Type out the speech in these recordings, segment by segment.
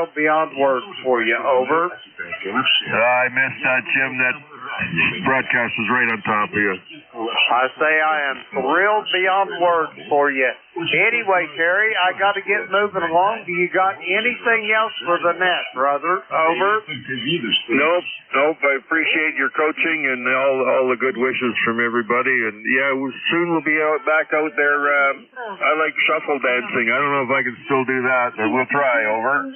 thrilled beyond words for you. Over. I missed that, Jim. That broadcast was right on top of you. I say I am thrilled beyond words for you. Anyway, Terry, I got to get moving along. Do you got anything else for the net, brother? Over. Nope. I appreciate your coaching and all the good wishes from everybody. And yeah, soon we'll be back out there. I like shuffle dancing. I don't know if I can still do that, but we'll try. Over.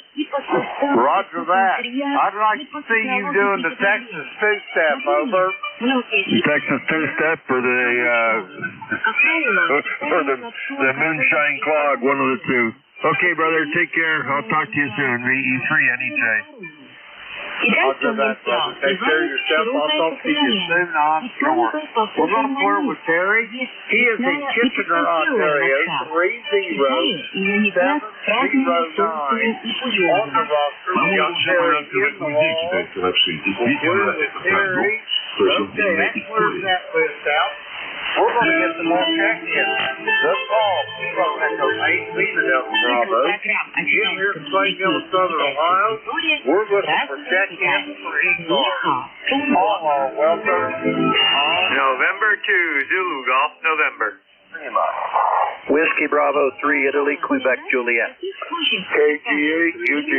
Roger that. I'd like to see you doing the Texas two-step. Over. Texas two-step or the moonshine clog, one of the two. Okay, brother, take care. I'll talk to you soon. E3 NEJ. Roger that, brother. Take care of yourself. I'll talk to you soon offshore. We're going to flirt with Terry. He is in Kitchener, Ontario, 30709. On the roster, we got Terry in the wall. We'll flirt with Terry. Okay, that clears that list out. We're going to get some more check-ins. The call, Kilo Echo 8, Lima Delta Bravo. Jim here from St. Louis, Southern Ohio. We're looking for check-ins for ECARS. All are welcome. November 2, Zulu Golf, November. Whiskey Bravo 3, Italy, Quebec, Juliet. KG8, UG.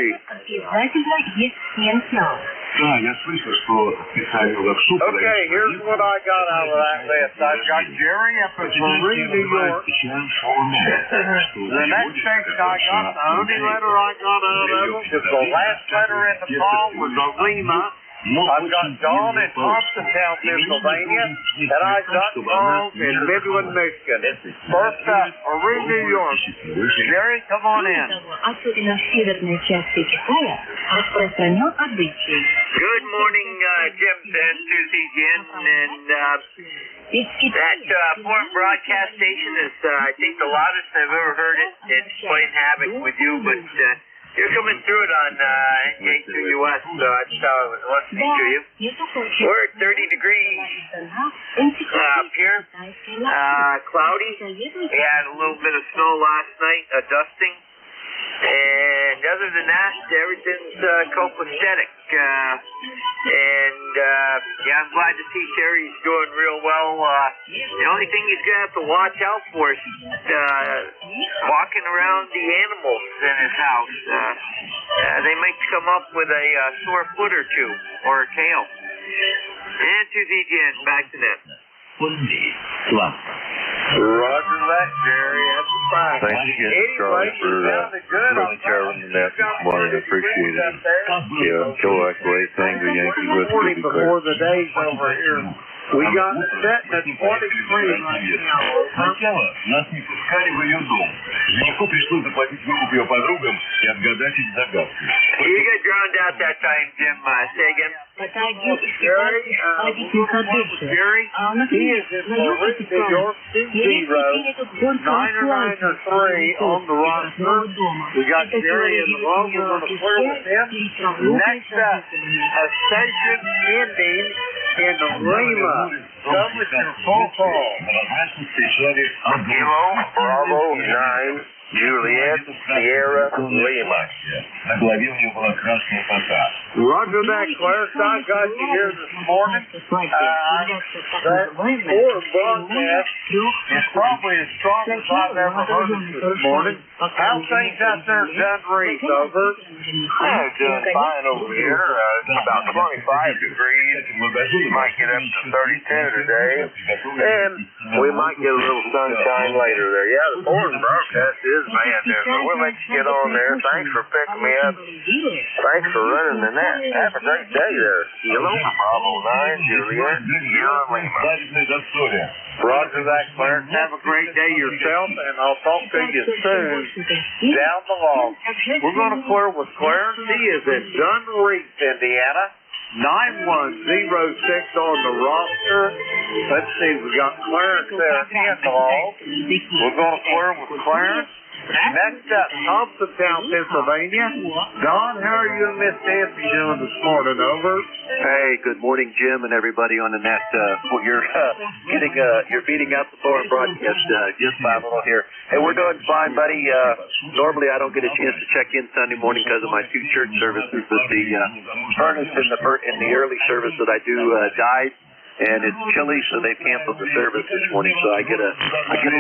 Okay, here's what I got out of that list. I've got Jerry up at Marie, New York. The next station I got, the only letter I got out of it, is the last letter in the call was a Lima. I've got Dawn in Thompsontown, Pennsylvania, and I've got Charles in Midland, Michigan. First up, Marie, New York. Jerry, come on in. Good morning, Jim and Susie Jen, and that foreign broadcast station is, I think, the loudest I've ever heard it. It's playing havoc with you, but you're coming through it on NJ2US, so that's how I was listening to you. We're at 30 degrees up here, cloudy. We had a little bit of snow last night, dusting. And other than that, everything's copacetic. Yeah, I'm glad to see Terry's doing real well. The only thing he's going to have to watch out for is walking around the animals in his house. They might come up with a sore foot or two, or a tail. And to DGN, back to net. Roger that, Jerry. That's a fact. Thanks again, Charlie, for running Charlie in the net this morning. I appreciate it. Yeah, Joe Equay, Tango Yankee Whiskey. Before the day's over here. We got it set at 23 right now. You get drowned out that time, Jim. Say again. Jerry, Jerry, he is in Marie, New York, 2-0-9-3 on the roster. We got Jerry in the row. We're going to clear with him. Next up, a station ending in Lima. Come with your phone call. Kilo Bravo 9, Juliet, Sierra, Lima. Roger that, Clarence. I got you here this morning. That fourth broadcast is probably as strong as I've ever heard it this morning. How's things out there in Dunreef, over? Doing fine over here. It's about 25 degrees. Might get up to 32 today. And we might get a little sunshine later there. Yeah, the fourth broadcast is manned there, so we'll let you get on there. Thanks for picking me up. Thanks for running the net. Have a great day there. Kilo Bravo 9, Juliet, Sierra, Lima. Roger that, Clarence. Have a great day yourself, and I'll talk to you soon down the log. We're going to clear with Clarence. He is in Dunreef, Indiana. 9106 on the roster. Let's see, we got Clarence there in the log. We're going to clear with Clarence. Next up, Thompsontown, Pennsylvania. Don, how are you and Miss Nancy doing this morning? Over. Hey, good morning, Jim, and everybody on the net. You're beating out the foreign broadcast just by a little here. Hey, we're doing fine, buddy. Normally I don't get a chance to check in Sunday morning because of my two church services, but the furnace in the early service that I do died. And it's chilly, so they've canceled the service this morning. So I get a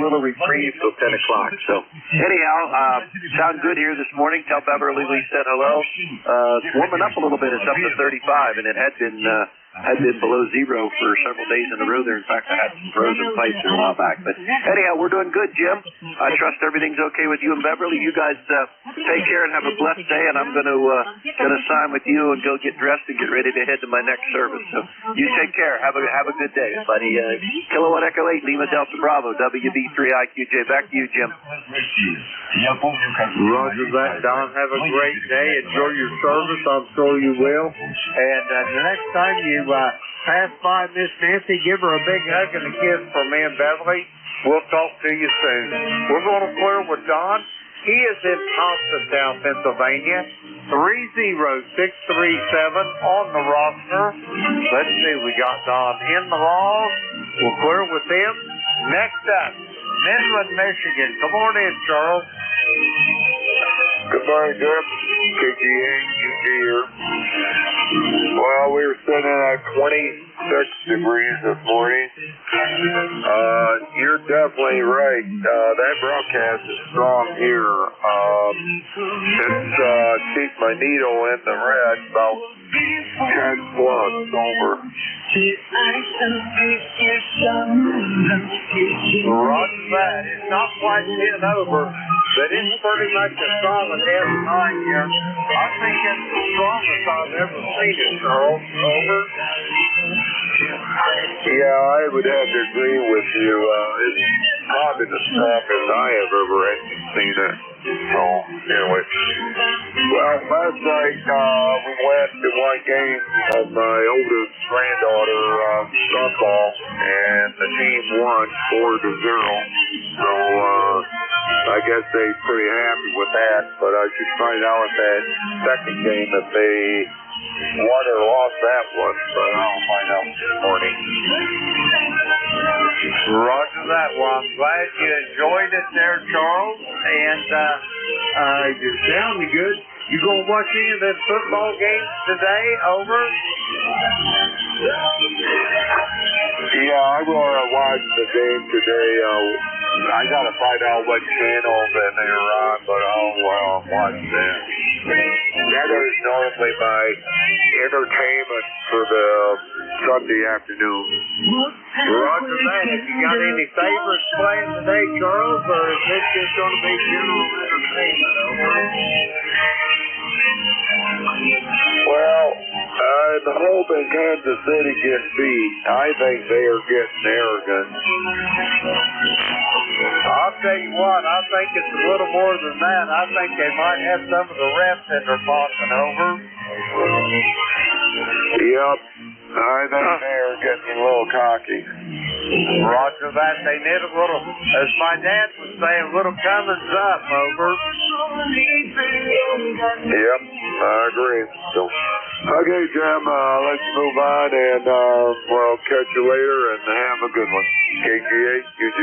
little reprieve till 10 o'clock. So anyhow, sound good here this morning. Tell Beverly we said hello. It's warming up a little bit. It's up to 35, and it had been below zero for several days in a row there. In fact, I had some frozen pipes a while back. But anyhow, we're doing good, Jim. I trust everything's okay with you and Beverly. You guys take care and have a blessed day. And I'm gonna sign with you and go get dressed and get ready to head to my next service. So you take care. Have a good day, buddy. Kilowatt Echo 8, Lima Delta Bravo, WB3IQJ. Back to you, Jim. Roger that, Don. Have a great day. Enjoy your service. I'm sure you will. And the next time you pass by Miss Nancy, give her a big hug and a kiss from me and Beverly. We'll talk to you soon. We're going to clear with Don. He is in Thompsontown, Pennsylvania. 30637 on the roster. Let's see, we got Don in the log. We'll clear with him. Next up, Midland, Michigan. Come on in, Charles. Good morning, Jim. KGA, UG here. Well, we were sitting at 26 degrees this morning. You're definitely right. That broadcast is strong here. It's keep my needle in the red about 10 plus over. Roger that. It's not quite 10 over, but it's pretty much a solid S9 here. I think it's the strongest I've ever seen it, Charles. Over. Yeah, I would have to agree with you. It's probably the strongest I have ever seen it. So, anyway. Well, last night we went to one game of my oldest granddaughter softball, and the team won 4-0. So, I guess they're pretty happy with that, but I should find out at that second game if they won or lost that one, but I'll find out this morning. Roger that. Well, I'm glad you enjoyed it there, Charles, and you're sounding good. You gonna watch any of the football games today? Over. Yeah, I'm gonna watch the game today. I gotta find out what channel that they're on, but I'll watch that. That is normally my entertainment for the Sunday afternoon. Roger that. Have you got any favorites playing today, Charles, or is this just gonna be general entertainment? Over. Well, I'm hoping Kansas City gets beat. I think they are getting arrogant. I'll tell you what, I think it's a little more than that. I think they might have some of the refs that they're bossing over. Yep, I think they're getting a little cocky. Roger that. They need a little, as my dad would say, a little Cummins up. Over. Yep, I agree. So, okay, Jim, let's move on, and we'll catch you later, and have a good one. KGA, UG.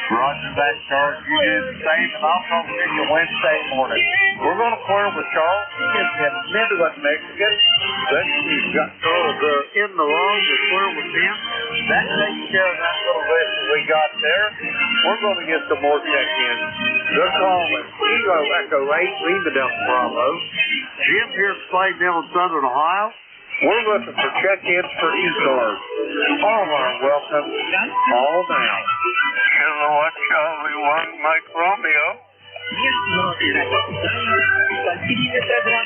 Roger that, Charles. You do the same, and I'll talk to you Wednesday morning. We're going to clear with Charles. He's in Midland, Michigan. Then we've got Charles in the log to clear with him. That takes care of that little list that we got there. We're going to get some more check-ins. They're calling Kilo Echo 8, Lima Delta Bravo. Jim here at Slade-Mill in Southern Ohio. We're looking for check-ins for ECARS. All are welcome. All now. Kilowatt Charlie 1, Mike Romeo.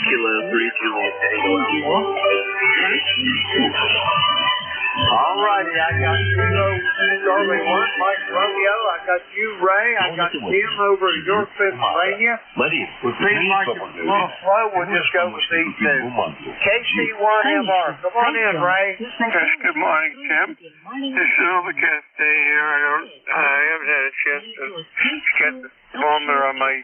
Kilo 3, Juliet. All righty, I got Kilo Charlie 1, Mike Romeo. I got you, Ray. I got Tim over in York, Pennsylvania. It seems like it's a little slow. We'll just go with these two. KC1MR. Come on in, Ray. Good morning, Tim. It's an overcast day here. I haven't had a chance to get the on there on my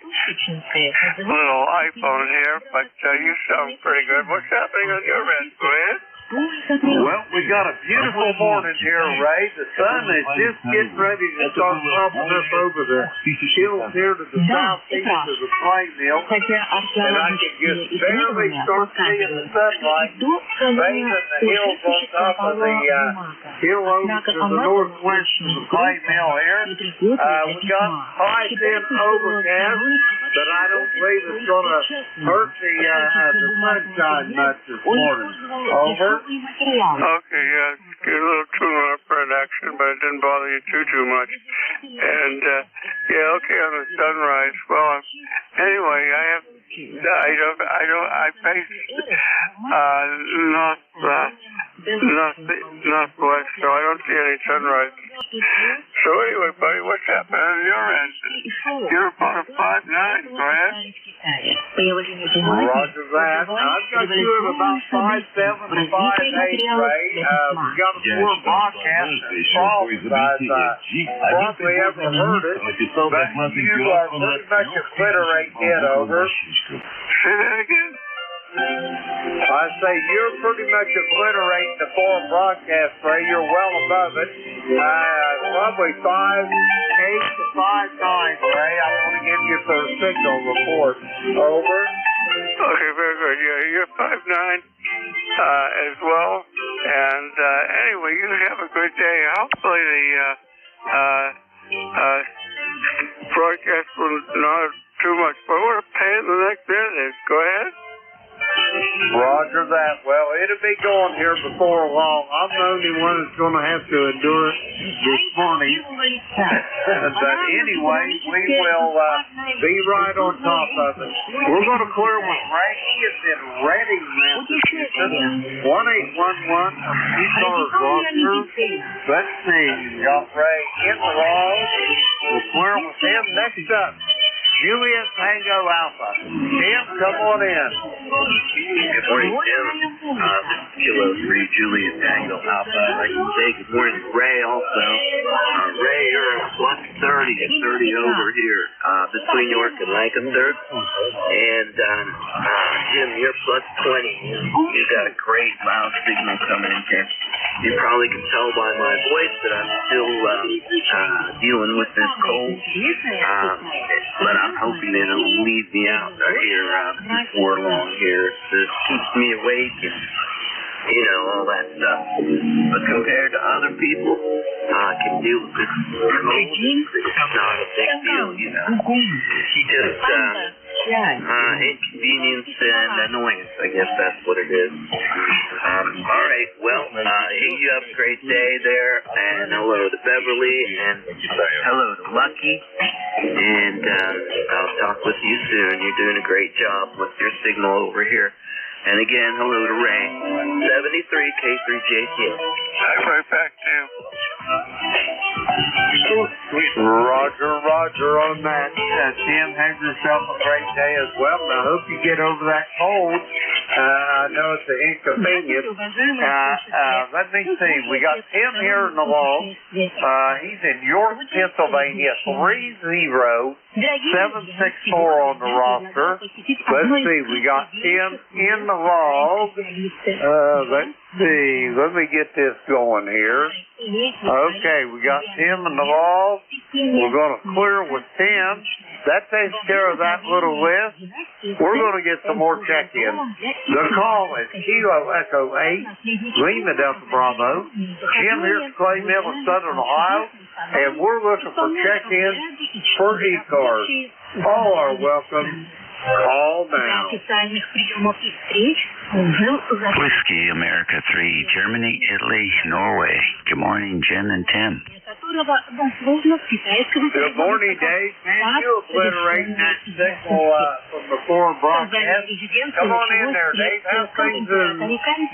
little iPhone here, but you sound pretty good. What's happening on your end, Glenn? Well, we got a beautiful morning here, Ray. The sun is just getting ready to start popping up over the hills here to the southeast of the clay mill. And I can just barely start seeing the sunlight bathing the hills on top of the hill over to the northwest of the clay mill here. We got high thin overcast, but I don't believe it's going to hurt the sunshine much this morning. Over. Okay, yeah, get a little tune up for an action, but it didn't bother you too much. And, yeah, okay, on the sunrise. Well, anyway, I face, northwest, so I don't see any sunrise. So anyway, buddy, what's happening on your end? You're about a 5'9", correct? Roger that. I've got you at about 5'7", 5'8", Ray. We got a poor broadcast and problems. I've probably ever heard it, but you are pretty much obliterating it, over. Say that again? I say you're pretty much obliterating the foreign broadcast, Ray. You're well above it. Probably 5'8" to 5'9", Ray. I want to give you for a signal report. Over. Okay, very good. Yeah, you're 5'9", as well. And anyway, you have a good day. Hopefully the broadcast will not too much. But what a pain in the neck that is. Go ahead. Roger that. Well, it'll be going here before long. I'm the only one that's going to have to endure it this morning. But anyway, we will be right on top of it. We're going to clear with Ray. He is in Reading, Massachusetts. 1811 from ECARS roster. Let's see. Got Ray in the wall. We'll clear with him. Next up, Julius Tango Alpha. Tim, come on in. Good morning, Tim. This is Kilo 3, Julius Tango Alpha. I'd like to say good morning to Ray also. Ray, you're at plus 30 and 30 over here between York and Lancaster. And Jim, you're plus 20. You've got a great loud signal coming in here. You probably can tell by my voice that I'm still dealing with this cold. But I'm hoping that it'll leave me out here before long here. It keeps me awake and, you know, all that stuff. But compared to other people, I can deal with this cold. It's not a big deal, you know. It's just inconvenience and annoyance. I guess that's what it is. All right, well, you have a great day there, and hello to Beverly, and hello to Lucky, and I'll talk with you soon. You're doing a great job with your signal over here. And again, hello to Ray, 73 K3JT. I'm right back to you. Roger on that. Tim, have yourself a great day as well. And I hope you get over that cold. I know it's an inconvenience. Let me see. We got Tim here in the wall. He's in York, Pennsylvania, 30764 on the roster. Let's see. We got Tim in the log. Let's see. Let me get this going here. Okay, we got Tim in the log. We're going to clear with Tim. That takes care of that little list. We're going to get some more check-ins. The call is Kilo Echo 8, Lima Delta Bravo. Jim here at Clay Mill in Southern Ohio, and we're looking for check-ins for ECARS. All are welcome. Call now. Whiskey America 3, Germany, Italy, Norway. Good morning, Jen and Tim. Good morning, Dave. Man, you obliterate that signal from the foreign broadcast. Come on in there, Dave. How's things in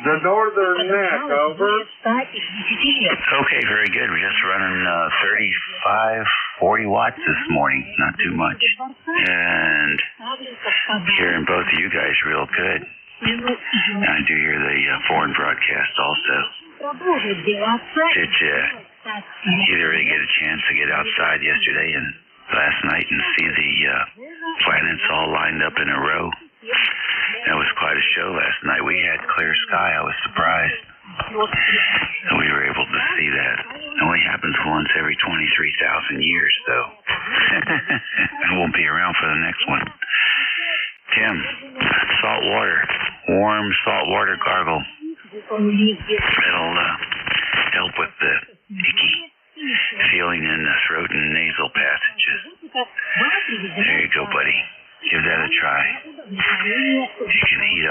the northern neck? Over. Okay, very good. We're just running 35, 40 watts this morning. Not too much. And hearing both of you guys real good. And I do hear the foreign broadcast also. Did either of you get a chance to get outside yesterday and last night and see the planets all lined up in a row. That was quite a show last night. We had clear sky. I was surprised that we were able to see that. It only happens once every 23,000 years, though. I won't be around for the next one. Tim, salt water, warm salt water gargle. It'll help with the icky feeling in the throat and nasal passages. There you go, buddy. Give that a try. You can heat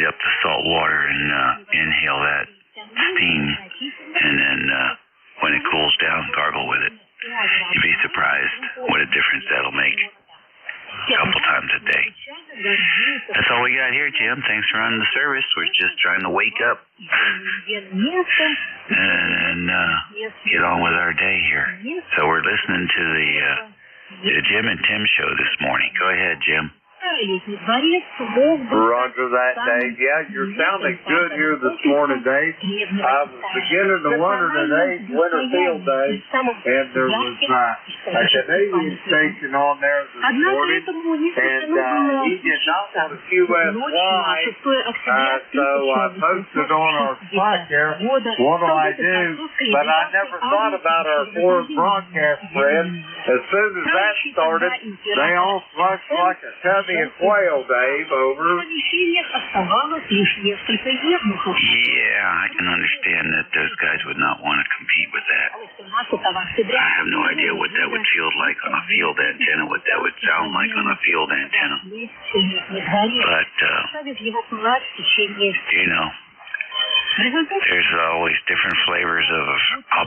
up the salt water and inhale that steam, and then when it cools down, gargle with it. You'd be surprised what a difference that'll make. A couple times a day. That's all we got here, Jim. Thanks for running the service. We're just trying to wake up and get on with our day here. So we're listening to the Jim and Tim show this morning. Go ahead, Jim. Roger that, Dave. Yeah, you're sounding good here this morning, Dave. I was beginning to wonder today's winter field day, and there was a Canadian station on there this morning, and he did not want a QSY, so I posted on our Slack there, what do I do? But I never thought about our fourth broadcast friend. As soon as that started, they all flushed like a tubby of quail, Dave, over. Yeah, I can understand that those guys would not want to compete with that. I have no idea what that would feel like on a field antenna, what that would sound like on a field antenna. But, you know, there's always different flavors of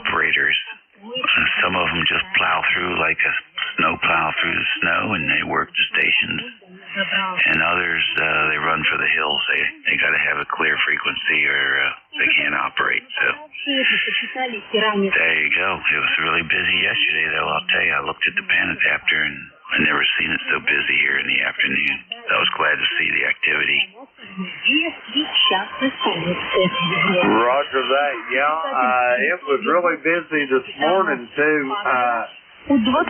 operators. And some of them just plow through like a snow plow through the snow, and they work the stations. And others, they run for the hills. They got to have a clear frequency or they can't operate. So there you go. It was really busy yesterday, though. I'll tell you, I looked at the Panadapter and I've never seen it so busy here in the afternoon. I was glad to see the activity. Roger that. Yeah, it was really busy this morning too. But most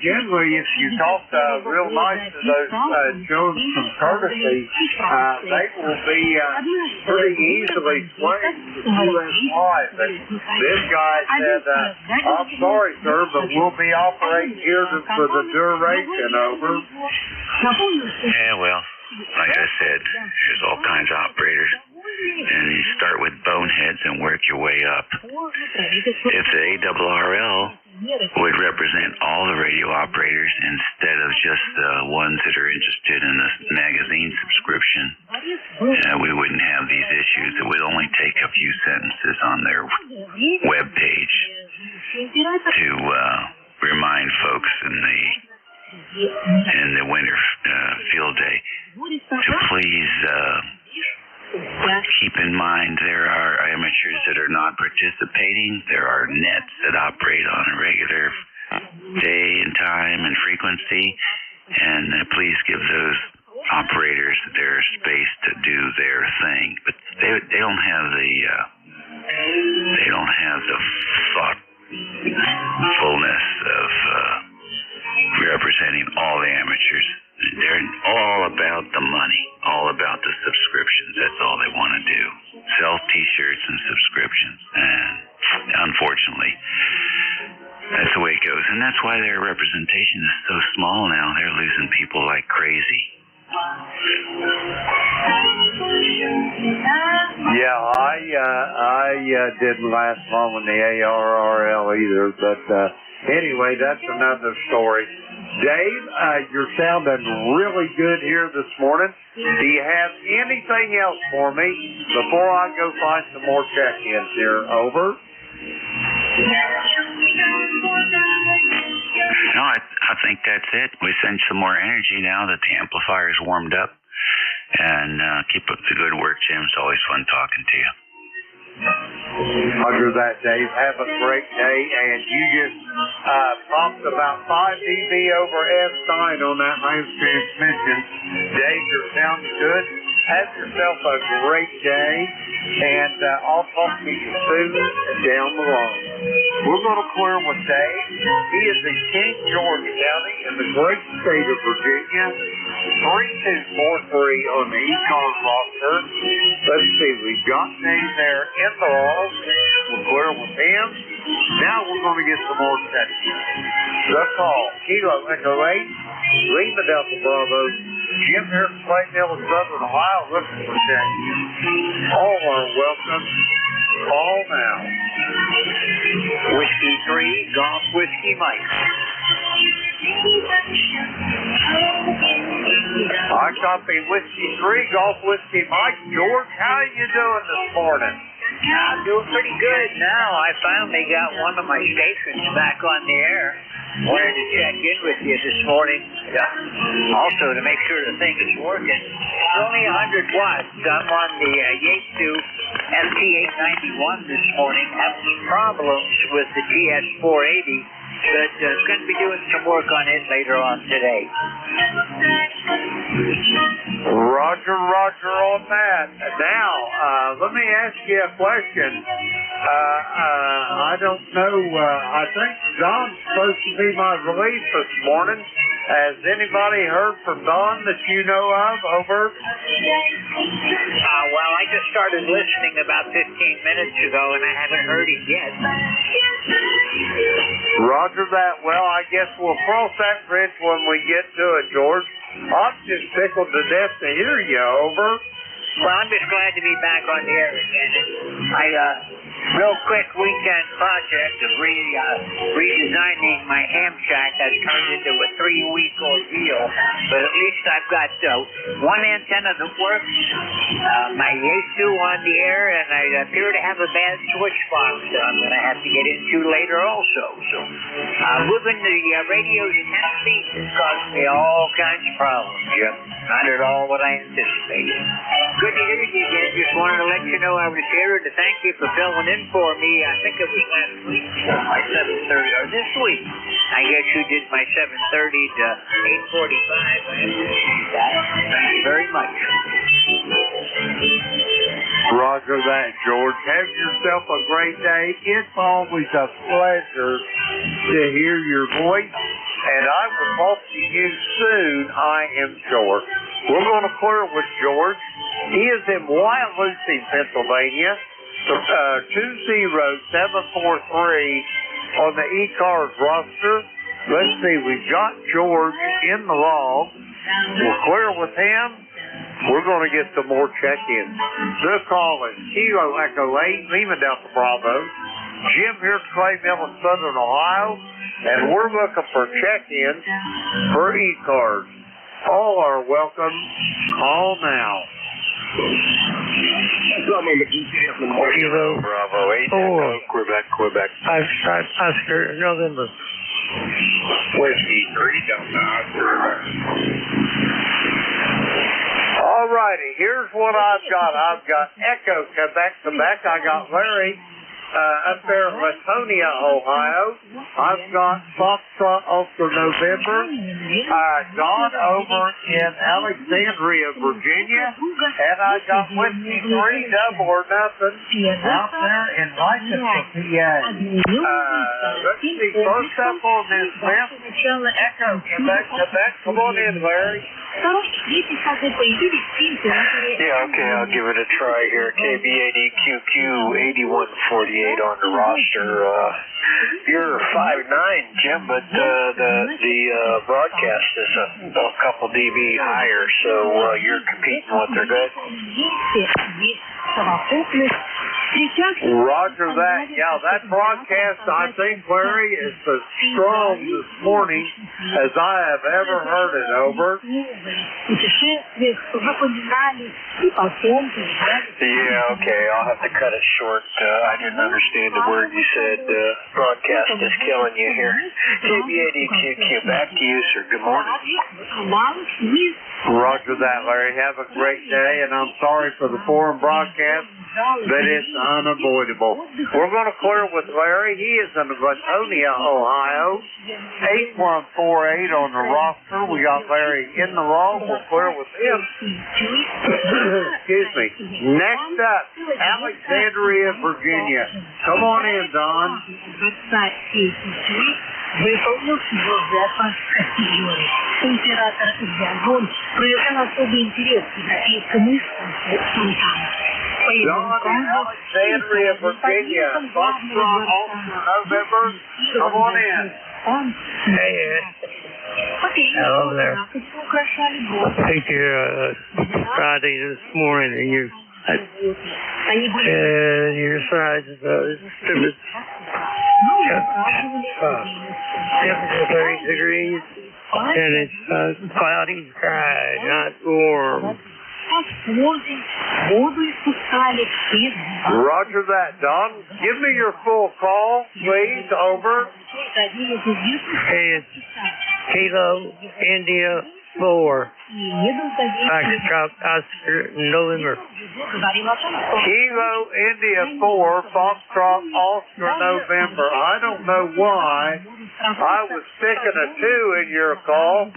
generally, if you talk real nice to those showing some courtesy, they will be pretty easily swayed to QSY. But this guy said, I'm sorry, sir, but we'll be operating here for the duration, over. Yeah, well, like I said, there's all kinds of operators. And you start with boneheads and work your way up. If the ARRL would represent all the radio operators instead of just the ones that are interested in the magazine subscription, we wouldn't have these issues. It would only take a few sentences on their web page to remind folks in the winter field day to please keep in mind there are amateurs that are not participating. There are nets that operate on a regular day and time and frequency, and please give those operators their space to do their thing. But they don't have the thoughtfulness of representing all the amateurs. They're all about the money, all about the subscriptions. That's all they want to do. Sell T-shirts and subscriptions. And unfortunately, that's the way it goes. And that's why their representation is so small now. They're losing people like crazy. Yeah, I didn't last long in the ARRL either, but anyway, that's another story. Dave, you're sounding really good here this morning. Do you have anything else for me before I go find some more check-ins here? Over. No, I think that's it. We send some more energy now that the amplifier's warmed up. And keep up the good work, Jim. It's always fun talking to you. Under that, Dave. Have a great day. And you just popped about 5 dB over S9 on that last transmission. Dave, you're sounding good. Have yourself a great day. And I'll talk to you soon down the road. We're going to clear with Dave. He is in King George County in the great state of Virginia. 3243 on the ECARS roster. Let's see, we've got Dave there in the log. We'll clear with him. Now we're going to get some more testing. The call, Kilo Echo 8, Lima Delta Bravo, Jim here from Clayton, Southern Ohio, looking for testing. All are welcome. Call now. Whiskey 3, Golf Whiskey Mike. I copy Whiskey 3, Golf Whiskey Mike. George, how are you doing this morning? I'm doing pretty good now. I finally got one of my stations back on the air. Wanted to check in with you this morning. Also to make sure the thing is working. It's only 100 watts. I'm on the Yaesu FT891 this morning. Having some problems with the GS480. But going to be doing some work on it later on today. Roger on that. Now, let me ask you a question. I don't know, I think Don's supposed to be my relief this morning. Has anybody heard from Don that you know of? Over? Well, I just started listening about 15 minutes ago, and I haven't heard him yet. Roger that. Well, I guess we'll cross that bridge when we get to it, George. I'm just tickled to death to hear you. Over. Well, I'm just glad to be back on the air again. Real quick weekend project of redesigning my ham shack has turned into a 3-week ordeal. But at least I've got one antenna that works, my Yaesu on the air, and I appear to have a bad switch box that I'm going to have to get into later also. So moving the radios 10 feet has caused me all kinds of problems, Jim. Not at all what I anticipated. Good to hear you again. Just wanted to let you know I was here to thank you for filling in for me. I think it was last week, my 7:30, or this week. I guess you did my 7:30 to 8:45. I appreciate that. Thank you very much. Roger that, George. Have yourself a great day. It's always a pleasure to hear your voice, and I will talk to you soon, I am sure. We're going to clear with George. He is in Wyalusing, Pennsylvania. 20743 on the ECARS roster. Let's see, we've got George in the log. We'll clear with him. We're going to get some more check-ins. The call is Kilo Echo 8, Lima Delta Bravo. Jim here from Clayton, Southern Ohio. And we're looking for check-ins for ECARS. All are welcome. Call now. Kilo Bravo 8, Quebec. Oscar, November. Whiskey 3, Delta Oscar. All righty, here's what I've got. I've got Echo Quebec. I got Larry up there in Latonia, Ohio. I've got Foxtrot Ulster November. Don over in Alexandria, Virginia. And I got Whiskey 3 double or nothing out there in Lancaster, PA. Let's see, first up on this map, Echo Quebec. Come on in, Larry. Yeah, okay, I'll give it a try here. KB80QQ 8148 on the roster. You're 5'9", Jim, but the broadcast is a couple dB higher, so you're competing with their good. Roger that. Yeah, that broadcast, I think, Larry, is as strong this morning as I have ever heard it. Over. Yeah, okay, I'll have to cut it short. I didn't understand the word you said. Broadcast is killing you here. KB80QQ, back to you, sir. Good morning. Roger that, Larry. Have a great day, and I'm sorry for the foreign broadcast, but it's unavoidable. We're going to clear with Larry. He is in Latonia, Ohio. 8148 on the roster. We got Larry in the log. We'll clear with him. excuse me. Next up, Alexandria, Virginia. Come on in, Don. Выполнил Джозефа Кастильоне, императора Изиагон, проявлял особый интерес к европейскому искусству Сантана. Don, Alexandria, Virginia. Foxtrot, November. Come on in. Hey, hello there. I think you're Friday this morning and your size is temperature 30 degrees and it's cloudy sky, not warm. Roger that, Don. Give me your full call, please. Over. Hey, it's Kilo India 4. Foxtrot Oscar November. Kilo India 4, Foxtrot Oscar November. I don't know why I was sticking a 2 in your call,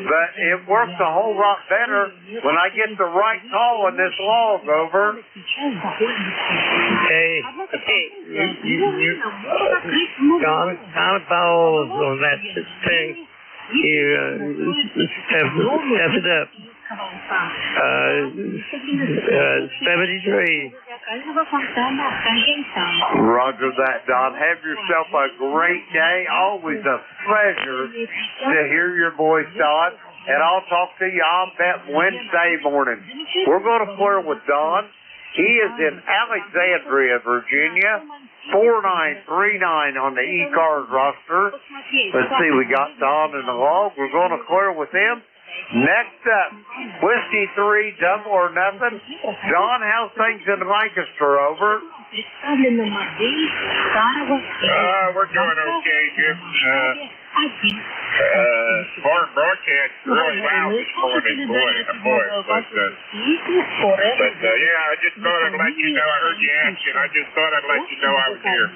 but it works a whole lot better when I get the right call in this log. Over. Hey, Don, I'm about on that thing. You step it up. 73. Roger that, Don. Have yourself a great day. Always a pleasure to hear your voice, Don. And I'll talk to you, I'll bet, Wednesday morning. We're going to clear with Don. He is in Alexandria, Virginia. 4939 on the ECARS roster. Let's see, we got Don in the log. We're going to clear with him. Next up, Whiskey 3, double or nothing. Don, how's things in Lancaster? Over. We're doing okay, Jim. Foreign broadcast really loud this morning, boy. But yeah, I just thought I'd let you know. I heard you asking. I just thought I'd let you know I was here.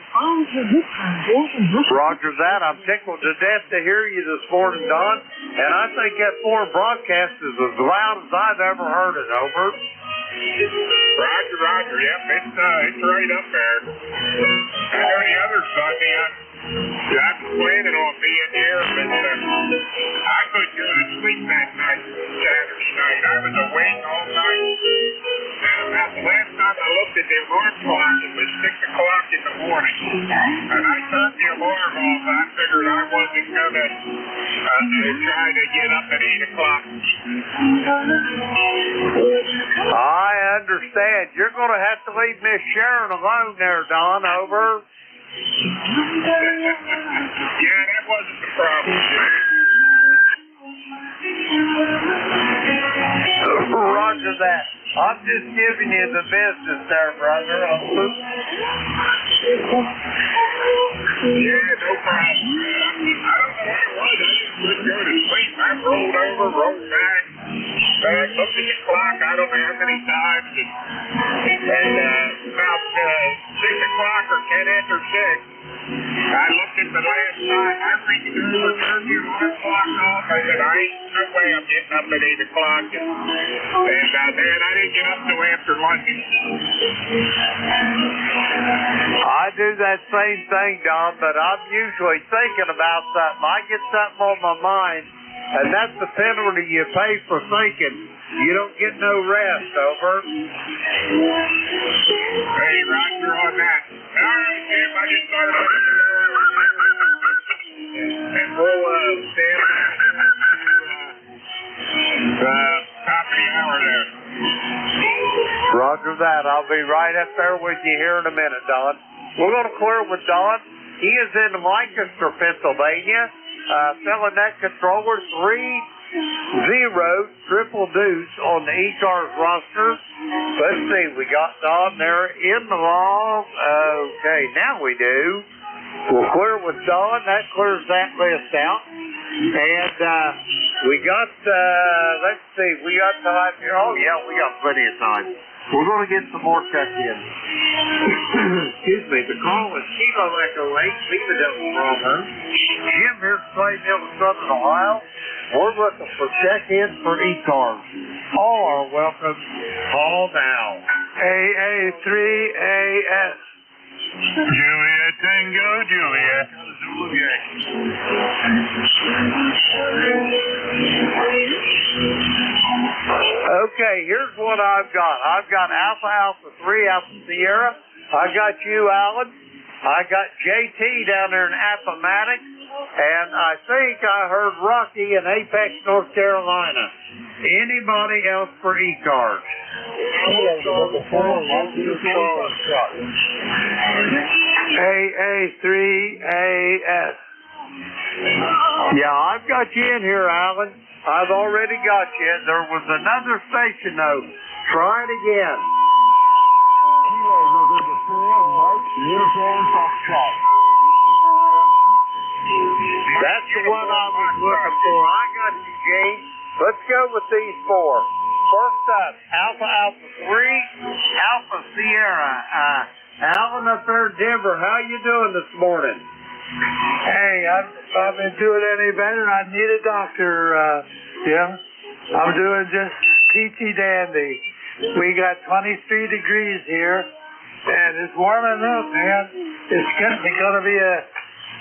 Roger that. I'm tickled to death to hear you this morning, Don. And I think that foreign broadcast is as loud as I've ever heard it. Over. Roger. Yep, it's right up there. I know the other Sunday, I was planning on being here, but I couldn't go to sleep that night, Saturday night. I was awake all night. And about the last time I looked at the alarm clock, it was 6 o'clock in the morning. And I turned the alarm off. I figured I wasn't going to try to get up at 8 o'clock. I understand. You're going to have to leave Miss Sharon alone there, Don. Over. Yeah, that wasn't the problem. Roger that. I'm just giving you the business there, brother. Yeah, no problem. I don't know what it was. I just couldn't go to sleep. I rolled over, rolled back, looked at the clock. I don't know how many times. And about 6 o'clock or 10 after 6, I looked at the last time. I reached over, turned the alarm clock off. I said, I ain't no way I'm getting up at 8 o'clock. And then I didn't get up till after lunch. I do that same thing, Don, but I'm usually thinking about something. I get something on my mind, and that's the penalty you pay for thinking. You don't get no rest. Over. Hey, Roger on that. All right, Jim, I just thought about it. And we'll stand top of the hour there. Roger that. I'll be right up there with you here in a minute, Don. We're going to clear with Don. He is in Lancaster, Pennsylvania. Selling that controller 3-0 triple deuce on the ECARS roster. Let's see, we got Don there in the log. Okay, now we do. We'll clear with Don. That clears that list out. And We got, let's see, we got time here. Oh, yeah, we got plenty of time. We're going to get some more check-in. Excuse me, the call is Kilo Echo 8, Lima Delta Bravo. Jim here from Plainville, Southern Ohio. We're looking for check-in for ECARS. All are welcome. Call now. AA3AS. Juliet Tango, Juliet. Okay, here's what I've got. I've got Alpha Alpha 3 Alpha Sierra. I got you, Alan. I got JT down there in Appomattox. And I think I heard Rocky in Apex, North Carolina. Anybody else for ECARS? AA3AS. Yeah, I've got you in here, Alan. I've already got you. There was another station, though. Try it again. That's the one I was looking for. I got you, Gene. Let's go with these four. First up, Alpha Alpha 3, Alpha Sierra. Alan up there in Denver, how you doing this morning? Hey, I've been doing any better. I need a doctor. I'm doing just peachy dandy. We got 23 degrees here, and it's warming up, man. It's going to be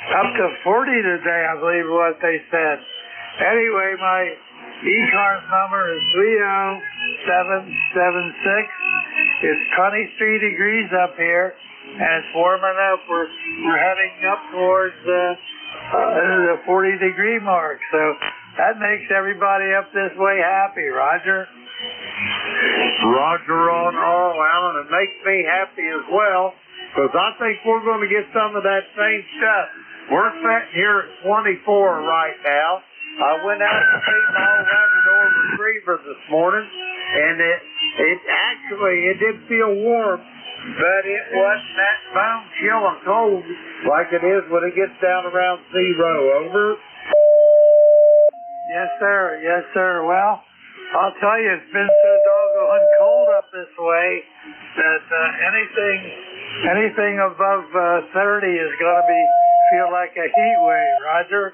up to 40 today, I believe what they said. Anyway, my ECARS number is 30776. It's 23 degrees up here, and it's warming up. We're heading up towards the 40-degree mark, so that makes everybody up this way happy, Roger. Roger on all, Alan. It makes me happy as well, because I think we're going to get some of that same stuff. We're sitting here at 24 right now. I went out to feed my old Labrador Retriever this morning, and it did feel warm, but it wasn't that bone chill and cold like it is when it gets down around 0. Over. Yes, sir. Yes, sir. Well, I'll tell you, it's been so doggone cold up this way that anything above 30 is going to feel like a heat wave, Roger.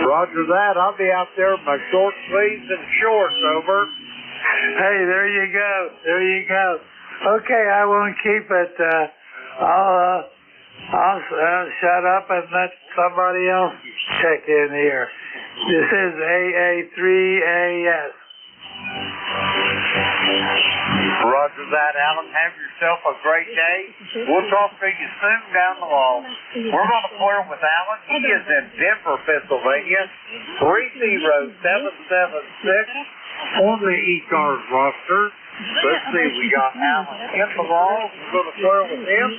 Roger that. I'll be out there with my short sleeves and shorts. Over. Hey, there you go. There you go. Okay, I won't keep it. I'll shut up and let somebody else check in here. This is AA3AS. Roger that, Alan. Have yourself a great day. We'll talk to you soon down the line. We're going to clear with Alan. He is in Denver, Pennsylvania. 30776 on the ECARS roster. Let's see, we got Alan in the wall. We're going to clear with him.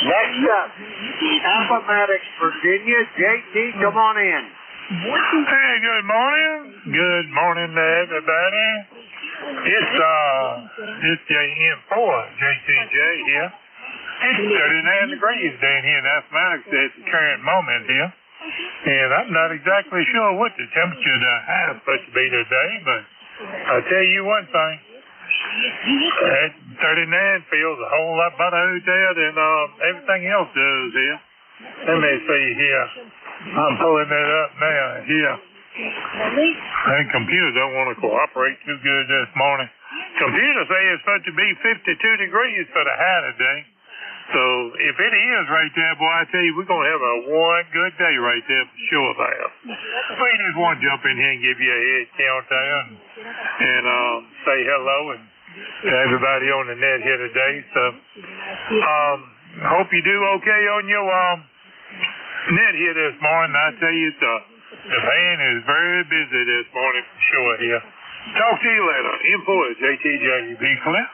Next up, Appomattox, Virginia. JT, come on in. Hey, good morning. Good morning to everybody. It's JM4, JTJ here. It's 39 degrees down here in Appomattox at the current moment here. And I'm not exactly sure what the temperature of the high is supposed to be today, but I'll tell you one thing. That 39 feels a whole lot better out there than everything else does here. Let me see here. I'm pulling it up now here. And computers don't want to cooperate too good this morning. Computers say it's supposed to be 52 degrees for the high today. So if it is right there, boy, I tell you, we're going to have a one good day right there for sure there. We just want to jump in here and give you a head countdown and say hello and to everybody on the net here today. So hope you do okay on your net here this morning. I tell you, the van is very busy this morning for sure here. Talk to you later. Info at JTJ. Be clear.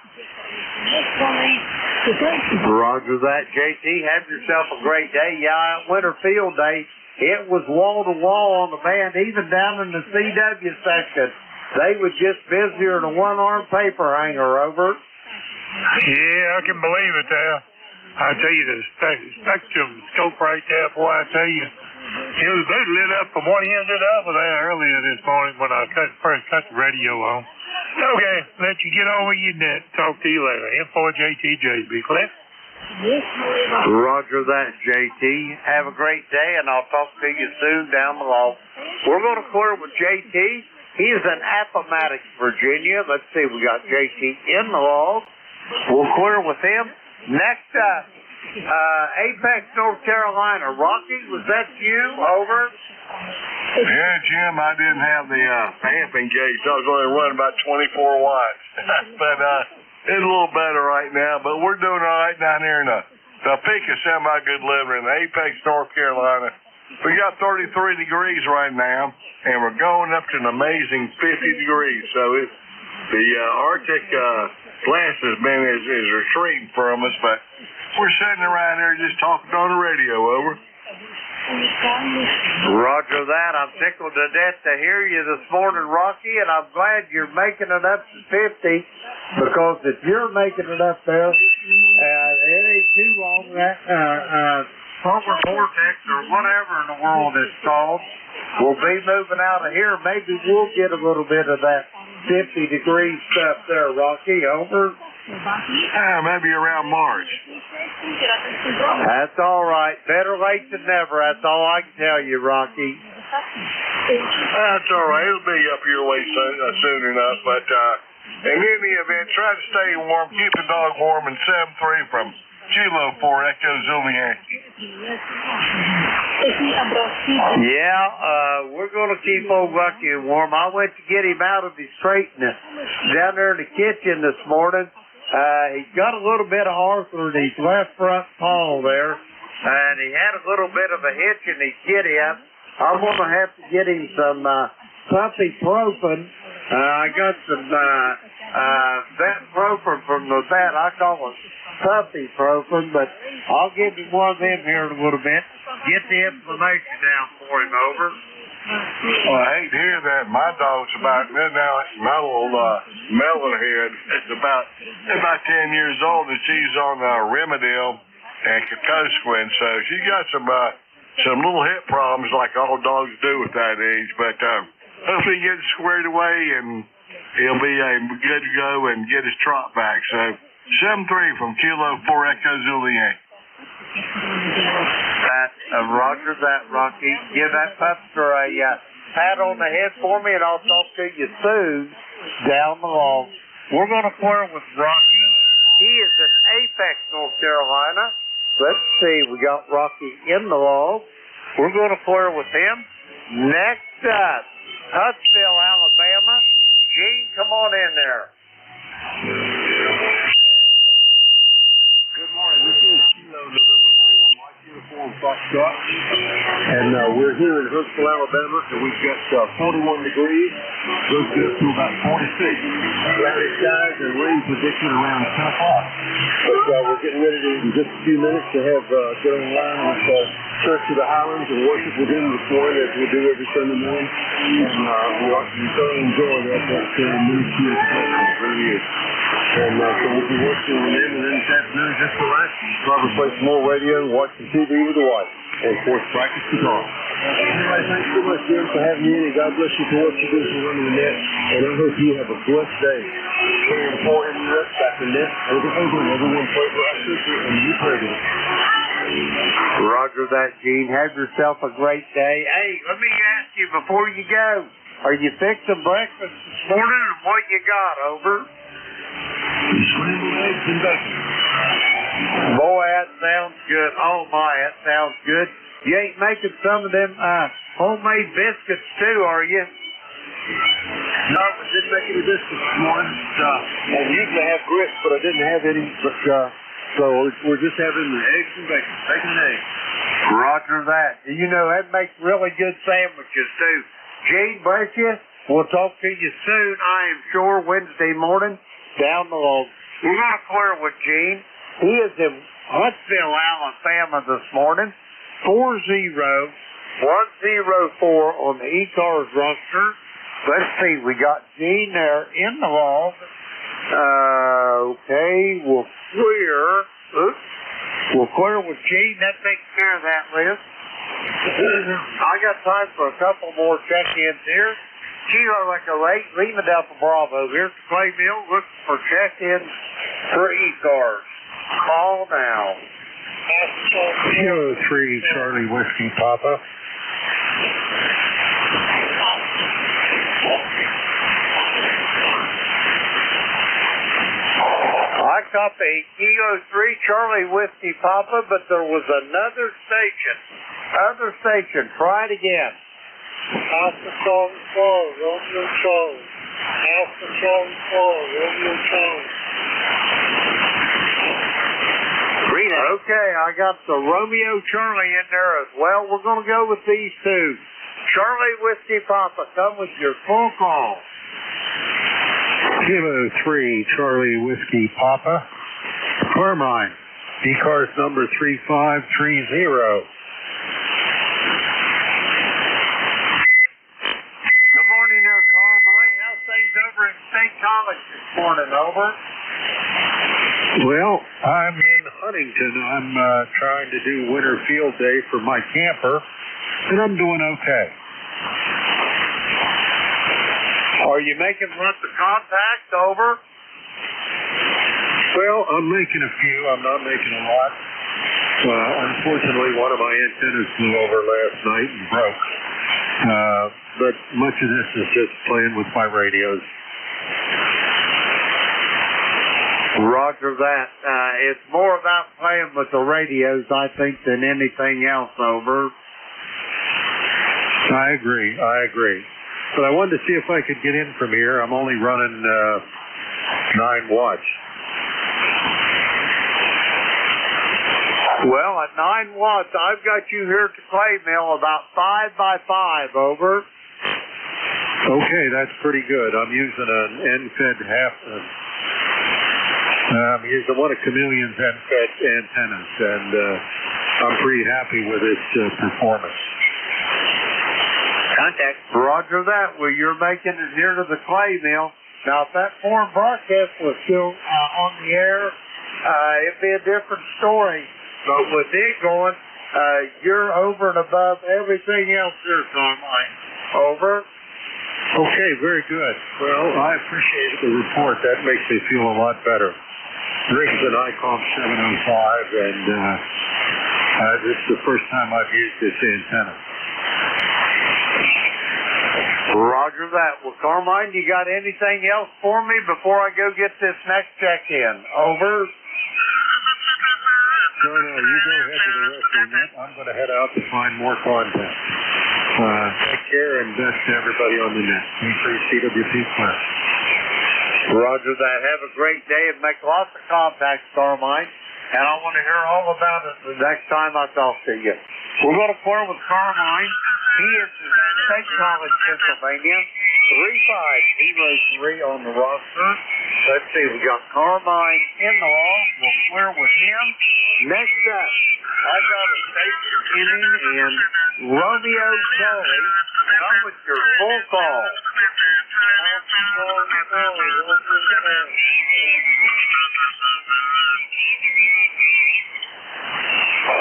Roger that, JT. Have yourself a great day. Yeah, Winter Field Day, it was wall to wall on the van, even down in the CW section. They was just busier than a one-arm paper hanger. Over. Yeah, I can believe it there. I tell you, the spectrum scope right there, boy, I tell you, It was they lit up from one end to the other there earlier this morning when I first cut the radio on. Okay, let you get on with your net. Talk to you later. M4JTJ, be clear? Roger that, JT. Have a great day, and I'll talk to you soon down the line. We're going to clear with JT. He is in Appomattox, Virginia. Let's see, we got JT in the log. We'll clear with him. Next up, Apex, North Carolina. Rocky, was that you? Over. Yeah, Jim, I didn't have the amping gauge. I was only running about 24 watts. But it's a little better right now. But we're doing all right down here in the peak of semi-good living in Apex, North Carolina. We got 33 degrees right now, and we're going up to an amazing 50 degrees. So the Arctic blast has been is retreating from us, but we're sitting around here just talking on the radio. Over. Roger that. I'm tickled to death to hear you this morning, Rocky, and I'm glad you're making it up to 50, because if you're making it up there, it ain't too long that polar vortex or whatever in the world it's called will be moving out of here. Maybe we'll get a little bit of that 50-degree stuff there, Rocky. Over. Maybe around March. That's all right. Better late than never. That's all I can tell you, Rocky. That's all right. It'll be up your way soon enough. But in any event, try to stay warm. Keep the dog warm. And 7-3 from Kilo 4 Echo Zulu Yankee. Yeah, we're going to keep old Rocky warm. I went to get him out of his straightness down there in the kitchen this morning. He's got a little bit of Arthur in his left front paw there, and he had a little bit of a hitch in his giddy up. I'm going to have to get him some puppy propin. I got some vet propin from the vet. I call it puppy propin, but I'll give him one of them here in a little bit. Get the inflammation down for him. Over. Well, I hate to hear that. My dog's about, now my little melon head is about 10 years old, and she's on Rimadyl and Cocosquin, so she got some little hip problems like all dogs do at that age, but hopefully he gets squared away and he'll be good to go and get his trot back. So 7-3 from Kilo 4 Echo Zulu Yankee. Roger that, Rocky. Give that pupster a pat on the head for me, and I'll talk to you soon down the log. We're going to clear with Rocky. He is in Apex, North Carolina. Let's see, we got Rocky in the log. We're going to clear with him. Next up, Huntsville, Alabama. Gene, come on in there. Good morning. This is Kilo November 4, Mike Uniform Foxtrot. And we're here in Huntsville, Alabama, and we've got 41 degrees. Goes up to about 46. Cloudy skies and rain predicted around 10 o'clock. But we're getting ready to, in just a few minutes, to have get online with Church of the Highlands and worship with them this morning, as we do every Sunday morning. And we thoroughly enjoy that ministry as it really is. And so we'll be working with them, and then this afternoon, just relax, probably play some more radio and watch some TV with the wife. And of course, practice guitar. Anyway, thanks so much, Jim, for having me in, and God bless you for what you do for running the net. And I hope you have a blessed day. Praying for him, back in net, over and over, and everyone pray for our sister, and you pray for them. Roger that, Gene. Have yourself a great day. Hey, let me ask you before you go, are you fixing breakfast this morning, and what you got? Over. Scrambled eggs and bacon. Boy, that sounds good. Oh my, that sounds good. You ain't making some of them homemade biscuits too, are you? No, I didn't make any biscuits this morning. I usually have grits, but I didn't have any. But so we're just having the eggs and bacon. Bacon and eggs. Roger that. You know, that makes really good sandwiches too. Gene, bless you. We'll talk to you soon, I am sure, Wednesday morning down the road. We're going to clear with Gene. He is in Huntsville, Alabama this morning. 4-0, 1-0-4 on the ECARS roster. Let's see, we got Gene there in the log. Okay, we'll clear. Oops. We'll clear with Gene. That takes care of that list. I got time for a couple more check-ins here. Kilo Echo 8, Lima Delta Bravo. Here's the Clay Mill looking for check-ins for ECARS. Call now. Kilo 3, Charlie Whiskey Papa. I copy Kilo 3, Charlie Whiskey Papa, but there was another station. Other station. Try it again. Alpha Charlie 4, Romeo Charlie. Alpha Charlie 4, Romeo Charlie. Okay, I got the Romeo Charlie in there as well. We're going to go with these two. Charlie Whiskey Papa, come with your full call. Kilo 3, Charlie Whiskey Papa. Carmine, ECARS number 3530. Good morning there, Carmine. How's things over at State College this morning? Over. Well, I'm in Huntington. I'm trying to do winter field day for my camper, and I'm doing okay. Are you making lots of contacts? Over. Well, I'm making a few. I'm not making a lot. Unfortunately, one of my antennas flew over last night and broke. But much of this is just playing with my radios. Roger that. It's more about playing with the radios, I think, than anything else. Over. I agree. But I wanted to see if I could get in from here. I'm only running 9 watts. Well, at 9 watts, I've got you here at the clay mill about 5 by 5, over. Okay, that's pretty good. I'm using an end-fed I'm using one of Chameleon's end-fed antennas, and I'm pretty happy with its performance. Contact. Roger that. Well, you're making it here to the clay mill. Now, if that foreign broadcast was still on the air, it'd be a different story. But with it going, you're over and above everything else here, Carmine. Over. Okay, very good. Well, I appreciate the report. That makes me feel a lot better. Rick's an ICOM 705, and this is the first time I've used this antenna. Roger that. Well, Carmine, you got anything else for me before I go get this next check-in? Over. No, you go ahead to the rest of the net. I'm going to head out to find more content. Take care and best to everybody on the net. CWP Class. Roger that. Have a great day and make lots of contacts, Carmine. And I want to hear all about it the next time I talk to you. We're going to clear with Carmine. He is in State College, Pennsylvania. 3503 on the roster. Let's see, we got Carmine in the law. We'll clear with him. Next up, I got a station inning in Romeo Charlie. Come with your full call.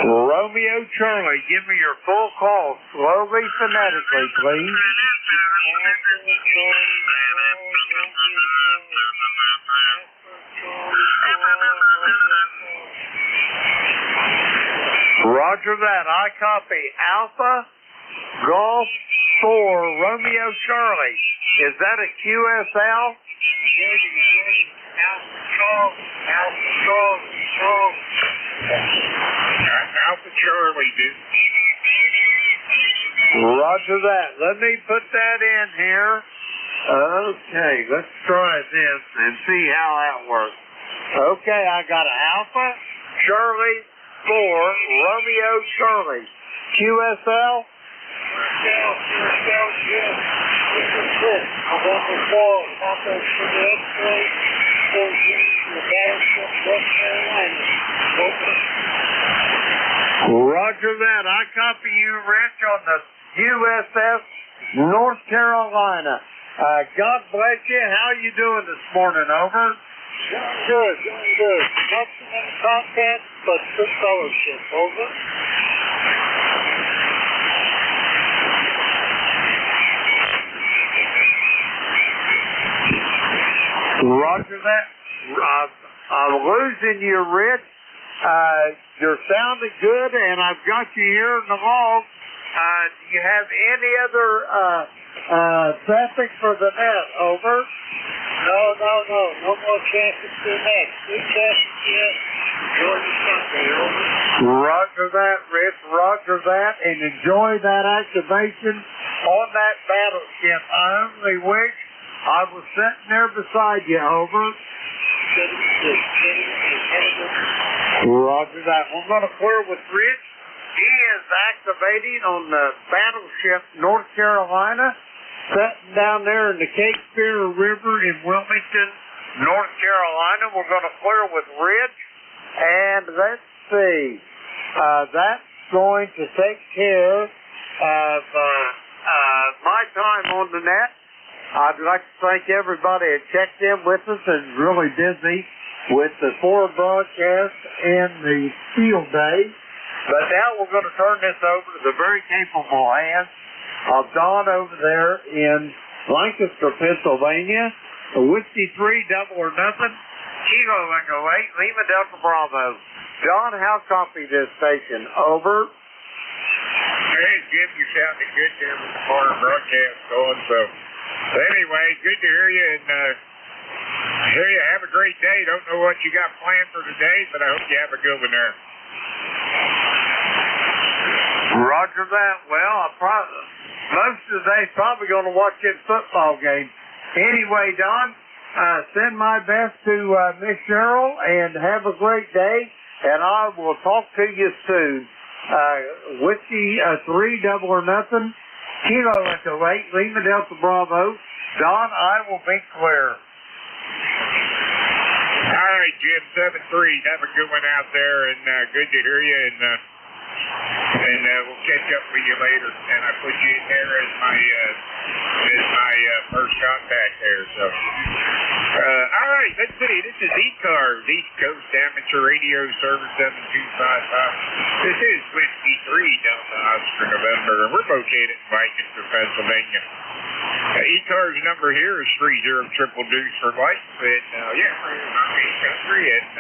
Romeo Charlie, give me your full call, slowly, phonetically, please. Roger that. I copy Alpha Golf 4 Romeo Charlie. Is that a QSL? Alpha Charlie, dude. Roger that. Let me put that in here. Okay, let's try this and see how that works. Okay, I got an Alpha Charlie 4 Romeo Charlie. QSL? Roger that. I copy you, Rich, on the USS North Carolina. God bless you. How you doing this morning? Over. Good. Not contact, but good fellowship. Over. Roger that. I'm losing you, Rich. You're sounding good, and I've got you here in the log. Do you have any other traffic for the net? Over. No. No more traffic to the next. Good traffic here. Georgia Sunday, over. Roger that, Rich. Roger that, and enjoy that activation on that battleship. I only wish I was sitting there beside you. Over. Roger that. We're going to clear with Rich. He is activating on the battleship North Carolina, sitting down there in the Cape Fear River in Wilmington, North Carolina. We're going to clear with Rich. And let's see. That's going to take care of my time on the net. I'd like to thank everybody that checked in with us and really busy with the 4 broadcasts and the field day. But now we're going to turn this over to the very capable hands of Don over there in Lancaster, Pennsylvania. Whiskey 3, double or nothing. Kilo Echo 8, Lima Delta Bravo. Don, how copy this station? Over. Hey, Jim, you sounded good there with the foreign broadcast going. So anyway, good to hear you, and hear you. Have a great day. Don't know what you got planned for today, but I hope you have a good one there. Roger that. Well, most of the day probably going to watch this football game. Anyway, Don, send my best to Miss Cheryl and have a great day, and I will talk to you soon. Whiskey 3, double or nothing. Kilo Echo 8, Lima Delta Bravo. Don, I will be clear. All right, Jim, 7-3. Have a good one out there, and good to hear you, and we'll catch up with you later. And I put you in there as my first contact there. So, all right, let's see. This is ECARS, East Coast Amateur Radio Service 7255. This is Whiskey 3 Delta Oscar November, and we're located in Lancaster, Pennsylvania. ECARS number here is 30-triple-deuce for life, and country, and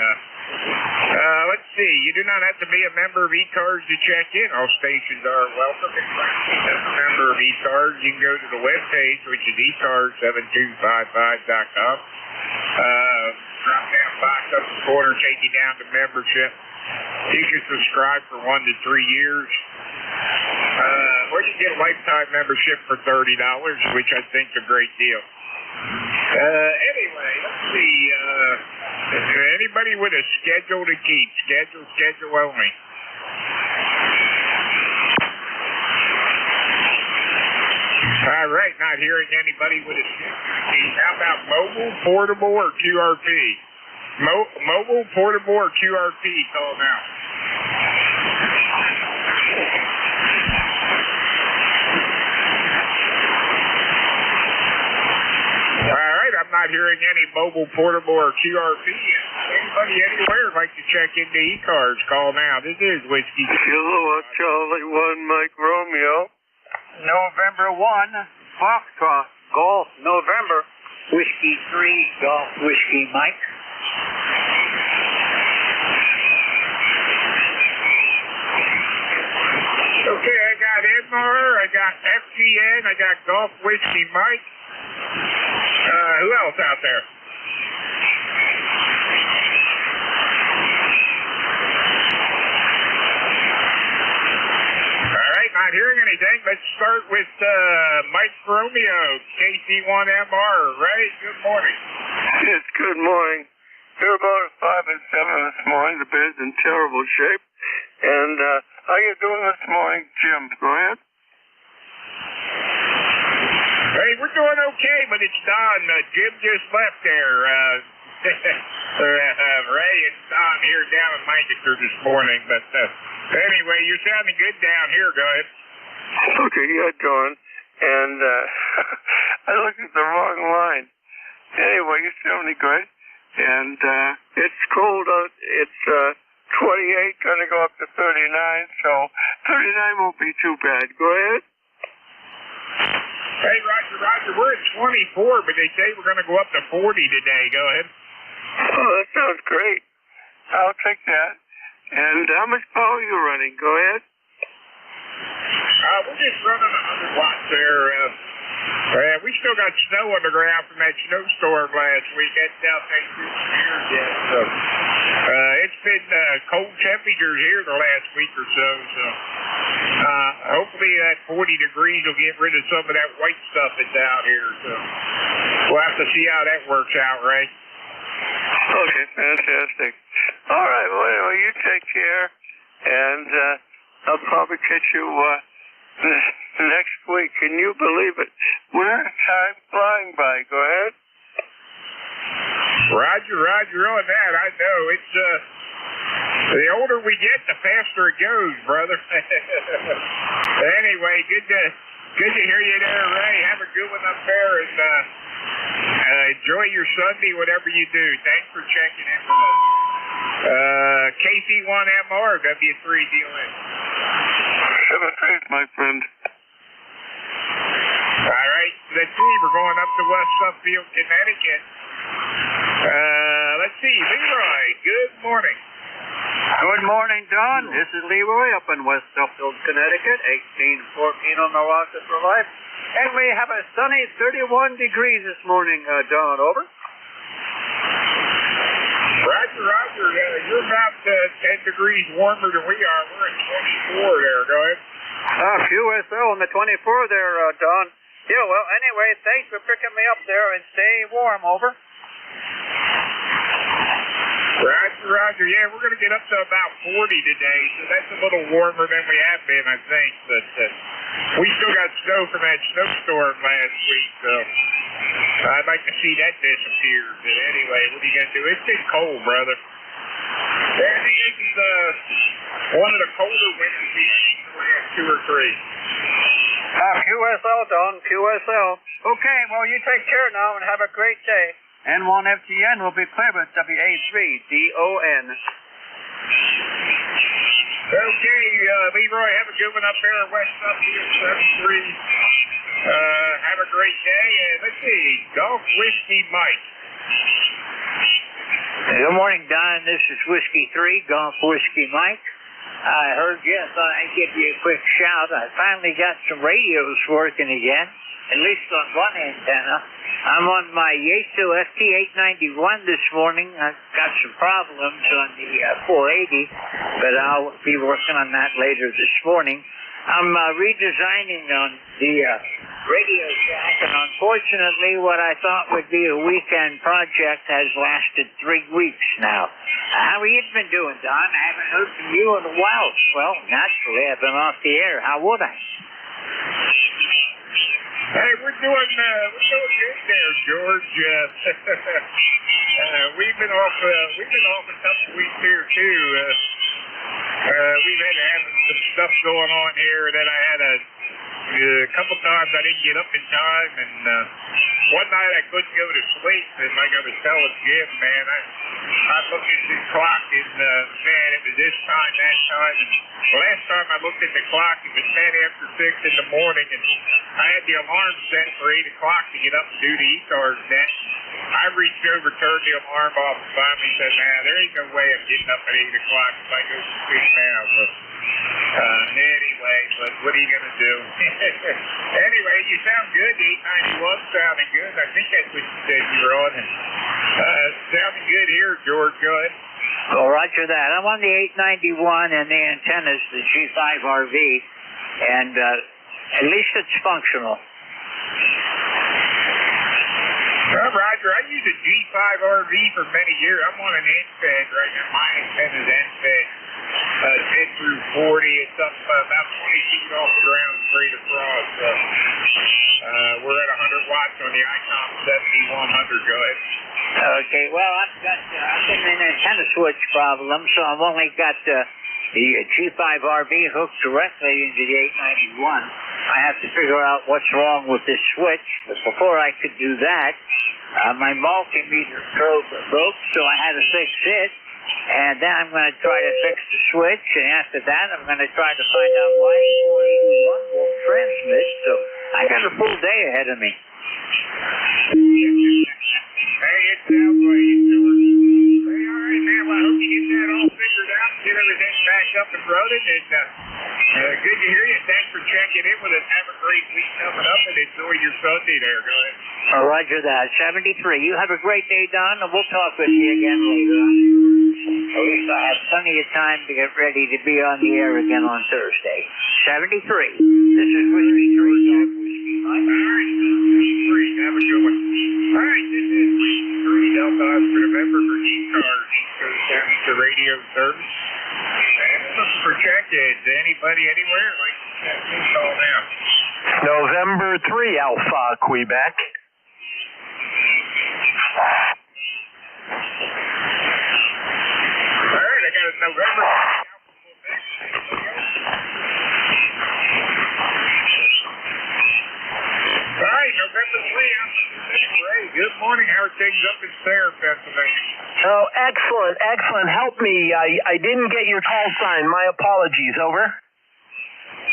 let's see, you do not have to be a member of ECARS to check in. All stations are welcome. If you're a member of ECARS, you can go to the webpage, which is ECARS7255.com. Drop down box up the corner, take you down to membership. You can subscribe for 1 to 3 years. Or you get a lifetime membership for $30, which I think is a great deal. Anyway, let's see. Anybody with a schedule to keep? Schedule only. All right, not hearing anybody with a schedule to keep. How about mobile, portable, or QRP? Mobile, portable, or QRP? Call now. I'm not hearing any mobile, portable, or QRP. Anybody anywhere would like to check into ECARS, call now. This is Whiskey. Kilo Charlie 1, Mike Romeo. November 1, Foxtrot, Golf, November. Whiskey 3, Golf, Whiskey, Mike. Okay, I got MR, I got FGN, I got Golf, Whiskey, Mike. Who else out there? All right, not hearing anything. Let's start with Mike Romeo, KC1MR, right? Good morning. Yes, good morning. Here about 5 and 7 this morning. The bed's in terrible shape. And how you doing this morning, Jim? Go ahead. Hey, we're doing okay, but it's Don. Jim just left there. Ray and Don here down in Lancaster this morning. But anyway, you're sounding good down here. Go ahead. Okay, yeah, Don. And I looked at the wrong line. Anyway, you're sounding good. And it's cold out. It's 28, going to go up to 39. So 39 won't be too bad. Go ahead. Hey, Roger, we're at 24, but they say we're going to go up to 40 today. Go ahead. Oh, that sounds great. I'll take that. And how much power are you running? Go ahead. We're just running 100 watts there. We still got snow on the ground from that snowstorm last week. That South ain't too severe yet. So, it's been cold temperatures here the last week or so. So, hopefully that 40 degrees will get rid of some of that white stuff that's out here. So, we'll have to see how that works out, Ray. Okay, fantastic. All right, well, anyway, you take care, and I'll probably catch you next week. Can you believe it? Where time flying by? Go ahead. Roger on that. I know. It's, the older we get, the faster it goes, brother. Anyway, good to hear you there, Ray. Have a good one up there, and enjoy your Sunday, whatever you do. Thanks for checking in with us. KC1MR, W3 dealing. 7-8, my friend. All right, let's see. We're going up to West Suffield, Connecticut. Let's see. Leroy, good morning. Good morning, Don. This is Leroy up in West Suffield, Connecticut, 1814 on the roster for life. And we have a sunny 31 degrees this morning, Don. Over. Roger. You're about 10 degrees warmer than we are. We're at 24 there. Go ahead. QSL on the 24 there, Don. Yeah, well, anyway, thanks for picking me up there and stay warm. Over. Roger. Yeah, we're going to get up to about 40 today, so that's a little warmer than we have been, I think. But we still got snow from that snowstorm last week, so I'd like to see that disappear. But anyway, what are you going to do? It's been cold, brother. This is one of the colder winters we've seen in the last 2 or 3. QSL, Don. QSL. Okay, well, you take care now and have a great day. N1FGN will be clear with WA3DON. Okay, Leroy, have a good one up there at West Suffield, 73. Have a great day, and let's see, Golf Whiskey Mike. Good morning, Don. This is Whiskey 3, Golf Whiskey Mike. I heard you. I thought I'd give you a quick shout. I finally got some radios working again, at least on one antenna. I'm on my Yaesu FT891 this morning. I've got some problems on the 480, but I'll be working on that later this morning. I'm redesigning on the radio shack, and unfortunately what I thought would be a weekend project has lasted 3 weeks now. How have you been doing, Don? I haven't heard from you in a while. Well, naturally, I've been off the air. How would I? Hey, we're doing good there, George. We've been off a couple of weeks here too. We've been having some stuff going on here that I had a couple times I didn't get up in time, and one night I couldn't go to sleep, and like I was telling Jim, man, I looked at the clock, and man, it was this time, that time, and last time I looked at the clock, it was 10 after 6 in the morning, and I had the alarm set for 8 o'clock to get up and do the ECARS net. I reached over, turned the alarm off, and finally said, man, there ain't no way I'm getting up at 8 o'clock if I go to sleep now. But anyway, but what are you going to do? Anyway, you sound good. The 891 sounding good. I think that's what you said you were on. Sounding good here, George. Go ahead. Well, roger that. I'm on the 891, and the antenna's the G5RV, and at least it's functional. Well, Roger, I used a G5RV for many years. I'm on an NFED right now. My antenna's NFED 10 through 40. It's up about 20 feet off the ground, straight across. We're at 100 watts on the ICOM 7100. Go ahead. Okay, well, I've got an antenna switch problem, so I've only got the G5RV hooked directly into the 891. I have to figure out what's wrong with this switch, but before I could do that, My multimeter probe broke, so I had to fix it. And then I'm going to try to fix the switch, and after that, I'm going to try to find out why 481 won't transmit. So I got a full day ahead of me. Hey, it's Cowboy. Hey, all right, man. Well, I hope you get that all figured out, get everything back up and running, and good to hear you. Thanks for checking in with us. Have a great week coming up, and enjoy your Sunday there. Go ahead. Roger that. 73. You have a great day, Don, and we'll talk with you again later on. At least I have plenty of time to get ready to be on the air again on Thursday. 73. This is Whiskey 3. All right. 3. Have a good one. All right. This is Whiskey 3. Delta Oscar November for ECARS. East Coast Amateur Radio Service. And looking for check-ins. Anybody anywhere? Like to check in, call now. November 3, Alpha, Quebec. All right, I got a November. All right, November 3, Ray. Good morning. How are things up in Sayre, Pennsylvania? Oh, excellent, excellent. Help me. I didn't get your call sign. My apologies. Over.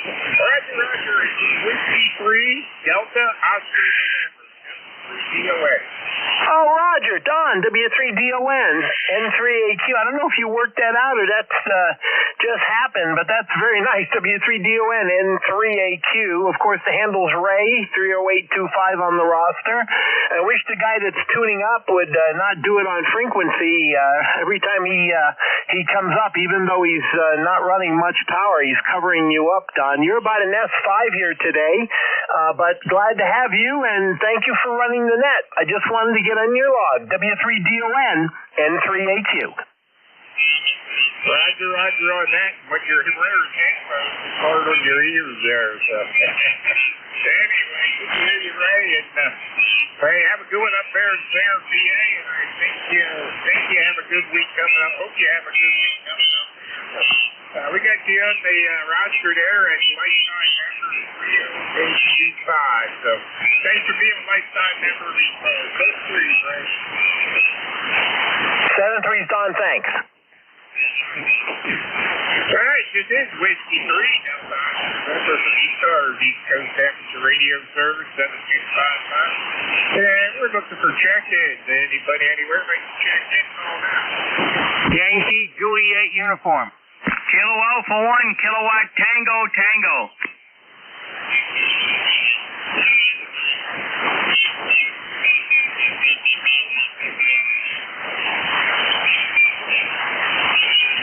Roger. It's Whiskey 3, Delta, Oscar, November. DOA. Oh, Roger, Don, W3DON, N3AQ. I don't know if you worked that out or that's just happened, but that's very nice. W3DON, N3AQ. Of course, the handle's Ray, 30825 on the roster. I wish the guy that's tuning up would not do it on frequency. Every time he comes up, even though he's not running much power, he's covering you up, Don. You're about an S5 here today, but glad to have you, and thank you for running the net. I just wanted to get on your log. W3DON, N3AQ. Roger on that. What your ears hard on your ears there. So. Anyway, good to hear you, Ray. And hey, have a good one up there in Sayre, PA. And I think you have a good week coming up. Hope you have a good week coming up. We got you on the roster there at lifetime member 308G5. So thanks for being a lifetime member of ECARS. Go 3, Ray. 7-3's Don, thanks. All right, this is Whiskey 3. Delta Oscar November for ECARS, East Coast Amateur Radio Service, 7655. And we're looking for check-ins. Anybody anywhere like to check in? Call now. Yankee Juliet uniform. Kilo Alpha 1, kilowatt Tango.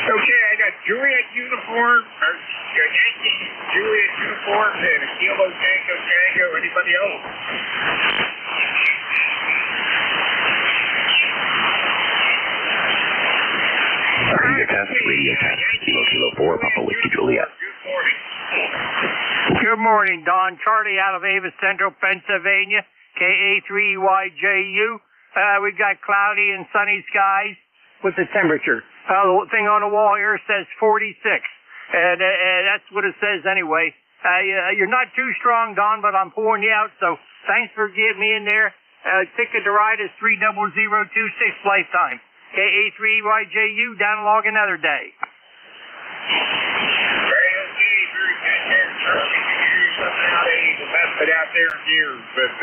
Okay, I got Juliet uniform, or Yankee Juliet uniform, and a Kilo Tango. Anybody else? Radio test, Kilo 4, Papa Whiskey Juliet. Good morning, Don. Charlie out of Ava Central, Pennsylvania, KA3YJU. We've got cloudy and sunny skies. What's the temperature? The thing on the wall here says 46, and that's what it says anyway. You're not too strong, Don, but I'm pulling you out, so thanks for getting me in there. Ticket to ride is 30026 lifetime. KA3YJU, down log another day. Very good there, Charlie. You hear you something out of the best it out there in years. But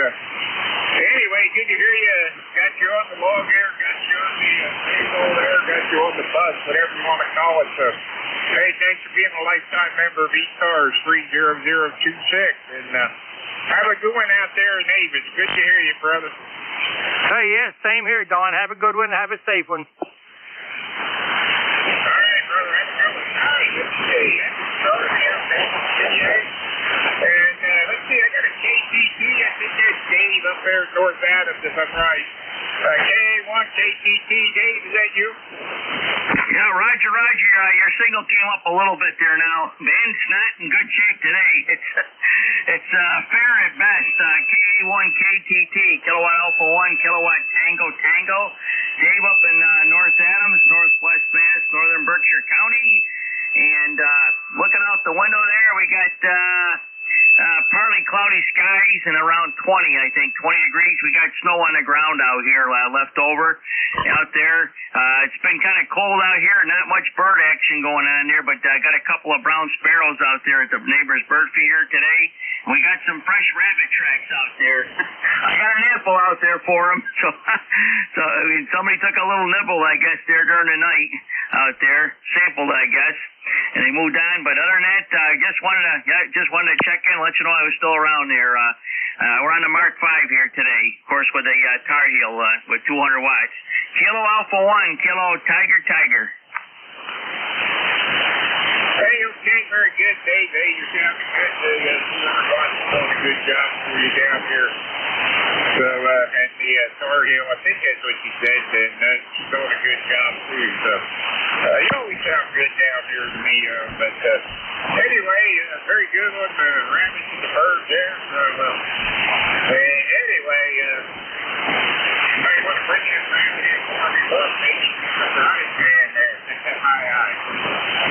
anyway, good to hear you. Got you on the log there, got you on the table there, got you on the bus, whatever you want to call it. So, hey, thanks for being a lifetime member of ECARS 30026. And have a good one out there in Avis. Good to hear you, brother. Hey, yeah, same here, Don. Have a good one. Have a safe one. All right, brother. Have a good one. All right, let's see. And let's see, I got a KTT. I think that's Dave up there at North Adams, if I'm right. KA1 KTT. Dave, is that you? Yeah, Roger. Your signal came up a little bit there now. Ben's not in good shape today. It's fair at best. KA1 KTT, kilowatt Alpha 1, kilowatt Tango. Dave up in North Adams, Northwest Mass, Northern Berkshire County. And looking out the window there, we got partly cloudy skies and around 20, I think, 20 degrees. We got snow on the ground out here left over out there. It's been kind of cold out here, not much bird action going on there, but I got a couple of brown sparrows out there at the neighbor's bird feeder today. We got some fresh rabbit tracks out there. I got an apple out there for them, so I mean, somebody took a little nibble, I guess, there during the night out there, sampled, I guess, and they moved on. But other than that, I just wanted to check in, let you know I was still around there. We're on the Mark 5 here today, of course, with a Tar Heel with 200 watts. Kilo Alpha 1, Kilo Tiger. Hey, okay, very good, Dave. Hey, you're sounding good. 200 watts is doing a good job for you down here. So, and the Tar Heel, I think that's what you said, and she's doing a good job too. So, you always sound good down here to me. But anyway, very good one. The rabbits and the birds there. So, anyway, you might want to bring your family in for me, but maybe and aye.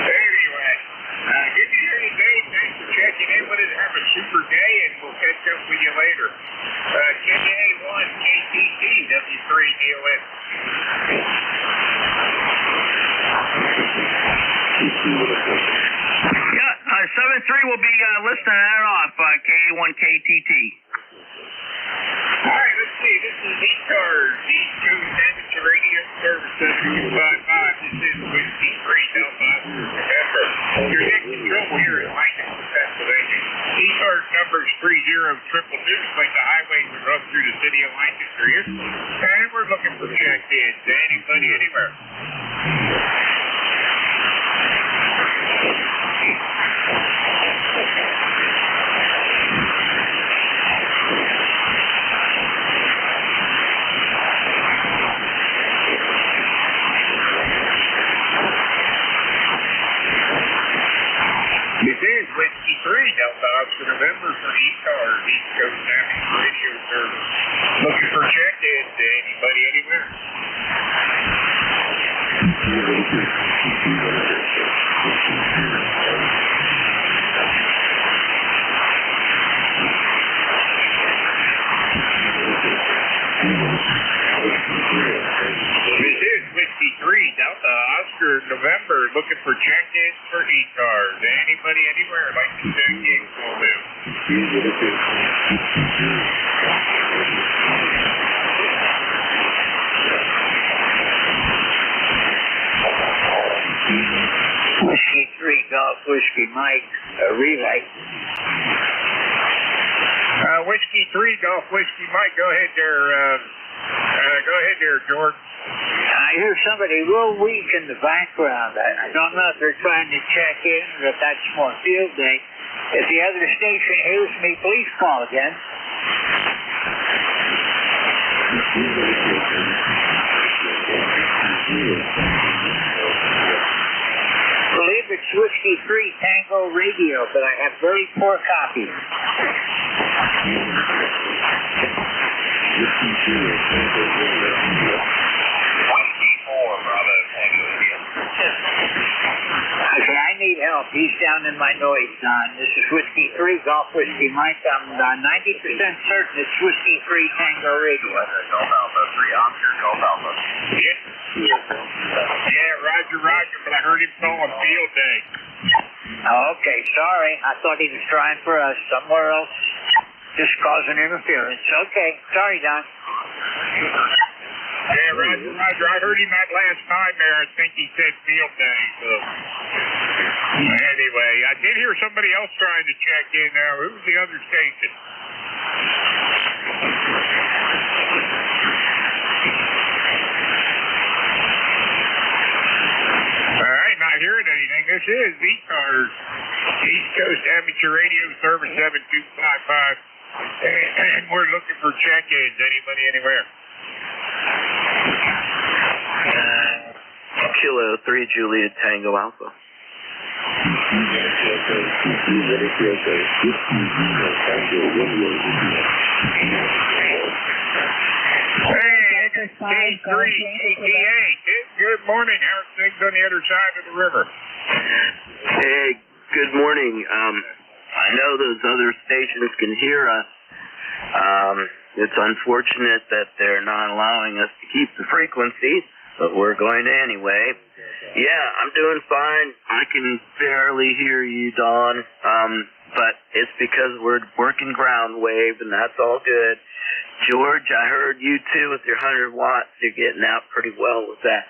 Anyway, good to hear you, Dave. Thanks for checking in with us. Have a super day, and we'll catch up with you later. KA1 KTT W3DOS. Yeah, 7-3 will be listening that off, KA1 KTT. All right, let's see. This is ECARS, East Coast Amateur Radio Service 7255. This is Whiskey 3 Delta. Remember, your next control here is Lancaster, Pennsylvania. ECARS number is 30222. It's like the highway we run through the city of Lancaster here. And we're looking for check-ins to anybody, anywhere. This is Whiskey 3 Delta Oscar November for ECARS, East Coast Amateur Radio Service. Looking for check-ins to anybody, anywhere. This is Whiskey 3 Delta Oscar November, looking for check-ins for ECARS. Anybody, anywhere, like to check in, call them. Whiskey 3 Golf Whiskey Mike, relay. Whiskey 3 Golf Whiskey Mike, go ahead there, George. I hear somebody real weak in the background. I don't know if they're trying to check in or if that's more field day. If the other station hears me, please call again. I believe it's Whiskey 3 Tango Radio, but I have very poor copy. Okay, I need help. He's down in my noise, Don. This is Whiskey 3 Golf Whiskey Mike. I'm 90% certain it's Whiskey 3 Tango Radio. Golf Alpha 3 Oscar, Golf Alpha. Yeah, Roger, but I heard him calling field day. Okay, sorry. I thought he was trying for us somewhere else. Just causing interference. Okay, sorry, Don. Yeah, Roger. I heard him that last time there. I think he said field day. So anyway, I did hear somebody else trying to check in now. Who's the other station? All right, not hearing anything. This is ECARS, East Coast Amateur Radio Service 7255. And we're looking for check-ins. Anybody, anywhere? Kilo 3 Juliet Tango Alpha. Hey, it's K3 KTA. Good morning. How's things on the other side of the river? Hey, good morning. I know those other stations can hear us. It's unfortunate that they're not allowing us to keep the frequency, but we're going to anyway. Yeah, I'm doing fine. I can barely hear you, Dawn. But it's because we're working ground wave, and that's all good. George, I heard you too with your 100 watts. You're getting out pretty well with that.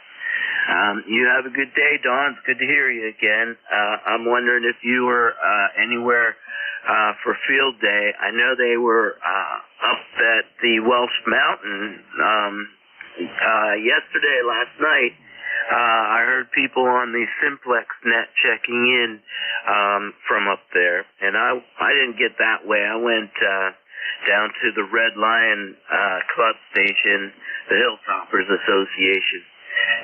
You have a good day, Dawn. It's good to hear you again. I'm wondering if you were anywhere for field day. I know they were up at the Welsh Mountain last night. I heard people on the Simplex net checking in from up there, and I didn't get that way. I went down to the Red Lion Club Station, the Hilltoppers Association,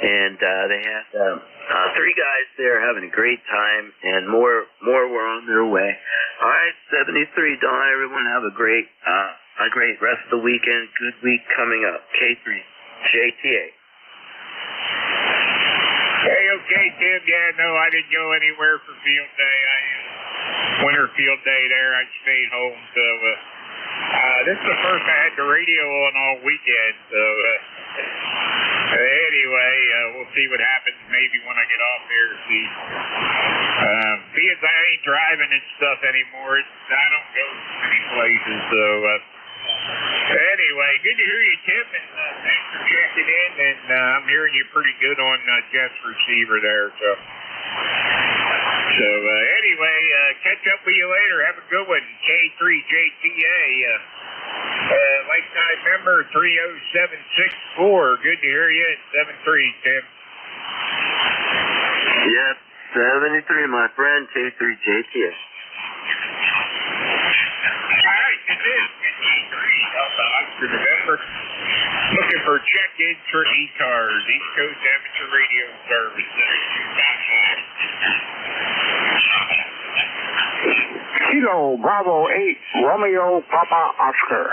and they had 3 guys there having a great time, and more were on their way. All right, 73, Dawn. Everyone have a great rest of the weekend. Good week coming up. K3 JTA. Hey, okay, Tim. Yeah, no, I didn't go anywhere for field day. Winter field day there. I stayed home. So this is the first I had the radio on all weekend. So anyway, we'll see what happens maybe when I get off there. See, because I ain't driving and stuff anymore, I don't go to many places. So anyway, good to hear you, Tim, and thanks for checking in. And I'm hearing you pretty good on Jeff's receiver there. So anyway, catch up with you later. Have a good one. K3JTA, lifetime member 30764. Good to hear you at 73, Tim. Yep, 73, my friend. K3JTA. All right, this is K3 Delta Oscar November. Looking for check-ins for ECARS, East Coast Amateur Radio Service. Kilo Bravo 8 Romeo Papa Oscar.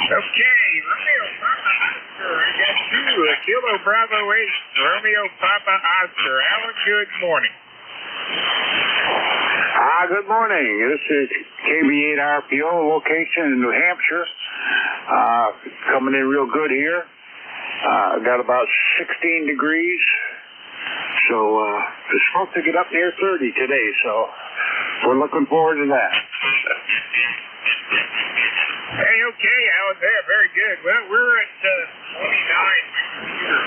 Okay, Romeo Papa Oscar. I got you. Kilo Bravo 8 Romeo Papa Oscar. Alan, good morning. Good morning. This is KB8RPO location in New Hampshire. Coming in real good here. Got about 16 degrees. So it's supposed to get up near 30 today, so we're looking forward to that. Hey, okay, Alan, there, very good. Well, we're at 29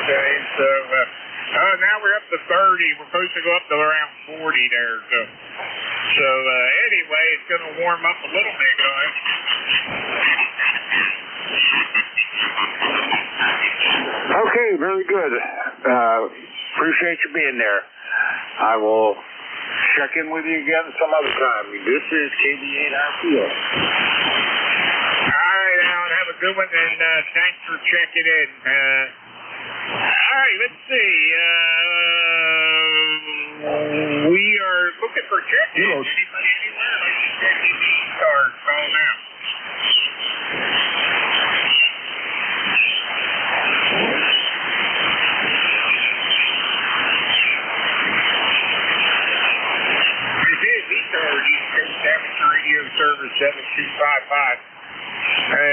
today, so now we're up to 30. We're supposed to go up to around 40 there, so anyway, it's going to warm up a little bit, guys. Okay, very good. Appreciate you being there. I will check in with you again some other time. This is KB8RPO. All right, Alan, have a good one, and thanks for checking in. All right, let's see. We are looking for check-ins. Anybody anywhere? Like to check in the ECARS, call now. This is ECARS, East Coast Amateur Radio Service 7255.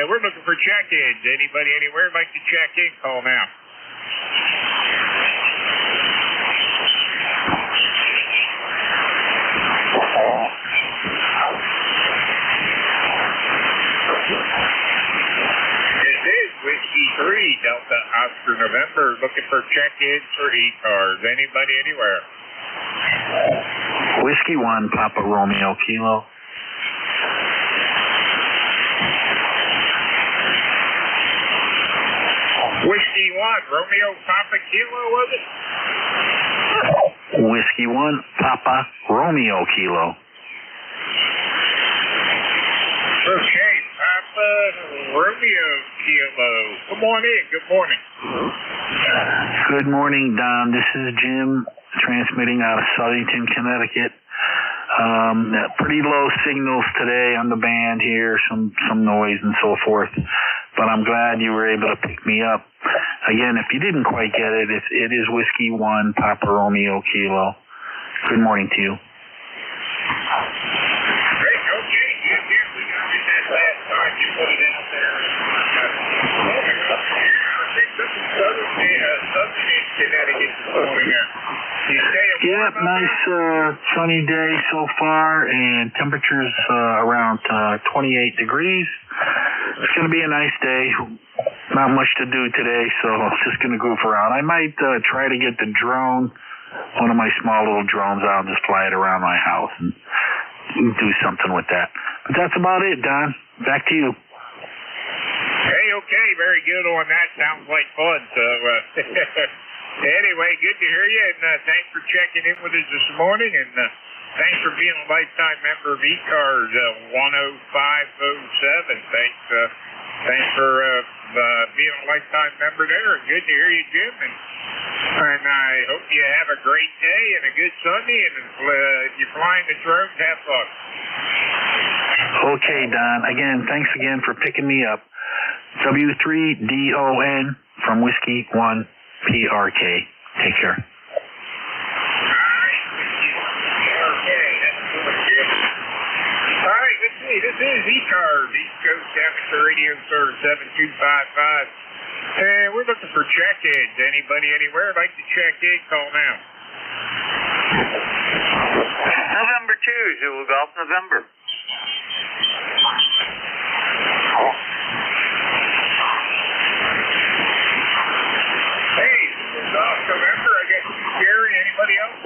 We're looking for check-ins. Anybody anywhere like to check in, call now. This is Whiskey 3 Delta Oscar November, looking for check-ins for ECARS. Anybody anywhere? Whiskey 1 Papa Romeo Kilo. Whiskey 1 Romeo Papa Kilo, was it? Whiskey 1 Papa Romeo Kilo. Okay, Papa Romeo Kilo. Come on in. Good morning. Good morning, Don. This is Jim transmitting out of Southington, Connecticut. Pretty low signals today on the band here, some noise and so forth. But I'm glad you were able to pick me up. Again, if you didn't quite get it, it is Whiskey 1, Papa Romeo Kilo. Good morning to you. Great, okay. Yes, we got it that last time you put it out there. I think this is southern Connecticut this morning. Yeah, nice sunny day so far, and temperatures around 28 degrees. It's going to be a nice day. Not much to do today, so I'm just going to goof around. I might try to get the drone, one of my small little drones out, and just fly it around my house and do something with that. But that's about it, Don. Back to you. Hey, okay, very good on that. Sounds like fun. So, anyway, good to hear you, and thanks for checking in with us this morning, and thanks for being a lifetime member of ECARS 10507. Thanks for being a lifetime member there, and good to hear you, Jim, and I hope you have a great day and a good Sunday, and if you're flying the drones, have fun. Okay, Don. Again, thanks again for picking me up. W3DON from Whiskey 1 PRK. Take care. Alright, let's see. This is ECARS, East Coast Amateur Radio Service 7255. And we're looking for check-ins. Anybody anywhere like to check in, call now. November 2, Zulu Golf, November. Hey, this is off November. I guess Gary, anybody else?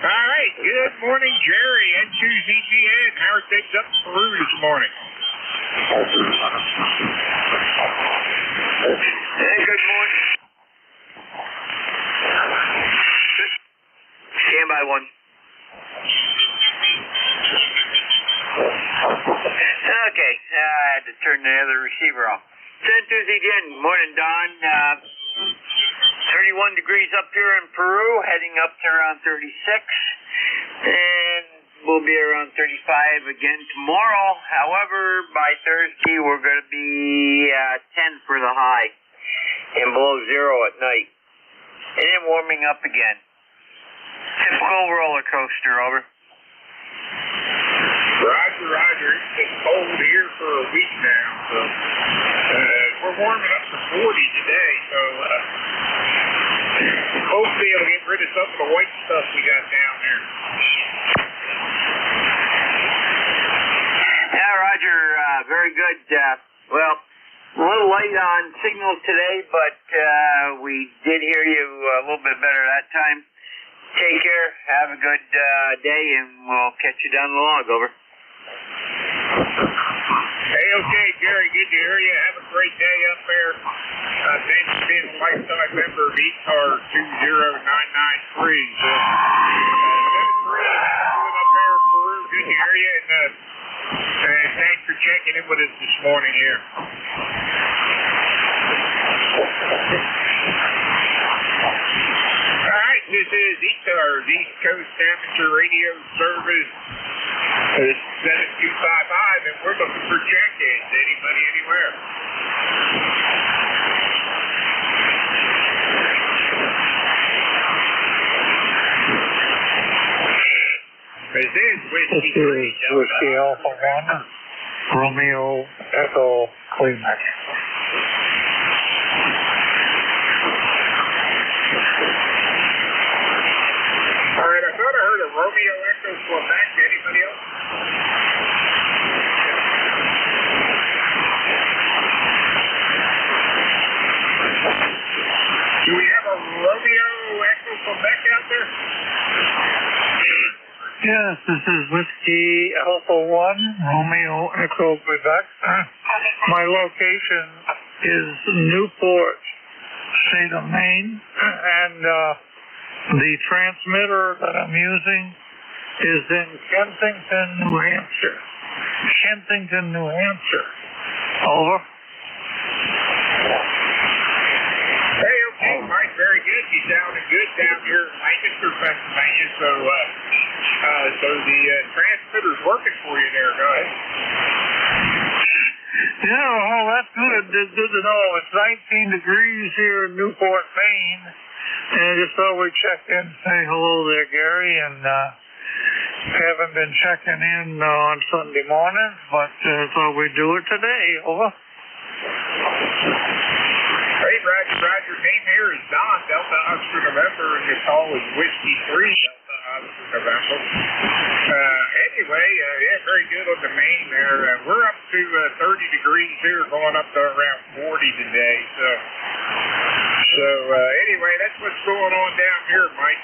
All right, good morning, Jerry, N2ZGN. How are things up in Peru this morning? Hey, good morning. Stand by one. Okay, I had to turn the other receiver off. N2ZGN, morning, Don. 31 degrees up here in Peru, heading up to around 36, and we'll be around 35 again tomorrow. However, by Thursday, we're going to be 10 for the high and below 0 at night, and then warming up again. Typical roller coaster, over. Roger. It's been cold here for a week now, so we're warming up to 40 today, so hopefully it'll get rid of some of the white stuff we got down there. Yeah, Roger, very good. Well, a little light on signals today, but we did hear you a little bit better that time. Take care, have a good day, and we'll catch you down the log, over. Hey, okay, Jerry, good to hear you. Have a great day up there. Thanks for being a lifetime member of ECARS 20993. So, 73 up there in Peru. Good to hear you, and thanks for checking in with us this morning here. All right, this is ECARS, East Coast Amateur Radio Service 7255, and we're looking for check-ins. Anybody, anywhere? This is Whiskey Alpha 1, Romeo Echo Quebec. All right, I thought I heard a Romeo Echo Quebec. Anybody else? Do we have a Romeo Echo Quebec out there? Yes, this is Whiskey Alpha 1, Romeo Echo Quebec. My location is Newport, state of Maine, and the transmitter that I'm using is in Kensington, New Hampshire. Kensington, New Hampshire. Over. Hey, okay, Mike, very good. You sounded good down here in Lancaster, Pennsylvania, so So the transmitter's working for you there. Go ahead. Yeah, well, that's good. That's good to know. It's 19 degrees here in Newport, Maine. And I just thought we'd check in and say hello there, Gary. And haven't been checking in on Sunday mornings, but thought we'd do it today. Over. Hey, Roger. Name here is Don, Delta Oscar November, and your call is Whiskey 3, Delta Oscar November. Anyway, yeah, very good on the Maine there. We're up to 30 degrees here, going up to around 40 today. So anyway, that's what's going on down here, Mike.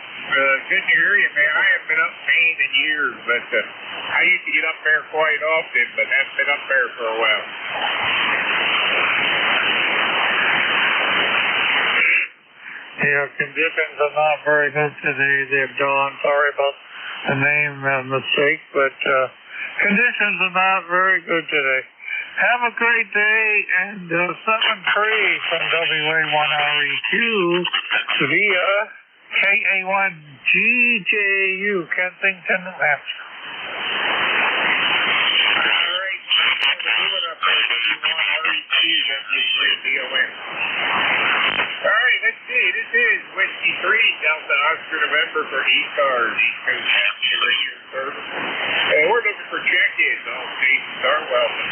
Good to hear you, man. I haven't been up Maine in years, but I used to get up there quite often, but haven't been up there for a while. Yeah, conditions are not very good today there, Don. Sorry about the name mistake, but conditions are not very good today. Have a great day, and 7-3 from WA1REQ via KA1GJU, Kensington, New Hampshire. All right, doing up there, W1REQ, W3BON. All right, let's see. This is Whiskey 3, Delta Oscar November for ECARS, East Coast Passenger Radio Service. We're looking for check-ins. All stations are welcome.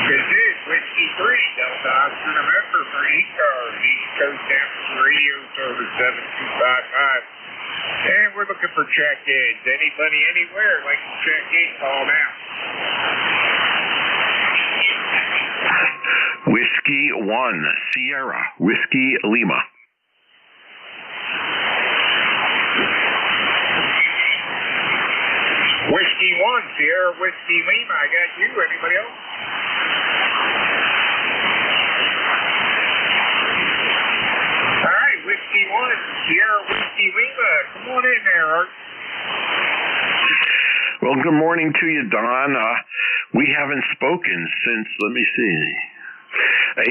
This is Whiskey 3, Delta Oscar November for ECARS, East Coast Passenger Radio Service 7255. And we're looking for check-ins. Anybody, anywhere, like to check in, call now. Whiskey 1, Sierra, Whiskey Lima. Whiskey 1, Sierra, Whiskey Lima. I got you. Anybody else? All right, Whiskey 1, Sierra, Whiskey Lima. Come on in there, Art. Well, good morning to you, Don. We haven't spoken since, let me see,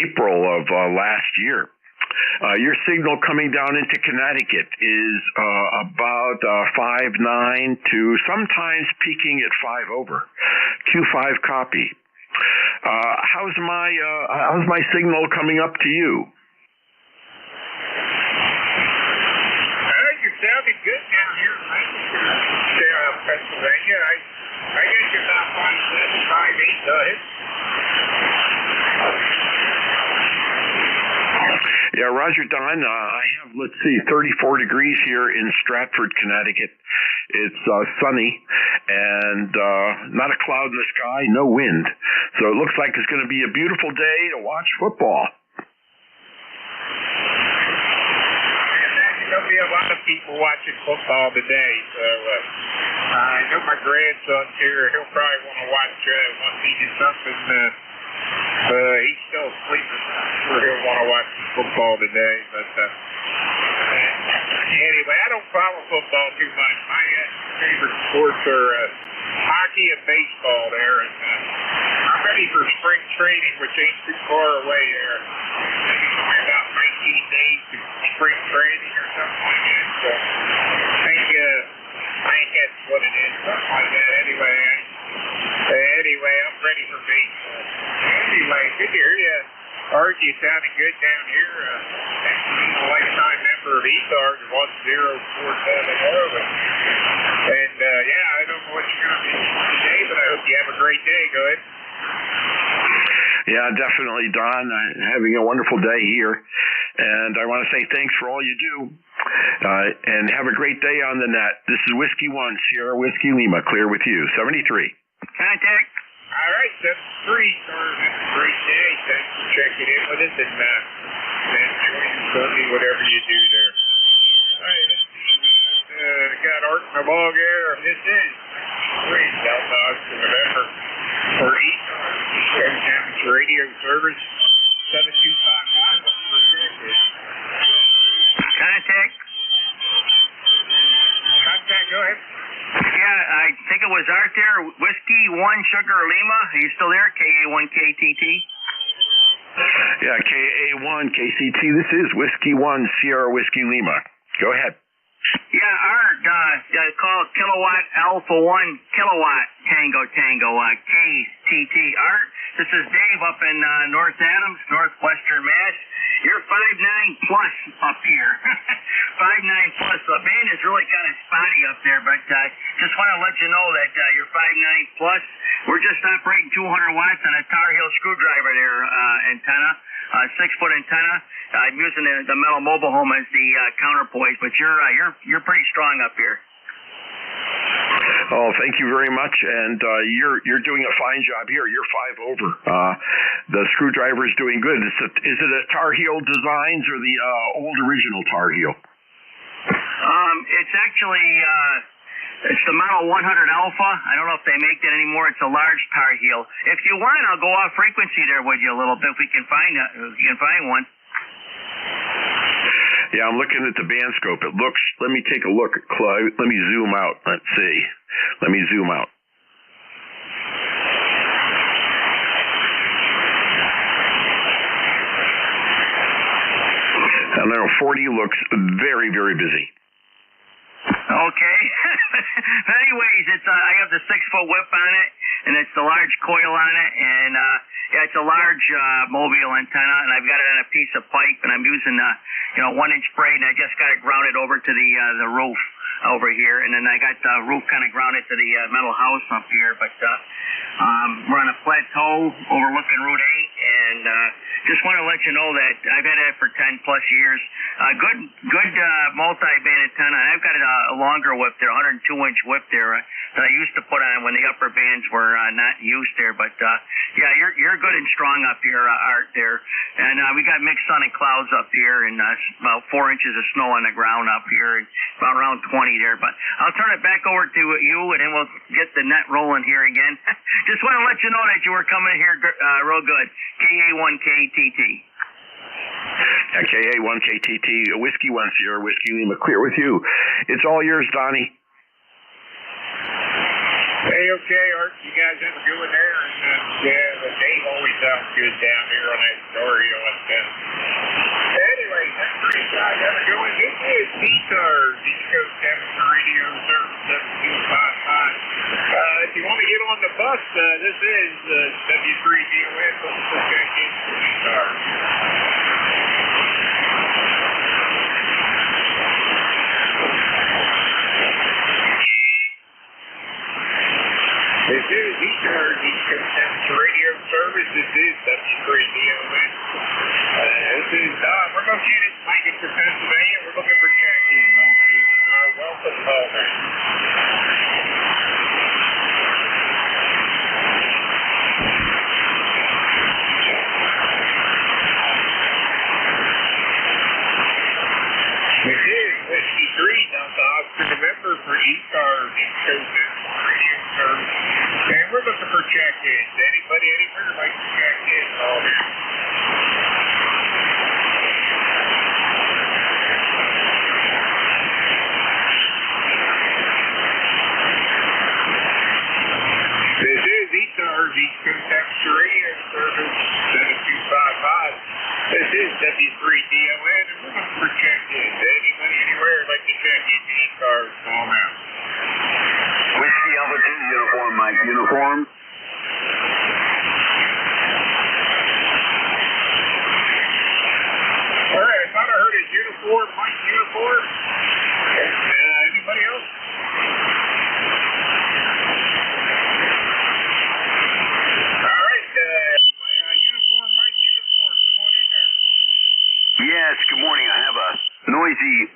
April of last year. Your signal coming down into Connecticut is about 5.9 to sometimes peaking at 5 over. Q5 copy. How's my signal coming up to you? You're sounding good down here in Pennsylvania. I guess you're about 5'7", 5'8", go ahead. Yeah, Roger, Don, I have, 34 degrees here in Stratford, Connecticut. It's sunny and not a cloud in the sky, no wind. So it looks like it's going to be a beautiful day to watch football. There'll be a lot of people watching football today, so I know my grandson's here. He'll probably want to watch one eat something. He's still asleep. I'm sure he'll want to watch football today. But anyway, I don't follow football too much. My favorite sports are hockey and baseball there. And I'm ready for spring training, which ain't too far away there. Only about 19 days to spring training or something like that. So I think that's what it is. Something like that. Anyway, I'm ready for baseball. Anyway, good to hear you. Art, you sounding good down here. Thanks for being a lifetime member of ECARS 1047. And I don't know what you're going to be today, but I hope you have a great day. Go ahead. Yeah, definitely, Don. Having a wonderful day here. And I want to say thanks for all you do. And have a great day on the net. This is Whiskey 1, Sierra Whiskey Lima, clear with you. 73. Contact. All right, 73, sir. Have a great day. Thanks for checking in with us. And enjoy your Sunday, whatever you do there. All right, let's see. Got Art in the log here. This is Delta Oscar November for ECARS Radio Service 7255. Contact. Go ahead. Yeah, I think it was Art there. Whiskey 1 Sugar Lima. Are you still there? KA1KTT. Yeah, KA1KCT. This is Whiskey 1 Sierra Whiskey Lima. Go ahead. Yeah, Art, call Kilowatt Alpha 1 Kilowatt Tango KTT. Art, this is Dave up in North Adams, Northwestern Mass. You're 5'9 plus up here. 5'9 plus. The band is really kind of spotty up there, but just want to let you know that you're 5'9 plus. We're just operating 200 watts on a Tar Heel screwdriver there, antenna, 6-foot antenna. I'm using the metal mobile home as the counterpoise, but you're pretty strong up here. Oh, thank you very much, and you're doing a fine job here. You're 5 over. The screwdriver is doing good. Is it a Tar Heel Designs or the old original Tar Heel? It's actually it's the Model 100 Alpha. I don't know if they make that anymore. It's a large Tar Heel. If you want, I'll go off frequency there with you a little bit if we can find one. Yeah, I'm looking at the band scope. It looks, let me take a look. Let me zoom out. Let's see. Let me zoom out. And now 40 looks very, very busy. Okay. Anyways, I have the 6-foot whip on it, and it's the large coil on it, and yeah, it's a large mobile antenna, and I've got it on a piece of pipe, and I'm using 1-inch braid, and I just got it grounded over to the roof over here, and then I got the roof kind of grounded to the metal house up here, but we're on a plateau overlooking Route 8, and just want to let you know that I've had it for 10 plus years. Good multi-band antenna. I've got a longer whip there, 102-inch whip there that I used to put on when the upper bands were not used there. But yeah, you're good and strong up here, Art there. And we got mixed sun and clouds up here, and about 4 inches of snow on the ground up here, and about around 20 there. But I'll turn it back over to you, and then we'll get the net rolling here again. Just want to let you know that you were coming here real good. KA1KTT. Yeah, KA1KTT, Whiskey 1 Sierra Whiskey Lima, clear with you. It's all yours, Donnie. Hey, okay, Art, you guys have a good one there, and yeah, the Dave always sounds good down here on that story. Anyway, that's great, guys. Have a good one. This is ECARS, East Coast Amateur Radio Service 7255. If you want to get on the bus, this is W3DOS. Let's check in for ECARS. This is ECARS, East Coast Amateur Radio Service. This is W3DOS. This is Don. We're located in Lancaster, Pennsylvania. We're looking for Jackie. Welcome home. This is Whiskey 3, Delta Oscar November for ECARS, East Coast Amateur Radio Service. And we're looking for check-ins. Anybody anywhere like to check in? All here. This is ECARS, East Coast Amateur Radio Service 7255. This is W3DON, and we're looking for check-ins. Anybody anywhere like to check in to ECARS? Call them out. Whiskey Alpha 2 uniform, Mike uniform. All right, I thought I heard a uniform, Mike uniform. Anybody else? All right, uniform, Mike uniform. Come on in there. Yes, good morning. I have a noisy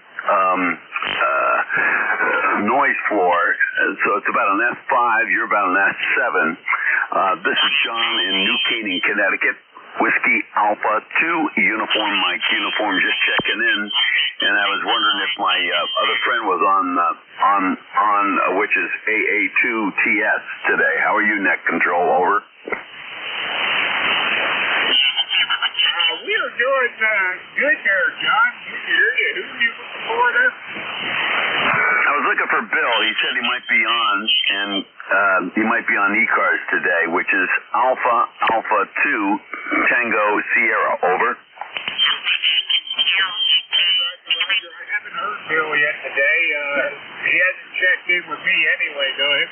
noise floor. So it's about an F5. You're about an F7. This is John in New Canaan, Connecticut. Whiskey Alpha 2 uniform, Mike uniform, just checking in. And I was wondering if my other friend was on which is AA2TS today. How are you, net control? Over. We are doing good there, John. Good to hear you. Who are you looking for there? I was looking for Bill. He said he might be on, and you might be on ECARS today, which is Alpha 2 Tango Sierra. Over. I haven't heard Bill yet today. He hasn't checked in with me anyway, go ahead.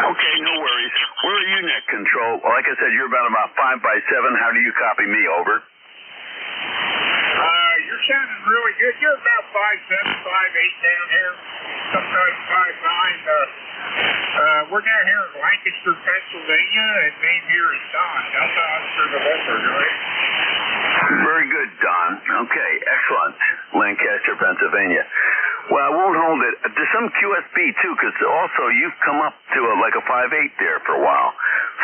Okay, no worries. Where are you, net control? Well, like I said, you're about 5 by 7. How do you copy me? Over. You're sounding really good. You're about 5'7", 5'8" down here. Sometimes 5'9". We're down here in Lancaster, Pennsylvania, and name here is Don. Delta Oscar November, right? Very good, Don. Okay, excellent. Lancaster, Pennsylvania. Well, I won't hold it. There's some QSB, too, because also you've come up to like a 5'8" there for a while.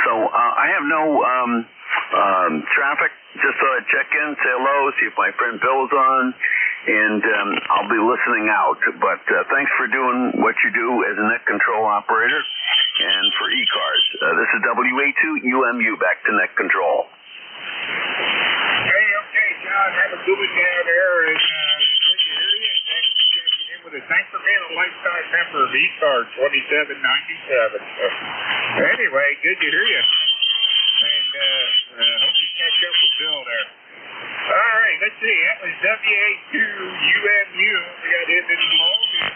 So I have no traffic. Just thought I'd check in, say hello, see if my friend Bill's on, and I'll be listening out. But thanks for doing what you do as a net control operator and for ECARS. This is WA2UMU, back to net control. Okay, John, have a good one down there, and good to hear you, and thanks for checking in with us. Thanks for being a lifetime member of ECARS 2797. So, anyway, good to hear you. And hope you catch up with Bill there. All right, let's see. That was WA2UMU. We got him in the morning.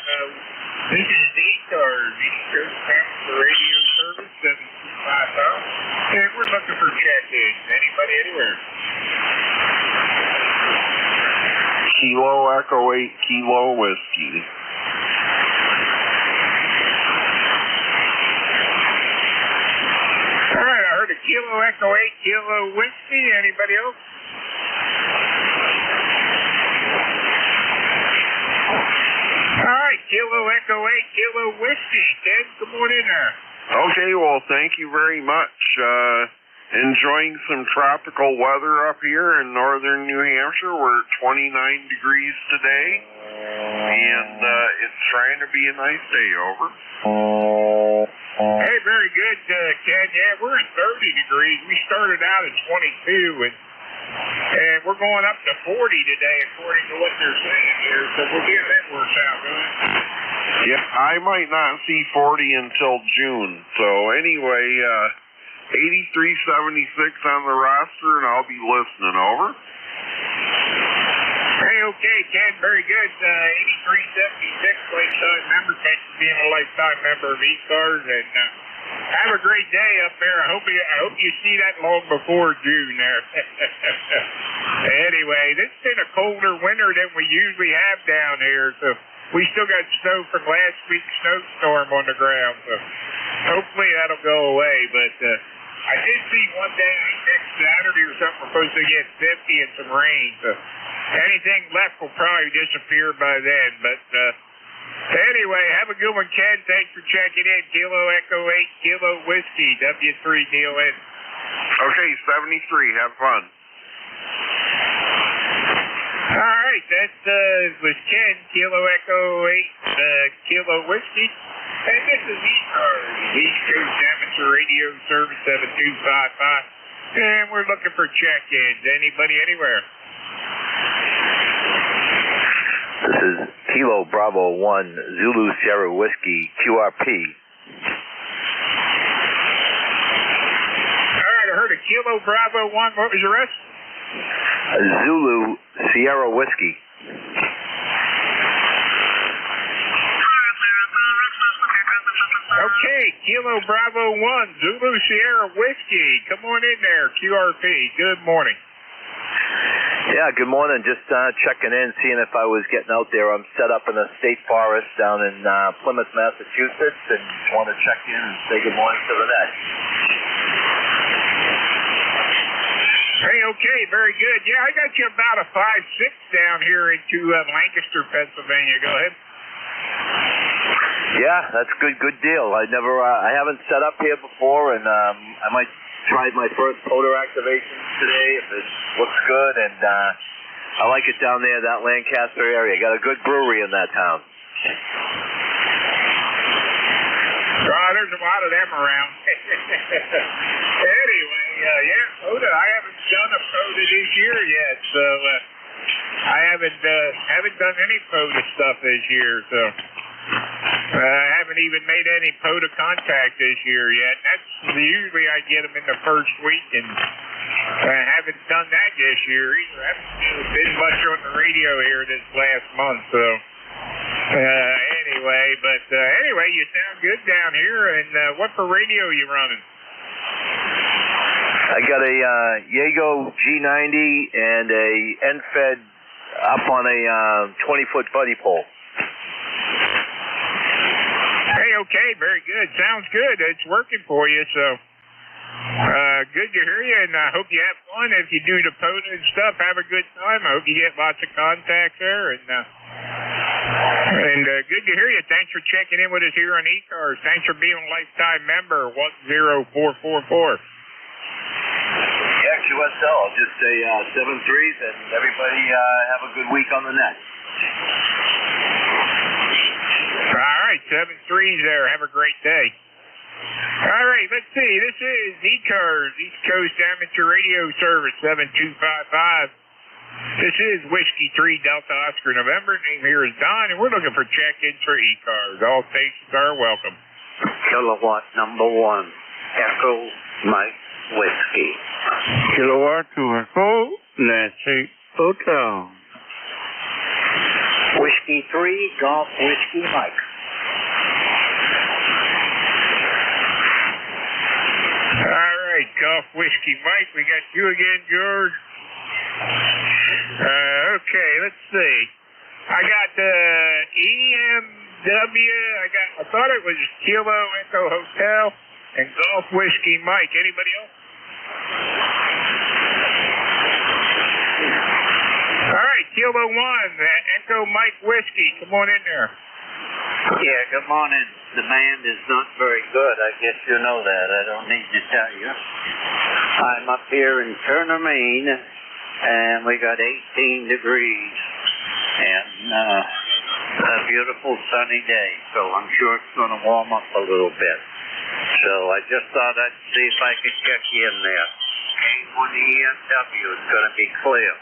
This is ECARS, East Coast Passenger Radio Service, 7250. And we're looking for check-ins. Anybody anywhere? Kilo Echo 8 Kilo Whiskey. Kilo Echo 8 Kilo Whiskey. Anybody else? All right, Kilo Echo 8 Kilo Whiskey. Ted, come on in there. Okay, well, thank you very much. Enjoying some tropical weather up here in northern New Hampshire. We're at 29 degrees today, and it's trying to be a nice day. Over. Hey, very good, Ken. Yeah, we're at 30 degrees. We started out at 22, and we're going up to 40 today, according to what they're saying here. So we'll see if that works out, right? Yeah, I might not see 40 until June. So anyway, 8376 on the roster, and I'll be listening. Over. Hey, okay, Ken, very good. 8376 lifetime member. Thanks for being a lifetime member of ECARS, and have a great day up there. I hope you see that long before June there. Anyway, this has been a colder winter than we usually have down here, so we still got snow from last week's snowstorm on the ground, so hopefully that'll go away. But I did see one day, I think next Saturday or something, we're supposed to get 50 and some rain, so anything left will probably disappear by then. But anyway, have a good one, Ken. Thanks for checking in. Kilo Echo 8 Kilo Whiskey, W3DON. Okay, 73. Have fun. All right, that was Ken, Kilo Echo 8 Kilo Whiskey. And this is ECARS, East Coast Amateur Radio Service 7255. And we're looking for check-ins. Anybody anywhere? This is Kilo Bravo 1 Zulu Sierra Whiskey QRP. All right, I heard a Kilo Bravo 1. What was your rest? Zulu Sierra Whiskey. Okay, Kilo Bravo 1 Zulu Sierra Whiskey. Come on in there, QRP. Good morning. Yeah, good morning. Just checking in, seeing if I was getting out there. I'm set up in a state forest down in Plymouth, Massachusetts, and want to check in and say good morning to the net. Hey, okay, very good. Yeah, I got you about a 5'6" down here into Lancaster, Pennsylvania. Go ahead. Yeah, that's good deal. I haven't set up here before, and I might try my first motor activation today if it looks good, and I like it down there, that Lancaster area. Got a good brewery in that town. There's a lot of them around. Anyway, yeah, POTA. I haven't done a POTA this year yet, so I haven't done any POTA stuff this year. So Haven't even made any POTA contact this year yet. Usually I get them in the first week, and haven't done that this year either. I haven't been much on the radio here this last month, so anyway, you sound good down here. And what for radio are you running? I got a Yago G90 and a end-fed up on a 20-foot buddy pole. Hey, okay, very good. Sounds good. It's working for you, so good to hear you, and I hope you have fun. If you do the POTA and stuff, have a good time. I hope you get lots of contacts there, and good to hear you. Thanks for checking in with us here on ECARS. Thanks for being a lifetime member, 10444. Yeah, QSL. I'll just say 7-3s, and everybody have a good week on the net. All right, 7-3s there. Have a great day. All right, let's see. This is ECARS, East Coast Amateur Radio Service, 7255. This is Whiskey 3 Delta Oscar November. Name here is Don, and we're looking for check-ins for ECARS. All stations are welcome. Kilowatt number 1, Echo Mike Whiskey. Kilowatt to Echo Nancy Hotel. Whiskey 3, Golf Whiskey Mike. All right, Golf Whiskey Mike, we got you again, George. Okay, let's see. I got EMW. I thought it was Kilo Echo Hotel and Golf Whiskey Mike. Anybody else? All right, Kilo 1, Echo Mike Whiskey. Come on in there. Yeah, good morning. The band is not very good. I guess you know that. I don't need to tell you. I'm up here in Turner, Maine, and we got 18 degrees and a beautiful sunny day, so I'm sure it's going to warm up a little bit. So I just thought I'd see if I could check you in there. On the EMW is going to be clear.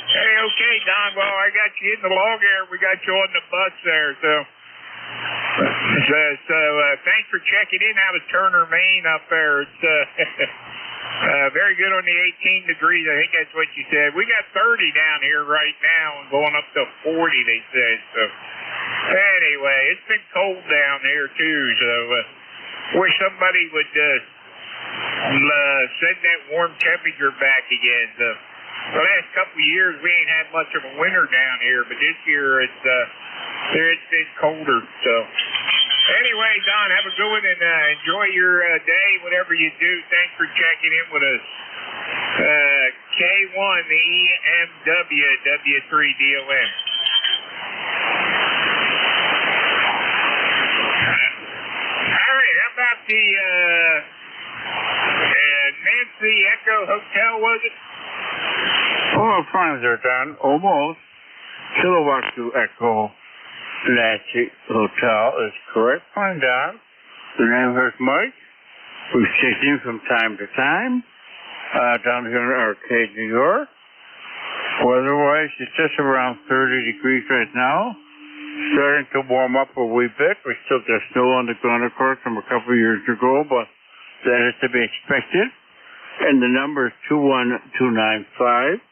Hey, okay, Don. Well, I got you in the log air. We got you on the bus there, so thanks for checking in out of Turner, Maine up there. It's very good on the 18 degrees. I think that's what you said. We got 30 down here right now and going up to 40, they said. So anyway, it's been cold down here too, so wish somebody would send that warm temperature back again. So the last couple of years we ain't had much of a winter down here, but this year it's been colder. So anyway, Don, have a good one and enjoy your day, whatever you do. Thanks for checking in with us. K1 EMW W3DON. All right, how about the Nancy Echo Hotel, was it? Oh, fine there, Don. Almost. Kilowatt to Echo Nancy Hotel is correct. Fine, Don. The name is Mike. We've checked in from time to time down here in Arcade, New York. Weather-wise, it's just around 30 degrees right now. Starting to warm up a wee bit. We still got snow on the ground, of course, from a couple of years ago, but that is to be expected. And the number is 21295.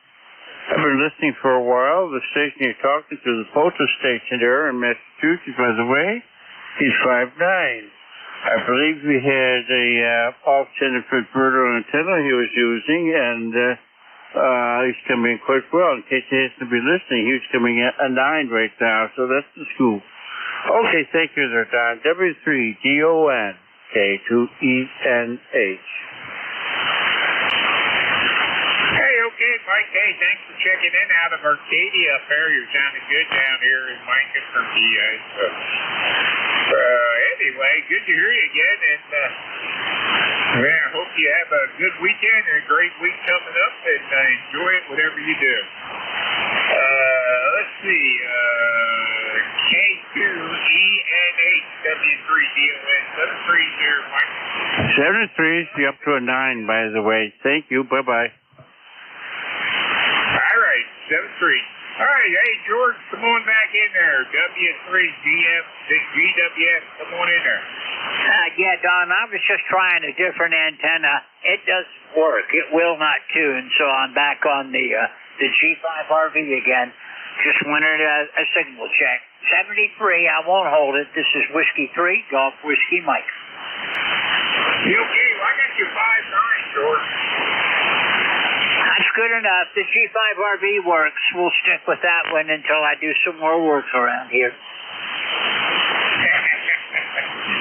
I've been listening for a while. The station you're talking to, the POTA station there in Massachusetts, by the way, is 59. I believe we had a off-center converter antenna he was using, and he's coming in quite well. In case he has to be listening, he's coming at a 9 right now, so that's the scoop. Okay, thank you there, Don. W3DON K2ENH. Okay, Mike, hey, thanks for checking in out of Arcadia up there. You're sounding good down here in Lincoln from PA. So, anyway, good to hear you again, and man, I hope you have a good weekend and a great week coming up, and enjoy it, whatever you do. Let's see, K2ENH W3DON, 7-3 here, Mike. 7-3, be up to a 9, by the way. Thank you, bye-bye. All right, 7-3. All right, hey, George, come on back in there. W3GF, GWS, come on in there. Yeah, Don, I was just trying a different antenna. It doesn't work. It will not tune, so I'm back on the G5RV again. Just wanted a signal check. 73, I won't hold it. This is Whiskey 3, Golf Whiskey Mike. You okay? Well, I got you 5-9, George. That's good enough. The G5RV works. We'll stick with that one until I do some more work around here.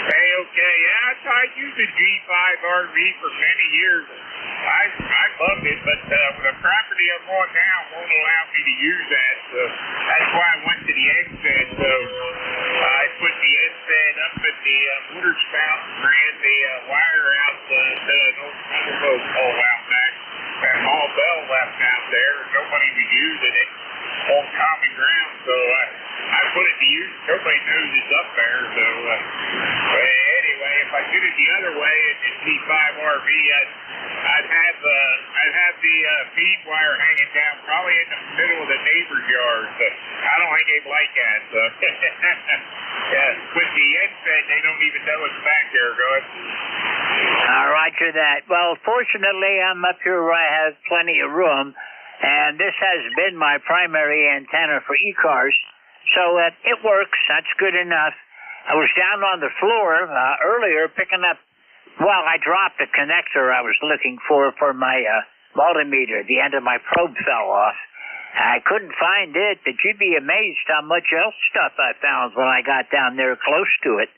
Hey, okay. Yeah, I used the G5RV for many years. I loved it, but the property I'm on now won't allow me to use that. So that's why I went to the NSED. So I put the NSED up at the water spout and ran the wire out to an old boat pole out back. And all bell left out there. Nobody was using it on common ground. So I put it to use. Nobody knows it's up there. So anyway, if I did it the other way at the G5RV, I'd have the feed wire hanging down probably in the middle of the neighbor's yard. So I don't think they'd like that. So yeah, with the NSED, they don't even know it's back there. Go ahead. Roger that. Well, fortunately, I'm up here where I have plenty of room, and this has been my primary antenna for ECARS, so it works. That's good enough. I was down on the floor earlier picking up, well, I dropped the connector I was looking for my multimeter. The end of my probe fell off. I couldn't find it, but you'd be amazed how much else stuff I found when I got down there close to it.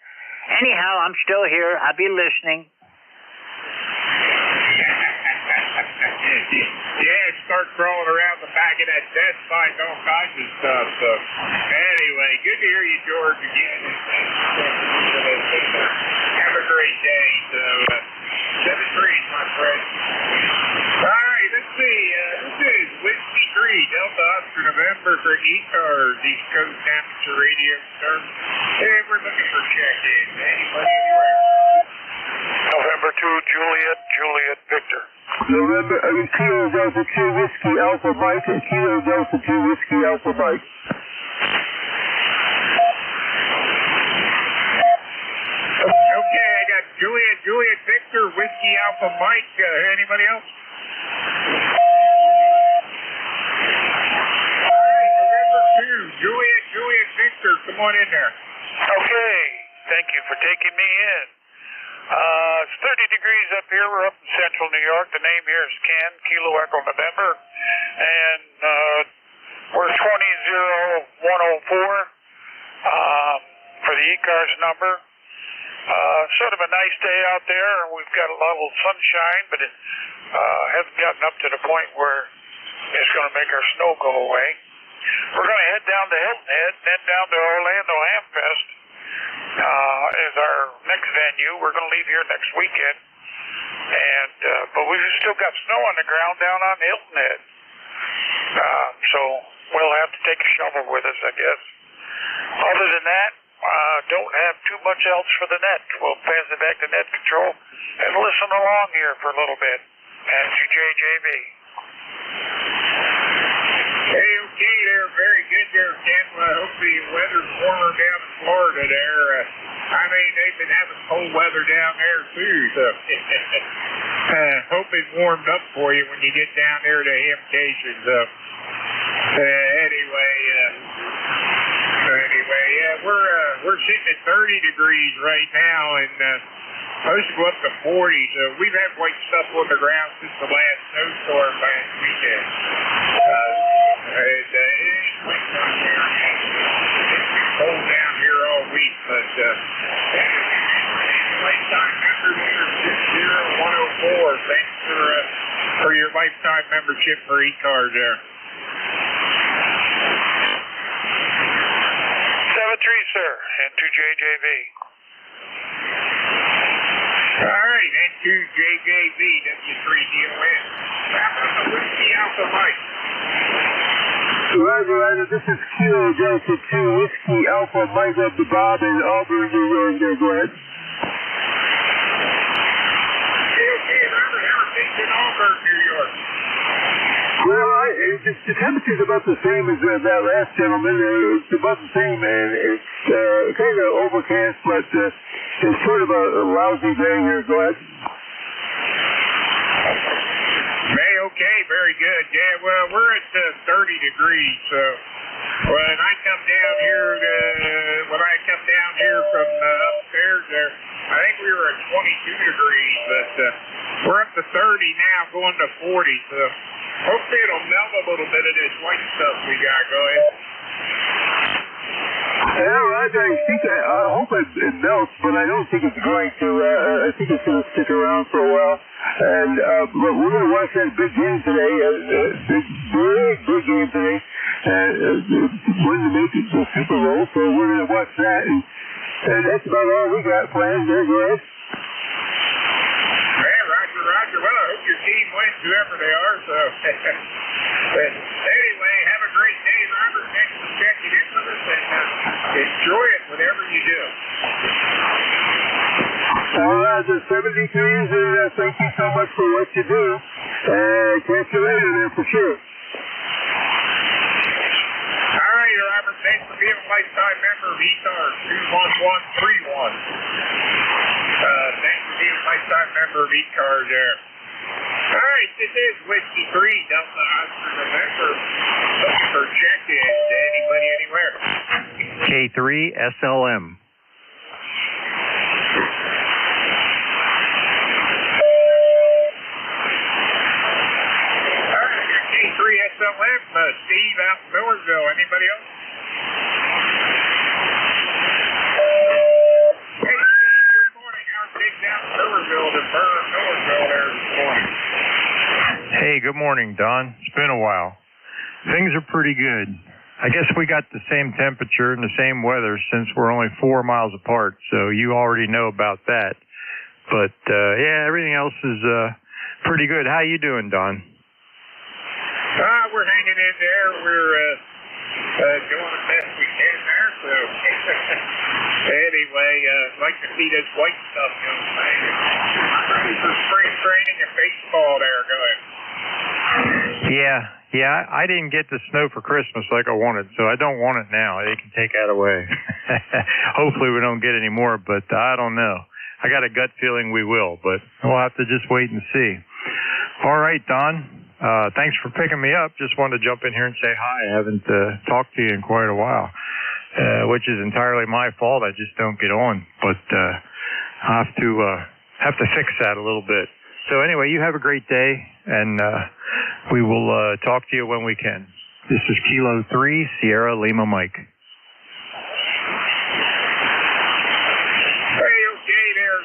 Anyhow, I'm still here. I'll be listening. Yeah, start crawling around the back of that desk, find all kinds of stuff. So anyway, good to hear you, George, again. Have a great day. So 7-3, my friend. All right, let's see. This is Whiskey 3, Delta Oscar November for ECARS, East Coast Amateur Radio Service. And we're looking for check-in. Anybody anywhere? November 2, Juliet Victor. November Kilo Delta 2 Whiskey Alpha Mike and Kilo Delta 2 Whiskey Alpha Mike. Okay, I got Juliet Victor, Whiskey Alpha Mike. Anybody else? Alright, November 2, Juliet Victor, come on in there. Okay, thank you for taking me in. It's 30 degrees up here. We're up in central New York. The name here is Ken, Kilo Echo November. And we're 20104 for the ECARS number. Sort of a nice day out there. We've got a little sunshine, but it hasn't gotten up to the point where it's going to make our snow go away. We're going to head down to Hilton Head, then down to Orlando Hamfest. Is our next venue. We're going to leave here next weekend, and but we've still got snow on the ground down on Hilton Head, so we'll have to take a shovel with us, I guess. Other than that, don't have too much else for the net. We'll pass it back to net control and listen along here for a little bit. And to JJB. Hey, okay there, very good there, Ken. Hope the weather's warmer down in Florida there. I mean, they've been having cold weather down there too, so hope it's warmed up for you when you get down there to Hamcation. So anyway, yeah, we're sitting at 30 degrees right now, and supposed to go up to 40. So we've had white stuff on the ground since the last snowstorm last weekend. It's been cold down here all week, but lifetime members here, 60104. Thanks for your lifetime membership for ECARS there. 7-3, sir, and to JJB. All right, and to JJB, W3DON. Wrap up the Whiskey Alpha Mike. Roger, this is Kilo Delta 2 Whiskey Alpha Mike up to Bob in Auburn, New York. Go ahead. Okay, Robert, how are things in Auburn, New York? Well, the temperature's about the same as that last gentleman. It's about the same, and it's kind of overcast, but it's sort of a lousy day here. Go ahead. Hey, okay, very good. Yeah, well, we're at 30 degrees, so when I come down here, from upstairs there, I think we were at 22 degrees, but we're up to 30 now, going to 40, so hopefully it'll melt a little bit of this white stuff we got going. Yeah, Roger, I hope it melts, but I don't think it's going to. I think it's going to stick around for a while. And but we're going to watch that big game today. Big game today. Win to make it to the Super Bowl, so we're going to watch that. And that's about all we got planned. There, go ahead. Hey, Roger. Well, I hope your team wins, whoever they are. So, but anyway, have a great day, Robert. Thanks for checking in with us, and enjoy it, whatever you do. All right, the 73s, and thank you so much for what you do. Catch you later there for sure. All right, Robert. Thanks for being a lifetime member of ECARS 21131. Thanks for being a lifetime member of ECARS there. All right, this is Whiskey 3, Delta Oscar November. Looking for check-in. Anybody, anywhere? K3 SLM. All right, K3 SLM, Steve out in Millersville. Anybody else? Hey, Steve, good morning. How's things out in Millersville there this morning? Hey, good morning, Don. It's been a while. Things are pretty good. I guess we got the same temperature and the same weather since we're only 4 miles apart, so you already know about that. But, yeah, everything else is pretty good. How you doing, Don? We're hanging in there. We're doing the best we can there, so anyway, like to see this white stuff going thing. I'm ready for spring training and baseball there. Go ahead. Yeah, I didn't get the snow for Christmas like I wanted, so I don't want it now. They can take that away. Hopefully we don't get any more, but I don't know. I got a gut feeling we will, but we'll have to just wait and see. All right, Don. Thanks for picking me up. Just wanted to jump in here and say hi. I haven't talked to you in quite a while, which is entirely my fault. I just don't get on, but I have to fix that a little bit. So anyway, you have a great day, and we will talk to you when we can. This is Kilo 3, Sierra Lima Mike. Hey, okay there,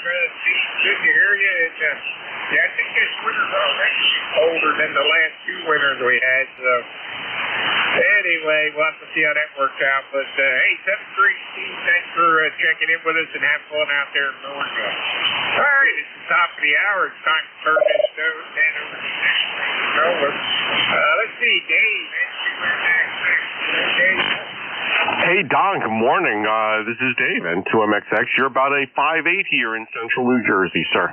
Steve. Good to hear you. And, yeah, I think this winter's already colder than the last 2 winters we had. So anyway, we'll have to see how that works out. But hey, 7-3, Steve, thanks for checking in with us and have fun out there in Millersville. All right, it's the top of the hour. It's time to turn this stove down over to the next. Let's see, Dave. Dave. Hey, Don, good morning. This is Dave, N2MXX. You're about a 5'8" here in central New Jersey, sir.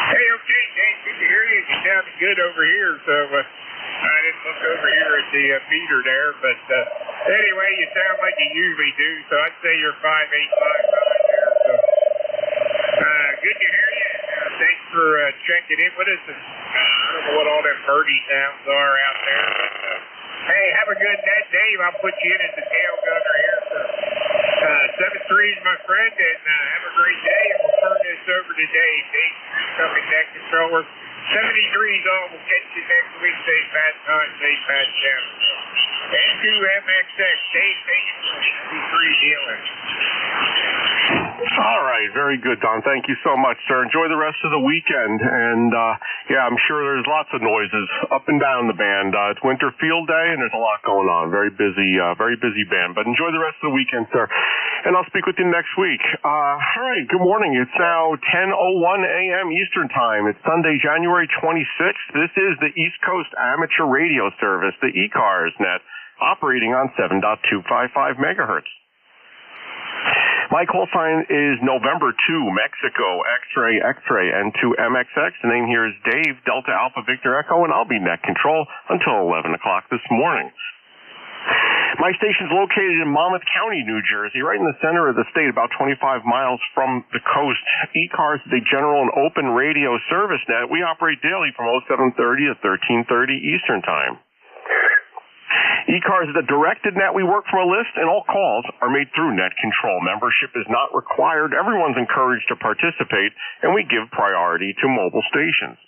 Hey, okay, Dave, good to hear you. You sound good over here, so I didn't look over here at the meter there, but anyway, you sound like you usually do, so I'd say you're 5'8", 5'9" there, so good to hear you. Thanks for checking in with us. And, I don't know what all them birdie sounds are out there, but hey, have a good day, Dave. I'll put you in as the tail gunner here. So 7-3 is my friend, and have a great day, and we'll turn this over to Dave. Dave, coming next controller. 70 degrees on. We'll catch you next week. Safe bad time, safe bad channel. N2MXX, Dave, C3 dealer. All right, very good, Don. Thank you so much, sir. Enjoy the rest of the weekend. And, yeah, I'm sure there's lots of noises up and down the band. It's Winter Field Day, and there's a lot going on. Very busy band. But enjoy the rest of the weekend, sir. And I'll speak with you next week. All right, good morning. It's now 10:01 a.m. Eastern Time. It's Sunday, January 26th. This is the East Coast Amateur Radio Service, the ECARS net, operating on 7.255 megahertz. My call sign is November 2, Mexico, X-ray, X-ray, and 2MXX. The name here is Dave, Delta Alpha Victor Echo, and I'll be net control until 11 o'clock this morning. My station's located in Monmouth County, New Jersey, right in the center of the state, about 25 miles from the coast. ECARS is a general and open radio service net. We operate daily from 0730 to 1330 Eastern Time. ECARS is a directed net. We work from a list, and all calls are made through net control. Membership is not required. Everyone's encouraged to participate, and we give priority to mobile stations.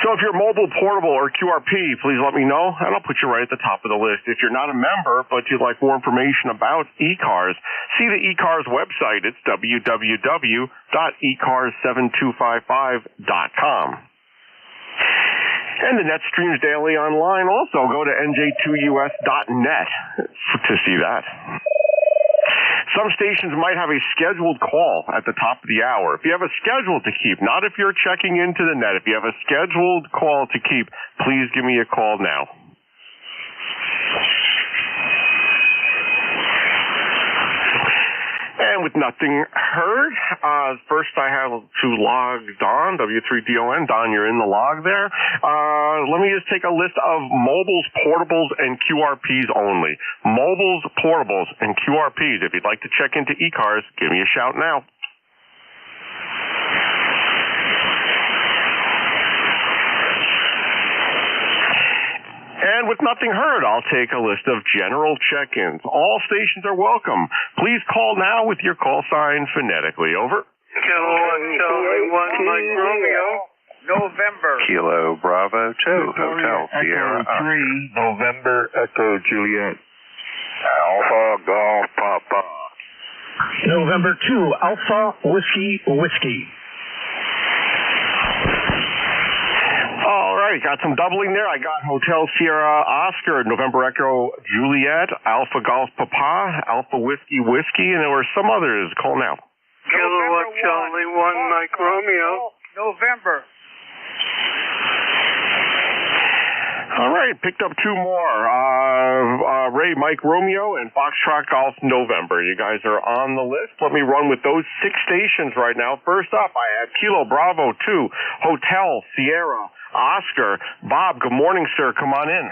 So if you're mobile, portable, or QRP, please let me know, and I'll put you right at the top of the list. If you're not a member, but you'd like more information about ECARS, see the ECARS website. It's www.ecars7255.com. And the net streams daily online. Also, go to nj2us.net to see that. Some stations might have a scheduled call at the top of the hour. If you have a schedule to keep, not if you're checking into the net, if you have a scheduled call to keep, please give me a call now. And with nothing heard, first I have to log Don, W3DON. Don, you're in the log there. Let me just take a list of mobiles, portables, and QRPs only. Mobiles, portables, and QRPs. If you'd like to check into ECARS, give me a shout now. And with nothing heard, I'll take a list of general check-ins. All stations are welcome. Please call now with your call sign phonetically. Over. Kilo Charlie 1 Mike Romeo, November. Kilo Bravo 2, Hotel Sierra 3, November Echo Juliet. Alpha Golf Papa. November 2, Alpha Whiskey Whiskey. All right, got some doubling there. I got Hotel Sierra Oscar, November Echo Juliet, Alpha Golf Papa, Alpha Whiskey Whiskey, and there were some others. Call now. Kilowatt Charlie 1 Mike Romeo, November. All right, picked up two more. Ray Mike Romeo and Foxtrot Golf November. You guys are on the list. Let me run with those 6 stations right now. First up, I have Kilo Bravo 2, Hotel Sierra Oscar. Bob, good morning, sir. Come on in.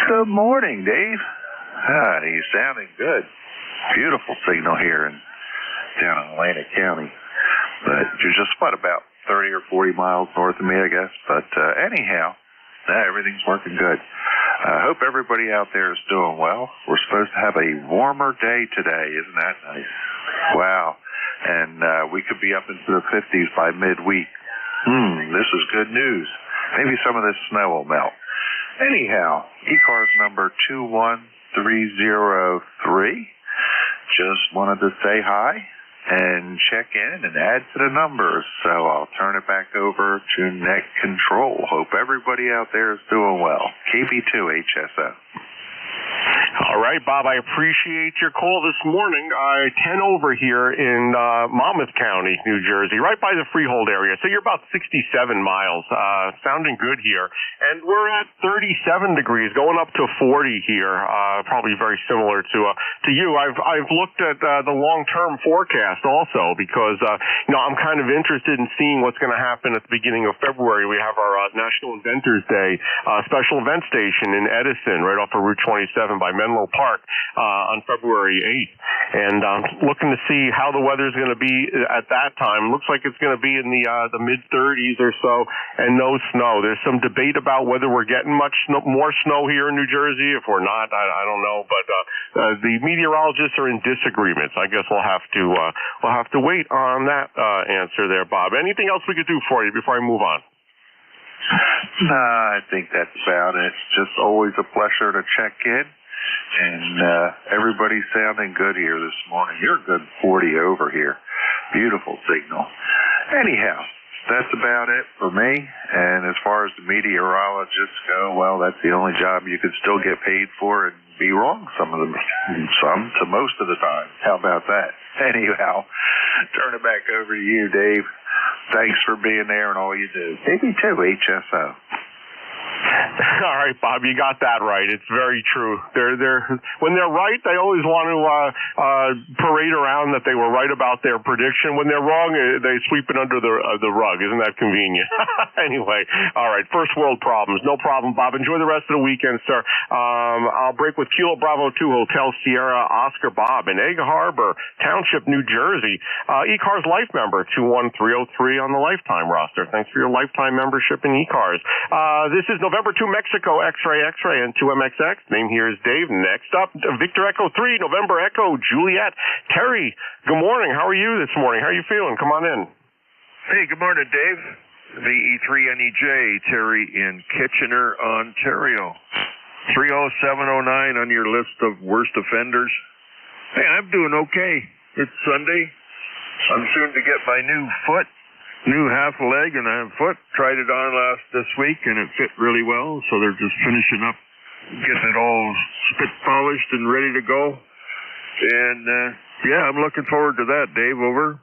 Good morning, Dave. He's sounding good. Beautiful signal here down in Atlantic County. But you're just, about 30 or 40 miles north of me, I guess. But anyhow, everything's working good. I hope everybody out there is doing well. We're supposed to have a warmer day today. Isn't that nice? Wow. And we could be up into the 50s by midweek. This is good news. Maybe some of this snow will melt. Anyhow, ECARS number 21303. Just wanted to say hi and check in and add to the numbers. So I'll turn it back over to Net Control. Hope everybody out there is doing well. KB2 HSO. All right, Bob, I appreciate your call this morning. 10 over here in Monmouth County, New Jersey, right by the Freehold area. So you're about 67 miles. Sounding good here. And we're at 37 degrees, going up to 40 here. Probably very similar to you. I've looked at the long-term forecast also because, I'm kind of interested in seeing what's going to happen at the beginning of February. We have our National Inventors Day special event station in Edison, right off of Route 27 by Menlo Park on February 8th. And looking to see how the weather is going to be at that time. Looks like it's going to be in the mid-30s or so, and no snow. There's some debate about whether we're getting much more snow here in New Jersey. If we're not, I don't know. But the meteorologists are in disagreements. I guess we'll have to wait on that answer there, Bob. Anything else we could do for you before I move on? I think that's about it. It's just always a pleasure to check in. And everybody's sounding good here this morning. You're a good 40 over here. Beautiful signal. Anyhow, that's about it for me. And as far as the meteorologists go, well, that's the only job you could still get paid for and be wrong some to most of the time. How about that? Anyhow, turn it back over to you, Dave. Thanks for being there and all you do. KB2 HSO. All right, Bob, you got that right. It's very true. When they're right, they always want to parade around that they were right about their prediction. When they're wrong, they sweep it under the rug. Isn't that convenient? Anyway, all right, first world problems. No problem, Bob. Enjoy the rest of the weekend, sir. I'll break with Kilo Bravo 2 Hotel Sierra Oscar Bob in Egg Harbor Township, New Jersey. ECARS Life member 21303 on the lifetime roster. Thanks for your lifetime membership in ECARS. This is November 2 Mexico X-Ray and 2MXX. Name here is Dave. Next up, Victor Echo 3 November Echo Juliet. Terry, good morning. How are you this morning? How are you feeling? Come on in. Hey, good morning, Dave. VE3NEJ, Terry in Kitchener, Ontario. 30709 on your list of worst offenders. Hey, I'm doing okay. It's Sunday. I'm soon to get my new half leg and a foot. Tried it on this week and it fit really well, so they're just finishing up, getting it all spit polished and ready to go. And yeah, I'm looking forward to that, Dave. Over.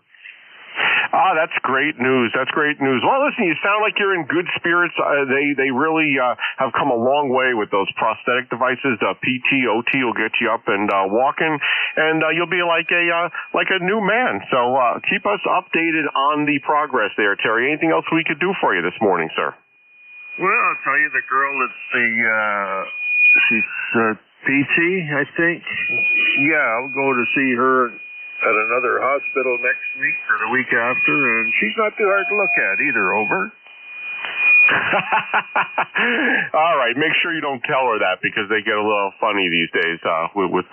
That's great news. That's great news. Well, listen, you sound like you're in good spirits. They really have come a long way with those prosthetic devices. PT, OT will get you up and walking, and you'll be like a new man. So keep us updated on the progress there, Terry. Anything else we could do for you this morning, sir? Well, I'll tell you, the girl that's she's PT, I think. Yeah, I'll go to see her at another hospital next week or the week after, and she's not too hard to look at either. Over. All right, make sure you don't tell her that because they get a little funny these days with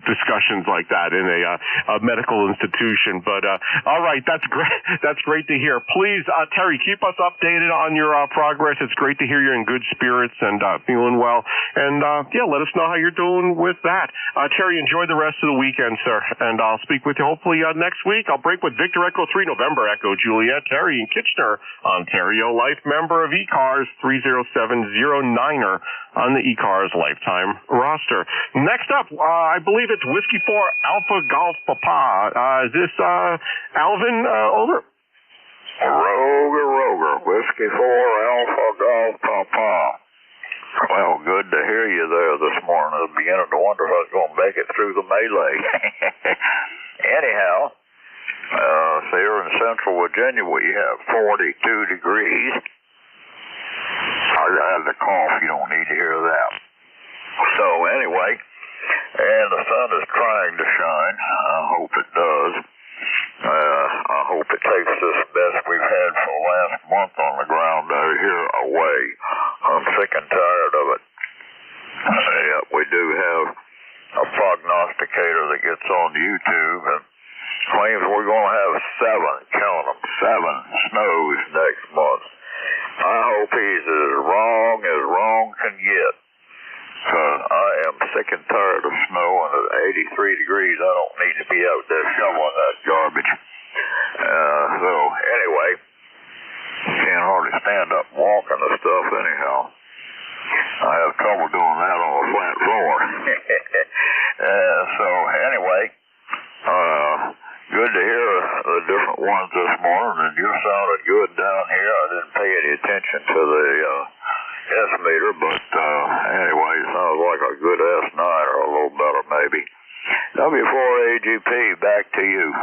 discussions like that in a medical institution. But all right, that's great. That's great to hear. Please, Terry, keep us updated on your progress. It's great to hear you're in good spirits and feeling well. And yeah, let us know how you're doing with that. Terry, enjoy the rest of the weekend, sir. And I'll speak with you hopefully next week. I'll break with Victor Echo 3 November Echo Juliet Terry in Kitchener, Ontario, life member of ECARS 30709er on the ECARS lifetime roster. Next up, I believe it's Whiskey 4 Alpha Golf Papa. Is this Alvin over? Roger. Whiskey 4 Alpha Golf Papa. Well, good to hear you there this morning. I was beginning to wonder if I was going to make it through the melee. Anyhow, here in Central Virginia, we have 42 degrees. I had the cough. You don't need to hear that. So anyway, and the sun is trying to shine. I hope it does. I hope it takes this best we've had for the last month on the ground out here away. I'm sick and tired of it. Yeah, we do have a prognosticator that gets on YouTube and claims we're going to have 7 snows next month. I hope he's as wrong can get. Because I am sick and tired of snow, and at 83 degrees, I don't need to be out there shoveling that garbage. So, anyway, can't hardly stand up and walk on the stuff anyhow. I have trouble doing that on a flat floor. So, anyway, good to hear the different ones this morning, and you sounded good down here. I didn't pay any attention to the S-meter, but anyway, it sounds like a good S9 or a little better maybe. W4AGP, back to you.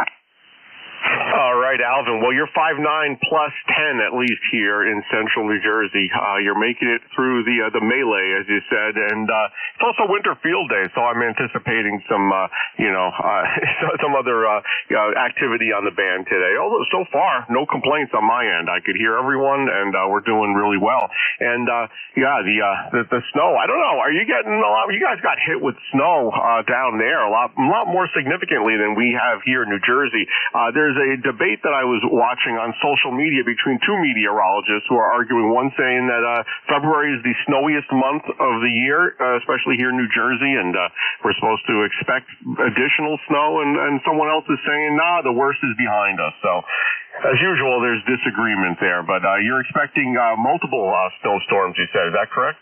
All right, Alvin. Well, you're 5'9 plus 10 at least here in Central New Jersey. You're making it through the melee, as you said, and it's also Winter Field Day, so I'm anticipating some some other activity on the band today. Although so far, no complaints on my end. I could hear everyone, and we're doing really well. And the snow. I don't know. Are you getting a lot? You guys got hit with snow down there a lot more significantly than we have here in New Jersey. There's a debate that I was watching on social media between two meteorologists who are arguing, one saying that February is the snowiest month of the year, especially here in New Jersey, and we're supposed to expect additional snow, and someone else is saying, nah, the worst is behind us. So, as usual, there's disagreement there, but you're expecting multiple snowstorms, you said. Is that correct?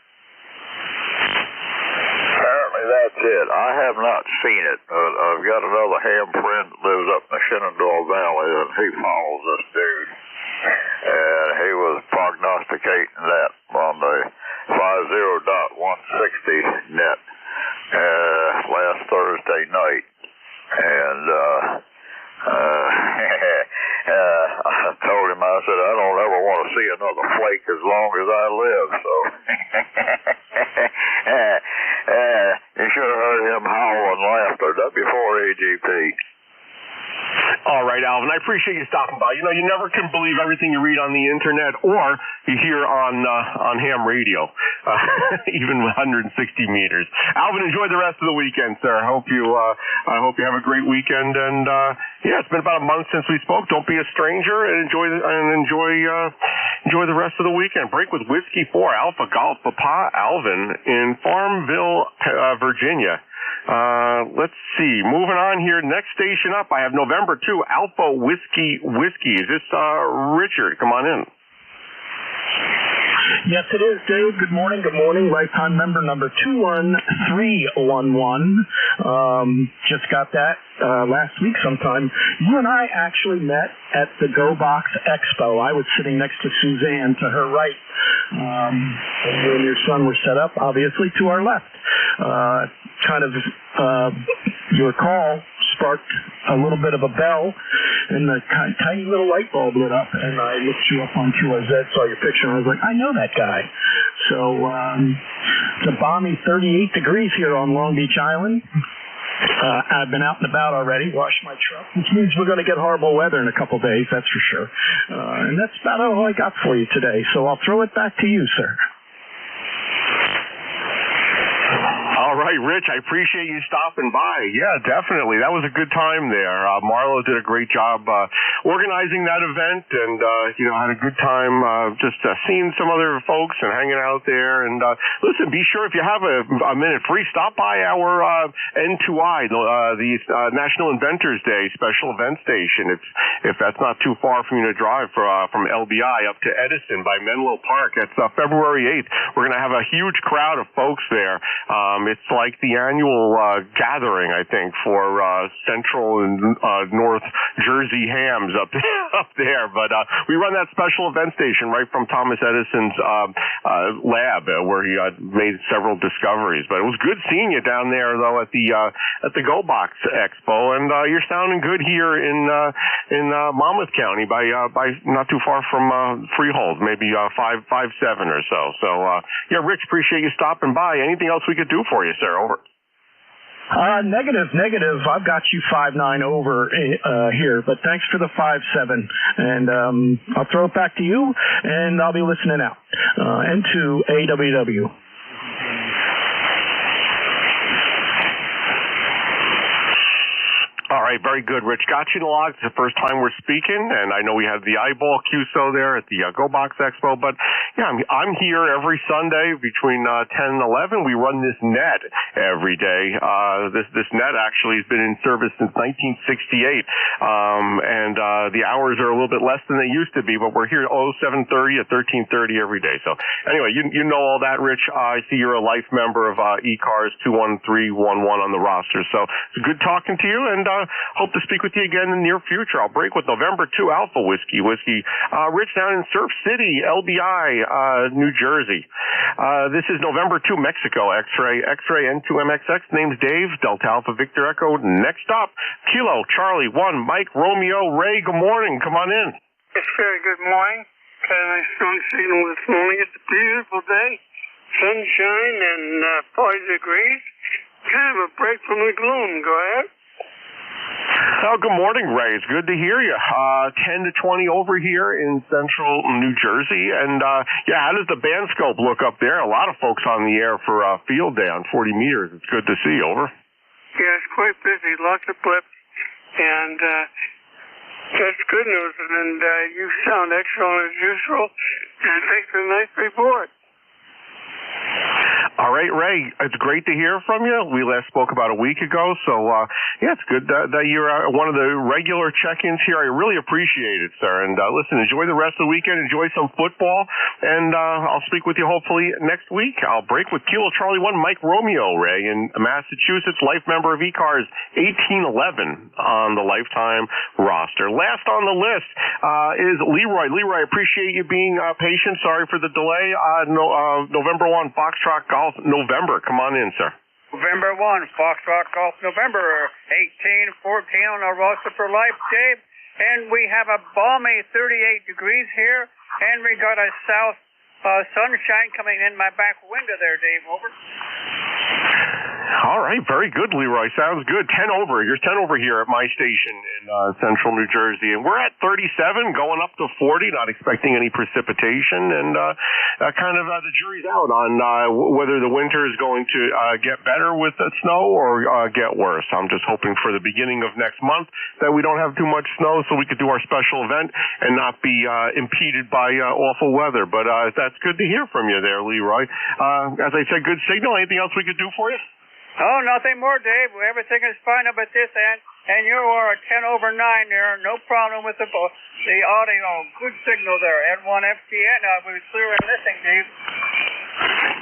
That's it. I have not seen it. I've got another ham friend that lives up in the Shenandoah Valley, and he follows this dude. And he was prognosticating that on the 5 I told him, I said, I don't ever want to see another flake as long as I live, so. You should have heard him howl and laughter. W4AGP. All right, Alvin, I appreciate you stopping by. You know, you never can believe everything you read on the internet or you hear on ham radio, even with 160 meters. Alvin, enjoy the rest of the weekend, sir. I hope you have a great weekend. And yeah, it's been about a month since we spoke. Don't be a stranger and enjoy the rest of the weekend. Break with Whiskey 4 Alpha Golf Papa Alvin in Farmville, Virginia. Let's see. Moving on here. Next station up, I have November 2, Alpha Whiskey. Is this Richard? Come on in. Yes, it is, Dave. Good morning. Lifetime member number 21311. Just got that last week sometime. You and I actually met at the Go Box Expo. I was sitting next to Suzanne to her right. And you and your son were set up, obviously, to our left. Your call sparked a little bit of a bell, and the tiny little light bulb lit up, and I looked you up on QRZ, saw your picture, and I was like, I know that guy. So it's a balmy 38 degrees here on Long Beach Island. I've been out and about already, washed my truck, which means we're going to get horrible weather in a couple days, that's for sure. And that's about all I got for you today, so I'll throw it back to you, sir. All right, Rich, I appreciate you stopping by. Yeah, definitely. That was a good time there. Marlo did a great job organizing that event, and had a good time just seeing some other folks and hanging out there. And listen, be sure if you have a minute free, stop by our N2I, the National Inventors Day special event station. If that's not too far from you to drive from LBI up to Edison by Menlo Park. It's February 8th. We're going to have a huge crowd of folks there. It's like the annual gathering, I think, for Central and North Jersey hams up there. But we run that special event station right from Thomas Edison's lab, where he made several discoveries. But it was good seeing you down there, though, at the Go Box Expo, and you're sounding good here in Monmouth County by not too far from Freehold, maybe 5'7" or so. So yeah, Rich, appreciate you stopping by. Anything else we could do for you, sir? Over. Negative. I've got you 5'9" over here, but thanks for the 5'7", and I'll throw it back to you, and I'll be listening out. N2 AWW. All right, very good, Rich. Got you in the log. It's the first time we're speaking, and I know we had the eyeball QSO there at the Go Box Expo, but yeah, I'm here every Sunday between 10 and 11. We run this net every day. This net actually has been in service since 1968, and the hours are a little bit less than they used to be, but we're here at 7:30 at 13:30 every day. So anyway, you know all that, Rich. I see you're a life member of ECARS 21311 on the roster, so it's good talking to you, and hope to speak with you again in the near future. I'll break with November 2 Alpha Whiskey. Rich down in Surf City, LBI, New Jersey. This is November 2 Mexico, X-Ray N2MXX. Name's Dave, Delta Alpha Victor Echo. Next up, Kilo Charlie 1 Mike Romeo Ray. Good morning. Come on in. Yes, sir. Good morning. Got a nice strong signal this morning. It's a beautiful day. Sunshine and 40 degrees. Kind of a break from the gloom. Go ahead. Oh, good morning, Ray. It's good to hear you. 10 to 20 over here in central New Jersey. And, yeah, how does the band scope look up there? A lot of folks on the air for field day on 40 meters. It's good to see. Over. Yeah, it's quite busy. Lots of blips. And that's good news. And you sound excellent as usual. And thanks for a nice report. All right, Ray, it's great to hear from you. We last spoke about a week ago, so yeah, it's good that you're one of the regular check-ins here. I really appreciate it, sir. And listen, enjoy the rest of the weekend. Enjoy some football, and I'll speak with you hopefully next week. I'll break with Kilo Charlie 1 Mike Romeo, Ray, in Massachusetts, life member of ECARS 1811 on the lifetime roster. Last on the list is Leroy. Leroy, I appreciate you being patient. Sorry for the delay. November 1 Foxtrot Golf November. Come on in, sir. November 1, Foxtrot Golf November, 18-14 on the roster for life, Dave. and we have a balmy 38 degrees here, and we got a south sunshine coming in my back window there, Dave. Over. All right, very good, Leroy. Sounds good. 10 over. You're 10 over here at my station in central New Jersey. And we're at 37, going up to 40, not expecting any precipitation. And the jury's out on whether the winter is going to get better with the snow or get worse. I'm just hoping for the beginning of next month that we don't have too much snow so we could do our special event and not be impeded by awful weather. But that's good to hear from you there, Leroy. As I said, good signal. Anything else we could do for you? Oh, nothing more, Dave. Everything is fine up at this end, and you are a 10 over 9 there. No problem with the audio. Good signal there. N1 FTN. We were clear in listening, Dave.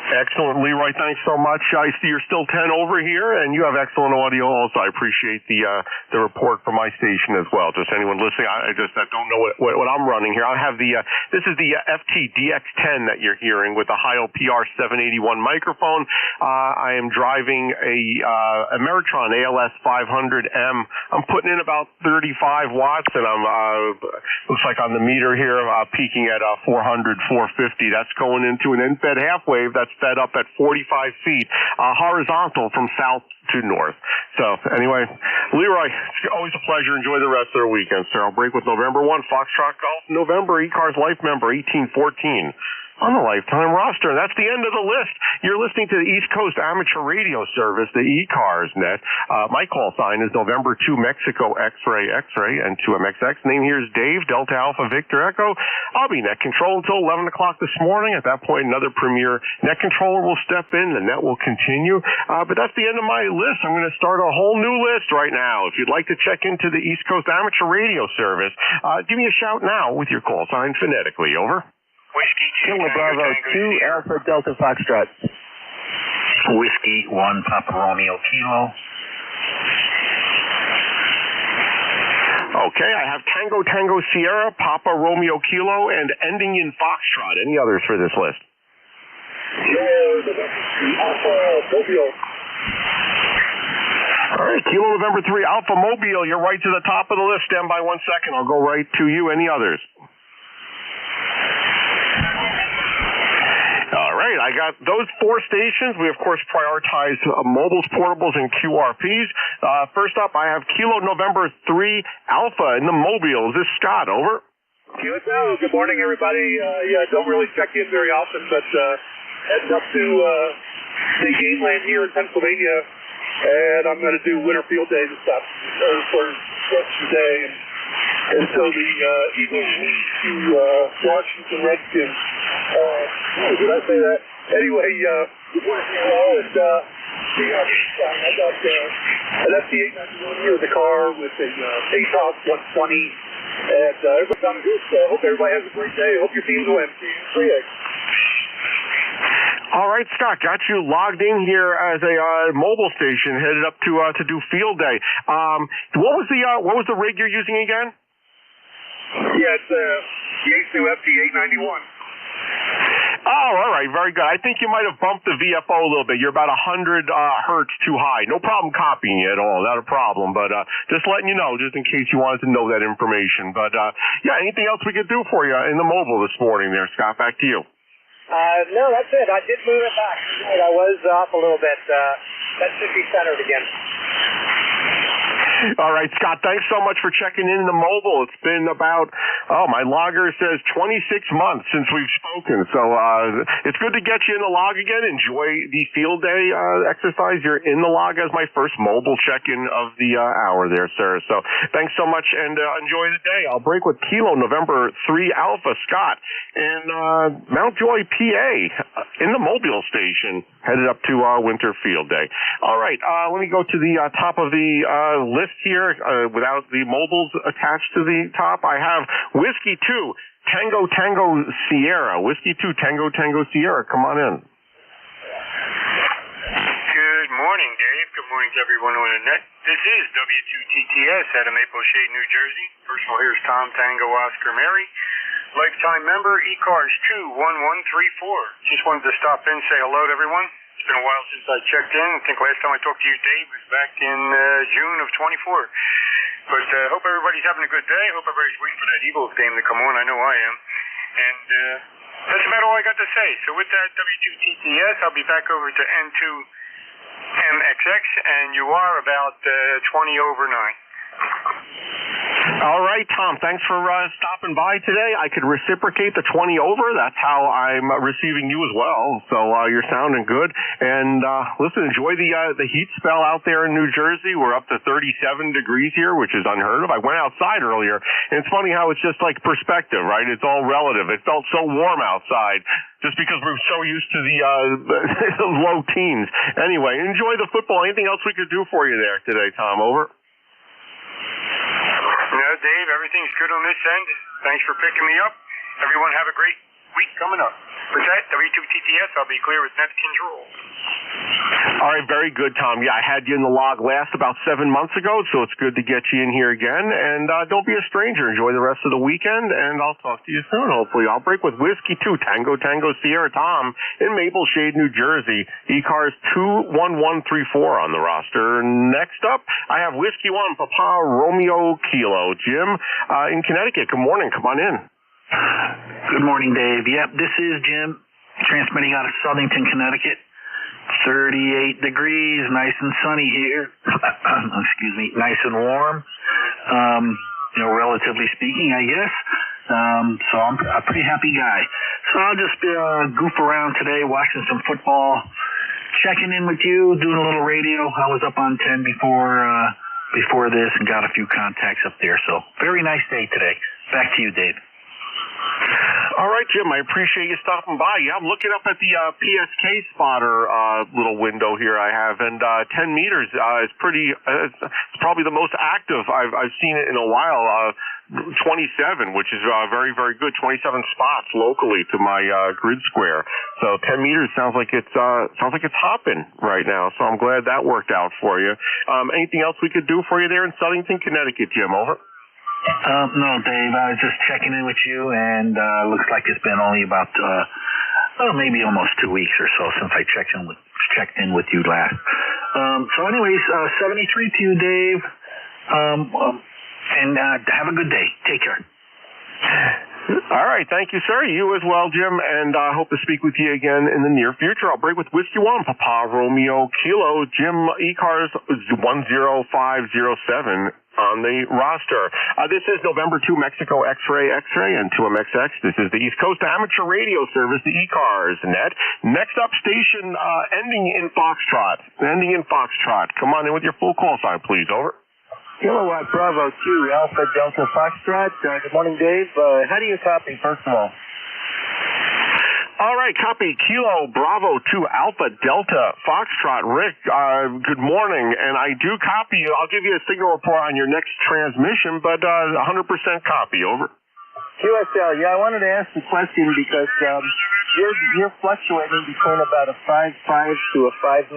Excellent, Leroy. Thanks so much. I see you're still 10 over here, and you have excellent audio also. I appreciate the report from my station as well. Just anyone listening, I don't know what I'm running here. I have this is the FT-DX10 that you're hearing with the Heil PR781 microphone. I am driving a Ameritron ALS 500M. I'm putting in about 35 watts, and I'm looks like on the meter here peaking at 400, 450. That's going into an end-fed half wave that's fed up at 45 feet, horizontal from south to north. So anyway, Leroy, it's always a pleasure. Enjoy the rest of the weekend, sir. I'll break with November 1, Foxtrot Golf, November, ECARS Life Member 1814. On the lifetime roster. That's the end of the list. You're listening to the East Coast Amateur Radio Service, the ECARS net. My call sign is November 2 Mexico X-Ray X-Ray and 2MXX. Name here is Dave, Delta Alpha Victor Echo. I'll be net control until 11 o'clock this morning. At that point, another premier net controller will step in. The net will continue. But that's the end of my list. I'm going to start a whole new list right now. If you'd like to check into the East Coast Amateur Radio Service, give me a shout now with your call sign phonetically. Over. Whiskey 2, Kilo Bravo 2, Alpha Delta Foxtrot. Whiskey 1, Papa Romeo Kilo. Okay, I have Tango Tango Sierra, Papa Romeo Kilo, and ending in Foxtrot. Any others for this list? All right, Kilo November 3, Alpha Mobile. You're right to the top of the list. Stand by 1 second. I'll go right to you. Any others? All right, I got those 4 stations. We, of course, prioritize mobiles, portables, and QRPs. First up, I have Kilo November 3 Alpha in the mobile. Is this Scott? Over. Good morning, everybody. Don't really check in very often, but heading up to the game land here in Pennsylvania, and I'm going to do winter field days and stuff for the rest of the day. And so the Eagles need to Washington Redskins. Did I say that? Anyway, I got an FT-891 here in the car with a Paytox 120. And everybody's on good. I hope everybody has a great day. I hope your teams win. See you. All right, Scott, got you logged in here as a mobile station headed up to do field day. What was the rig you're using again? Yeah, it's the A2 FT-891. Oh, all right, very good. I think you might have bumped the VFO a little bit. You're about 100 hertz too high. No problem copying you at all. Not a problem, but just letting you know, just in case you wanted to know that information. But yeah, anything else we could do for you in the mobile this morning there, Scott? Back to you. No, that's it. I did move it back. I was off a little bit. That should be centered again. All right, Scott, thanks so much for checking in the mobile. It's been about, my logger says 26 months since we've spoken. So it's good to get you in the log again. Enjoy the field day exercise. You're in the log as my first mobile check-in of the hour there, sir. So thanks so much, and enjoy the day. I'll break with Kilo November 3 Alpha Scott in Mountjoy, PA, in the mobile station, headed up to winter field day. All right, let me go to the top of the list here without the mobiles attached to the top. I have Whiskey 2 Tango Tango Sierra. Whiskey 2 Tango Tango Sierra. Come on in. Good morning, Dave. Good morning to everyone on the net. This is W2TTS out of Maple Shade, New Jersey. Personal here's Tom Tango Oscar Mary. Lifetime member ECARS 21134. Just wanted to stop in and say hello to everyone. It's been a while since I checked in. I think last time I talked to you, Dave, was back in June of 24. But hope everybody's having a good day. Hope everybody's waiting for that Eagles game to come on. I know I am. And that's about all I got to say. So with that, W2TTS, I'll be back over to N2MXX, and you are about 20 over 9. All right, Tom, thanks for stopping by today. I could reciprocate the 20 over. That's how I'm receiving you as well. So you're sounding good. And listen, enjoy the heat spell out there in New Jersey. We're up to 37 degrees here, which is unheard of. I went outside earlier, and it's funny how it's just like perspective, right? It's all relative. It felt so warm outside just because we're so used to the low teens. Anyway, enjoy the football. Anything else we could do for you there today, Tom? Over. No, Dave, everything's good on this end. Thanks for picking me up. Everyone have a great week coming up. For that, W2TTS, I'll be clear with net control. All right, very good, Tom. Yeah, I had you in the log last about 7 months ago, so it's good to get you in here again. And don't be a stranger. Enjoy the rest of the weekend, and I'll talk to you soon, hopefully. I'll break with Whiskey 2, Tango Sierra Tom in Maple Shade, New Jersey. ECARS 21134 on the roster. Next up, I have Whiskey 1, Papa Romeo Kilo. Jim in Connecticut. Good morning. Come on in. Good morning, Dave. Yep, this is Jim, transmitting out of Southington, Connecticut. 38 degrees, nice and sunny here. Excuse me, nice and warm. Relatively speaking, I guess. So I'm a pretty happy guy. So I'll just goof around today, watching some football, checking in with you, doing a little radio. I was up on 10 before this and got a few contacts up there. So very nice day today. Back to you, Dave. All right, Jim, I appreciate you stopping by. Yeah, I'm looking up at the PSK spotter little window here I have, and 10 meters is pretty. It's probably the most active I've seen it in a while. 27, which is very, very good. 27 spots locally to my grid square. So 10 meters sounds like it's hopping right now. So I'm glad that worked out for you. Anything else we could do for you there in Southington, Connecticut, Jim? Over. No, Dave, I was just checking in with you, and looks like it's been only about maybe almost 2 weeks or so since I checked in with you last. So anyways, 73 to you, Dave, and have a good day. Take care. All right, thank you, sir. You as well, Jim, and I hope to speak with you again in the near future. I'll break with Whiskey 1, Papa Romeo Kilo, Jim ECARS 10507 on the roster. This is November 2 Mexico X-Ray and 2MXX. This is the East Coast Amateur Radio Service, the ECARS net. Next up, station ending in Foxtrot. Come on in with your full call sign, please. Over. Kilowatt Bravo 2 Alpha Delta Foxtrot. Good morning, Dave. How do you copy, first of all? All right, copy Kilo Bravo 2 Alpha Delta Foxtrot. Rick, good morning, and I do copy you. I'll give you a signal report on your next transmission, but 100% copy. Over. QSL, yeah, I wanted to ask the question because you're fluctuating between about a 5.5 to a 5.9.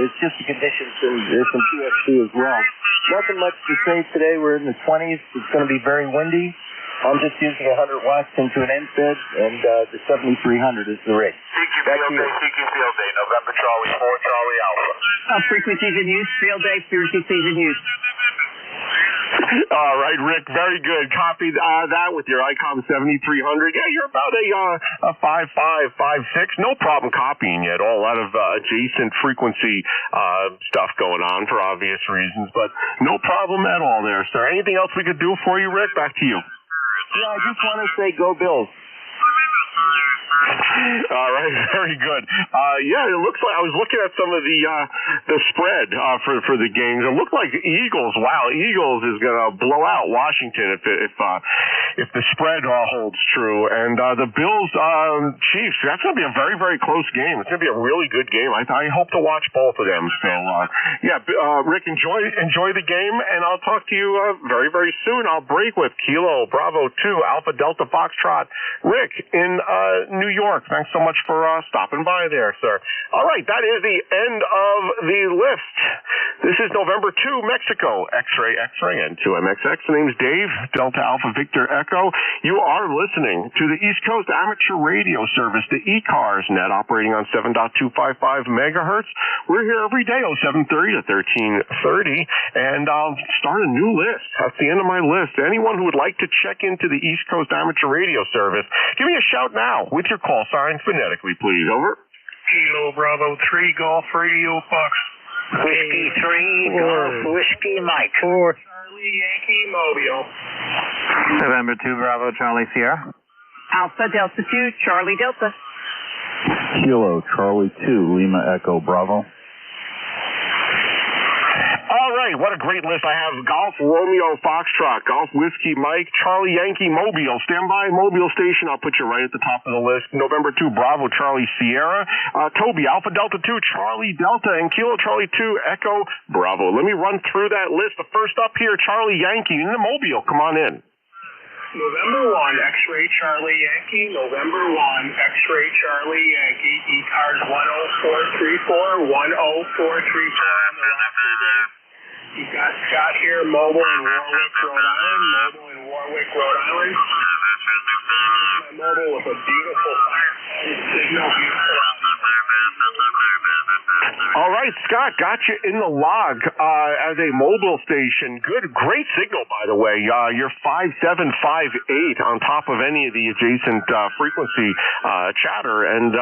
It's just the conditions, and there's some QSC as well. Nothing much to say today. We're in the 20s. It's going to be very windy. I'm just using 100 watts into an NFED, and the 7300 is the rate. CQ Field Day, November Charlie 4, Charlie Alpha. Frequencies in use, field day, frequencies in use. All right, Rick, very good. Copy that with your ICOM 7300. Yeah, you're about a 5.5, 5.6. No problem copying it. A lot of adjacent frequency stuff going on for obvious reasons, but no problem at all there, sir. Anything else we could do for you, Rick? Back to you. Yeah, I just want to say go Bills. All right, very good. Yeah, it looks like I was looking at some of the spread for the games. It looked like Eagles. Wow, Eagles is going to blow out Washington if the spread holds true. And the Bills Chiefs. That's going to be a very, very close game. It's going to be a really good game. I hope to watch both of them. So Rick, enjoy the game, and I'll talk to you very, very soon. I'll break with Kilo Bravo 2 Alpha Delta Foxtrot. Rick in New York. Thanks so much for stopping by there, sir. All right, that is the end of the list. This is November 2, Mexico. X-ray, and 2MXX. The name's Dave, Delta Alpha Victor Echo. You are listening to the East Coast Amateur Radio Service, the ECARS net, operating on 7.255 megahertz. We're here every day, 7:30 to 13:30, and I'll start a new list. That's the end of my list. Anyone who would like to check into the East Coast Amateur Radio Service, give me a shout now with your call sign phonetically, please. Over. Kilo Bravo 3 Golf Radio Fox. Whiskey 3 Golf Whiskey Mike. 4 Charlie Yankee Mobile. November 2 Bravo Charlie Sierra. Alpha Delta 2 Charlie Delta. Kilo Charlie 2 Lima Echo Bravo. All right, what a great list. I have Golf Romeo Foxtrot, Golf Whiskey Mike, Charlie Yankee Mobile. Stand by, Mobile Station. I'll put you right at the top of the list. November 2 Bravo Charlie Sierra. Toby Alpha Delta 2 Charlie Delta and Kilo Charlie 2 Echo Bravo. Let me run through that list. The first up here, Charlie Yankee in the Mobile. Come on in. November 1, X-Ray Charlie Yankee. November 1, X-Ray Charlie Yankee. ECARS 10434, 10434 on the roster there. You got Scott here, mobile in Warwick, Rhode Island. Mobile in Warwick, Rhode Island. My mobile with a beautiful signal. All right, Scott, got you in the log as a mobile station. Great signal, by the way. You're 5758 on top of any of the adjacent frequency chatter. And,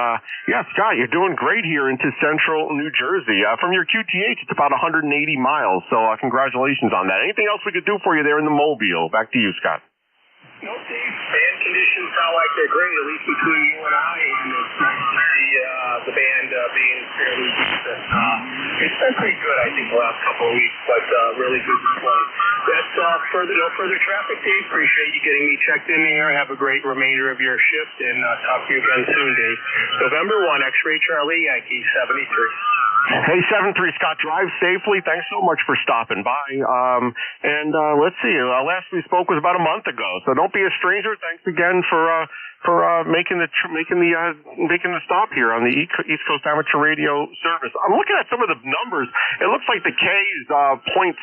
yeah, Scott, you're doing great here into central New Jersey. From your QTH, it's about 180 miles, so congratulations on that. Anything else we could do for you there in the Mobile? Back to you, Scott. No, Dave. Band conditions sound like they're great, at least between you and I, and it's nice to see the band being fairly decent. It's been pretty good, I think, the last couple of weeks, but really good display. That's no further traffic, Dave. Appreciate you getting me checked in here. Have a great remainder of your shift, and talk to you again soon, Dave. November 1, X-Ray Charlie Yankee 73. Hey, 73 Scott, drive safely. Thanks so much for stopping by. And let's see, last we spoke was about a month ago, so don't be a stranger. Thanks again for making the stop here on the East Coast Amateur Radio Service. I'm looking at some of the numbers. It looks like the K is 0.6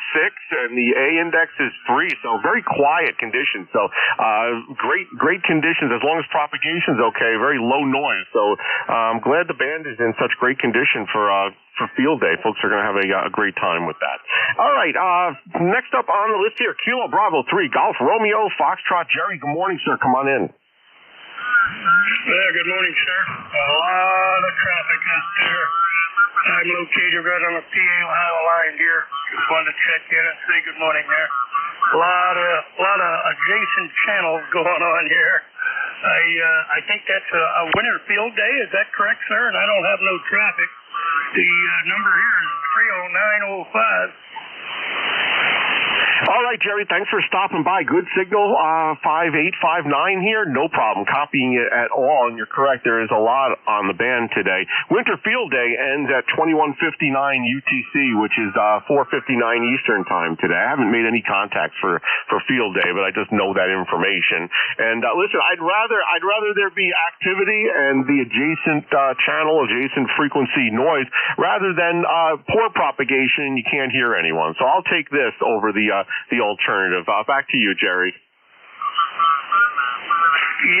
and the A index is 3, so very quiet conditions. So great conditions as long as propagation's okay. Very low noise. So I'm glad the band is in such great condition for field day. Folks are going to have a great time with that. All right, next up on the list here, Kilo Bravo 3 Golf Romeo Foxtrot Jerry. Good morning, sir. Come on in. Yeah, good morning, sir. A lot of traffic out there. I'm located right on the PA Ohio line here. Just wanted to check in and say good morning there. A lot of adjacent channels going on here. I think that's a winter field day. Is that correct, sir? And I don't have no traffic. The number here is 30905. All right, Jerry, thanks for stopping by. Good signal, 5859 here. No problem copying it at all, and you're correct. There is a lot on the band today. Winter Field Day ends at 21:59 UTC, which is 4:59 Eastern Time today. I haven't made any contacts for Field Day, but I just know that information. And listen, I'd rather there be activity and the adjacent adjacent frequency noise, rather than poor propagation and you can't hear anyone. So I'll take this over the alternative. Back to you, Jerry. Yeah,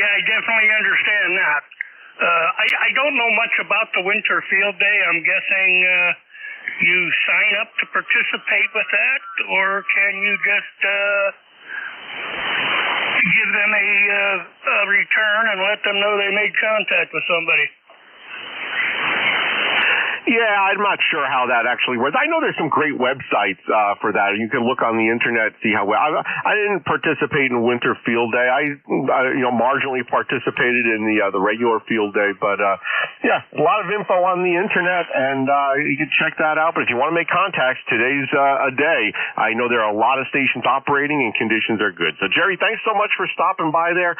I definitely understand that. I don't know much about the Winter Field Day. I'm guessing you sign up to participate with that, or can you just give them a return and let them know they made contact with somebody? Yeah, I'm not sure how that actually works. I know there's some great websites for that. You can look on the internet, see how well. I didn't participate in Winter Field Day. I marginally participated in the regular field day, but yeah, a lot of info on the internet, and you can check that out. But if you want to make contacts, today's a day. I know there are a lot of stations operating, and conditions are good. So, Jerry, thanks so much for stopping by there.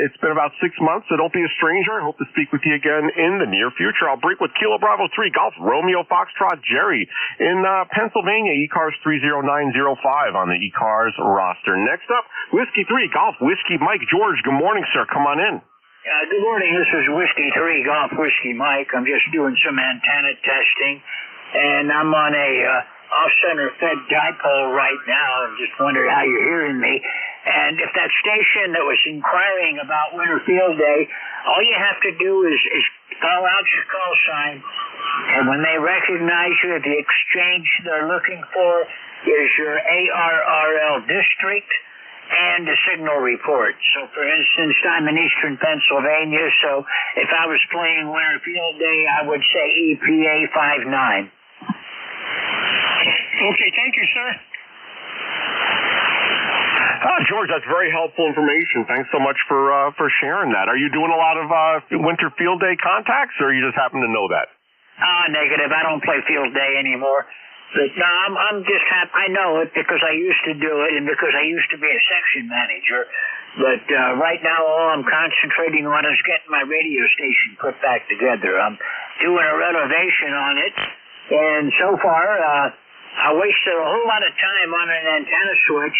It's been about 6 months, so don't be a stranger. I hope to speak with you again in the near future. I'll break with Kilo Bravo 3 Golf Romeo Foxtrot Jerry in Pennsylvania, ECARS 30905 on the ECARS roster. Next up, Whiskey 3 Golf Whiskey Mike George. Good morning, sir. Come on in. Good morning. This is Whiskey 3, Golf Whiskey Mike. I'm just doing some antenna testing, and I'm on a off-center fed dipole right now. I just wondered how you're hearing me. And if that station that was inquiring about Winter Field Day, all you have to do is call out your call sign, and when they recognize you, the exchange they're looking for is your ARRL district and a signal report. So, for instance, I'm in eastern Pennsylvania, so if I was playing Winter Field Day, I would say EPA 59. Okay, thank you, sir. George, that's very helpful information. Thanks so much for sharing that. Are you doing a lot of Winter Field Day contacts, or you just happen to know that? Negative. I don't play Field Day anymore. But no, I'm just happy. I know it because I used to do it and because I used to be a section manager. But right now, all I'm concentrating on is getting my radio station put back together. I'm doing a renovation on it, and so far, I wasted a whole lot of time on an antenna switch,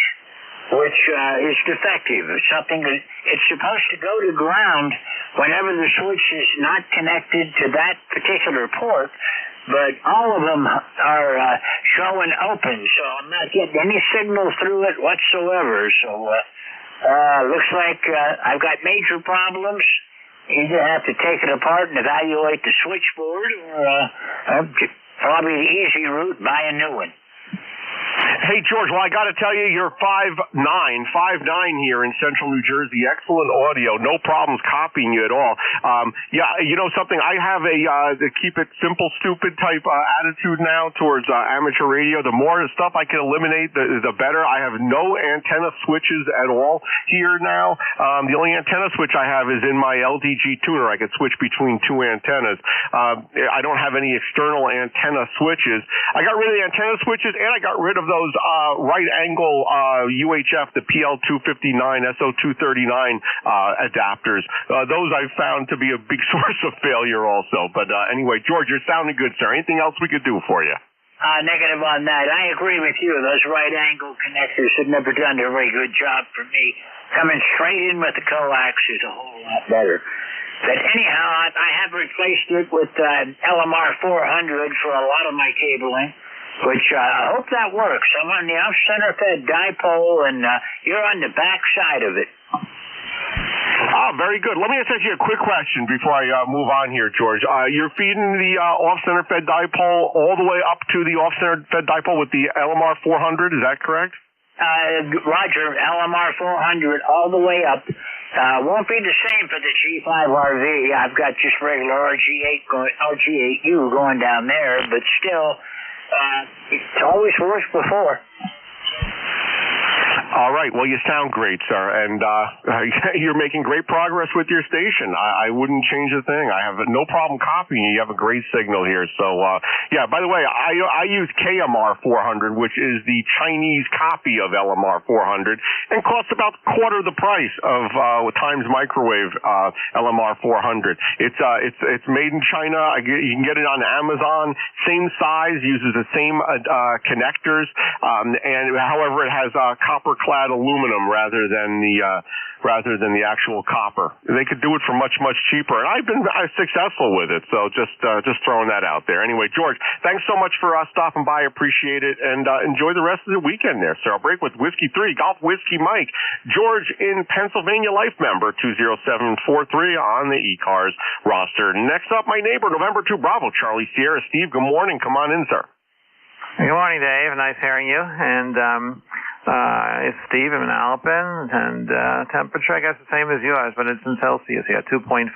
which is defective. It's something that it's supposed to go to ground whenever the switch is not connected to that particular port, but all of them are showing open, so I'm not getting any signal through it whatsoever. So looks like I've got major problems. Either have to take it apart and evaluate the switchboard, or probably the easy route, buy a new one. Hey, George, well, I got to tell you, you're 5'9" here in central New Jersey. Excellent audio. No problems copying you at all. Yeah, you know something? I have a keep it simple, stupid type attitude now towards amateur radio. The more stuff I can eliminate, the better. I have no antenna switches at all here now. The only antenna switch I have is in my LDG tuner. I can switch between two antennas. I don't have any external antenna switches. I got rid of the antenna switches, and I got rid of those right angle UHF, the PL259, SO239 adapters. Those I've found to be a big source of failure also. But anyway, George, you're sounding good, sir. Anything else we could do for you? Negative on that. I agree with you. Those right angle connectors have never done a very good job for me. Coming straight in with the coax is a whole lot better. But anyhow, I have replaced it with LMR 400 for a lot of my cabling, which I hope that works. I'm on the off-center fed dipole, and you're on the back side of it. Oh, very good. Let me ask you a quick question before I move on here, George. You're feeding the off-center fed dipole all the way up to the off-center fed dipole with the LMR 400, is that correct? Roger, LMR 400 all the way up. Won't be the same for the G5RV. I've got just regular RG8U going down there, but still, it's always worked before. All right. Well, you sound great, sir, and you're making great progress with your station. I wouldn't change a thing. I have no problem copying you. You have a great signal here. So, yeah, by the way, I use KMR 400, which is the Chinese copy of LMR 400, and costs about quarter the price of Times Microwave LMR 400. It's made in China. You can get it on Amazon. Same size, uses the same connectors, and however, it has copper-clad aluminum rather than the actual copper. They could do it for much cheaper, and I've been successful with it. So just throwing that out there. Anyway, George, thanks so much for stopping by. Appreciate it, and enjoy the rest of the weekend there, sir. I'll break with Whiskey 3, Golf Whiskey Mike. George in Pennsylvania, life member 20743 on the ECARS roster. Next up, my neighbor, November 2 Bravo, Charlie Sierra. Steve, good morning. Come on in, sir. Good morning, Dave. Nice hearing you. And it's Steve in Alpin, and temperature, I guess, the same as yours, but it's in Celsius here, 2.5,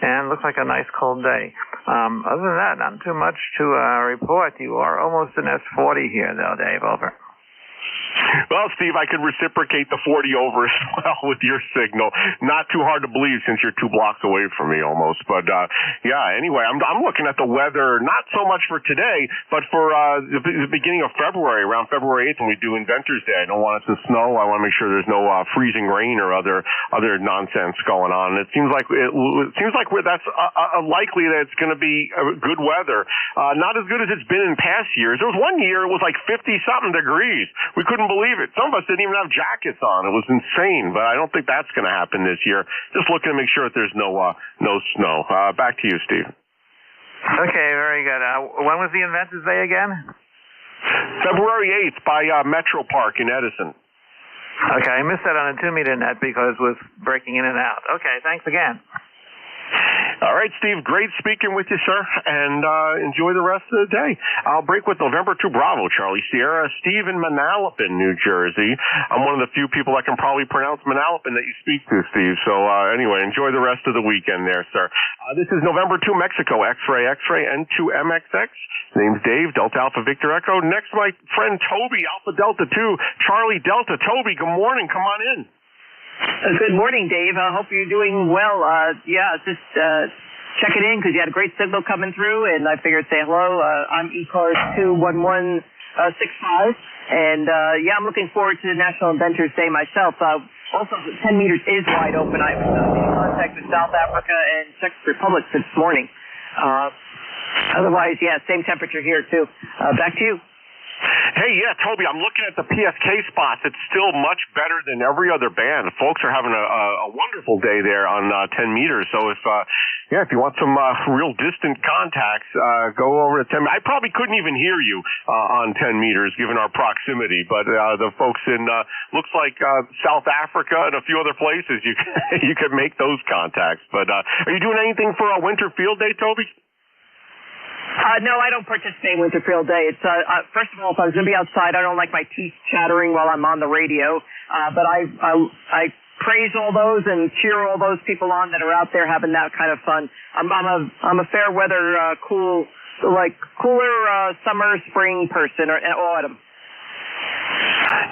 and looks like a nice cold day. Other than that, not too much to report. You are almost an S40 here, though, Dave. Over. Well, Steve, I could reciprocate the 40 over as well with your signal. Not too hard to believe since you're 2 blocks away from me almost. But, yeah, anyway, I'm looking at the weather, not so much for today, but for the beginning of February, around February 8th when we do Inventor's Day. I don't want it to snow. I want to make sure there's no freezing rain or other nonsense going on. It seems like that's likely that it's going to be good weather. Not as good as it's been in past years. There was one year it was like 50-something degrees. We couldn't couldn't believe it. Some of us didn't even have jackets on. It was insane, but I don't think that's going to happen this year. Just looking to make sure that there's no snow. Back to you, Steve. Okay, very good. When was the Inventors Day again? February 8th by Metro Park in Edison. Okay, I missed that on a 2-meter net because it was breaking in and out. Okay, thanks again. All right, Steve, great speaking with you, sir, and enjoy the rest of the day. I'll break with November 2 Bravo, Charlie Sierra, Steve in Manalapan, New Jersey. I'm one of the few people that can probably pronounce Manalapan that you speak to, Steve. So anyway, enjoy the rest of the weekend there, sir. This is November 2 Mexico, X-Ray, N2MXX. Name's Dave, Delta Alpha Victor Echo. Next, my friend Toby, Alpha Delta 2, Charlie Delta. Toby, good morning. Come on in. Good morning, Dave. I hope you're doing well. Just checking in because you had a great signal coming through, and I figured say hello. I'm ECARS 21165, and I'm looking forward to the National Inventors Day myself. Also, 10 meters is wide open. I was in contact with South Africa and Czech Republic this morning. Otherwise, same temperature here, too. Back to you. Hey, Toby, I'm looking at the PSK spots. It's still much better than every other band. Folks are having a wonderful day there on 10 meters. So if you want some real distant contacts, go over to 10. I probably couldn't even hear you on 10 meters given our proximity, but the folks in looks like South Africa and a few other places, you could make those contacts. But are you doing anything for a Winter Field Day, Toby? No, I don't participate in Winter Field Day. It's first of all, if I was going to be outside, I don't like my teeth chattering while I'm on the radio. But I praise all those and cheer all those people on that are out there having that kind of fun. I'm a fair weather, cooler summer, spring person or autumn.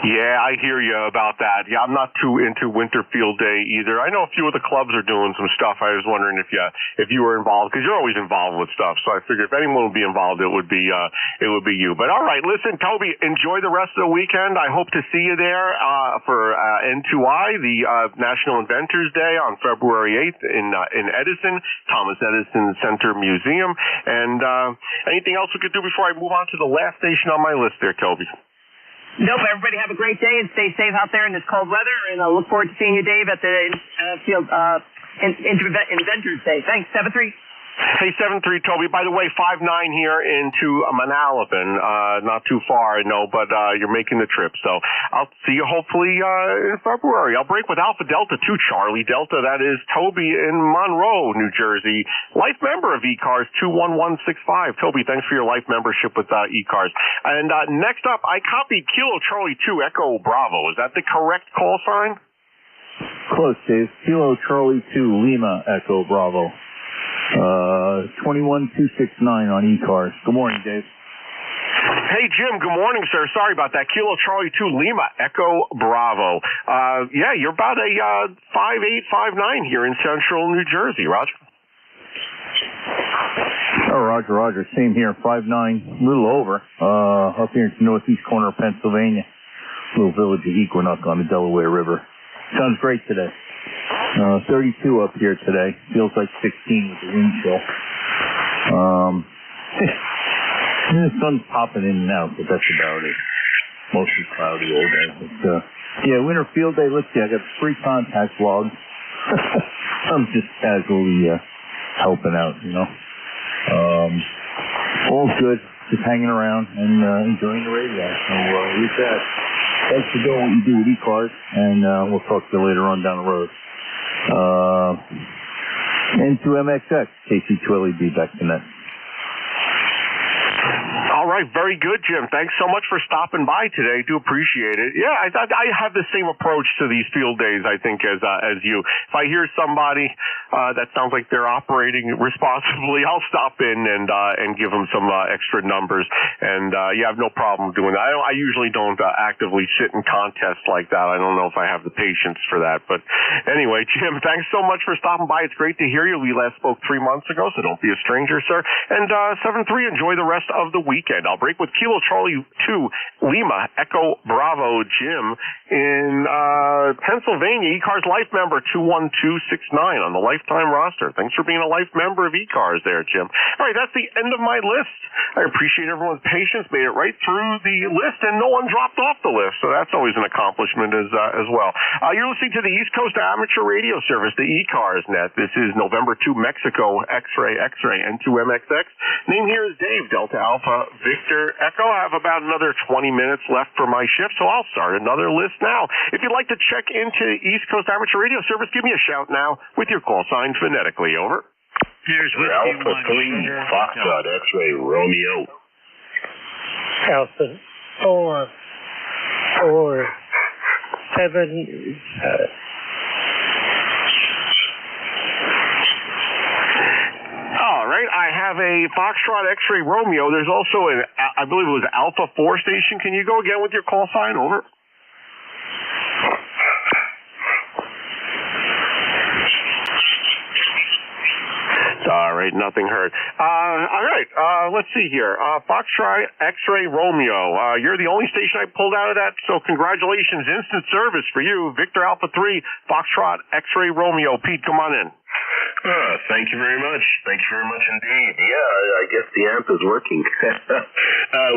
Yeah, I hear you about that. Yeah, I'm not too into Winter Field Day either. I know a few of the clubs are doing some stuff. I was wondering if you were involved, because you're always involved with stuff. So I figured if anyone would be involved, it would be you. But all right, listen, Toby, enjoy the rest of the weekend. I hope to see you there for N2I, the National Inventors Day on February 8th in Edison, Thomas Edison Center Museum. And anything else we could do before I move on to the last station on my list there, Toby? Nope, everybody have a great day and stay safe out there in this cold weather, and I look forward to seeing you, Dave, at the Inventors Day. Thanks, 7-3. Hey, 7-3, Toby. By the way, 5-9 here into Manalapan. Not too far, I know, but you're making the trip. So I'll see you hopefully in February. I'll break with Alpha Delta 2, Charlie Delta. That is Toby in Monroe, New Jersey. Life member of ECARS 21165. Toby, thanks for your life membership with ECARS. And next up, I copied Kilo Charlie 2 Echo Bravo. Is that the correct call sign? Close, Dave. Kilo Charlie 2 Lima Echo Bravo. 21269 on ECARS. Good morning, Dave. Hey, Jim. Good morning, sir. Sorry about that. Kilo Charlie 2 Lima Echo Bravo. You're about a 5'8", 5'9" here in central New Jersey, Roger. Oh, Roger. Same here. 5'9", a little over. Up here in the northeast corner of Pennsylvania. Little village of Equinox on the Delaware River. Sounds great today. 32 up here today. Feels like 16 with the wind chill. The sun's popping in and out, but that's about it. Mostly cloudy all day. But, Winter Field Day. Let's see, I got 3 contact logs. I'm just casually helping out, all good. Just hanging around and enjoying the radio. So with that, thanks for doing what you do with ECARS, and we'll talk to you later on down the road. N2MXX, KC2LED back to net. All right, very good, Jim. Thanks so much for stopping by today. Do appreciate it. Yeah, I have the same approach to these field days, I think, as you. If I hear somebody that sounds like they're operating responsibly, I'll stop in and give them some extra numbers. And I have no problem doing that. I usually don't actively sit in contests like that. I don't know if I have the patience for that. But anyway, Jim, thanks so much for stopping by. It's great to hear you. We last spoke 3 months ago, so don't be a stranger, sir. And 7-3, enjoy the rest of the weekend. right, I'll break with Kilo Charlie 2 Lima Echo Bravo Jim in Pennsylvania. ECARS Life member 21269 on the lifetime roster. Thanks for being a life member of ECARS there, Jim. All right, that's the end of my list. I appreciate everyone's patience. Made it right through the list, and no one dropped off the list, so that's always an accomplishment as well. You're listening to the East Coast Amateur Radio Service, the ECARS Net. This is November 2 Mexico X-Ray N2MXX. Name here is Dave, Delta Alpha Victor Echo. I have about another 20 minutes left for my shift, so I'll start another list now. If you'd like to check into East Coast Amateur Radio Service, give me a shout now with your call sign phonetically. Over. Here's Alpha 3 Foxtrot X-Ray Romeo. Alpha 4 7 All right, I have a Foxtrot X-Ray Romeo. There's also an, I believe it was Alpha 4 station. Can you go again with your call sign? Over. All right, nothing heard. All right, let's see here. Foxtrot X-Ray Romeo. You're the only station I pulled out of that, so congratulations. Instant service for you. Victor Alpha 3, Foxtrot X-Ray Romeo. Pete, come on in. Thank you very much. Thank you very much indeed. Yeah, I guess the amp is working.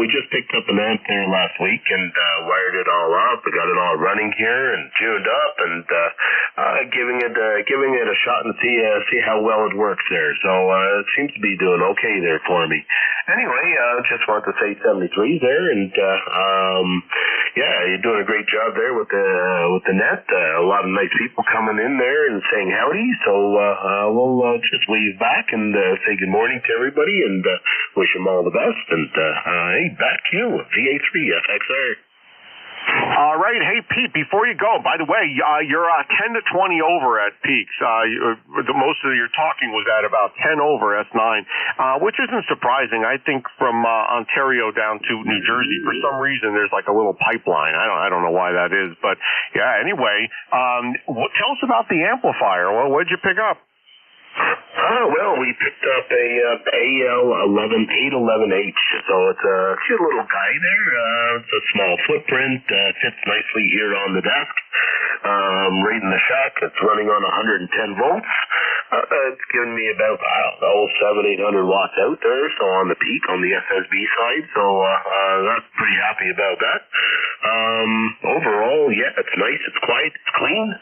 We just picked up an amp there last week and wired it all up. We got it all running here and tuned up and giving it a shot and see how well it works there. So it seems to be doing okay there for me. Anyway, just want to say 73 there, and yeah, you're doing a great job there with the net. A lot of nice people coming in there and saying howdy. So we'll just wave back and say good morning to everybody and wish them all the best. And hey, back to you, VA3 FXR. All right. Hey, Pete, before you go, by the way, you're 10 to 20 over at peaks. Most of your talking was at about 10 over S9, which isn't surprising. I think from Ontario down to New Jersey, for some reason, there's like a little pipeline. I don't know why that is. But, yeah, anyway, tell us about the amplifier. Well, what did you pick up? Well, we picked up a AL811H, so it's a cute little guy there. It's a small footprint, fits nicely here on the desk. Right in the shack, it's running on 110 volts. It's giving me about, 700-800 watts out there, so on the peak, on the SSB side, so that's pretty happy about that. Overall, yeah, it's nice, it's quiet, it's clean,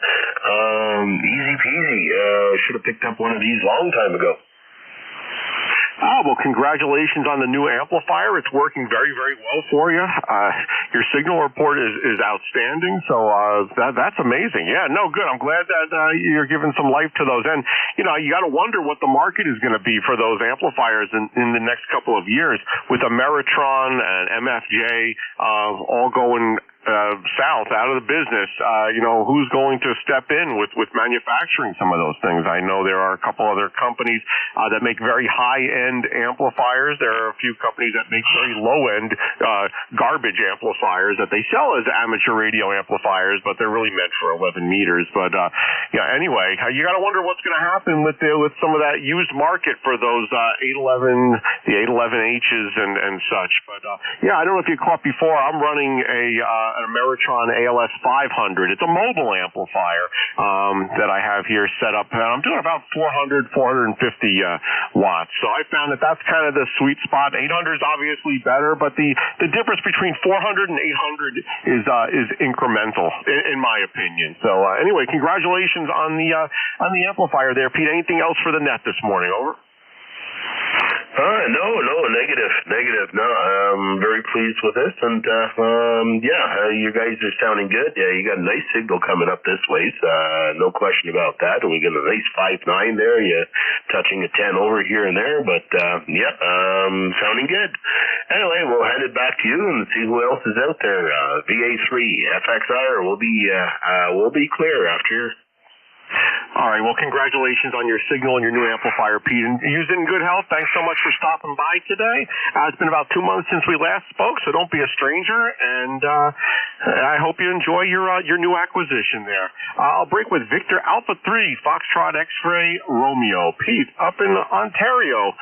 easy peasy. Should have picked up one of these a long time ago. Well, congratulations on the new amplifier. It's working very, very well for you. Your signal report is outstanding, so that's amazing. Yeah, no, good. I'm glad that you're giving some life to those. And, you got to wonder what the market is going to be for those amplifiers in the next couple of years with Ameritron and MFJ all going south, out of the business. Who's going to step in with manufacturing some of those things? I know there are a couple other companies that make very high-end amplifiers. There are a few companies that make very low-end garbage amplifiers that they sell as amateur radio amplifiers, but they're really meant for 11 meters. But anyway, you got to wonder what's going to happen with some of that used market for those 811, the 811Hs and such. But I don't know if you caught before. I'm running an Ameritron ALS 500. It's a mobile amplifier that I have here set up. I'm doing about 450 watts. So I found that that's kind of the sweet spot. 800 is obviously better, but the difference between 400 and 800 is incremental, in my opinion. So anyway, congratulations on the amplifier there, Pete. Anything else for the net this morning? Over. No, negative. No, I'm very pleased with this, and you guys are sounding good. Yeah, you got a nice signal coming up this way, no question about that. And we got a nice 5.9 there. You touching a 10 over here and there, but sounding good. Anyway, we'll hand it back to you and see who else is out there. VA3 FXR will be clear after. All right, well, congratulations on your signal and your new amplifier, Pete. And use it in good health. Thanks so much for stopping by today. It's been about 2 months since we last spoke, so don't be a stranger. And I hope you enjoy your new acquisition there. I'll break with Victor Alpha 3, Foxtrot X-Ray Romeo. Pete, up in Ontario,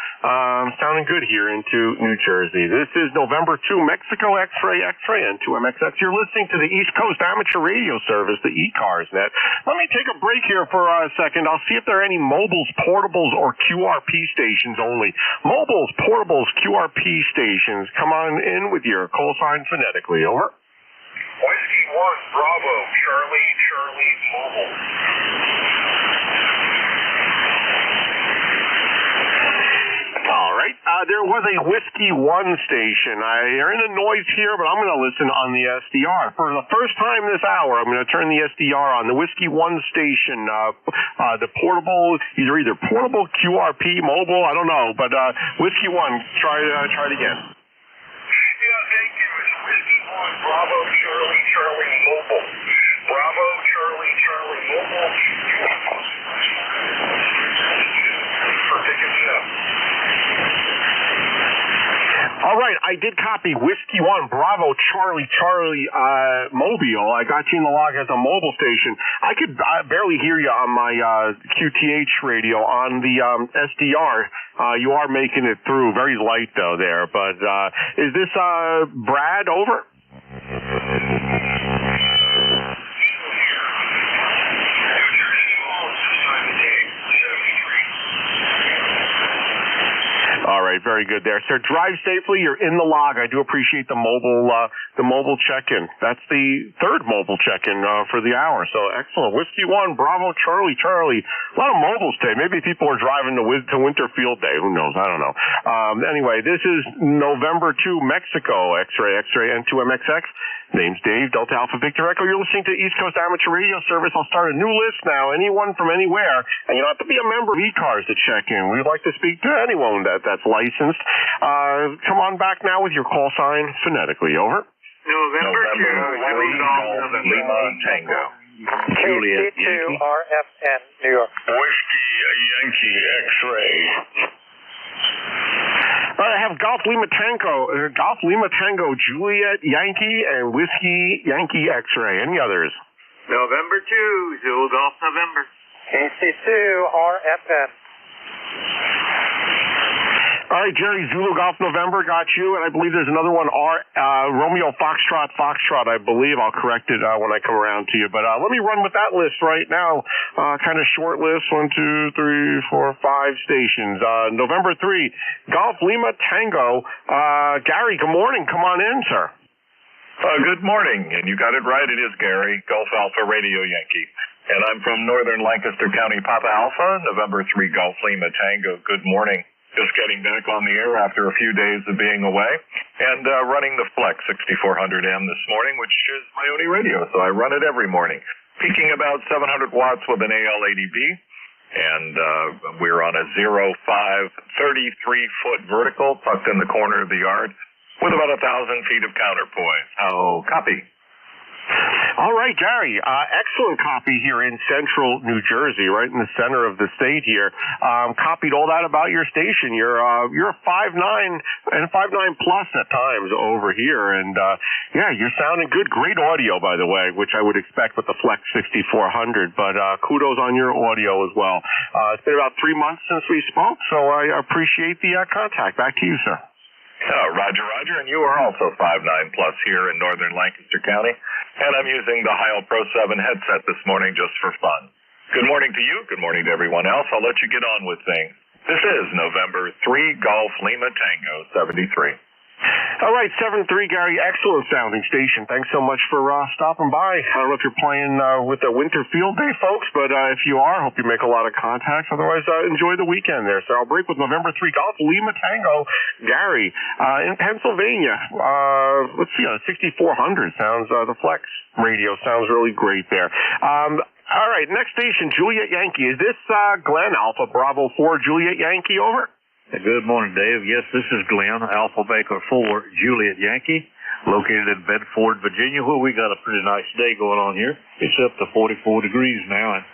sounding good here into New Jersey. This is November 2, Mexico X-Ray, and 2MXX. You're listening to the East Coast Amateur Radio Service, the ECARS net. Let me take a break here for a second. I'll see if there are any mobiles, portables, or QRP stations only. Mobiles, portables, QRP stations. Come on in with your call sign phonetically. Over. Whiskey 1, Bravo, Charlie, Mobile. All right. There was a Whiskey 1 station. You're in a noise here, but I'm going to listen on the SDR. For the first time this hour, I'm going to turn the SDR on. The Whiskey 1 station, the portable, either portable, QRP, mobile, I don't know, but Whiskey 1, try it again. Yeah, thank you. It's Whiskey 1, Bravo, Charlie, Mobile. Bravo, Charlie, Mobile. For picking me up. All right, I did copy Whiskey 1, Bravo, Charlie, Mobile. I got you in the log as a mobile station. I could barely hear you on my QTH radio. On the SDR, you are making it through. Very light, though, there. But is this Brad? Over? All right, very good there, sir. Drive safely. You're in the log. I do appreciate the mobile check-in. That's the third mobile check-in for the hour. So excellent. Whiskey 1, Bravo, Charlie. A lot of mobiles today. Maybe people are driving to Winterfield Day. Who knows? I don't know. Anyway, this is November 2, Mexico X-Ray, and 2MXX. Name's Dave, Delta Alpha Victor Echo. You're listening to East Coast Amateur Radio Service. I'll start a new list now. Anyone from anywhere, and you don't have to be a member of ECARS to check in. We'd like to speak to anyone that's licensed. Come on back now with your call sign phonetically. Over. November 2, Lima Tango. Juliet Yankee. RFN, New York. Whiskey Yankee X-Ray. I have Golf Lima Tango, Juliet Yankee, and Whiskey Yankee X-Ray. Any others? November 2, Zulu Golf November. KC2, RFN. All right, Jerry, Zulu Golf November, got you. And I believe there's another one, Romeo Foxtrot, I believe. I'll correct it when I come around to you. But let me run with that list right now. Kind of short list, 1, 2, 3, 4, 5 stations. November 3, Golf Lima Tango. Gary, good morning. Come on in, sir. Good morning, and you got it right. It is Gary, Golf Alpha Radio Yankee. And I'm from northern Lancaster County, Papa Alpha, November 3, Golf Lima Tango. Good morning. Just getting back on the air after a few days of being away, and running the Flex 6400M this morning, which is my only radio, so I run it every morning. Peaking about 700 watts with an AL80B, and we're on a 0.5, 33-foot vertical tucked in the corner of the yard with about 1,000 feet of counterpoise. Oh, copy. All right, Gary. Excellent copy here in central New Jersey, right in the center of the state here. Copied all that about your station. You're 5'9" and 5'9" plus at times over here, and yeah, you're sounding good. Great audio, by the way, which I would expect with the Flex 6400. But kudos on your audio as well. It's been about 3 months since we spoke, so I appreciate the contact. Back to you, sir. Roger, and you are also 5'9" plus here in northern Lancaster County, and I'm using the Heil Pro 7 headset this morning just for fun. Good morning to you, good morning to everyone else. I'll let you get on with things. This is November 3, Golf Lima Tango 73. All right, 7-3, Gary. Excellent sounding station. Thanks so much for stopping by. I don't know if you're playing with the winter field day, folks, but if you are, hope you make a lot of contacts. Otherwise, enjoy the weekend there. So I'll break with November 3, Golf Lima Tango, Gary, in Pennsylvania. Let's see, 6400 sounds, the Flex radio sounds really great there. All right, next station, Juliet Yankee. Is this Glenn, Alpha Bravo 4, Juliet Yankee, over? Good morning, Dave. Yes, this is Glenn, Alpha Baker 4, Juliet Yankee, located in Bedford, Virginia, where we got a pretty nice day going on here. It's up to 44 degrees now, and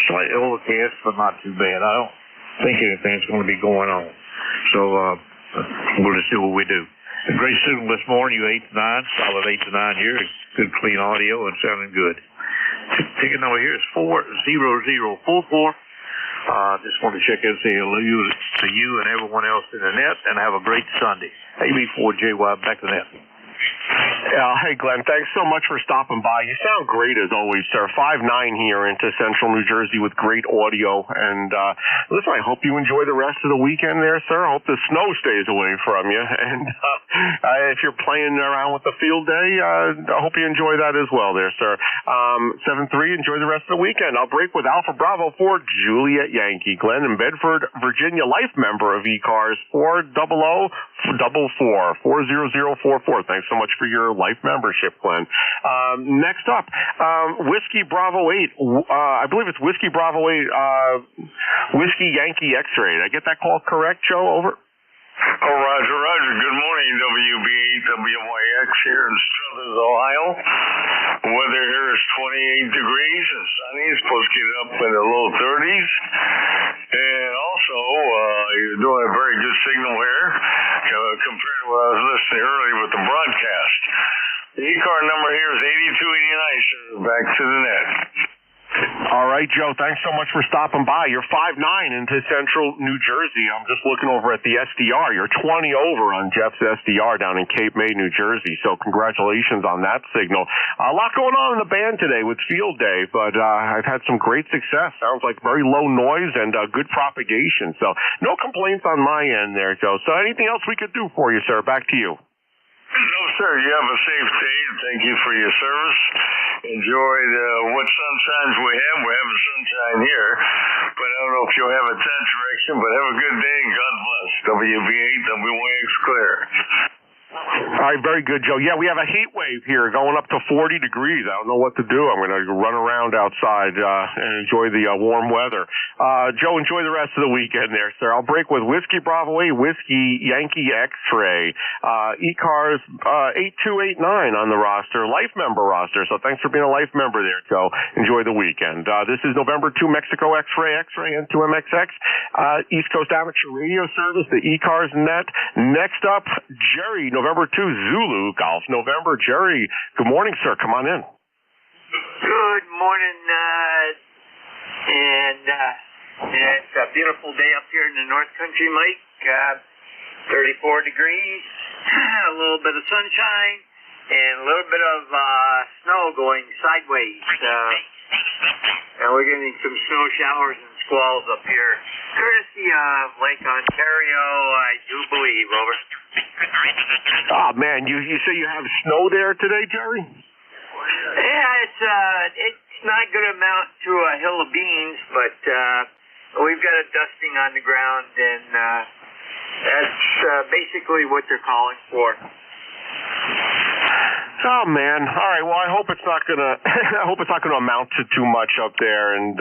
slightly overcast, but not too bad. I don't think anything's going to be going on. So we'll just see what we do. A great signal this morning, you 8 to 9, solid 8 to 9 here. Good clean audio and sounding good. Ticket number here is 40044. Just want to check in and say hello to you and everyone else in the net, and have a great Sunday. AB4JY, back to the net. Hey, Glenn, thanks so much for stopping by. You sound great as always, sir. 5'9" here into central New Jersey with great audio. And listen, I hope you enjoy the rest of the weekend there, sir. I hope the snow stays away from you. And if you're playing around with the field day, I hope you enjoy that as well there, sir. 7-3, enjoy the rest of the weekend. I'll break with Alpha Bravo for Juliet Yankee. Glenn in Bedford, Virginia, life member of ECARS, 40044. Thanks so much for your life membership, Glenn. Next up, Whiskey Bravo 8. I believe it's Whiskey Bravo 8, Whiskey Yankee X-Ray. Did I get that call correct, Joe? Over. Oh, Roger. Good morning, WB8WYX here in Struthers, Ohio. Weather here is 28 degrees and sunny. It's supposed to get up in the low 30s. And also, you're doing a very good signal here compared to what I was listening earlier with the broadcast. The ECAR number here is 8289, sir. Back to the net. All right, Joe, thanks so much for stopping by. You're 5'9" into central New Jersey. I'm just looking over at the SDR. You're 20 over on Jeff's SDR down in Cape May, New Jersey. So congratulations on that signal. A lot going on in the band today with Field Day, but I've had some great success. Sounds like very low noise and good propagation. So no complaints on my end there, Joe. So anything else we could do for you, sir? Back to you. No, sir. You have a safe day. Thank you for your service. Enjoy what sunshines we have. We're having sunshine here, but I don't know if you'll have it that direction, but have a good day and God bless. WB8WYX clear. All right, very good, Joe. Yeah, we have a heat wave here going up to 40 degrees. I don't know what to do. I'm going to run around outside and enjoy the warm weather. Joe, enjoy the rest of the weekend there, sir. I'll break with Whiskey Bravo 8, Whiskey Yankee X-Ray. ECARS 8289 on the roster, life member roster. So thanks for being a life member there, Joe. Enjoy the weekend. This is November 2 Mexico X-Ray, and 2MXX. East Coast Amateur Radio Service, the ECARS net. Next up, Jerry, November 2 Zulu Golf November. Jerry, good morning, sir. Come on in. Good morning, it's a beautiful day up here in the North Country, Mike. 34 degrees, a little bit of sunshine, and a little bit of snow going sideways. And we're getting some snow showers and squalls up here, courtesy of Lake Ontario, I do believe. Over. Oh man, you say you have snow there today, Jerry? Yeah, it's not a good amount to a hill of beans, but we've got a dusting on the ground, and that's basically what they're calling for. Oh man! All right. Well, I hope it's not gonna. I hope it's not gonna amount to too much up there. And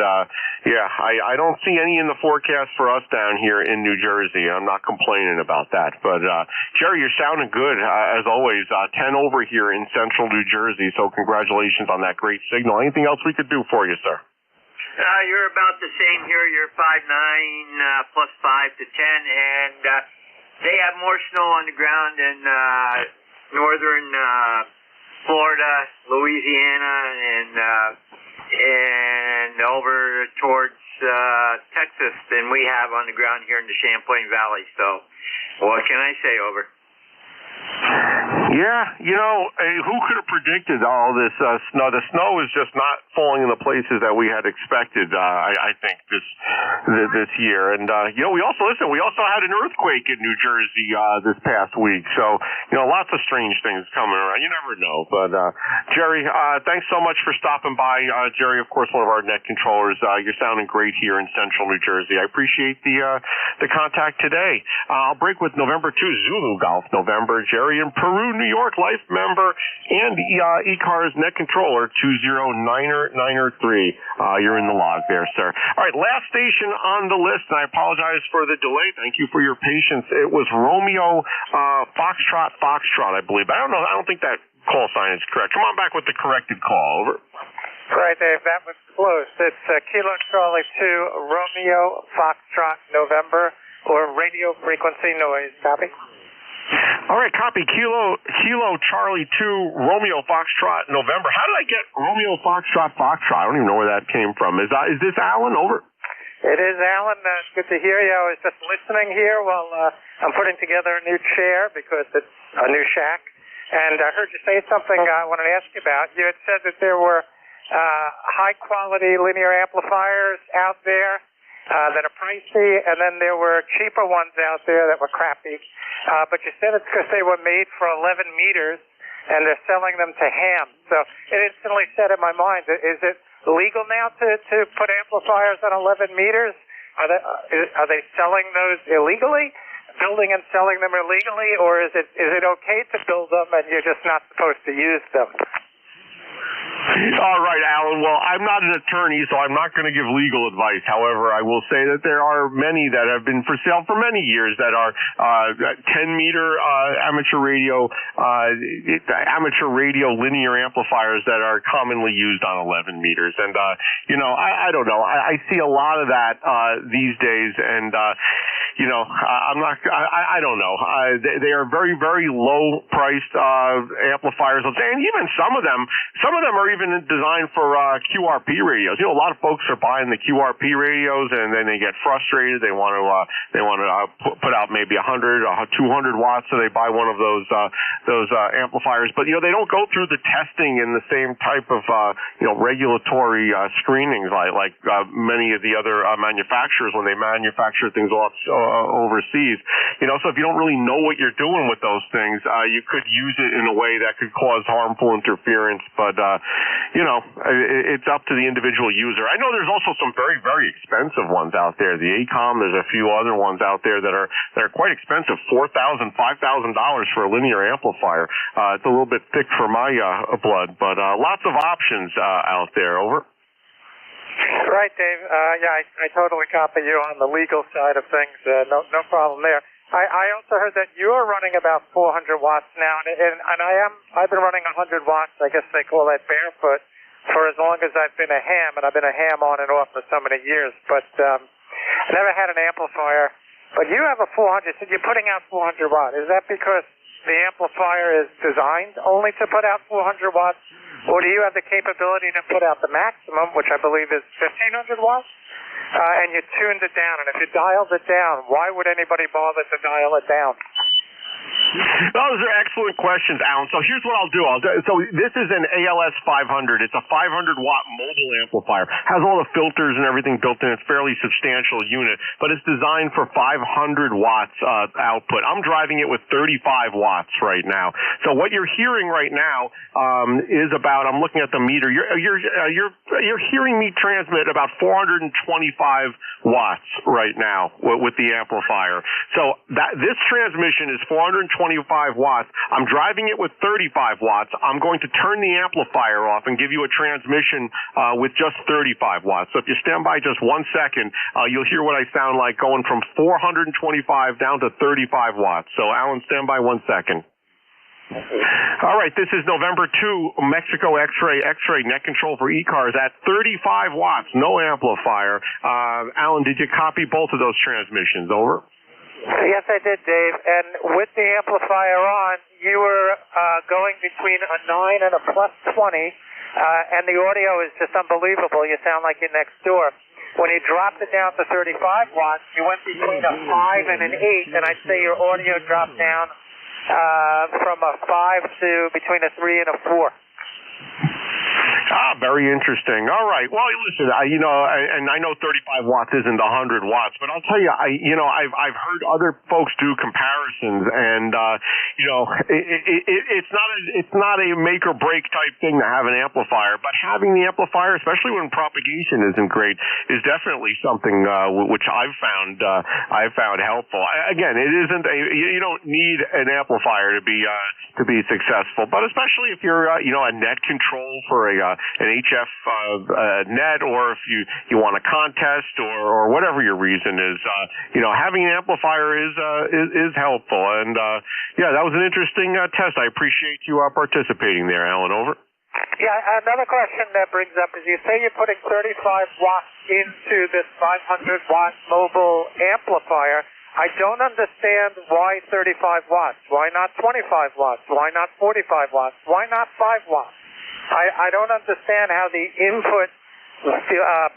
yeah, I don't see any in the forecast for us down here in New Jersey. I'm not complaining about that. But Jerry, you're sounding good as always. 10 over here in central New Jersey. So congratulations on that great signal. Anything else we could do for you, sir? You're about the same here. You're 5'9", plus 5 to 10, and they have more snow on the ground in northern Florida, Louisiana, and over towards Texas than we have on the ground here in the Champlain Valley. So, what can I say? Over. Yeah, who could have predicted all this snow? The snow is just not falling in the places that we had expected, I think, this year. And, we also had an earthquake in New Jersey this past week. So, lots of strange things coming around. You never know. But, Jerry, thanks so much for stopping by. Jerry, of course, one of our net controllers. You're sounding great here in central New Jersey. I appreciate the contact today. I'll break with November 2 Zulu Golf November. Jerry in Peru, New York, life member, and ECARS net controller 20993. You're in the log there, sir. All right, last station on the list, and I apologize for the delay. Thank you for your patience. It was Romeo Foxtrot, I believe. I don't know. I don't think that call sign is correct. Come on back with the corrected call. Over. Right, Dave, that was close. It's Kilo Charlie 2, Romeo Foxtrot November, or radio frequency noise. Copy? All right, copy. Kilo Charlie 2, Romeo Foxtrot November. How did I get Romeo Foxtrot Foxtrot? I don't even know where that came from. Is this Alan? Over. It is, Alan. It's good to hear you. I was just listening here while I'm putting together a new chair because it's a new shack. And I heard you say something I wanted to ask you about. You had said that there were high-quality linear amplifiers out there that are pricey, and then there were cheaper ones out there that were crappy. But you said it's because they were made for 11 meters, and they're selling them to ham. So it instantly set in my mind, is it legal now to put amplifiers on 11 meters? Are they selling those illegally? Building and selling them illegally, or is it okay to build them and you're just not supposed to use them? All right, Alan. Well, I'm not an attorney, so I'm not going to give legal advice. However, I will say that there are many that have been for sale for many years that are 10-meter amateur radio linear amplifiers that are commonly used on 11 meters. And I don't know. I see a lot of that these days, and I don't know. They are very, very low-priced amplifiers, and even some of them are even designed for QRP radios. A lot of folks are buying the QRP radios, and then they get frustrated. They want to put out maybe 100 or 200 watts, so they buy one of those amplifiers. But they don't go through the testing and the same type of regulatory screenings like many of the other manufacturers when they manufacture things overseas. So if you don't really know what you're doing with those things, you could use it in a way that could cause harmful interference. But it's up to the individual user. I know there's also some very, very expensive ones out there. The ACOM, there's a few other ones out there that are quite expensive, $4,000, $5,000 for a linear amplifier. It's a little bit thick for my blood, but lots of options out there. Over. Right, Dave. I totally copy you on the legal side of things. No problem there. I also heard that you're running about 400 watts now, and I've been running 100 watts. I guess they call that barefoot for as long as I've been a ham, and I've been a ham on and off for so many years. But I never had an amplifier. But you have a 400. So you're putting out 400 watts. Is that because the amplifier is designed only to put out 400 watts, or do you have the capability to put out the maximum, which I believe is 1,500 watts? And you tuned it down, and if you dialed it down, why would anybody bother to dial it down? Those are excellent questions, Alan. So here's what I'll do. So this is an ALS 500. It's a 500-watt mobile amplifier. Has all the filters and everything built in. It's a fairly substantial unit, but it's designed for 500 watts output. I'm driving it with 35 watts right now. So what you're hearing right now is about. I'm looking at the meter. You're hearing me transmit about 425 watts right now with the amplifier. So this transmission is 425 watts. I'm driving it with 35 watts. I'm going to turn the amplifier off and give you a transmission with just 35 watts. So if you stand by just 1 second, you'll hear what I sound like going from 425 down to 35 watts. So Alan, stand by 1 second. All right, this is November 2, Mexico X-ray net control for ECARS at 35 watts, no amplifier. Alan, did you copy both of those transmissions? Over. Yes, I did, Dave. And with the amplifier on, you were going between a 9 and a +20, and the audio is just unbelievable. You sound like you're next door. When you dropped it down to 35 watts, you went between a 5 and an 8, and I'd say your audio dropped down from a 5 to between a 3 and a 4. Very interesting. All right. Well, listen, and I know 35 watts isn't 100 watts, but I'll tell you, I've heard other folks do comparisons, and it's not a make or break type thing to have an amplifier, but having the amplifier, especially when propagation isn't great, is definitely something which I've found helpful. Again, it isn't you don't need an amplifier to be successful, but especially if you're a net control for an HF net, or if you want a contest or whatever your reason is, having an amplifier is helpful. And that was an interesting test. I appreciate you participating there, Alan. Over. Yeah, another question that brings up is you say you're putting 35 watts into this 500-watt mobile amplifier. I don't understand why 35 watts. Why not 25 watts? Why not 45 watts? Why not 5 watts? I don't understand how the input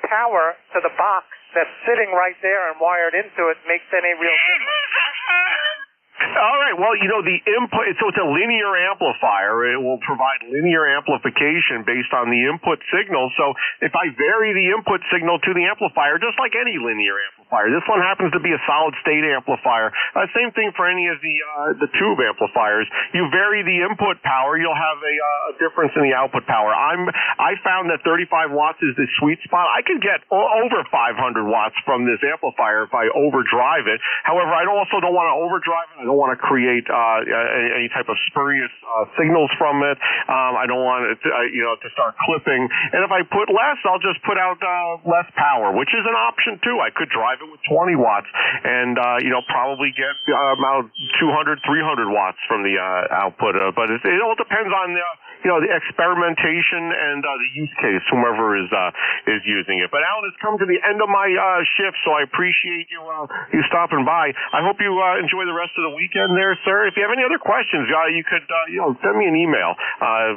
power to the box that's sitting right there and wired into it makes any real difference. All right. Well, the input, so it's a linear amplifier. It will provide linear amplification based on the input signal. So if I vary the input signal to the amplifier, just like any linear amplifier, this one happens to be a solid state amplifier. Same thing for any of the tube amplifiers. You vary the input power, you'll have a difference in the output power. I found that 35 watts is the sweet spot. I could get over 500 watts from this amplifier if I overdrive it. However, I also don't want to overdrive it. I don't want to create any type of spurious signals from it. I don't want it to start clipping. And if I put less, I'll just put out less power, which is an option too. I could drive it with 20 watts and probably get about 200, 300 watts from the output. But it all depends on the experimentation and the use case, whomever is using it. But Alan, it's come to the end of my shift, so I appreciate you stopping by. I hope you enjoy the rest of the weekend there, sir. If you have any other questions, you could send me an email.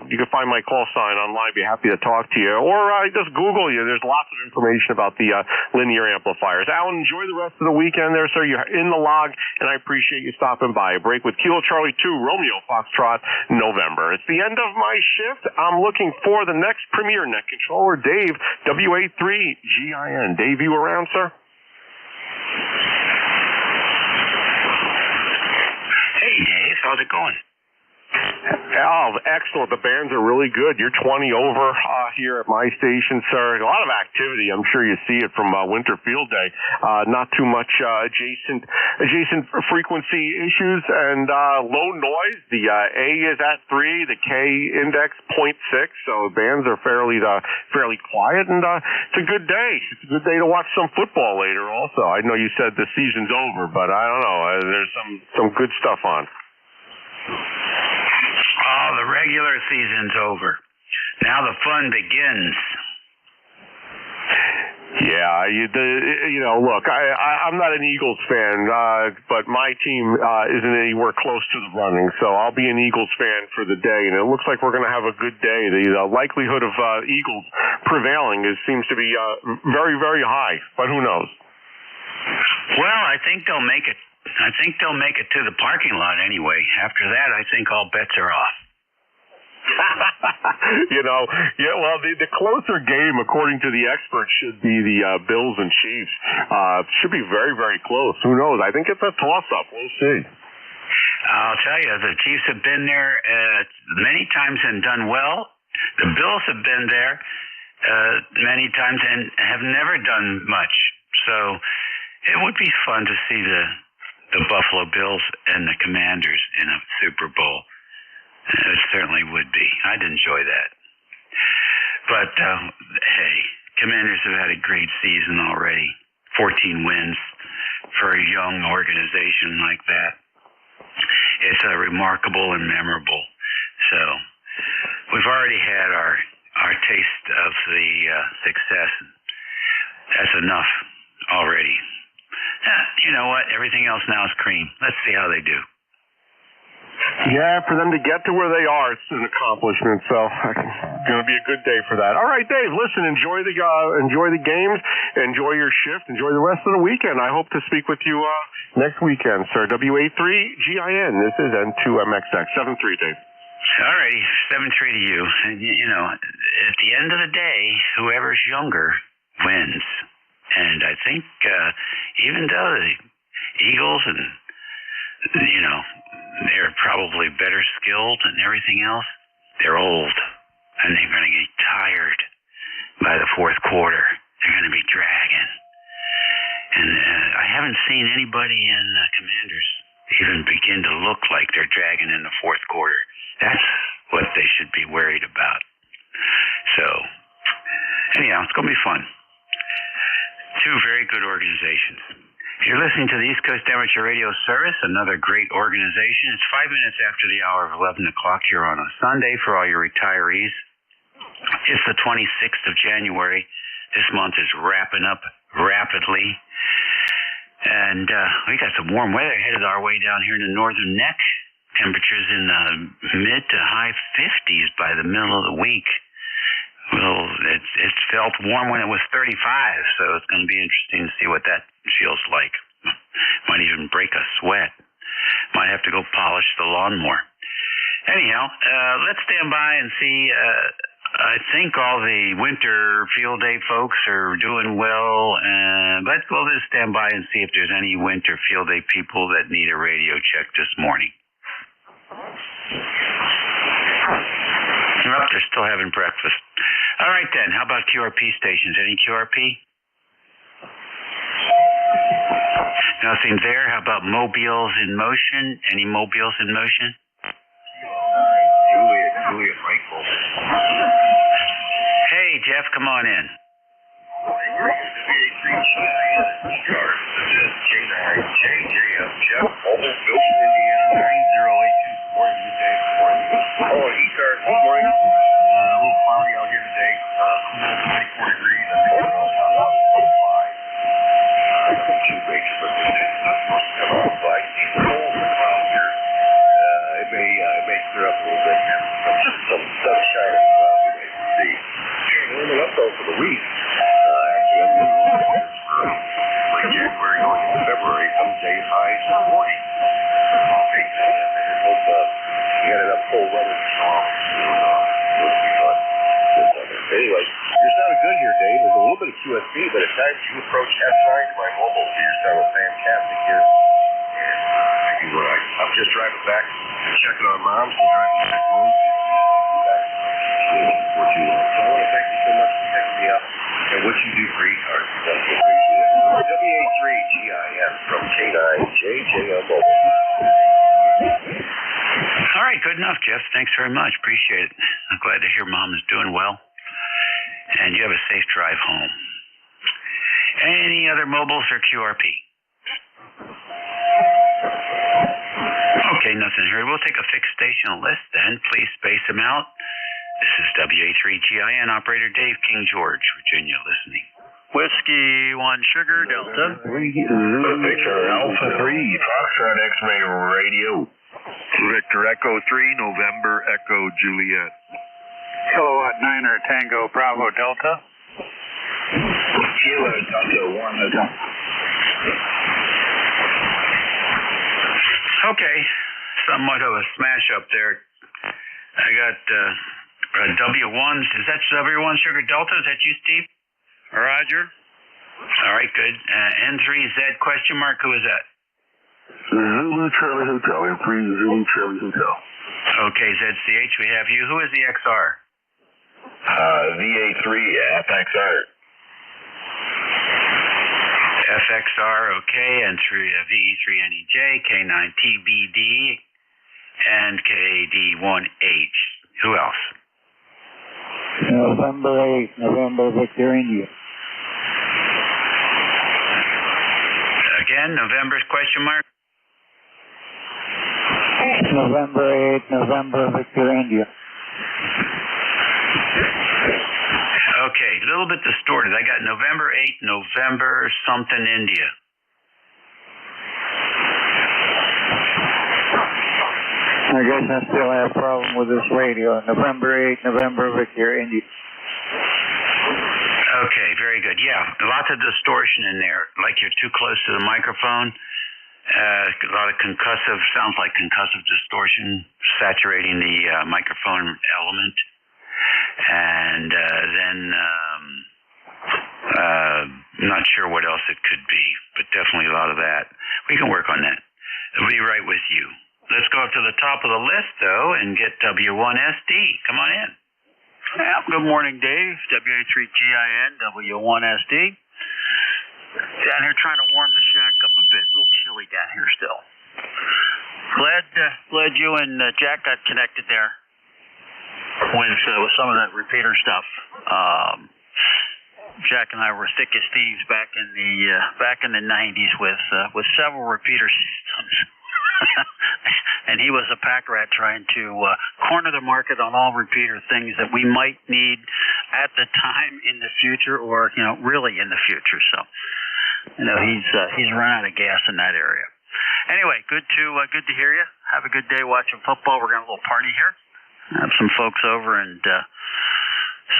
You can find my call sign online. I'd be happy to talk to you, or just Google you. There's lots of information about the linear amplifiers. Alan, enjoy the rest of the weekend there, sir. You're in the log, and I appreciate you stopping by. A break with Kilo Charlie 2 Romeo Foxtrot November. It's the end of my shift. I'm looking for the next Premier Net Controller, Dave, WA3GIN. Dave, you around, sir? Hey, Dave. How's it going? Oh, excellent. The bands are really good. You're 20 over here at my station, sir. A lot of activity. I'm sure you see it from Winter Field Day. Not too much adjacent frequency issues and low noise. The A is at 3, the K index 0.6, so bands are fairly quiet, and it's a good day. It's a good day to watch some football later also. I know you said the season's over, but I don't know. There's some good stuff on. Oh, the regular season's over. Now the fun begins. Yeah, look, I'm not an Eagles fan, but my team isn't anywhere close to the running, so I'll be an Eagles fan for the day, and it looks like we're going to have a good day. The likelihood of Eagles prevailing seems to be very, very high, but who knows? Well, I think they'll make it. I think they'll make it to the parking lot anyway. After that, I think all bets are off. The closer game, according to the experts, should be the Bills and Chiefs. Should be very, very close. Who knows? I think it's a toss-up. We'll see. I'll tell you, the Chiefs have been there many times and done well. The Bills have been there many times and have never done much. So it would be fun to see the Buffalo Bills and the Commanders in a Super Bowl. It certainly would be. I'd enjoy that. But, hey, Commanders have had a great season already. 14 wins for a young organization like that. It's remarkable and memorable. So we've already had our taste of the success. That's enough already. You know what? Everything else now is cream. Let's see how they do. Yeah, for them to get to where they are, it's an accomplishment. So it's going to be a good day for that. All right, Dave. Listen, enjoy the games, enjoy your shift, enjoy the rest of the weekend. I hope to speak with you next weekend, sir. WA3GIN. This is N2MXX 73, Dave. All righty, 73 to you. And at the end of the day, whoever's younger wins. And I think even though the Eagles and they're probably better skilled and everything else, they're old, and they're going to get tired by the fourth quarter. They're going to be dragging. And I haven't seen anybody in Commanders even begin to look like they're dragging in the fourth quarter. That's what they should be worried about. So, anyhow, it's going to be fun. Two very good organizations. If you're listening to the East Coast Amateur Radio Service, another great organization. It's 5 minutes after the hour of 11 o'clock here on a Sunday for all your retirees. It's the 26th of January. This month is wrapping up rapidly. And we got some warm weather headed our way down here in the northern neck. Temperatures in the mid to high 50s by the middle of the week. Well, it's felt warm when it was 35, so it's going to be interesting to see what that feels like. Might even break a sweat. Might have to go polish the lawn more. Anyhow, let's stand by and see. I think all the winter field day folks are doing well, but we'll just stand by and see if there's any winter field day people that need a radio check this morning. Nope, they're still having breakfast. All right then, how about QRP stations? Any QRP? Nothing there. How about mobiles in motion? Any mobiles in motion? Juliet Michael. Hey, Jeff, come on in. Jeff, Mobile, Goshen, Indiana, 9082. Morning, good day. Oh, ECARS this morning. A little cloudy out here today. 24 degrees. I think we're on top of 5. 2 bakes, but I see some cold clouds here. It may clear up a little bit here. Some sunshine as well, you may see. Warming up though for the week. Actually, I'm late January going into February. Some days highs in the morning. Hope you got enough cold weather to storm. Anyway, you're sounding good here, Dave. There's a little bit of QSB, but at times you approach F9 to my mobile, so you're sounding fantastic here. I'm just driving back, checking on Moms and driving back home. So I want to thank you so much for checking me out and what you do for ECARS. WA3GIS from K9JJ on mobile. All right, good enough, Jeff. Thanks very much. Appreciate it. I'm glad to hear Mom is doing well. And you have a safe drive home. Any other mobiles or QRP? Okay, nothing here. We'll take a fixed station list then. Please space them out. This is WA3GIN operator Dave King George, Virginia, listening. Whiskey 1 Sugar Delta. Victor Alpha 3, Foxtrot X-Ray Radio. Victor Echo 3, November Echo Juliet. Kilowatt 9er Tango Bravo Delta. Kilo Delta 1 Delta. Okay, somewhat of a smash up there. I got W1. Is that W1 Sugar Delta? Is that you, Steve? Roger. All right, good. N3Z question mark. Who is that? Zulu Charlie Hotel. M3 Zulu Charlie Hotel. Okay, ZCH, we have you. Who is the XR? VA3 FXR. FXR, okay, and VE3NEJ, K9TBD, and KD1H. Who else? November 8, November Victor India. Again, November's question mark? November 8, November Victor India. Okay, a little bit distorted. I got November 8, November something India. I guess I still have a problem with this radio. November 8, November Victor India. Okay, very good. Yeah, lots of distortion in there, like you're too close to the microphone. A lot of concussive, sounds like concussive distortion saturating the microphone element. And then, not sure what else it could be, but definitely a lot of that. We can work on that. I'll be right with you. Let's go up to the top of the list, though, and get W1SD. Come on in. Yeah, good morning, Dave. WA3GIN, W1SD. Down here trying to warm the shack up a bit. It's a little chilly down here still. Glad you and Jack got connected there with some of that repeater stuff. Jack and I were thick as thieves back in the 90s with several repeater systems. And he was a pack rat trying to corner the market on all repeater things that we might need at the time in the future, or really in the future. So he's run out of gas in that area. Anyway, good to hear you. Have a good day watching football. We're gonna have a little party here. Have some folks over and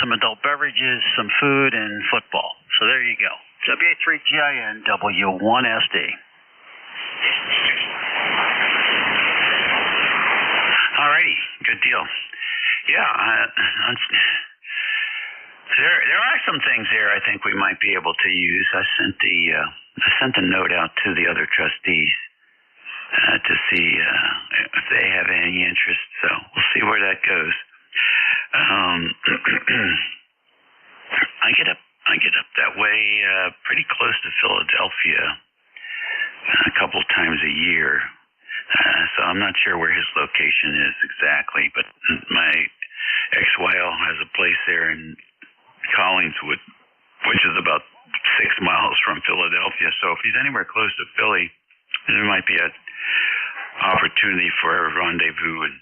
some adult beverages, some food, and football. So there you go. WA3GIN W1SD. Alrighty, good deal. Yeah, there are some things there I think we might be able to use. I sent a note out to the other trustees to see if they have any interest. So we'll see where that goes. I get up that way pretty close to Philadelphia a couple times a year. So I'm not sure where his location is exactly, but my ex-YL has a place there in Collingswood, which is about 6 miles from Philadelphia. So if he's anywhere close to Philly, there might be an opportunity for a rendezvous and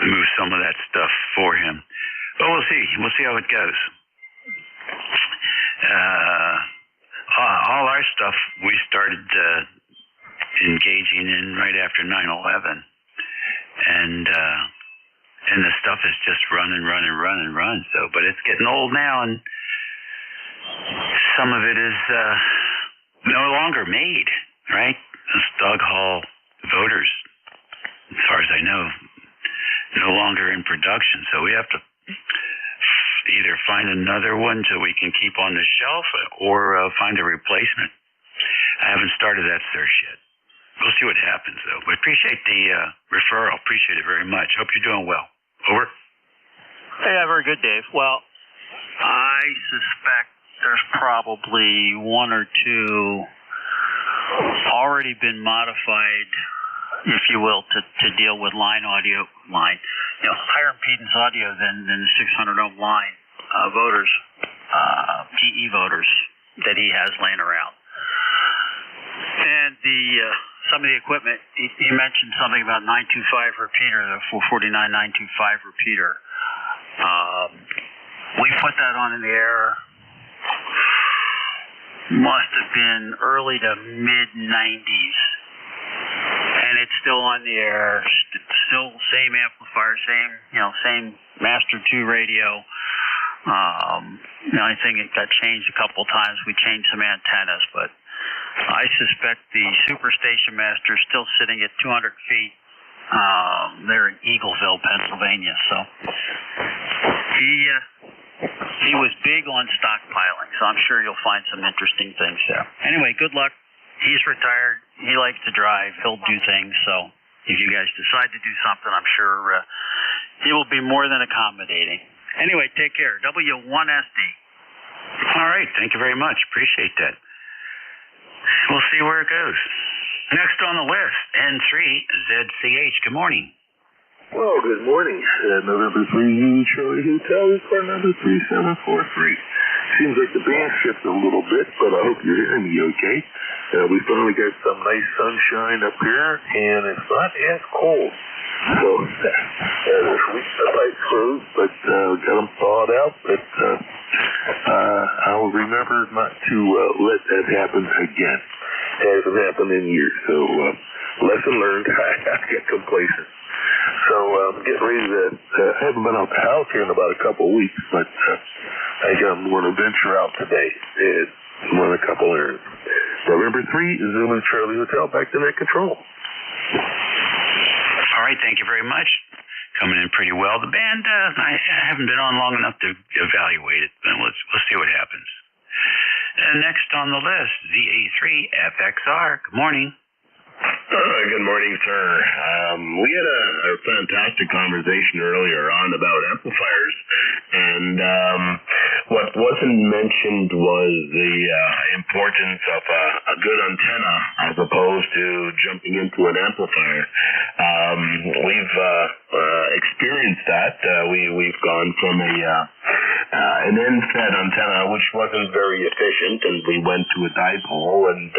move some of that stuff for him. But we'll see. We'll see how it goes. All our stuff we started engaging in right after 9/11, and the stuff is just run. So, but it's getting old now, and some of it is no longer made. Right? Those Dog Hall voters, as far as I know, no longer in production. So we have to either find another one so we can keep on the shelf, or find a replacement. I haven't started that search yet. We'll see what happens, though. But appreciate the referral. Appreciate it very much. Hope you're doing well. Over. Yeah, very good, Dave. Well, I suspect there's probably one or two already been modified, if you will, to deal with higher impedance audio than the 600 ohm line voters, PE voters that he has laying around. And some of the equipment, he mentioned something about 925 repeater, the 449 925 repeater. We put that on in the air, must have been early to mid 90s, and it's still on the air, still same amplifier, same Master 2 radio. The only thing it got changed a couple times, we changed some antennas, but I suspect the Superstation Master is still sitting at 200 feet. They're in Eagleville, Pennsylvania. So he was big on stockpiling, so I'm sure you'll find some interesting things there. Anyway, good luck. He's retired. He likes to drive. He'll do things. So if you guys decide to do something, I'm sure he will be more than accommodating. Anyway, take care. W1SD. All right. Thank you very much. Appreciate that. We'll see where it goes. Next on the list, N3ZCH. Good morning. Well, good morning. November 3 Charlie Hotel, car number 3743. Seems like the band shifted a little bit, but I hope you're hearing me okay. We finally got some nice sunshine up here, and it's not as cold. So, this week the lights froze, but got them thawed out. But I'll remember not to let that happen again. It hasn't happened in years, so lesson learned. I get complacent. So I'm getting ready to, I haven't been out the house here in about a couple of weeks, but I think I'm going to venture out today and run a couple errands. November 3, Zulu Charlie Hotel, back to net control. All right, thank you very much. Coming in pretty well. The band, I haven't been on long enough to evaluate it, but we'll see what happens. Next on the list, ZA3FXR. Good morning. Good morning, sir. We had a fantastic conversation earlier on about amplifiers, and what wasn't mentioned was the importance of a good antenna as opposed to jumping into an amplifier. We've experienced that. We've gone from an end-fed antenna, which wasn't very efficient, and we went to a dipole, and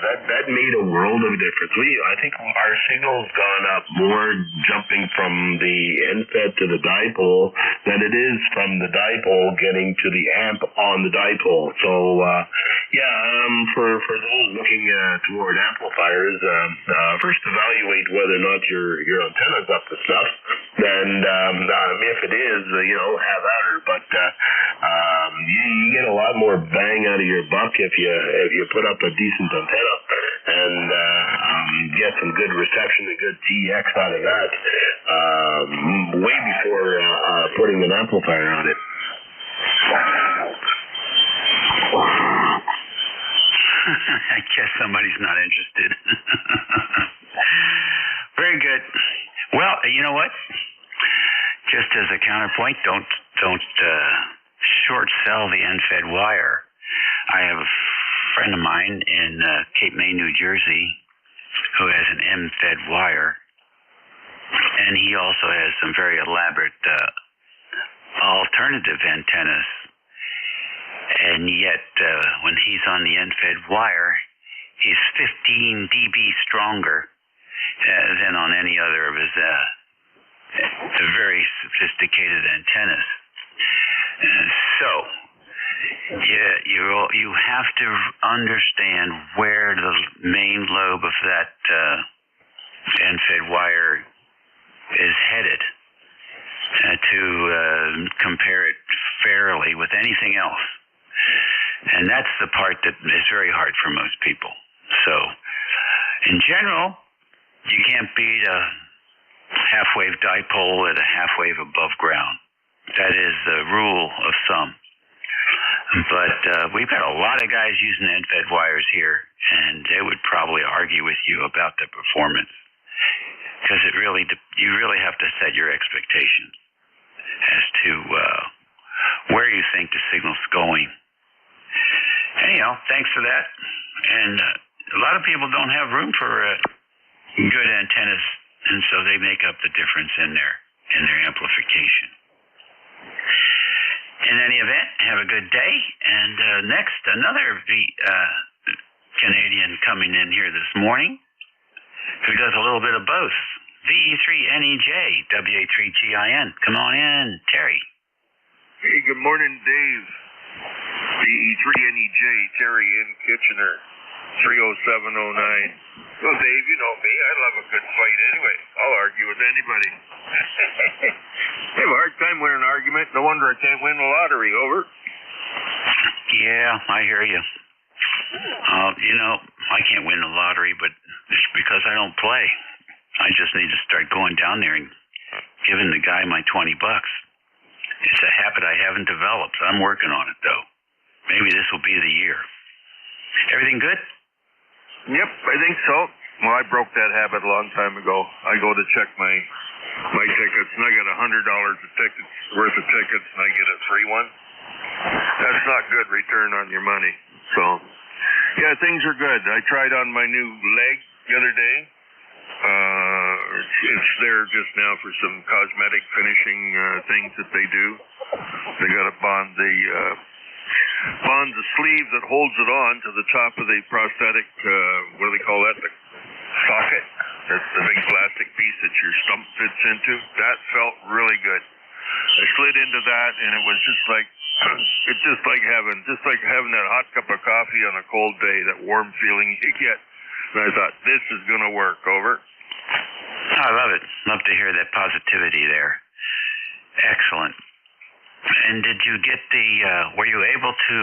that made a world of difference. I think our signal's gone up more jumping from the end-fed to the dipole than it is from the dipole getting to the amp on the dipole. So, for those looking toward amplifiers, first evaluate whether or not your antenna's up to snuff. And if it is, have at her. But you get a lot more bang out of your buck if you put up a decent antenna and get some good reception and good TX out of that way before putting an amplifier on it. I guess somebody's not interested. Very good. Well, you know what? Just as a counterpoint, don't short sell the end-fed wire. I have a friend of mine in Cape May, New Jersey, who has an M-fed wire, and he also has some very elaborate alternative antennas. And yet, when he's on the end-fed wire, he's 15 dB stronger than on any other of his very sophisticated antennas. So, you have to understand where the main lobe of that end-fed wire is headed to compare it fairly with anything else. And that's the part that is very hard for most people. So, in general, you can't beat a half-wave dipole at a half-wave above ground. That is the rule of thumb. But we've got a lot of guys using end-fed wires here, and they would probably argue with you about the performance, because you really have to set your expectations as to where you think the signal's going. Anyhow, thanks for that. And a lot of people don't have room for good antennas, and so they make up the difference in their amplification. In any event, have a good day. And next, another Canadian coming in here this morning who does a little bit of both. VE3NEJ, WA3GIN. Come on in, Terry. Hey, good morning, Dave. VE3NEJ, Terry in Kitchener, 30709. Well, Dave, you know me. I love a good fight anyway. I'll argue with anybody. I have a hard time winning an argument. No wonder I can't win the lottery. Over. Yeah, I hear you. I can't win the lottery, but it's because I don't play. I just need to start going down there and giving the guy my $20. It's a habit I haven't developed. I'm working on it, though. Maybe this will be the year. Everything good? Yep, I think so. Well, I broke that habit a long time ago. I go to check my tickets, and I got $100 worth of tickets, and I get a free one. That's not good return on your money. So, yeah, things are good. I tried on my new leg the other day. It's there just now for some cosmetic finishing things that they do. They got to bond the sleeve that holds it on to the top of the prosthetic, what do they call that, the socket. That's the big plastic piece that your stump fits into. That felt really good. I slid into that, and it was just like having that hot cup of coffee on a cold day, that warm feeling you get. And I thought, this is going to work. Over. I love it. Love to hear that positivity there. Excellent. And did you get were you able to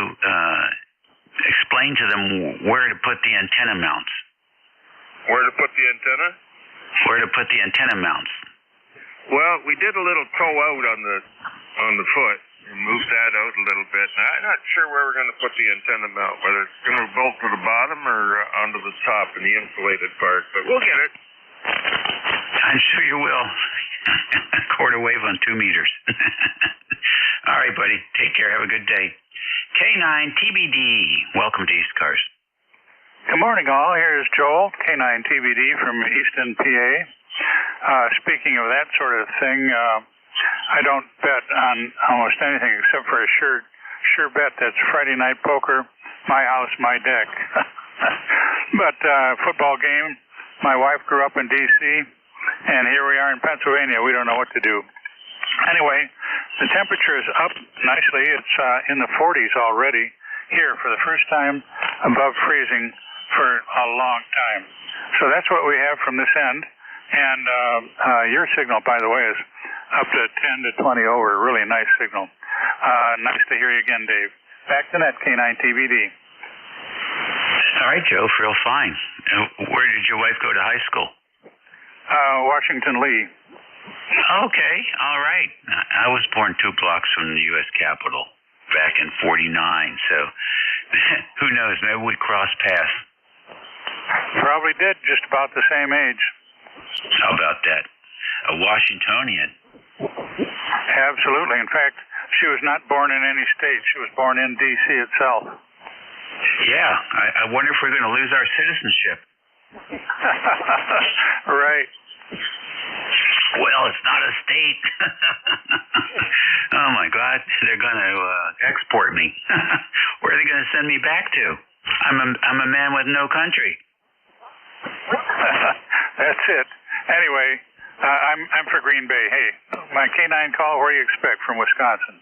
explain to them where to put the antenna mounts? Where to put the antenna? Where to put the antenna mounts? Well, we did a little toe out on the foot and moved that out a little bit. Now, I'm not sure where we're going to put the antenna mount, whether it's going to bolt to the bottom or onto the top in the insulated part, but we'll get it. I'm sure you will. Quarter wave on 2 meters. All right, buddy. Take care. Have a good day. K9TBD. Welcome to ECARS. Good morning, all. Here's Joel, K9TBD from Easton, PA. Speaking of that sort of thing, I don't bet on almost anything except for a sure bet that's Friday night poker, my house, my deck. But football game, my wife grew up in D.C., and here we are in Pennsylvania. We don't know what to do. Anyway, the temperature is up nicely. It's in the 40s already here for the first time above freezing for a long time. So that's what we have from this end. And your signal, by the way, is up to 10 to 20 over. Really nice signal. Nice to hear you again, Dave. Back to net, K9TVD. All right, Joe, real fine. Where did your wife go to high school? Washington Lee. Okay, all right. I was born 2 blocks from the U.S. Capitol back in '49, so who knows? Maybe we crossed paths. Probably did, just about the same age. How about that? A Washingtonian. Absolutely. In fact, she was not born in any state. She was born in D.C. itself. Yeah, I wonder if we're going to lose our citizenship. Right. Well, it's not a state. Oh, my God. They're going to export me. Where are they going to send me back to? I'm a man with no country. That's it. Anyway, I'm for Green Bay. Hey, my K9 call, what do you expect from Wisconsin?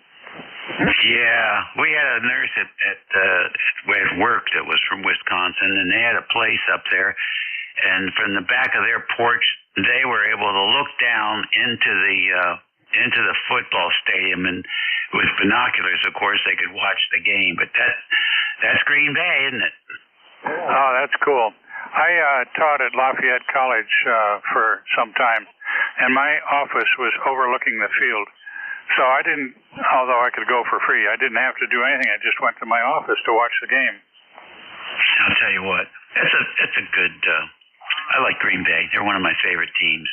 Yeah, we had a nurse at work that was from Wisconsin, and they had a place up there, and from the back of their porch, they were able to look down into the football stadium, and with binoculars, of course, they could watch the game. But that's Green Bay, isn't it? Oh, that's cool. I taught at Lafayette College for some time, and my office was overlooking the field. So I didn't, although I could go for free, I didn't have to do anything. I just went to my office to watch the game. I'll tell you what, it's a good, I like Green Bay. They're one of my favorite teams.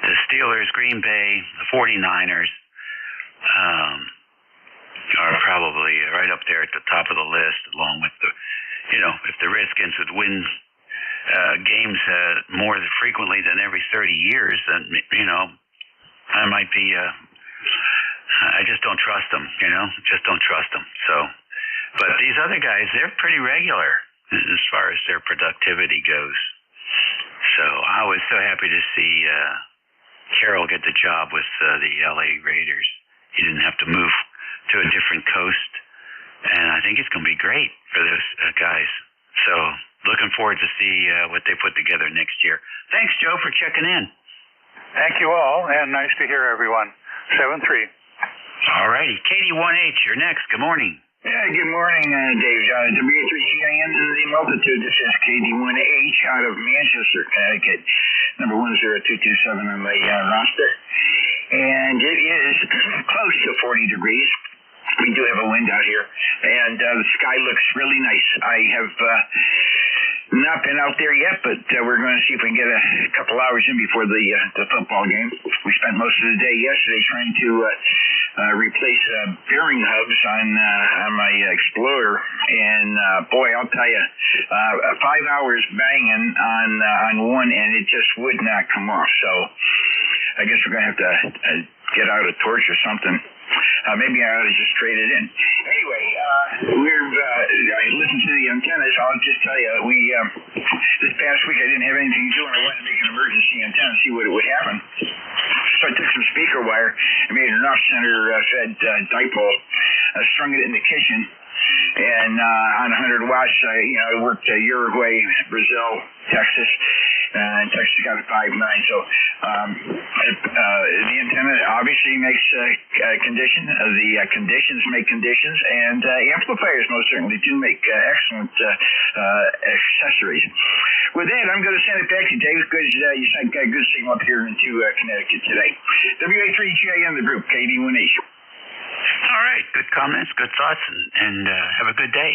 The Steelers, Green Bay, the 49ers are probably right up there at the top of the list, along with the, if the Redskins would win games more frequently than every 30 years, then, I might be, I just don't trust them, just don't trust them. So, but these other guys, they're pretty regular as far as their productivity goes. So I was so happy to see Carroll get the job with the LA Raiders. He didn't have to move to a different coast, and I think it's going to be great for those guys. So looking forward to see what they put together next year. Thanks, Joe, for checking in. Thank you all, and nice to hear everyone. 7-3. All righty. KD1H, you're next. Good morning. Yeah, good morning, Dave. W3GIN to the multitude. This is KD1H out of Manchester, Connecticut. Number 10227 on the roster. And it is close to 40 degrees. We do have a wind out here, and the sky looks really nice. I have not been out there yet, but we're going to see if we can get a couple hours in before the football game. We spent most of the day yesterday trying to replace bearing hubs on my Explorer, and boy, I'll tell you, 5 hours banging on one, and it just would not come off. So I guess we're going to have to get out a torch or something. Maybe I ought to just trade it in. Anyway, I listened to the antennas. I'll just tell you, this past week I didn't have anything to do, and I wanted to make an emergency antenna, see what would happen. So I took some speaker wire and made an off-center fed dipole, strung it in the kitchen, and on 100 watts, I worked Uruguay, Brazil, Texas, and Texas got a 5.9. So the antenna obviously makes condition. The conditions make conditions, and amplifiers most certainly do make excellent accessories. With that, I'm going to send it back to Dave. Good, you got a good signal up here into Connecticut today. WA3GIN, the group, KD1H. All right, good comments, good thoughts, and have a good day.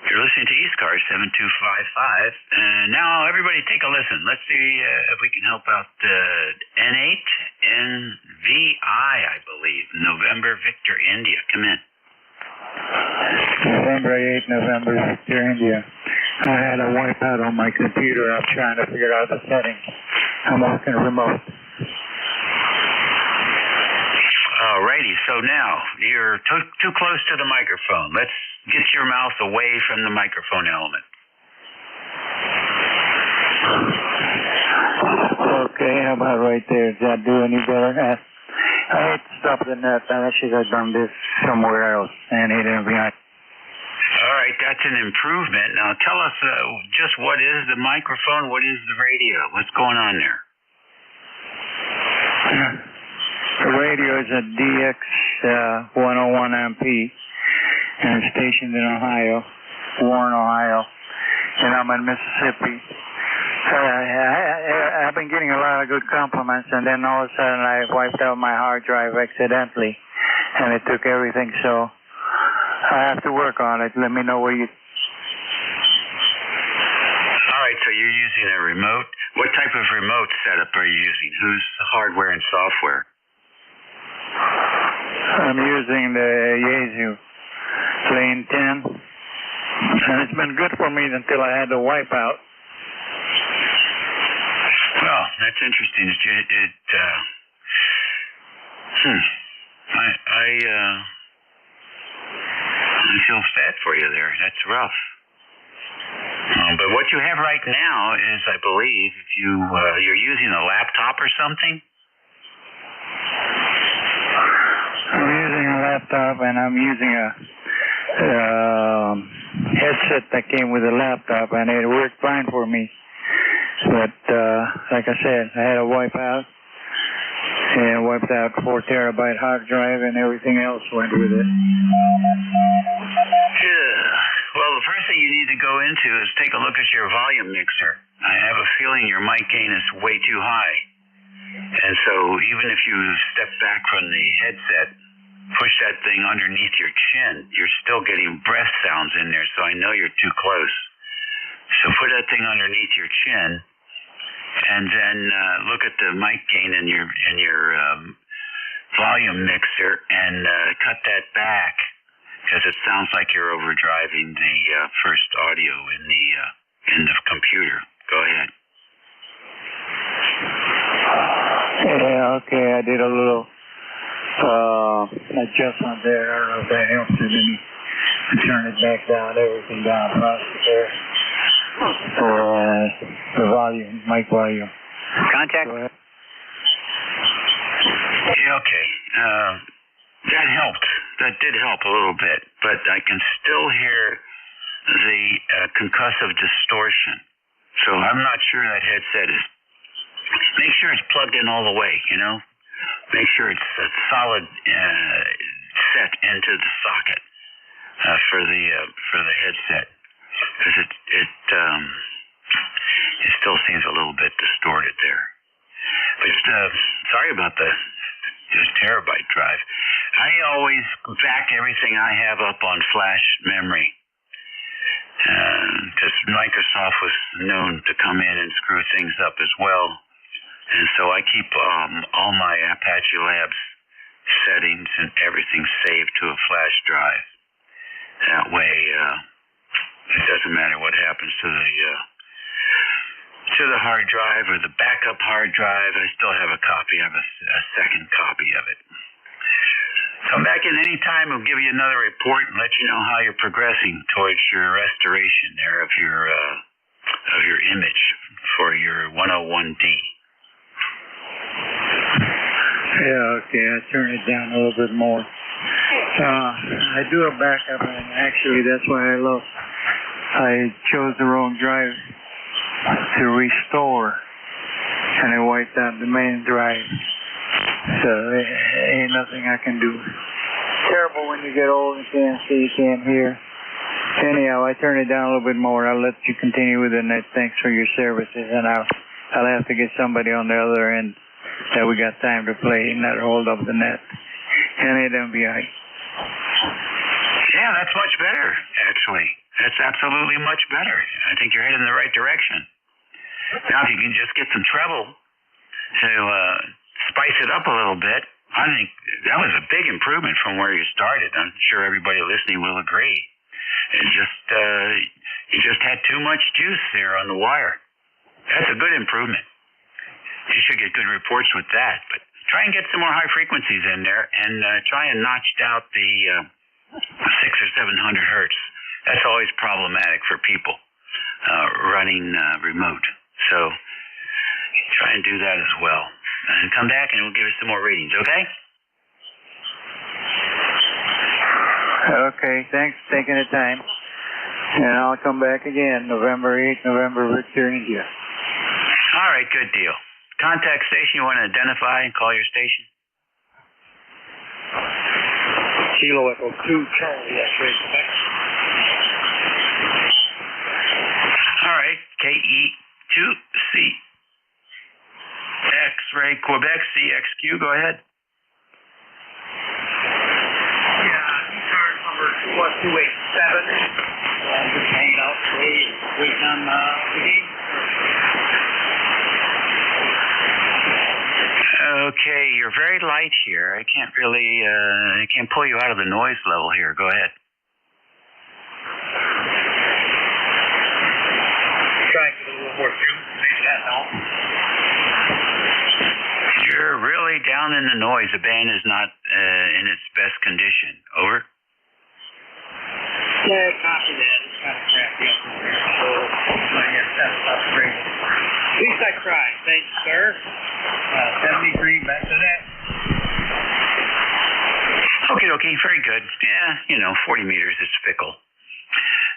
You're listening to ECARS 7255, and now everybody take a listen. Let's see if we can help out N8 NVI, I believe. November Victor India. Come in. November 8, November Victor India. I had a wipeout on my computer. I'm trying to figure out the settings. I'm working remote. Alrighty, so now you're too close to the microphone. Let's get your mouth away from the microphone element. Okay, how about right there? Does that do any better? I hate to stop the net. I should have done this somewhere else and it didn't be on. All right, that's an improvement. Now tell us just what is the microphone, what is the radio? What's going on there? The radio is a DX 101MP and it's stationed in Ohio, Warren, Ohio, and I'm in Mississippi. I've been getting a lot of good compliments, and then all of a sudden I wiped out my hard drive accidentally, and it took everything, so I have to work on it. Let me know where you... All right, so you're using a remote. What type of remote setup are you using? Whose hardware and software? I'm using the Yaesu Lane 10, and it's been good for me until I had to wipe out. Well, that's interesting. I feel sad for you there. That's rough. But what you have right now is, I believe, you're using a laptop or something? I'm using a laptop, and I'm using a headset that came with a laptop, and it worked fine for me. But like I said, I had a wipe out, and wiped out 4 terabyte hard drive, and everything else went with it. Well, the first thing you need to go into is take a look at your volume mixer. I have a feeling your mic gain is way too high. And so even if you step back from the headset, push that thing underneath your chin, you're still getting breath sounds in there, so I know you're too close. So put that thing underneath your chin, and then look at the mic gain in your volume mixer, and cut that back, because it sounds like you're overdriving the first audio in the computer. Go ahead. Yeah, okay, I did a little adjustment there. I don't know if that helps it any. Turn it back down, everything down, process there. The volume, mic volume. Contact? Yeah, okay. That helped. That did help a little bit, but I can still hear the concussive distortion. So I'm not sure that headset is... Make sure it's plugged in all the way, you know? Make sure it's a solid set into the socket for the headset. Because it still seems a little bit distorted there. But sorry about the terabyte drive. I always back everything I have up on flash memory. Because Microsoft was known to come in and screw things up as well. And so I keep all my Apache Labs settings and everything saved to a flash drive. That way, it doesn't matter what happens to the hard drive or the backup hard drive. I still have a copy. I have a second copy of it. Come back in any time. We'll give you another report and let you know how you're progressing towards your restoration there of your image for your 101D. Yeah, okay, I turn it down a little bit more. I do a backup, and actually that's why I chose the wrong drive to restore, and I wiped out the main drive. So ain't nothing I can do. Terrible when you get old and can't see, you can't hear. Anyhow, I turn it down a little bit more. I'll let you continue with the net. Thanks for your services, and I'll have to get somebody on the other end that we got time to play and not hold up the net. And it'll be all right. Yeah, that's much better, actually. That's absolutely much better. I think you're heading in the right direction. Now, if you can just get some treble to spice it up a little bit, I think that was a big improvement from where you started. I'm sure everybody listening will agree. You just had too much juice there on the wire. That's a good improvement. You should get good reports with that. But try and get some more high frequencies in there, and try and notch out the 600 or 700 hertz. That's always problematic for people running remote So try and do that as well. And come back and we'll give us some more readings, okay? Okay, thanks for taking the time. And I'll come back again, November 8th, November Victor, India. All right, good deal. Contact station you want to identify and call your station? Kilo Echo 2, Charlie, X-ray, Quebec. All right, KE2C. X-ray, Quebec, CXQ, go ahead. ECARS number 1287. Just hanging out, waiting on the game. Okay, you're very light here. I can't pull you out of the noise level here. Go ahead. Try to get a little more juice. Maybe that helps. You're really down in the noise. The band is not in its best condition. Over. Yeah, copy that. It's kind of crappy up in here, so I guess that's upgraded. At least I tried. Thank you, sir. 73, back to that. Okay, very good. Yeah, 40 meters is fickle.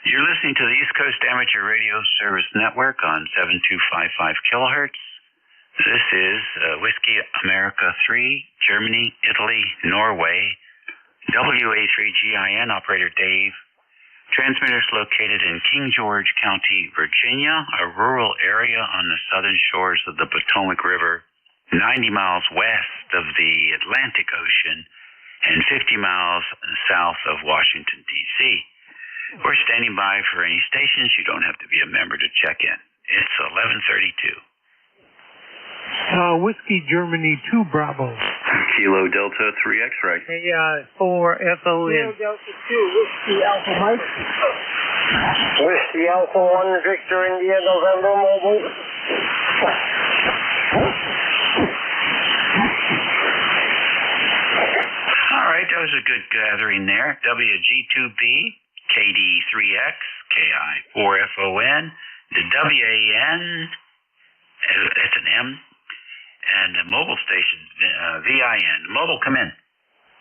You're listening to the East Coast Amateur Radio Service Network on 7255 kilohertz. This is Whiskey America 3, Germany, Italy, Norway, WA3GIN, Operator Dave. Transmitters located in King George County, Virginia, a rural area on the southern shores of the Potomac River, 90 miles west of the Atlantic Ocean, and 50 miles south of Washington, D.C. We're standing by for any stations. You don't have to be a member to check in. It's 11:32. Whiskey Germany 2 Bravo. Kilo Delta 3 X-ray. Hey, 4 FON. Kilo Delta 2, Whiskey Alpha Mike. Whiskey Alpha 1, Victor India, November Mobile. All right, that was a good gathering there. WG2B, KD3X, KI4FON, the WAN, that's an M, and the mobile station, VIN. Mobile, come in.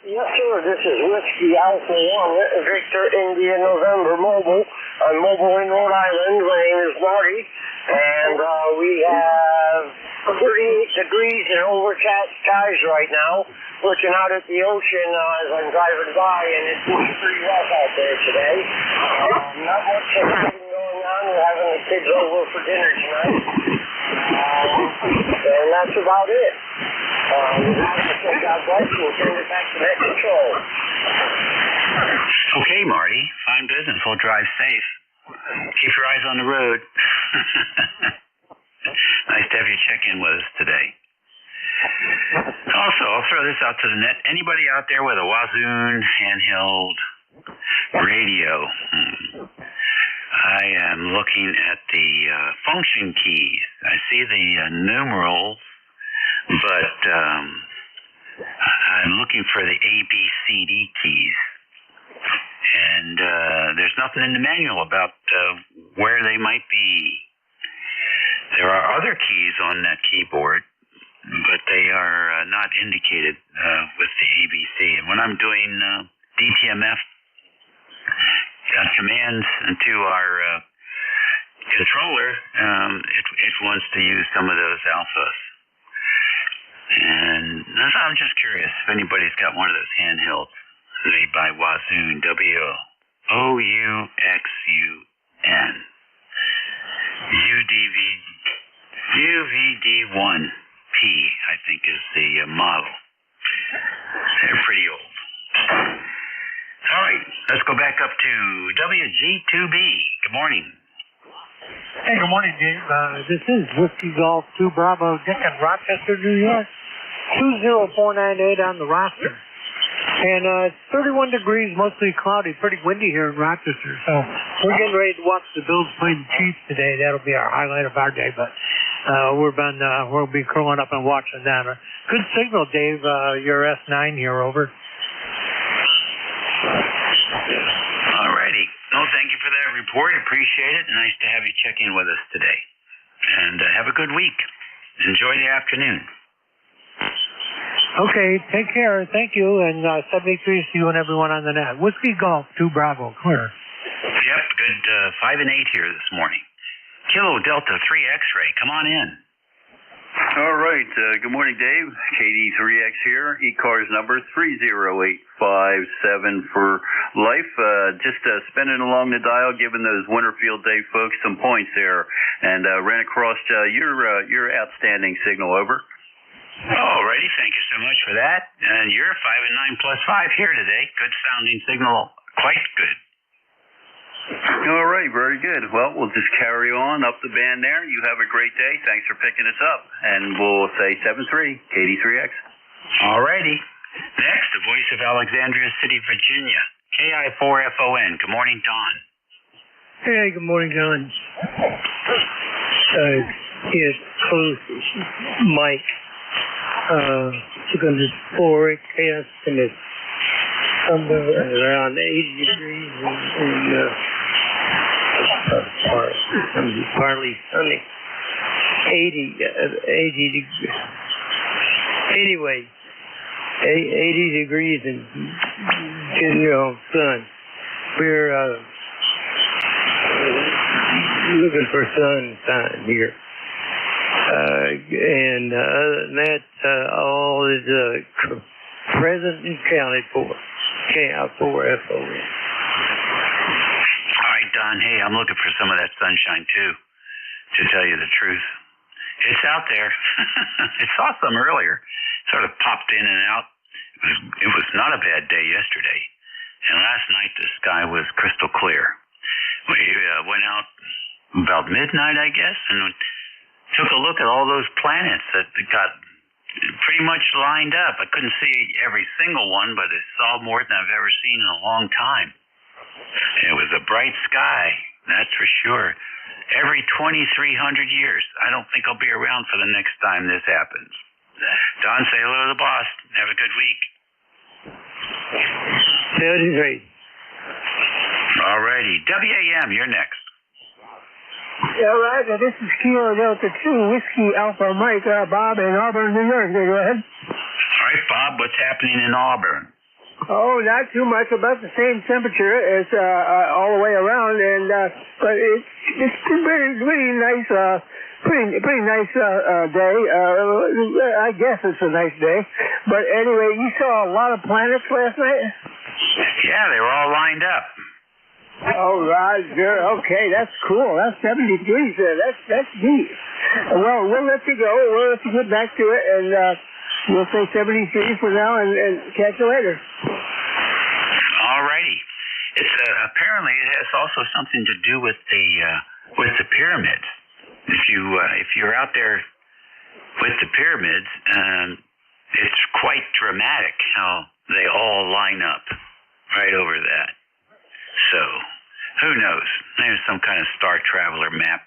Yes, sir. This is Whiskey Alpha 1, Victor India, November Mobile. I'm mobile in Rhode Island. My name is Marty, and we have 38 degrees and overcast skies right now. Looking out at the ocean as I'm driving by, and it's pretty rough out there today. Not much exciting going on. We're having the kids over for dinner tonight. And that's about it. God bless you. We'll turn it back to net control. Okay, Marty. Fine business. We'll drive safe. Keep your eyes on the road. Nice to have you check in with us today. Also, I'll throw this out to the net. Anybody out there with a Wazoon handheld radio? I am looking at the function keys. I see the numerals, but I'm looking for the ABCD keys. And there's nothing in the manual about where they might be. There are other keys on that keyboard, but they are not indicated with the ABC. And when I'm doing DTMF commands to our controller, it wants to use some of those alphas. And I'm just curious if anybody's got one of those handhelds made by Wazoon, WOUXUN. UVD1P, I think, is the model. They're pretty old. All right, let's go back up to WG2B. Good morning. Hey, good morning, Dave. This is Whiskey Golf 2 Bravo Dick in Rochester, New York. 20498 on the roster. And it's 31 degrees, mostly cloudy, pretty windy here in Rochester. So we're getting ready to watch the Bills play the Chiefs today. That'll be our highlight of our day. But we'll be curling up and watching that. Good signal, Dave. Your S9 here, over. All righty. No, thank you for that report. Appreciate it. Nice to have you check in with us today. And have a good week. Enjoy the afternoon. Okay, take care. Thank you. And 73 to you and everyone on the net. Whiskey Golf 2 Bravo, clear. Yep, good 5 and 8 here this morning. Kilo Delta 3 X-ray, come on in. All right. Good morning, Dave. KD3X here. ECARS number 30857 for life. Just spinning along the dial, giving those Winterfield Day folks some points there, and ran across your outstanding signal. Over. Alrighty, thank you so much for that. And you're 5 and 9 plus 5 here today. Good sounding signal, quite good. All right, very good. Well, we'll just carry on up the band there. You have a great day. Thanks for picking us up. And we'll say 7-3, KD3X. Alrighty. Next, the voice of Alexandria City, Virginia, KI4FON. Good morning, Don. Hey, good morning, John. Here's close, Mike. 204 chaos and it's somewhere around 80 degrees and partly sunny. 80 degrees. Anyway, 80 degrees and sun. We're looking for sunshine here. And other than that, all is present and counted for. KI4FON. All right, Don. Hey, I'm looking for some of that sunshine too, to tell you the truth. It's out there. I saw some earlier. Sort of popped in and out. It was not a bad day yesterday. And last night the sky was crystal clear. We went out about midnight, I guess, and took a look at all those planets that got pretty much lined up. I couldn't see every single one, but I saw more than I've ever seen in a long time. It was a bright sky, that's for sure. Every 2,300 years. I don't think I'll be around for the next time this happens. Don, say hello to the boss. Have a good week. 33. Alrighty. WAM, you're next. Yeah, right. This is Kilo Delta 2, Whiskey Alpha Mike, Bob in Auburn, New York. Go ahead. All right, Bob, what's happening in Auburn? Oh, not too much. About the same temperature as all the way around, and but it's pretty nice. Pretty nice day. I guess it's a nice day. But anyway, you saw a lot of planets last night? Yeah, they were all lined up. Oh, Roger. Okay, that's cool. That's 70 degrees there. That's neat. Well, we'll let you go. We'll let you get back to it, and we'll say 73 for now, and catch you later. All righty. It's apparently it has also something to do with the pyramids. If you're out there with the pyramids, it's quite dramatic how they all line up right over that. So, who knows? Maybe some kind of star traveler map,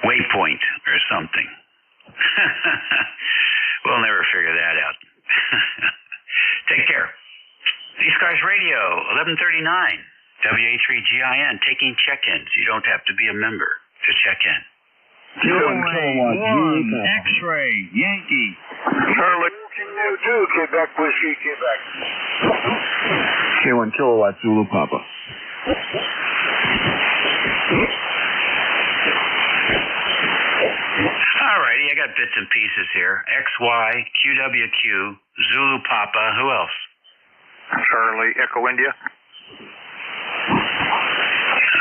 waypoint or something. We'll never figure that out. Take care. ECARS Radio, 1139, WA3GIN, taking check-ins. You don't have to be a member to check in. X-ray, Yankee. Charlie, Quebec Whiskey, Quebec. K1 Kilowatt Zulu Papa. Alrighty, I got bits and pieces here. XY, QWQ, Zulu Papa, who else? Charlie, Echo India.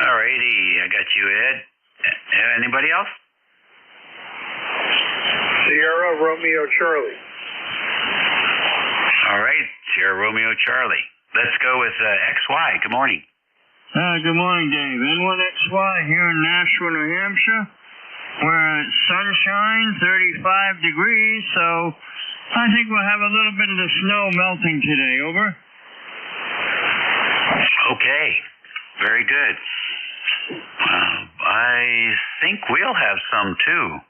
Alrighty, I got you, Ed. Anybody else? Sierra Romeo Charlie. All right, Sierra Romeo Charlie. Let's go with XY. Good morning. Good morning, Dave. N1XY here in Nashua, New Hampshire. We're sunshine, 35 degrees, so I think we'll have a little bit of the snow melting today. Over. Okay, very good. I think we'll have some too.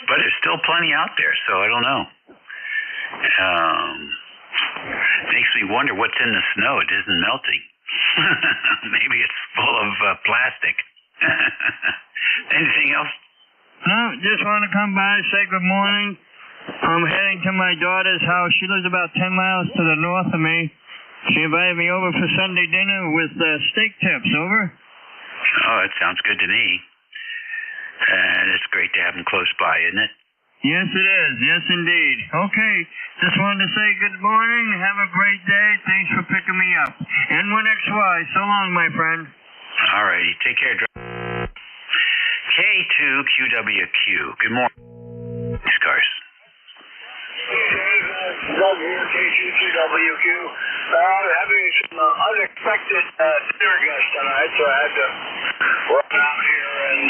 But there's still plenty out there, so I don't know. Makes me wonder what's in the snow. It isn't melting. Maybe it's full of plastic. Anything else? No, just want to come by, say good morning. I'm heading to my daughter's house. She lives about 10 miles to the north of me. She invited me over for Sunday dinner with steak tips. Over. Oh, that sounds good to me. And it's great to have them close by, isn't it? Yes, it is. Yes, indeed. Okay. Just wanted to say good morning. Have a great day. Thanks for picking me up. N1XY. So long, my friend. All righty. Take care. K2QWQ. Good morning. ECARS. Doug here, K2QWQ. Having some unexpected dinner guests tonight, so I had to run out here and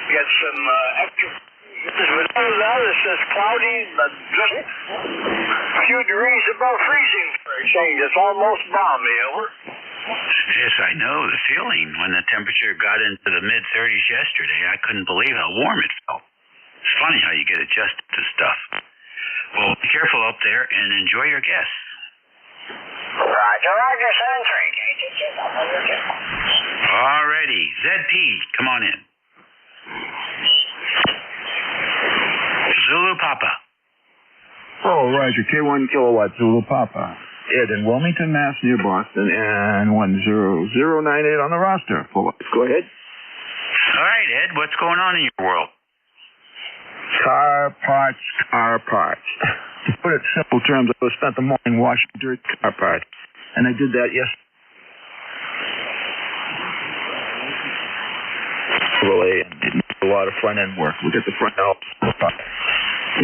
get some extra. But other than that, it's just cloudy, but just a few degrees above freezing for a change. It's almost balmy, over. Yes, I know the feeling. When the temperature got into the mid-30s yesterday, I couldn't believe how warm it felt. It's funny how you get adjusted to stuff. Well, be careful up there and enjoy your guests. Roger, Roger, 73. Alrighty. ZP, come on in. Zulu Papa. Oh, Roger, K1 kilowatt Zulu Papa. Ed in Wilmington, Mass, near Boston, and 10098 on the roster. Go ahead. All right, Ed, what's going on in your world? Car parts. To put it in simple terms, I spent the morning washing dirty car parts, and I did that yesterday. And didn't do a lot of front end work. We got the front end,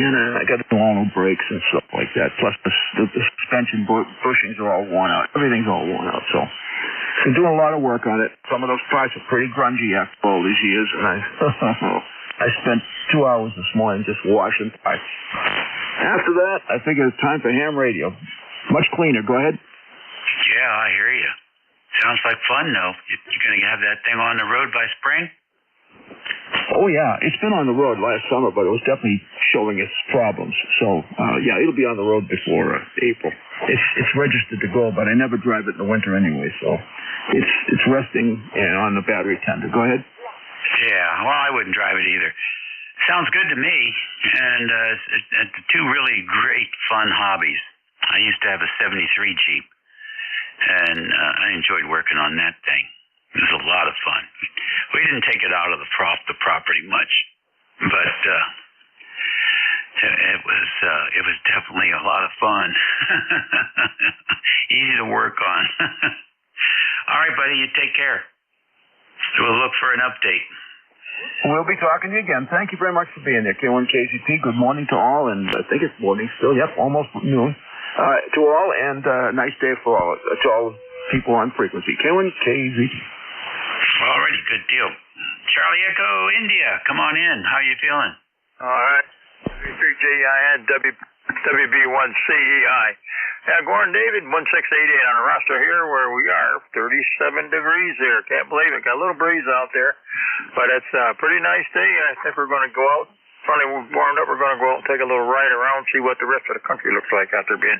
and I got to do all new brakes and stuff like that. Plus the suspension bushings are all worn out. Everything's all worn out. So been doing a lot of work on it. Some of those parts are pretty grungy after all these years, and I spent 2 hours this morning just washing parts. After that, I figured it's time for ham radio. Much cleaner. Go ahead. Yeah, I hear you. Sounds like fun, though. You're going to have that thing on the road by spring? Oh, yeah. It's been on the road last summer, but it was definitely showing its problems. So, yeah, it'll be on the road before April. It's registered to go, but I never drive it in the winter anyway, so it's resting on the battery tender. Go ahead. Yeah, well, I wouldn't drive it either. Sounds good to me, and two really great fun hobbies. I used to have a 73 Jeep, and I enjoyed working on that thing. It was a lot of fun. We didn't take it out of the property much, but it was definitely a lot of fun. Easy to work on. All right, buddy, you take care. We'll look for an update. We'll be talking to you again. Thank you very much for being there, K1KZP. Good morning to all, and I think it's morning still. Yep, almost noon. To all, and nice day for all, to all people on frequency. K1KZP. Alrighty, good deal. Charlie Echo, India, come on in. How you feeling? All right. W3JIN, WB1CEI. Yeah, Gordon David, 1688 on the roster here where we are. 37 degrees there. Can't believe it. Got a little breeze out there. But it's a pretty nice day. I think we're going to go out. Finally, we're warmed up. We're going to go out and take a little ride around, see what the rest of the country looks like after being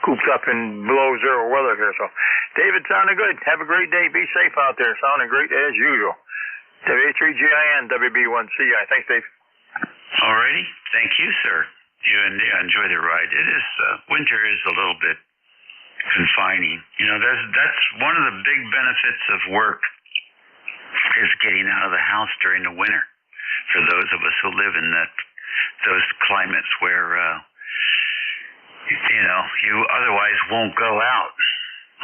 cooped up in below zero weather here. So, David, sounding good. Have a great day. Be safe out there. Sounding great as usual. W3GIN, WB1CI. Thanks, Dave. Alrighty. Thank you, sir. You enjoy the ride. It is, winter is a little bit confining. You know, that's one of the big benefits of work is getting out of the house during the winter. For those of us who live in those climates where, you otherwise won't go out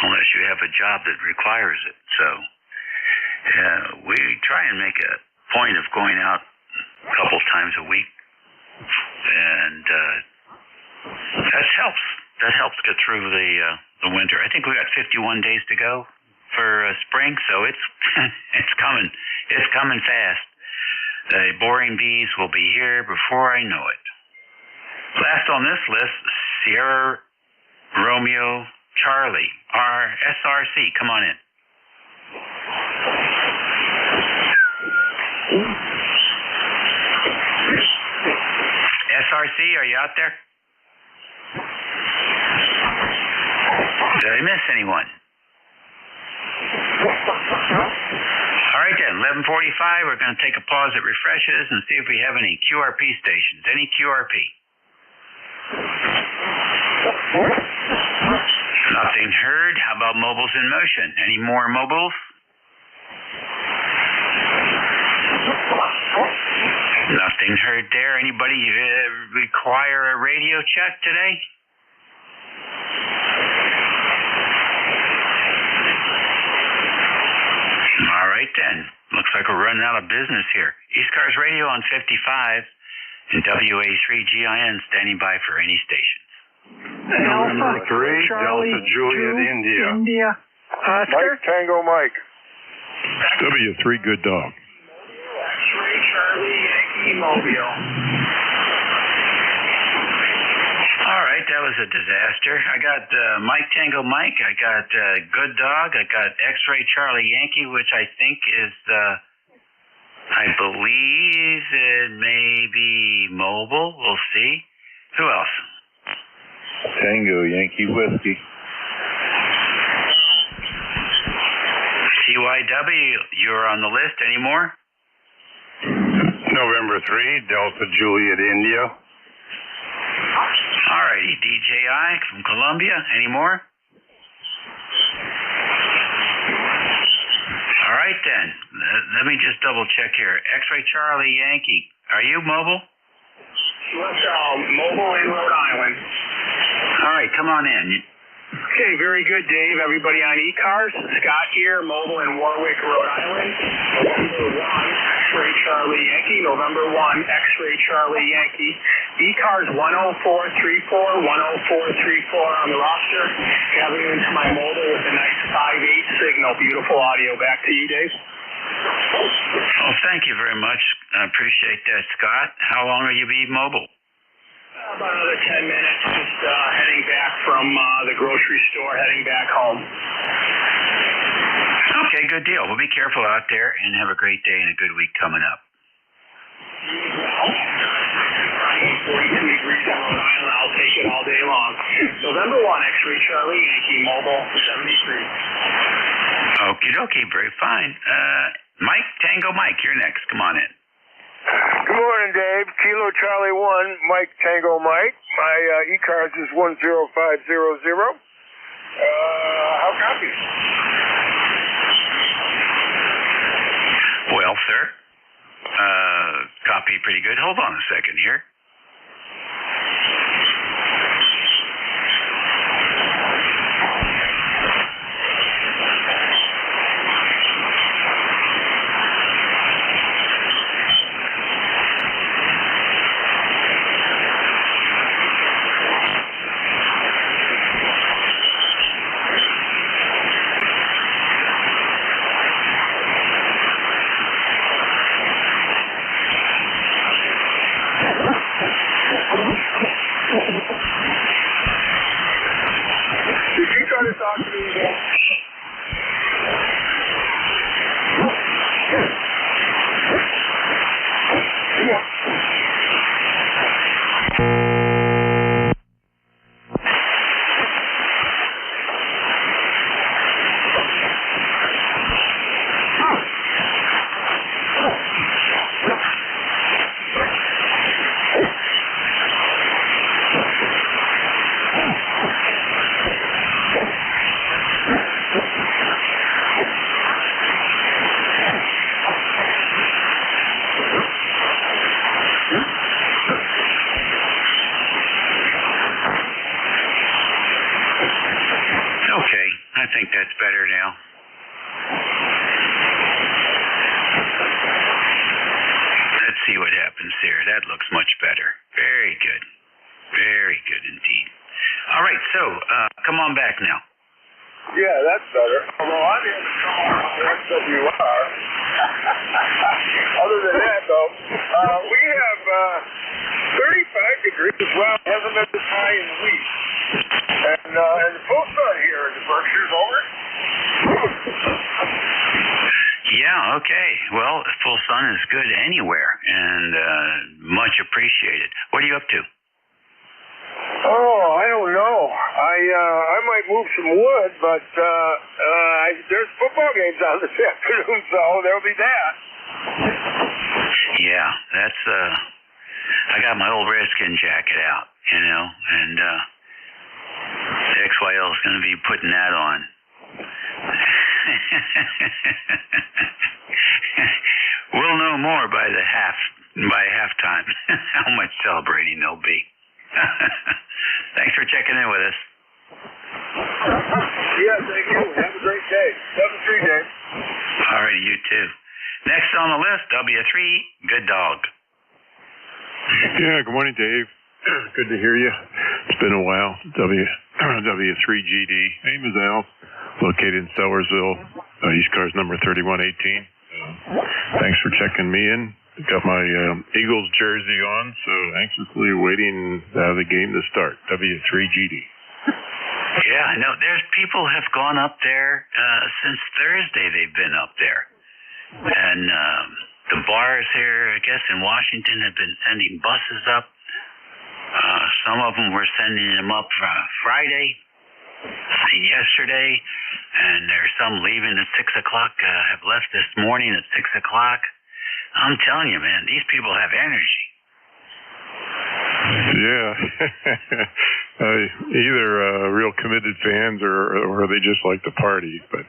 unless you have a job that requires it. So, we try and make a point of going out a couple times a week. And that helps. That helps get through the winter. I think we got 51 days to go for spring, so it's coming. It's coming fast. The boring bees will be here before I know it. Last on this list, Sierra Romeo Charlie, our SRC. Come on in. SRC, are you out there? Did I miss anyone? All right, again, 11:45. We're going to take a pause at refreshes and see if we have any QRP stations. Any QRP? Nothing heard. How about mobiles in motion? Any more mobiles? Nothing heard there. Anybody require a radio check today? All right then. Looks like we're running out of business here. ECARS Radio on 55 and WA3GIN standing by for any stations. November 3, Delta Juliet, India. Mike Tango Mike. W3 Good Dog. X-Ray Charlie Yankee Mobile. All right, that was a disaster. I got Mike Tango Mike. I got Good Dog. I got X-Ray Charlie Yankee, which I think is I believe it may be mobile. We'll see. Who else? Tango Yankee Whiskey. CYW, you're on the list. Any more? November 3, Delta Juliet, India. All righty, DJI from Colombia. Any more? All right then. Let me just double check here. X-Ray Charlie Yankee. Are you mobile? Mobile in Rhode Island. All right, come on in. Okay, very good, Dave. Everybody on ECARS. Scott here, mobile in Warwick, Rhode Island. November 1, X-Ray Charlie Yankee. November 1, X-Ray Charlie Yankee. ECARS 10434, 10434 on the roster. Gathering into my mobile with a nice 5.8 signal. Beautiful audio. Back to you, Dave. Oh, thank you very much. I appreciate that, Scott. How long will you be mobile? About another 10 minutes. Just heading back from the grocery store, heading back home. Okay, good deal. Well, be careful out there and have a great day and a good week coming up. 42 degrees in Rhode Island. I'll take it all day long. November 1, X-Ray Charlie Yankee, mobile 73. Okie dokie, very fine. Mike, Tango Mike, you're next. Come on in. Good morning, Dave. Kilo Charlie 1, Mike Tango Mike. My ECARS is 10500. How copy? Well, sir, copy pretty good. Hold on a second here. Did you try to talk to me again? Okay, I think that's better now. Let's see what happens here. That looks much better. Very good. Very good indeed. All right, so come on back now. Yeah, that's better. Although I'm in the car on XWR. Other than that, though, we have 35 degrees as well. It hasn't been this high in weeks. And the full sun here in the Berkshires, over. Yeah, okay. Well, full sun is good anywhere and much appreciated. What are you up to? Oh, I don't know. I might move some wood, but there's football games on this afternoon, so there'll be that. Yeah, that's I got my old Redskin jacket out, and XYL is going to be putting that on. We'll know more by halftime how much celebrating there'll be. Thanks for checking in with us. Yeah, thank you. Have a great day. 7-3, Dave. All right, you too. Next on the list, W3, Good Dog. Yeah, good morning, Dave. Good to hear you. It's been a while. W3GD. Name is Al. Located in Sellersville. ECARS number 3118. Thanks for checking me in. Got my Eagles jersey on, so anxiously awaiting the game to start. W3GD. Yeah, I know. There's people have gone up there since Thursday. They've been up there, and the bars here, I guess, in Washington have been sending buses up. Some of them were sending them up Friday and yesterday, and there's some leaving at 6 o'clock. Have left this morning at 6 o'clock. I'm telling you, man, these people have energy. Yeah. Either real committed fans or they just like to party. But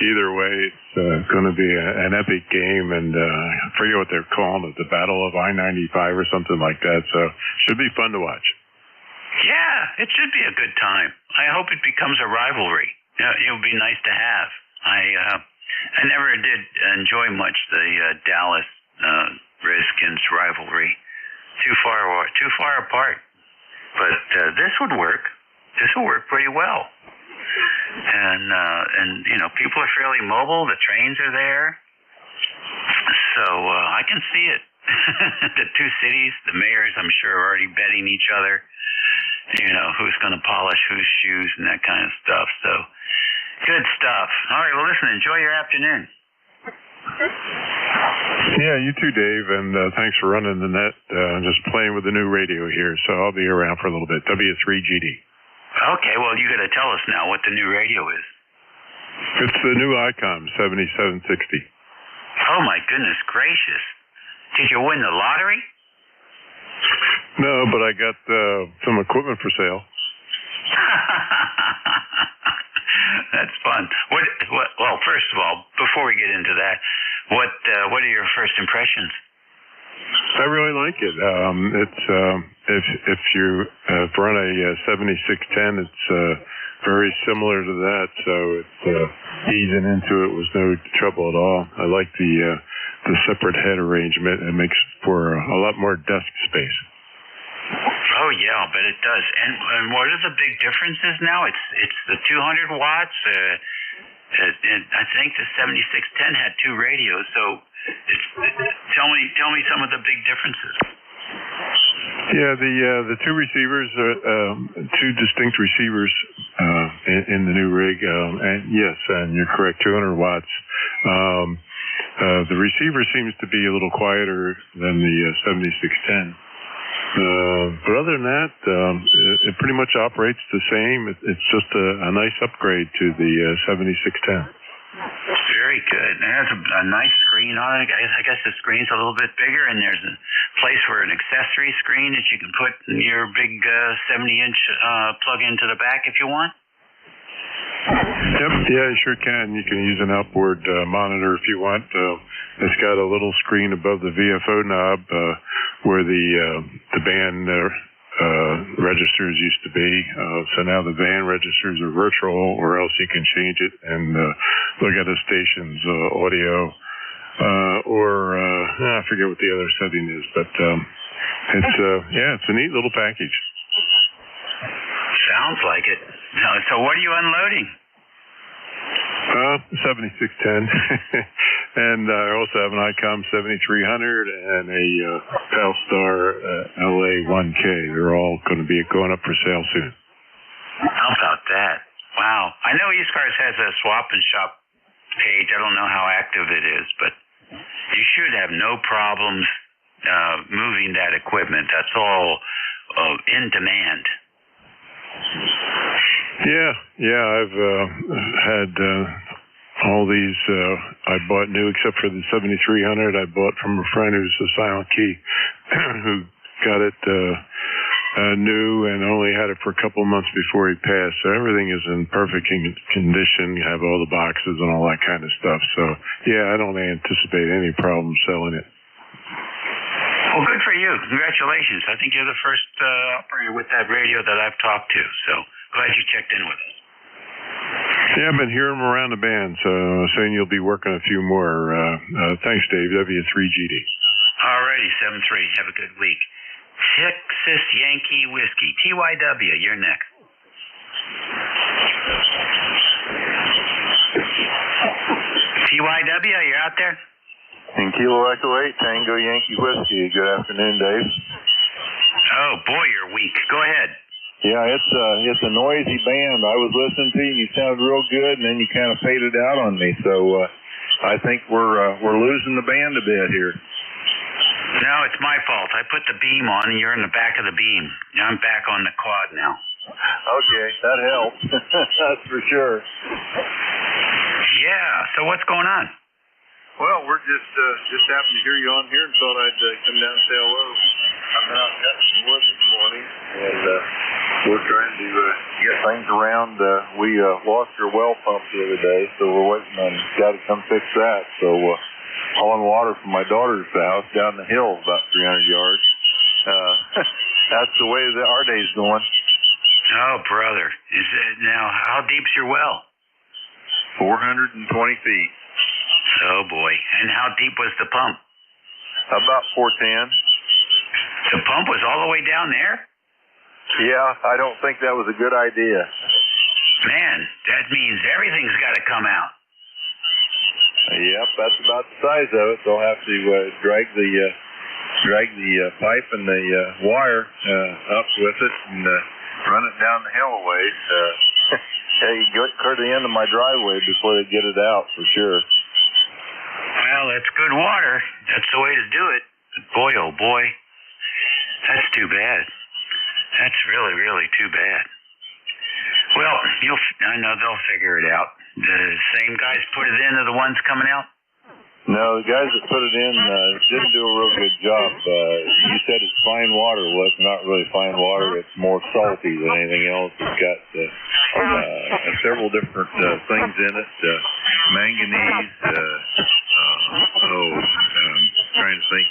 either way, it's going to be an epic game. And I forget what they're calling it, the Battle of I-95 or something like that. So should be fun to watch. Yeah, it should be a good time. I hope it becomes a rivalry. It would be nice to have. I never did enjoy much the Dallas Redskins rivalry. Too far apart. But this would work. This will work pretty well. And people are fairly mobile. The trains are there, so I can see it. The two cities, the mayors, I'm sure, are already betting each other. Who's going to polish whose shoes and that kind of stuff. So. Good stuff. All right, well, listen, enjoy your afternoon. Yeah, you too, Dave, and thanks for running the net. Just playing with the new radio here, so I'll be around for a little bit. W3GD. Okay, well, you got to tell us now what the new radio is. It's the new ICOM 7760. Oh, my goodness gracious. Did you win the lottery? No, but I got some equipment for sale. That's fun. Well, first of all, before we get into that, what are your first impressions? I really like it. It's if you run a 7610, it's very similar to that. So it's easing into it was no trouble at all. I like the separate head arrangement. It makes for a lot more desk space. Oh yeah, but it does. And what are the big differences now? It's the 200 watts. I think the 7610 had two radios. So tell me some of the big differences. Yeah, the two receivers, two distinct receivers in the new rig. And yes, and you're correct, 200 watts. The receiver seems to be a little quieter than the 7610. But other than that, it pretty much operates the same. It's just a nice upgrade to the 7610. Very good. And it has a nice screen on it. I guess the screen's a little bit bigger, and there's a place for an accessory screen that you can put your big 70-inch plug into the back if you want. Yep, yeah, you sure can. You can use an outboard monitor if you want. It's got a little screen above the VFO knob where the band registers used to be. So now the band registers are virtual, or else you can change it and look at the station's audio. I forget what the other setting is, but it's a neat little package. Sounds like it. So what are you unloading? 7610. And I also have an ICOM 7300 and a Palstar LA 1K. They're all going to be going up for sale soon. How about that? Wow. I know ECARS has a swap and shop page. I don't know how active it is, but you should have no problems moving that equipment. That's all in demand. Yeah, I've had all these. I bought new, except for the 7300. I bought from a friend who's a Silent Key, who got it new and only had it for a couple of months before he passed. So everything is in perfect condition. You have all the boxes and all that kind of stuff. So yeah, I don't anticipate any problem selling it. Well, good for you. Congratulations. I think you're the first operator with that radio that I've talked to. So glad you checked in with us. Yeah, I've been hearing them around the band, so saying you'll be working a few more. Thanks, Dave. W3GD. All righty, 7-3. Have a good week. Texas Yankee Whiskey. TYW, you're next. TYW, you're out there? In Kilo Echo 8, Tango Yankee Whiskey. Good afternoon, Dave. Oh, boy, you're weak. Go ahead. Yeah, it's a noisy band. I was listening to you, and you sounded real good, and then you kind of faded out on me. So I think we're losing the band a bit here. No, it's my fault. I put the beam on, and you're in the back of the beam. I'm back on the quad now. Okay, that helps. That's for sure. Yeah. So what's going on? Well, we're just happened to hear you on here and thought I'd come down and say hello. I've been out cutting some wood this morning, and we're trying to get things around. We lost your well pump the other day, so we're waiting on a guy to come fix that. So hauling water from my daughter's house down the hill about 300 yards. That's the way that our day's going. Oh, brother. Is it now? How deep's your well? 420 feet. Oh, boy. And how deep was the pump? About 410. The pump was all the way down there? Yeah, I don't think that was a good idea. Man, that means everything's got to come out. Yep, that's about the size of it. They'll have to drag the pipe and the wire up with it and run it down the hill a ways. Yeah, you go to the end of my driveway before they get it out, for sure. Well, that's good water. That's the way to do it. But boy, oh boy, that's too bad. That's really, really too bad. Well, I know they'll figure it out. The same guys put it in are the ones coming out? No, the guys that put it in didn't do a real good job. You said it's fine water. Well, it's not really fine water. It's more salty than anything else. It's got several different things in it. Manganese. Trying to think.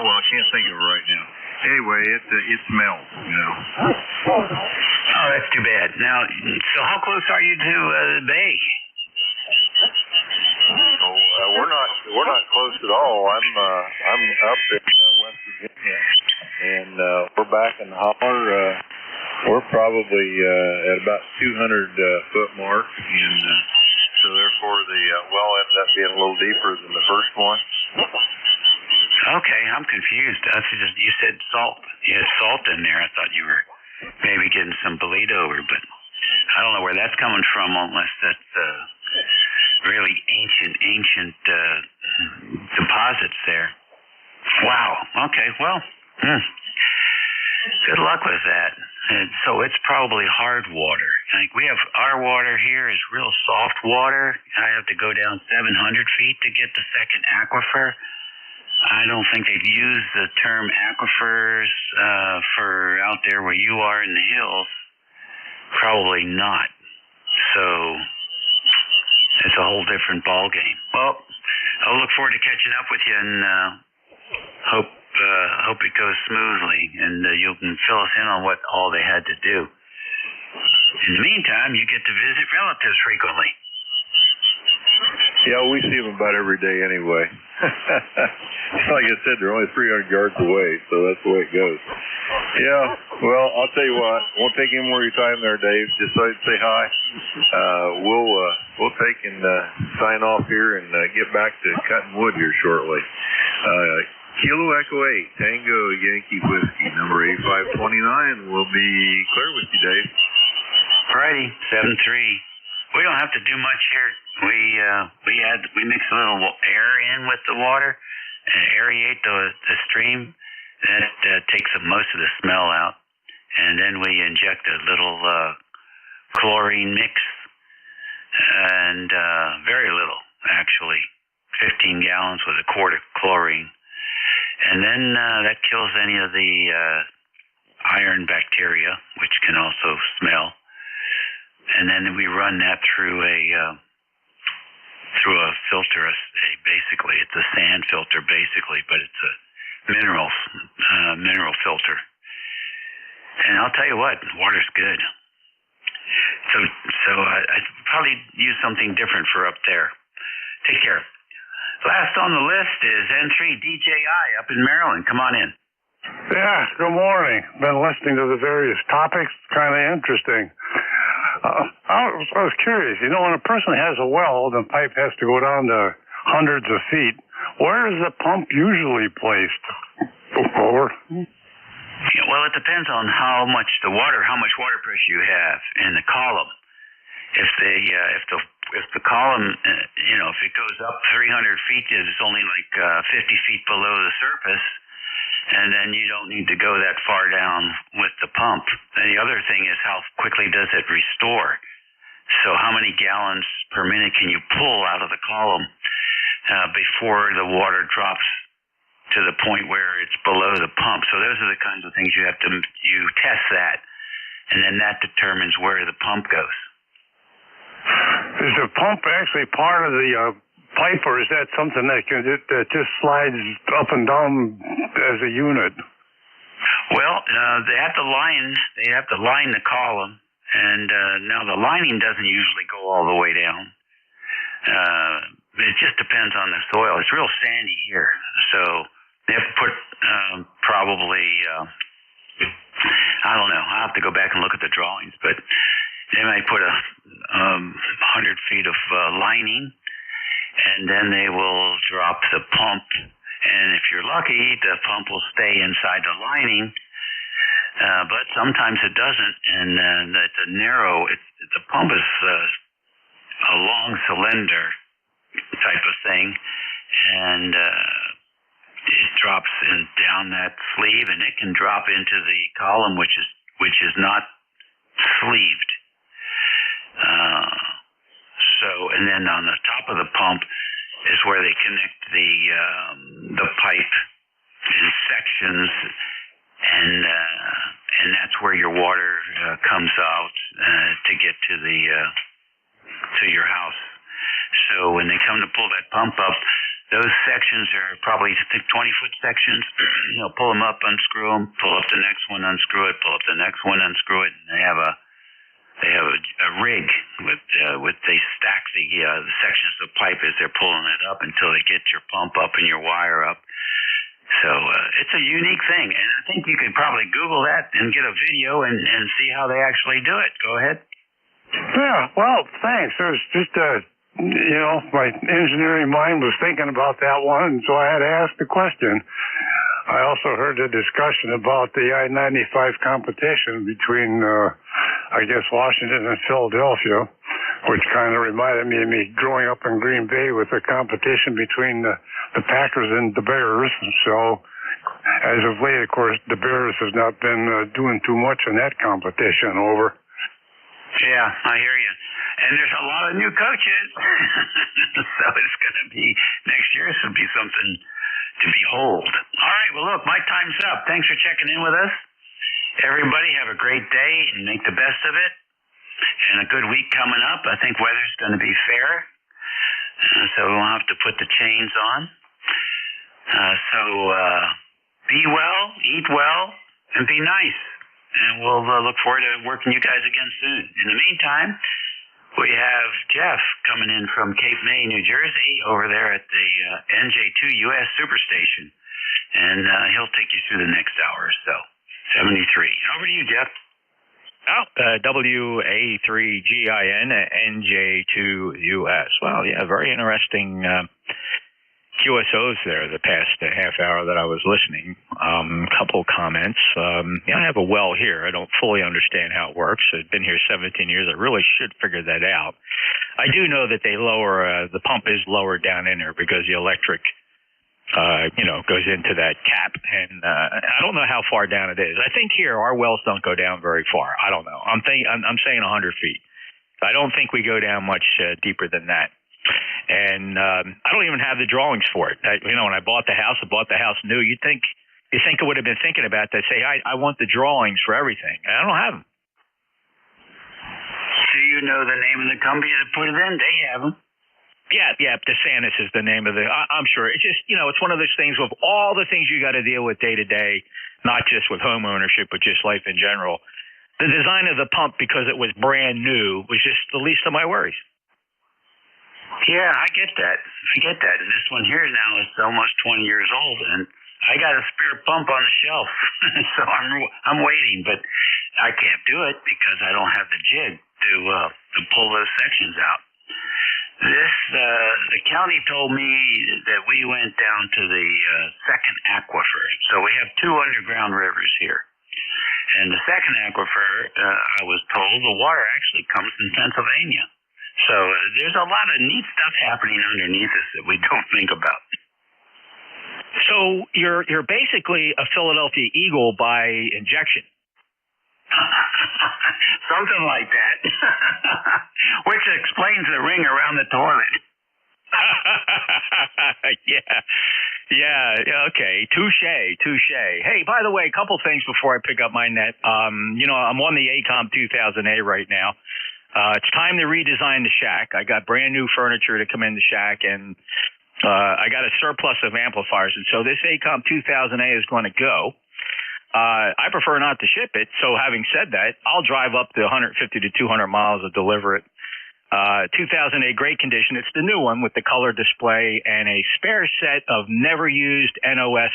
I can't think of it right now. Anyway, it smells, you know. Oh, that's too bad. Now, so how close are you to the bay? We're not close at all. I'm up in West Virginia, and we're back in the holler. We're probably at about 200 foot mark, and so therefore the well ended up being a little deeper than the first one. Okay, I'm confused. You said salt. You had salt in there. I thought you were maybe getting some bleed over, but I don't know where that's coming from unless that's really ancient deposits there. Wow. Okay, well, good luck with that. And so it's probably hard water. Like we have our water here is real soft water. I have to go down 700 feet to get the second aquifer. I don't think they've used the term aquifers for out there where you are in the hills. Probably not. So it's a whole different ball game. Well, I'll look forward to catching up with you and hope it goes smoothly and you can fill us in on what all they had to do. In the meantime, you get to visit relatives frequently. Yeah, we see them about every day anyway. Like I said, they're only 300 yards away, so that's the way it goes. Yeah, well, I'll tell you what, won't take any more of your time there, Dave. Just so you say hi. We'll take and sign off here and get back to cutting wood here shortly. Kilo Echo 8, Tango Yankee Whiskey, number 8529. We'll be clear with you, Dave. Alrighty, 7-3. We don't have to do much here. We mix a little air in with the water and aerate the stream. That takes most of the smell out. and then we inject a little chlorine mix, and very little, actually, 15 gallons with a quart of chlorine. And then that kills any of the iron bacteria, which can also smell. And then we run that through a filter. Basically, it's a sand filter, basically, but it's a mineral filter. And I'll tell you what, water's good. So I'd probably use something different for up there. Take care. Last on the list is N3 DJI up in Maryland. Come on in. Yeah, good morning. Been listening to the various topics. Kind of interesting. I was curious. You know, when a person has a well, the pipe has to go down to hundreds of feet. Where is the pump usually placed? Over. Yeah, well, it depends on how much water pressure you have in the column. If the column, if it goes up 300 feet, it's only like 50 feet below the surface, and then you don't need to go that far down with the pump. And the other thing is how quickly does it restore? So how many gallons per minute can you pull out of the column before the water drops to the point where it's below the pump? So those are the kinds of things you test that, and then that determines where the pump goes. Is the pump actually part of the pipe, or is that something that just slides up and down as a unit? Well, they have to line the column, and now the lining doesn't usually go all the way down. It just depends on the soil. It's real sandy here, so they have to put probably I don't know. I'll have to go back and look at the drawings, but they might put 100 feet of lining, and then they will drop the pump. And if you're lucky, the pump will stay inside the lining, but sometimes it doesn't. And it's a the pump is a long cylinder type of thing, and it drops down that sleeve, and it can drop into the column, which is not sleeved. And then on the top of the pump is where they connect the pipe in sections, and that's where your water comes out to get to your house. So when they come to pull that pump up, those sections are probably 20-foot sections. Pull them up, unscrew them, pull up the next one, unscrew it, pull up the next one, unscrew it, and they have a rig with they stack the sections of pipe as they're pulling it up until they get your pump up and your wire up. So it's a unique thing, and I think you could probably Google that and get a video and see how they actually do it. Go ahead. Yeah, well, thanks. There's just my engineering mind was thinking about that one, so I had to ask the question. I also heard the discussion about the I-95 competition between, Washington and Philadelphia, which kind of reminded me of me growing up in Green Bay with the competition between the Packers and the Bears. So, as of late, of course, the Bears has not been doing too much in that competition. Over. Yeah, I hear you. And there's a lot of new coaches. So it's going to be, next year, this will be something to behold. All right, well, look, my time's up. Thanks for checking in with us. Everybody have a great day and make the best of it. And a good week coming up. I think weather's going to be fair. So we won't have to put the chains on. So be well, eat well, and be nice. And we'll look forward to working you guys again soon. In the meantime, we have Jeff coming in from Cape May, New Jersey, over there at the NJ2 US Superstation. And he'll take you through the next hour or so. 73. Over to you, Jeff. WA3GIN NJ2US. Well, yeah, very interesting QSOs there the past half hour that I was listening. Couple comments. I have a well here. I don't fully understand how it works. I've been here 17 years. I really should figure that out. I do know that they lower, the pump is lowered down in there because the electric goes into that cap. And I don't know how far down it is. I think here our wells don't go down very far. I don't know. I'm saying 100 feet. I don't think we go down much deeper than that. And I don't even have the drawings for it. When I bought the house new. You think I would have been thinking about that? Say, I want the drawings for everything. I don't have them. Do you know the name of the company that put it in? They have them. Yeah, DeSantis is the name of the. I'm sure it's just it's one of those things with all the things you got to deal with day to day, not just with home ownership, but just life in general. The design of the pump, because it was brand new, was just the least of my worries. Yeah, I get that. And this one here now is almost 20 years old, and I got a spare pump on the shelf, so I'm waiting, but I can't do it because I don't have the jig to pull those sections out. The county told me that we went down to the second aquifer. So we have two underground rivers here. And the second aquifer, I was told, the water actually comes from Pennsylvania. So there's a lot of neat stuff happening underneath us that we don't think about. So you're basically a Philadelphia Eagle by injection. Something like that. Which explains the ring around the toilet. Yeah, okay. Touche. Hey, by the way, a couple things before I pick up my net. I'm on the ACOM 2000A right now. It's time to redesign the shack. I got brand new furniture to come in the shack, and I got a surplus of amplifiers. And so this ACOM 2000A is going to go. I prefer not to ship it. So having said that, I'll drive up to 150 to 200 miles to deliver it. 2008 great condition. It's the new one with the color display and a spare set of never used NOS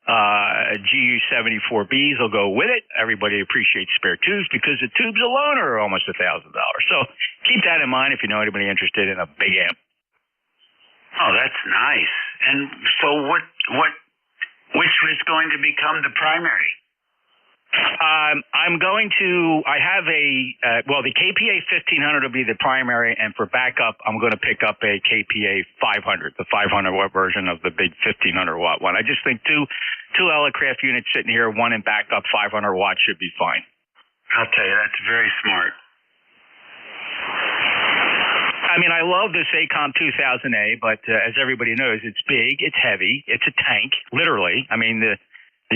GU74Bs will go with it. Everybody appreciates spare tubes because the tubes alone are almost $1,000. So keep that in mind if you know anybody interested in a big amp. Oh, that's nice. And so which is going to become the primary? I have the KPA 1500 will be the primary, and for backup, I'm going to pick up a KPA 500, the 500 watt version of the big 1500 watt one. I just think two Elecraft units sitting here, one in backup, 500 watts should be fine. I'll tell you, that's very smart. I mean, I love this ACOM 2000A, but as everybody knows, it's big, it's heavy, it's a tank, literally. I mean, the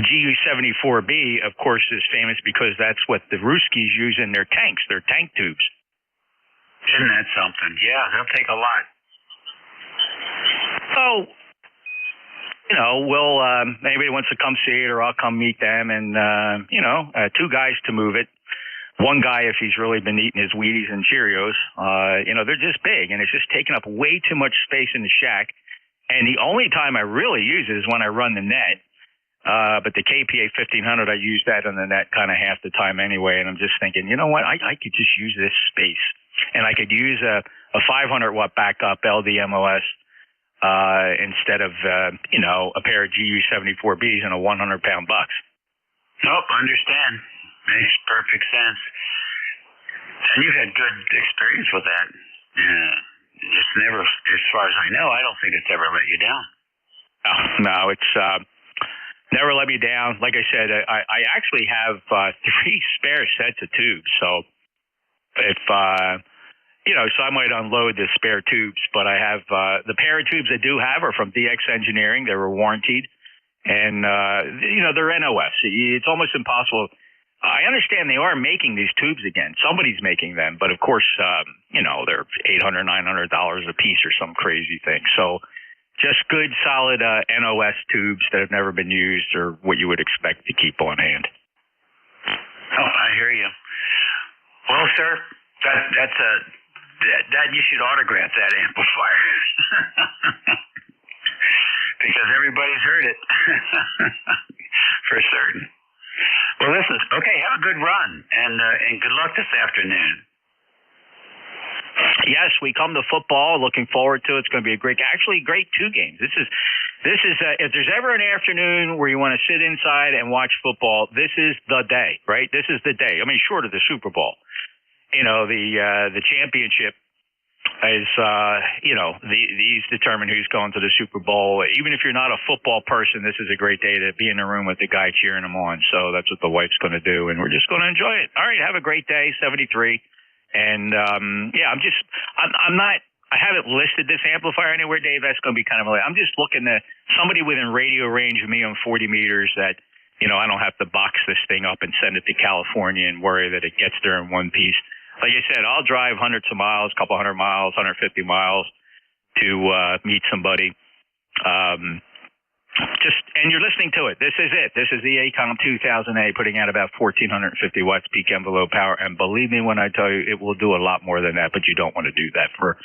GU74B, of course, is famous because that's what the Ruskies use in their tanks, their tank tubes. Isn't that something? Yeah, they'll take a lot. So, we'll anybody wants to come see it, or I'll come meet them, and two guys to move it. One guy, if he's really been eating his Wheaties and Cheerios, they're just big, and it's just taking up way too much space in the shack. And the only time I really use it is when I run the net. But the KPA 1500, I use that on the net kind of half the time anyway. And I'm just thinking, you know what? I could just use this space, and I could use a 500 watt backup LDMOS instead of a pair of GU74Bs and a 100 pound box. Nope, understand. Makes perfect sense. And you've had good experience with that. It's never, as far as I know, I don't think it's ever let you down. No, it's never let me down. Like I said, I actually have 3 spare sets of tubes. So if, so I might unload the spare tubes, but I have the pair of tubes I do have are from DX Engineering. They were warranted. And, they're NOS. It's almost impossible. I understand they are making these tubes again. Somebody's making them, but of course, they're $800, $900 a piece or some crazy thing. So just good, solid NOS tubes that have never been used, or what you would expect to keep on hand. Oh, I hear you. Well, sir, that you should autograph that amplifier because everybody's heard it for certain. Well, listen, okay, have a good run, and good luck this afternoon. Yes, we come to football. Looking forward to it. It's going to be a great 2 games. This is if there's ever an afternoon where you want to sit inside and watch football, this is the day, right? This is the day. I mean, short of the Super Bowl, the championship is, these determine who's going to the Super Bowl. Even if you're not a football person, this is a great day to be in the room with the guy cheering them on. So that's what the wife's going to do, and we're just going to enjoy it. All right, have a great day, 73. And, I haven't listed this amplifier anywhere, Dave. That's going to be kind of I'm just looking at somebody within radio range of me on 40 meters that, I don't have to box this thing up and send it to California and worry that it gets there in one piece. Like I said, I'll drive hundreds of miles, couple hundred miles, 150 miles to meet somebody. And you're listening to it. This is it. This is the ACOM 2000A putting out about 1,450 watts peak envelope power. And believe me when I tell you, it will do a lot more than that, but you don't want to do that for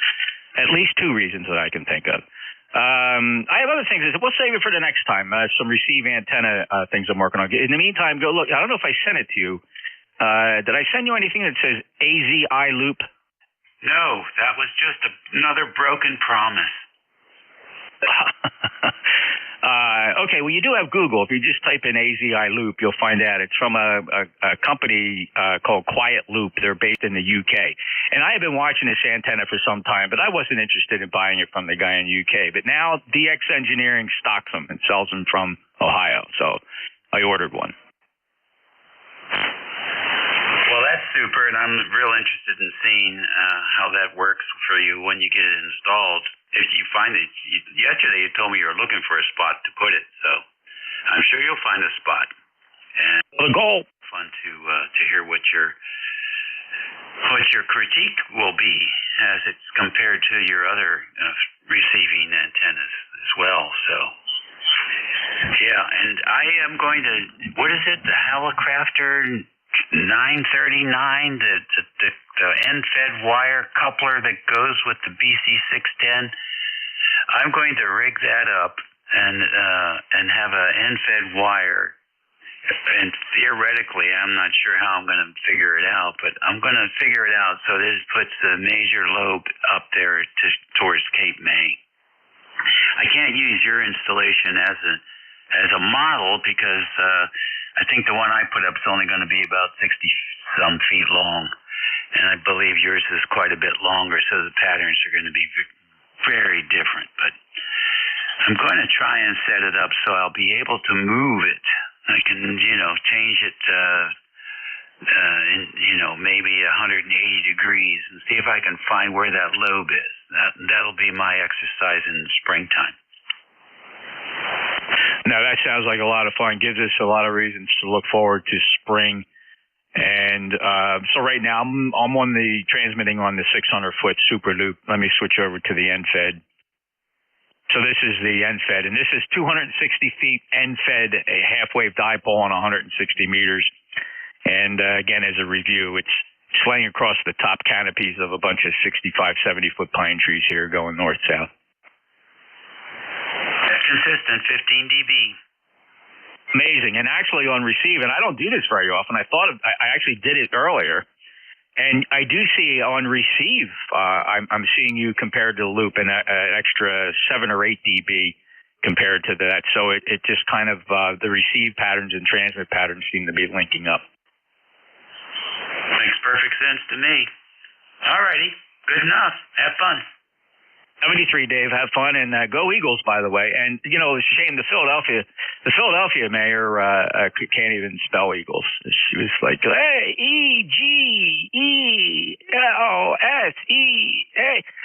at least two reasons that I can think of. I have other things. We'll save it for the next time. Some receive antenna things I'm working on. In the meantime, go look. I don't know if I sent it to you. Did I send you anything that says AZI loop? No, that was just another broken promise. Okay, well, you do have Google. If you just type in AZI Loop, you'll find out. It's from a company called Quiet Loop. They're based in the UK. And I have been watching this antenna for some time, but I wasn't interested in buying it from the guy in the UK. But now DX Engineering stocks them and sells them from Ohio. So I ordered one. Well, that's super, and I'm real interested in seeing how that works for you when you get it installed. If you find it, yesterday you told me you were looking for a spot to put it, so I'm sure you'll find a spot. And the goal. Fun to hear what your critique will be as it's compared to your other receiving antennas as well. So yeah, and I am going to. What is it? The Helicrafter 939, the end-fed wire coupler that goes with the BC610. I'm going to rig that up and have an end-fed wire. And theoretically, I'm not sure how I'm going to figure it out, but I'm going to figure it out so that it puts the major lobe up there towards Cape May. I can't use your installation as a model because I think the one I put up is only going to be about 60-some feet long, and I believe yours is quite a bit longer, so the patterns are going to be very different. But I'm going to try and set it up so I'll be able to move it. I can, change it, maybe 180 degrees and see if I can find where that lobe is. That'll be my exercise in the springtime. Now, that sounds like a lot of fun. Gives us a lot of reasons to look forward to spring. And so right now, I'm on the transmitting on the 600-foot super loop. Let me switch over to the end-fed. So this is the end-fed, and this is 260 feet end-fed, a half-wave dipole on 160 meters. And again, as a review, it's laying across the top canopies of a bunch of 65, 70-foot pine trees here going north-south. Consistent, 15 dB. Amazing. And actually on receive, and I don't do this very often. I actually did it earlier. And I do see on receive, I'm seeing you compared to the loop an extra 7 or 8 dB compared to that. So it just kind of, the receive patterns and transmit patterns seem to be linking up. Makes perfect sense to me. All righty. Good enough. Have fun. 73, Dave. Have fun, and go Eagles, by the way. And, it's a shame the Philadelphia mayor can't even spell Eagles. She was like, hey, E-G-E-L-S-E-A,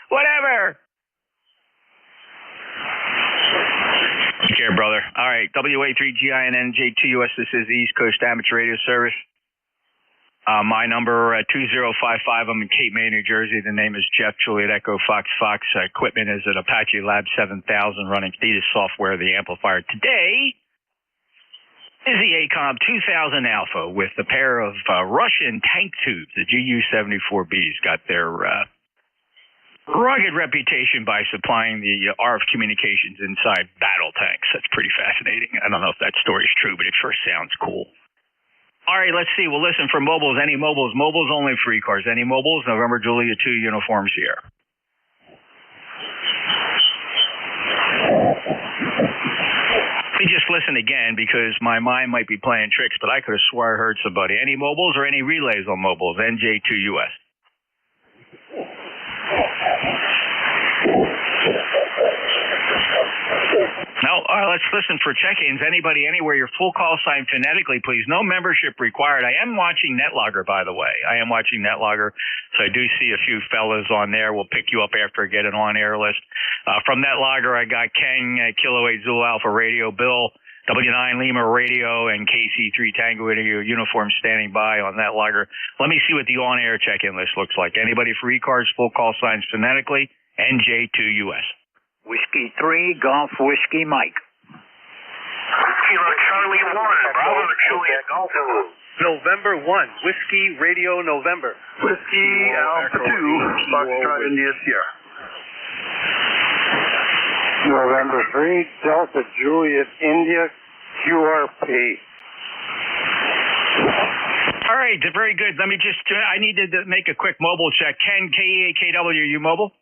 whatever. Take care, brother. All right, WA3GINNJ2US, this is the East Coast Amateur Radio Service. My number, 2055. I'm in Cape May, New Jersey. The name is Jeff, Juliet Echo Fox Fox. Equipment is an Apache Lab 7000 running Thetis software. The amplifier today is the ACOM 2000 Alpha with a pair of Russian tank tubes. The GU-74Bs got their rugged reputation by supplying the RF communications inside battle tanks. That's pretty fascinating. I don't know if that story's true, but it sure sounds cool. All right, let's see. We'll listen for mobiles. Any mobiles? Mobiles only for ECARS. Any mobiles? November Julia 2 uniform Sierra. Let me just listen again because my mind might be playing tricks, but I could have swore I heard somebody. Any mobiles or any relays on mobiles? NJ2US. All right, let's listen for check-ins. Anybody, anywhere, your full call sign phonetically, please. No membership required. I am watching NetLogger, by the way. I am watching NetLogger, so I do see a few fellas on there. We'll pick you up after I get an on-air list. From NetLogger, I got Ken, Kilo 8 Zulu Alpha Radio, Bill, W9 Lima Radio, and KC3 Tango Radio uniform standing by on NetLogger. Let me see what the on-air check-in list looks like. Anybody for ECARS, full call signs phonetically, NJ2US. Whiskey 3, Golf Whiskey Mike. Kilo Charlie 1, Bravo Juliet Golf. November 1, Whiskey Radio November. Whiskey Alpha 2, Foxtrot India Sierra. November 3, Delta Juliet India QRP. All right, very good. Let me just, I need to make a quick mobile check. Ken, KEAKW, are you mobile?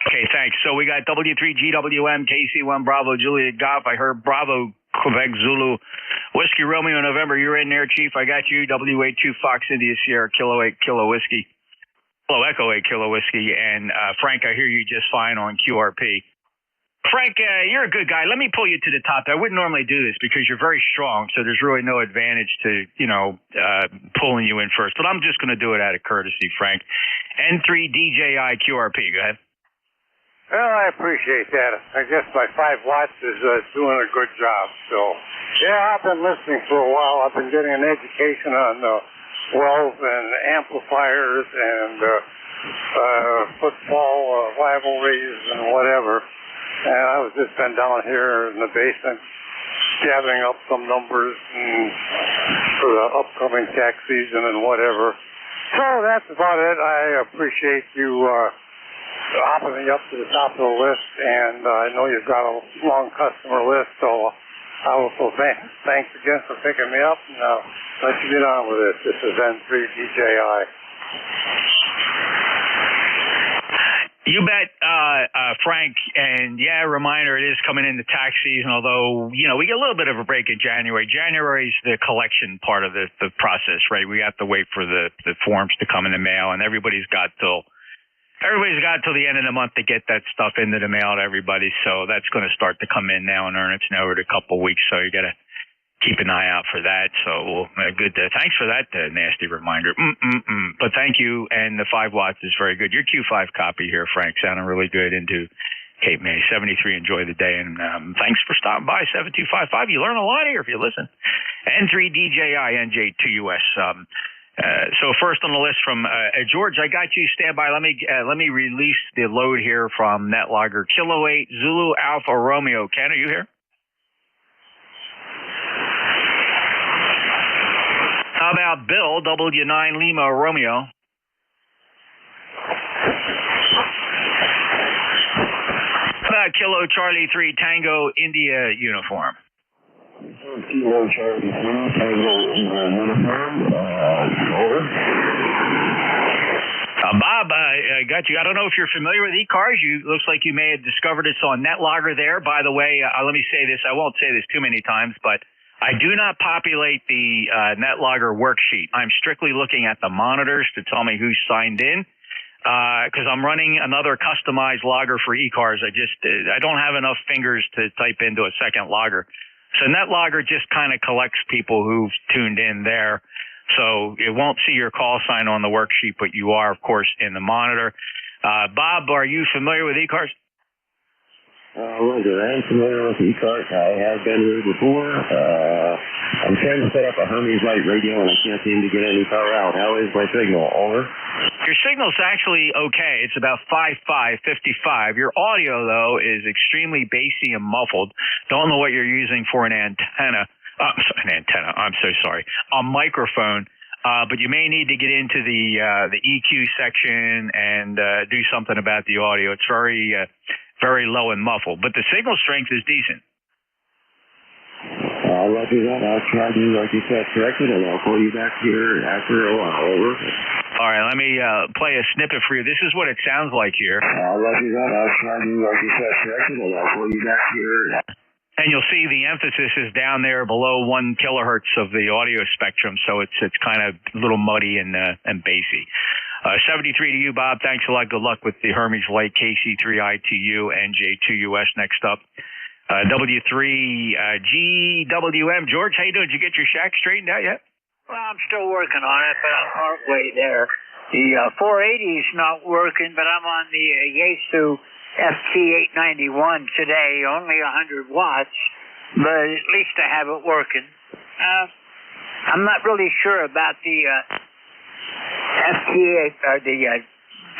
Okay, thanks. So we got W3GWM, KC1 Bravo Juliet Golf. I heard Bravo Quebec Zulu Whiskey Romeo November. You're in there, Chief. I got you. W82 Fox India Sierra Kilo 8 Kilo Whiskey. Kilo Echo 8 Kilo Whiskey. And Frank, I hear you just fine on QRP. Frank, you're a good guy. Let me pull you to the top. I wouldn't normally do this because you're very strong, so there's really no advantage to, pulling you in first. But I'm just going to do it out of courtesy, Frank. N3 DJI QRP. Go ahead. Well, I appreciate that. I guess my 5 watts is doing a good job. So, yeah, I've been listening for a while. I've been getting an education on wells and amplifiers and football rivalries and whatever. And I've just been down here in the basement gathering up some numbers for the upcoming tax season and whatever. So that's about it. I appreciate you hopping me up to the top of the list, and I know you've got a long customer list, so I will say thanks again for picking me up, and let you get on with it. This is N3 DJI. You bet, Frank, and reminder, it is coming into tax season, although, we get a little bit of a break in January. January's the collection part of the process, right? We have to wait for the forms to come in the mail, and everybody's got till the end of the month to get that stuff into the mail to everybody. So that's going to start to come in now in earnest now over a couple of weeks. So you got to keep an eye out for that. So good. Thanks for that nasty reminder. But thank you. And the 5 watts is very good. Your Q5 copy here, Frank, sounding really good into Cape May. 73, enjoy the day. And thanks for stopping by. 7255. You learn a lot here if you listen. N3 DJI NJ2US. So first on the list from George, I got you. Stand by. Let me release the load here from NetLogger. Kilo 8 Zulu Alpha Romeo. Ken, are you here? How about Bill, W9 Lima Romeo? How about Kilo Charlie 3 Tango India uniform? Kilo Charlie 3 Tango India uniform. Over. Bob, I got you. I don't know if you're familiar with ECARS. Looks like you may have discovered it's on NetLogger there. By the way, let me say this. I won't say this too many times, but I do not populate the NetLogger worksheet. I'm strictly looking at the monitors to tell me who's signed in because I'm running another customized logger for ECARS. I don't have enough fingers to type into a second logger. So NetLogger just kind of collects people who've tuned in there. So it won't see your call sign on the worksheet, but you are, of course, in the monitor. Bob, are you familiar with ECARS? Roger, I am familiar with ECARS. I have been here before. I'm trying to set up a Hermes Light radio, and I can't seem to get any power out. How is my signal? Over. Your signal's actually okay. It's about 55. Your audio, though, is extremely bassy and muffled. Don't know what you're using for an antenna. I'm so sorry. A microphone. But you may need to get into the EQ section and do something about the audio. It's very low and muffled, but the signal strength is decent. Roger that. I'll try to, like you said, correct it, and I'll call you back here after a while. Over. All right, let me play a snippet for you. This is what it sounds like here. Roger that. I'll try to, like you said, correct it, and I'll call you back here. And you'll see the emphasis is down there below 1 kilohertz of the audio spectrum, so it's kind of a little muddy and bassy. 73 to you, Bob. Thanks a lot. Good luck with the Hermes Light KC3 ITU NJ2US next up. W3GWM. George, how you doing? Did you get your shack straightened out yet? Well, I'm still working on it, but I'm halfway there. The 480 is not working, but I'm on the Yaesu FT891 today, only 100 watts, but at least I have it working. I'm not really sure about the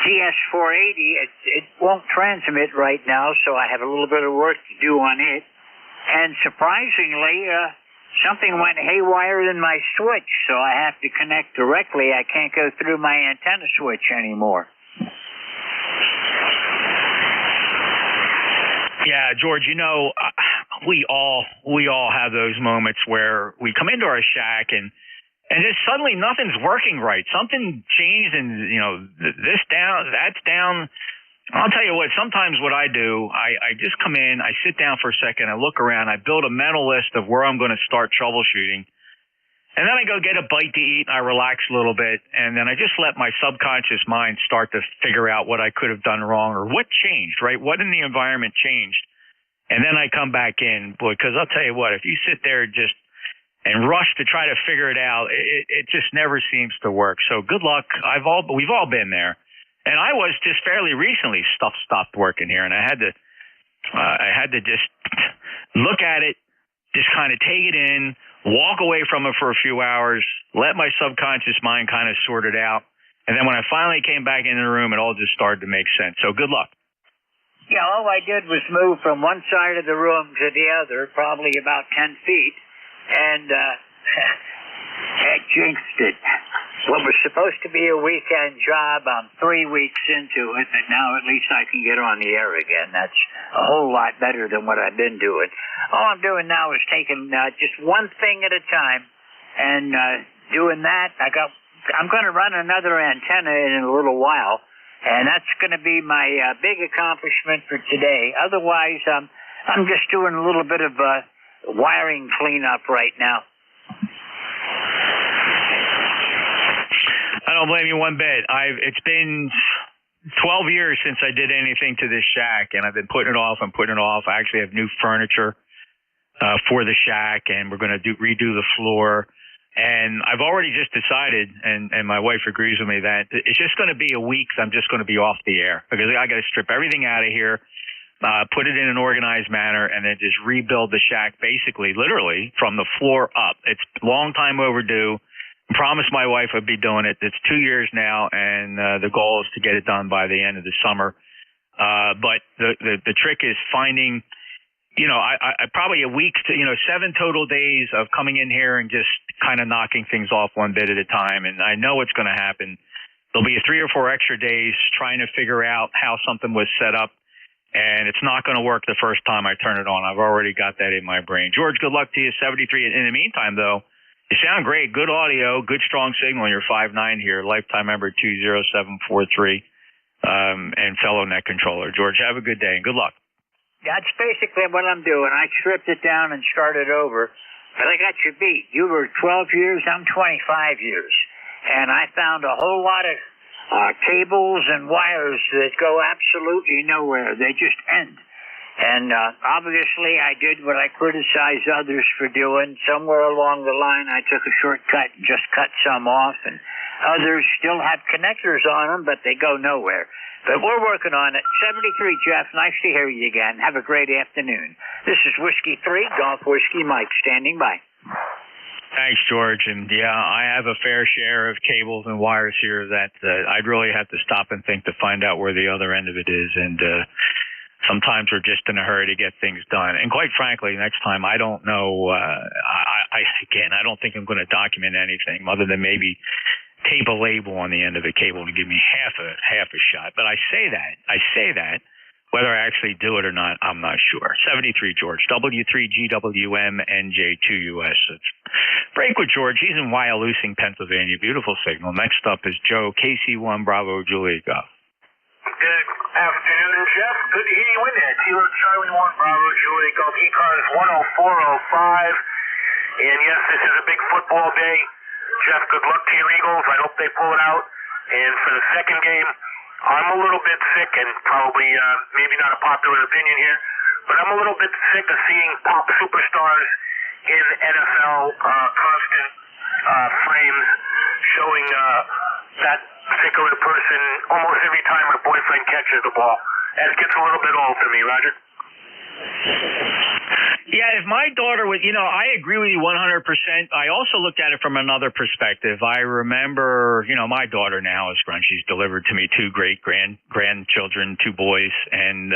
GS480. It won't transmit right now, so I have a little bit of work to do on it. And surprisingly, something went haywire in my switch, so I have to connect directly. I can't go through my antenna switch anymore. Yeah, George, you know, we all have those moments where we come into our shack and just suddenly nothing's working right. Something changed and, you know, this down, that's down. I'll tell you what, sometimes what I do, I just come in, I sit down for a second, I look around, I build a mental list of where I'm going to start troubleshooting. And then I go get a bite to eat, and I relax a little bit, and then I just let my subconscious mind start to figure out what I could have done wrong or what changed, right? What in the environment changed? And then I come back in, boy, because I'll tell you what, if you sit there just and rush to try to figure it out, it just never seems to work. So good luck. We've all been there. And I was just fairly recently, stuff stopped working here, and I had to just look at it, just kind of take it in, walk away from it for a few hours, let my subconscious mind kind of sort it out. And then when I finally came back into the room, it all just started to make sense. So good luck. Yeah, all I did was move from one side of the room to the other, probably about 10 feet, and I jinxed it. What was supposed to be a weekend job, I'm 3 weeks into it, and now at least I can get on the air again. That's a whole lot better than what I've been doing. All I'm doing now is taking just one thing at a time, and doing that. I'm going to run another antenna in a little while, and that's going to be my big accomplishment for today. Otherwise, I'm just doing a little bit of wiring cleanup right now. I don't blame you one bit. It's been 12 years since I did anything to this shack, and I've been putting it off and putting it off. I actually have new furniture for the shack, and we're going to redo the floor. And I've already just decided, and my wife agrees with me, that it's just going to be a week. I'm just going to be off the air because I got to strip everything out of here, put it in an organized manner, and then just rebuild the shack basically, literally, from the floor up. It's a long time overdue. I promised my wife I'd be doing it. It's 2 years now, and the goal is to get it done by the end of the summer. But the trick is finding, I probably a week to, 7 total days of coming in here and just kind of knocking things off one bit at a time. And I know what's going to happen. There'll be 3 or 4 extra days trying to figure out how something was set up. And it's not going to work the first time I turn it on. I've already got that in my brain. George, good luck to you, 73. In the meantime, though, you sound great. Good audio, good strong signal. You're 5'9" here, lifetime member 20743, and fellow net controller. George, have a good day and good luck. That's basically what I'm doing. I stripped it down and started over, but I got you beat. You were 12 years, I'm 25 years. And I found a whole lot of cables and wires that go absolutely nowhere. They just end. And obviously I did what I criticize others for doing. Somewhere along the line I took a shortcut and just cut some off, and others still have connectors on them, but they go nowhere. But we're working on it. 73, Jeff, nice to hear you again. Have a great afternoon. This is Whiskey 3, Golf Whiskey Mike, standing by. Thanks, George. And yeah, I have a fair share of cables and wires here that I'd really have to stop and think to find out where the other end of it is. And sometimes we're just in a hurry to get things done. And quite frankly, next time, I don't know. I don't think I'm going to document anything other than maybe tape a label on the end of a cable to give me half a shot. But I say that. Whether I actually do it or not, I'm not sure. 73, George. W3GWM NJ2US. It's break with George. He's in Wyalusing, Pennsylvania. Beautiful signal. Next up is Joe, KC1 Bravo Juliet Golf. Good afternoon, Jeff. Good to hear you in there. Kilo Charlie 1 Bravo Juliet Golf. ECARS 10405. And yes, this is a big football day. Jeff, good luck to your Eagles. I hope they pull it out. And for the second game, I'm a little bit sick, and probably maybe not a popular opinion here, but I'm a little bit sick of seeing pop superstars in NFL constant frames showing that particular person almost every time her boyfriend catches the ball. And it gets a little bit old to me, Roger. Yeah, if my daughter would, I agree with you 100%. I also looked at it from another perspective. I remember, my daughter now is grown. She's delivered to me 2 great grandchildren, 2 boys. And,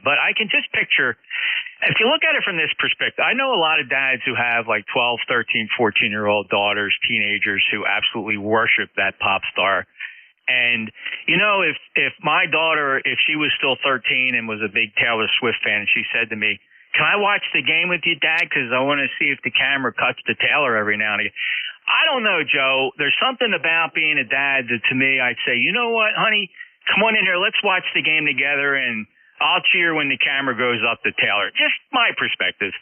but I can just picture, if you look at it from this perspective, I know a lot of dads who have like 12, 13, 14-year-old daughters, teenagers who absolutely worship that pop star. And, if my daughter, if she was still 13 and was a big Taylor Swift fan, and she said to me, "Can I watch the game with you, Dad? Because I want to see if the camera cuts to Taylor every now and again." I don't know, Joe. There's something about being a dad that to me, I'd say, you know what, honey, come on in here. Let's watch the game together, and I'll cheer when the camera goes up to Taylor. Just my perspective.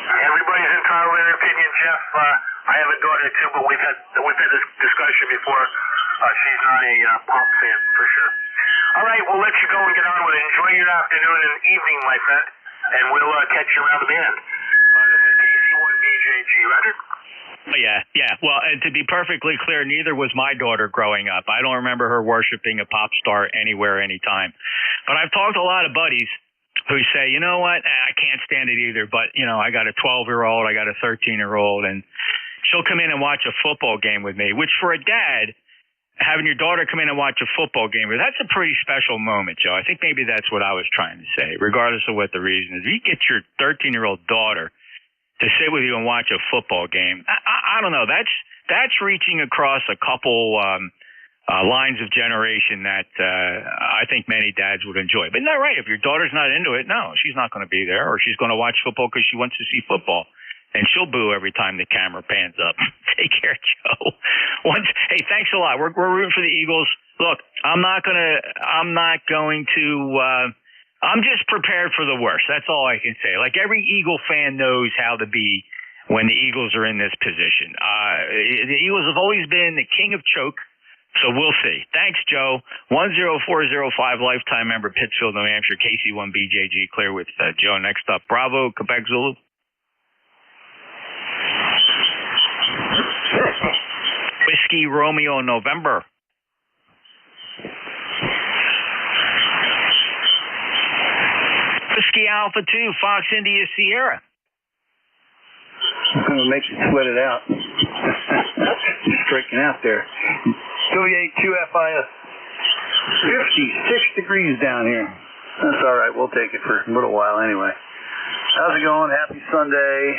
Everybody's entitled to their opinion, Jeff. I have a daughter too, but we've had this discussion before. She's not a pop fan for sure. All right, we'll let you go and get on with it. Enjoy your afternoon and evening, my friend, and we'll catch you around the band. This is KC1BJG, Roger. Yeah. Well, and to be perfectly clear, neither was my daughter growing up. I don't remember her worshiping a pop star anywhere, anytime. But I've talked to a lot of buddies who say, you know what, I can't stand it either, but, I got a 12-year-old, I got a 13-year-old, and she'll come in and watch a football game with me, which for a dad, having your daughter come in and watch a football game, that's a pretty special moment, Joe. I think maybe that's what I was trying to say, regardless of what the reason is. If you get your 13-year-old daughter to sit with you and watch a football game, I don't know. That's reaching across a couple lines of generation that I think many dads would enjoy. But no, right, if your daughter's not into it, no, she's not going to be there, or she's going to watch football because she wants to see football. And she'll boo every time the camera pans up. Take care, Joe. Hey, thanks a lot. We're rooting for the Eagles. Look, I'm just prepared for the worst. That's all I can say. Like every Eagle fan knows how to be when the Eagles are in this position. The Eagles have always been the king of choke. So we'll see. Thanks, Joe. 10405 lifetime member, Pittsfield, New Hampshire, KC1BJG, clear with Joe. Next up, Bravo, Quebec Zulu. Whiskey Romeo November. Whiskey Alpha 2 Fox India Sierra. I'm going to make you sweat it out. Just breaking out there. WA2FIS. 56 degrees down here. That's all right. We'll take it for a little while anyway. How's it going? Happy Sunday.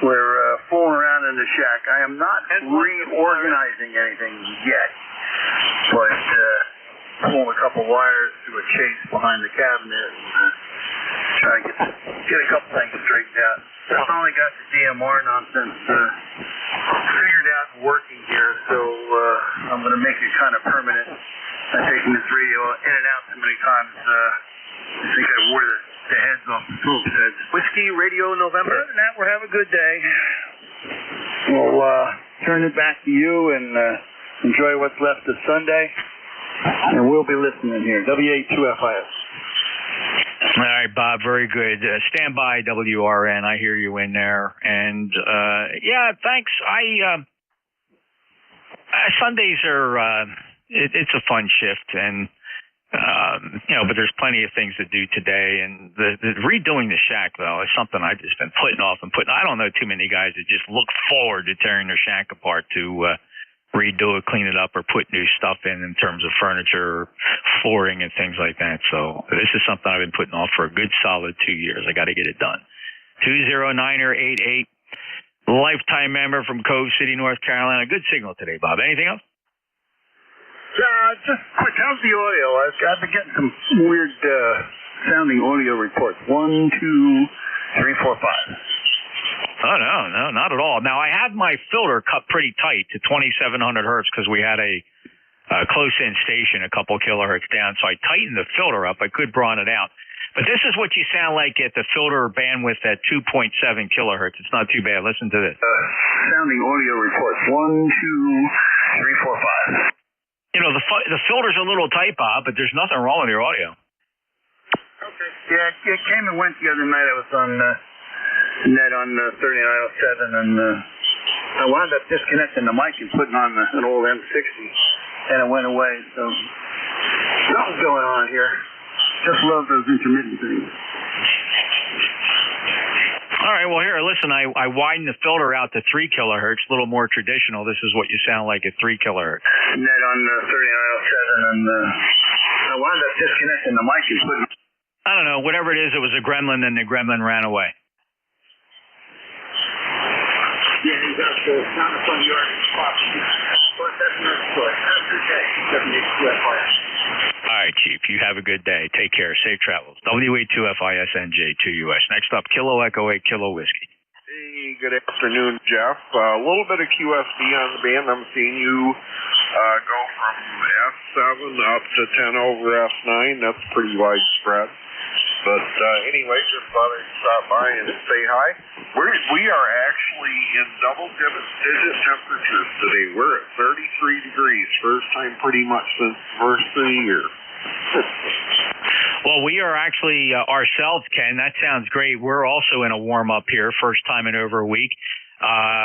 We're fooling around in the shack. I am not reorganizing anything yet, but pulling a couple wires through a chase behind the cabinet and trying to get a couple things straightened out. I finally got the DMR nonsense figured out and working here, so I'm going to make it kind of permanent. I'm taking this radio in and out too many times. I think I wore the heads off the folks' heads. Whiskey Radio November. Other than that, we're having a good day. We'll turn it back to you and enjoy what's left of Sunday. And we'll be listening here. WA2FIS. All right, Bob, very good. Stand by, WRN. I hear you in there. And, yeah, thanks. Sundays are, it's a fun shift. And, but there's plenty of things to do today. And the redoing the shack, though, is something I've just been putting off and I don't know too many guys that just look forward to tearing their shack apart to redo it, clean it up, or put new stuff in terms of furniture, flooring, and things like that. So this is something I've been putting off for a good solid 2 years. I got to get it done. 209er88, lifetime member from Cove City, North Carolina. Good signal today, Bob. Anything else? Just quick, how's the audio? I've been getting some weird sounding audio reports. 1, 2, 3, 4, 5. Oh, no, not at all. Now, I had my filter cut pretty tight to 2700 hertz because we had a close-in station a couple kilohertz down, so I tightened the filter up. I could broaden it out. But this is what you sound like at the filter bandwidth at 2.7 kilohertz. It's not too bad. Listen to this. Sounding audio reports. 1, 2, 3, 4, 5. The filter's a little tight, Bob, but there's nothing wrong with your audio. Okay. Yeah, it came and went the other night. I was on net on 3907, and I wound up disconnecting the mic and putting on an old M60, and it went away. So something's going on here. Just love those intermittent things. All right, well, here, listen, I widened the filter out to 3 kilohertz, a little more traditional. This is what you sound like at 3 kilohertz. Net on 3907, and I wound up disconnecting the mic and putting... I don't know, whatever it is, it was a gremlin, and the gremlin ran away. Yeah, you got the sound from your spot. But that's not good. That's okay. All right, Chief. You have a good day. Take care. Safe travels. WA2FISNJ2US. Next up, Kilo Echo 8 Kilo Whiskey. Hey, good afternoon, Jeff. A little bit of QSD on the band. I'm seeing you go from S7 up to 10 over S9. That's pretty widespread. But anyway, just thought I'd stop by and say hi. We are actually in double-digit temperatures today. We're at 33 degrees. First time pretty much since the first of the year. Well, we are actually ourselves, Ken. That sounds great. We're also in a warm-up here, first time in over a week.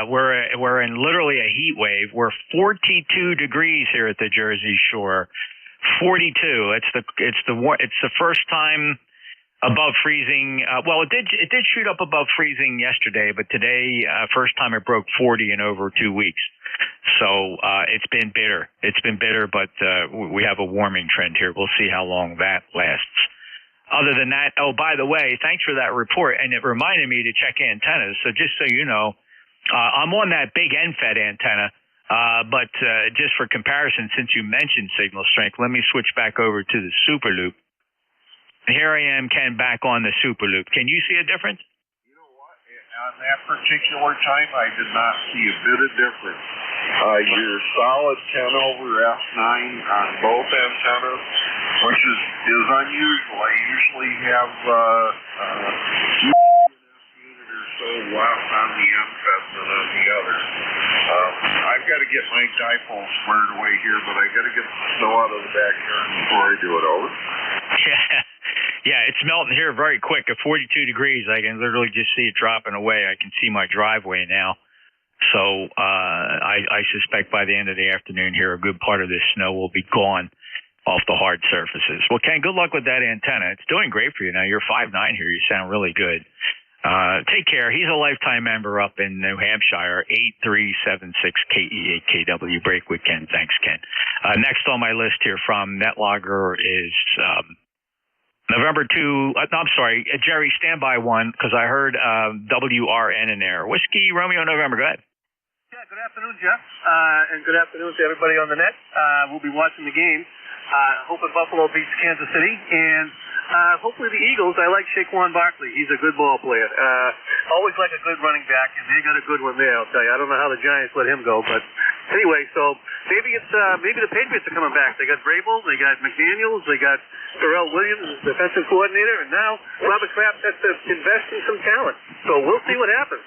We're in literally a heat wave. We're 42 degrees here at the Jersey Shore. 42. It's the first time above freezing. Well, it did shoot up above freezing yesterday, but today, first time it broke 40 in over 2 weeks. So it's been bitter. It's been bitter, but we have a warming trend here. We'll see how long that lasts. Other than that, oh, by the way, thanks for that report, and it reminded me to check antennas. So just so you know, I'm on that big NFET antenna, but just for comparison, since you mentioned signal strength, let me switch back over to the Super Loop. Here I am, Ken, back on the Super Loop. Can you see a difference? You know what? On that particular time, I did not see a bit of difference. You're solid 10 over F9 on both antennas, which is unusual. I usually have unit or so less on the MFET than on the other. I've got to get my dipole squared away here, but I got to get the snow out of the backyard before I do it. Over. Yeah, it's melting here very quick. At 42 degrees, I can literally just see it dropping away. I can see my driveway now. So I suspect by the end of the afternoon here, a good part of this snow will be gone off the hard surfaces. Well, Ken, good luck with that antenna. It's doing great for you now. You're 5'9" here. You sound really good. Take care. He's a lifetime member up in New Hampshire, 8376 KE8KW. Break with Ken. Thanks, Ken. Next on my list here from NetLogger is November 2. I'm sorry, Jerry, stand by one, because I heard WRN in there. Whiskey Romeo November. Go ahead. Yeah, good afternoon, Jeff, and good afternoon to everybody on the net. We'll be watching the game. Hoping Buffalo beats Kansas City, and hopefully the Eagles. I like Saquon Barkley. He's a good ball player. Always like a good running back, and they got a good one there, I'll tell you. I don't know how the Giants let him go, but anyway, so maybe the Patriots are coming back. They got Vrabel, they got McDaniels, they got Pharrell Williams, defensive coordinator, and now Robert Kraft has to invest in some talent. So we'll see what happens.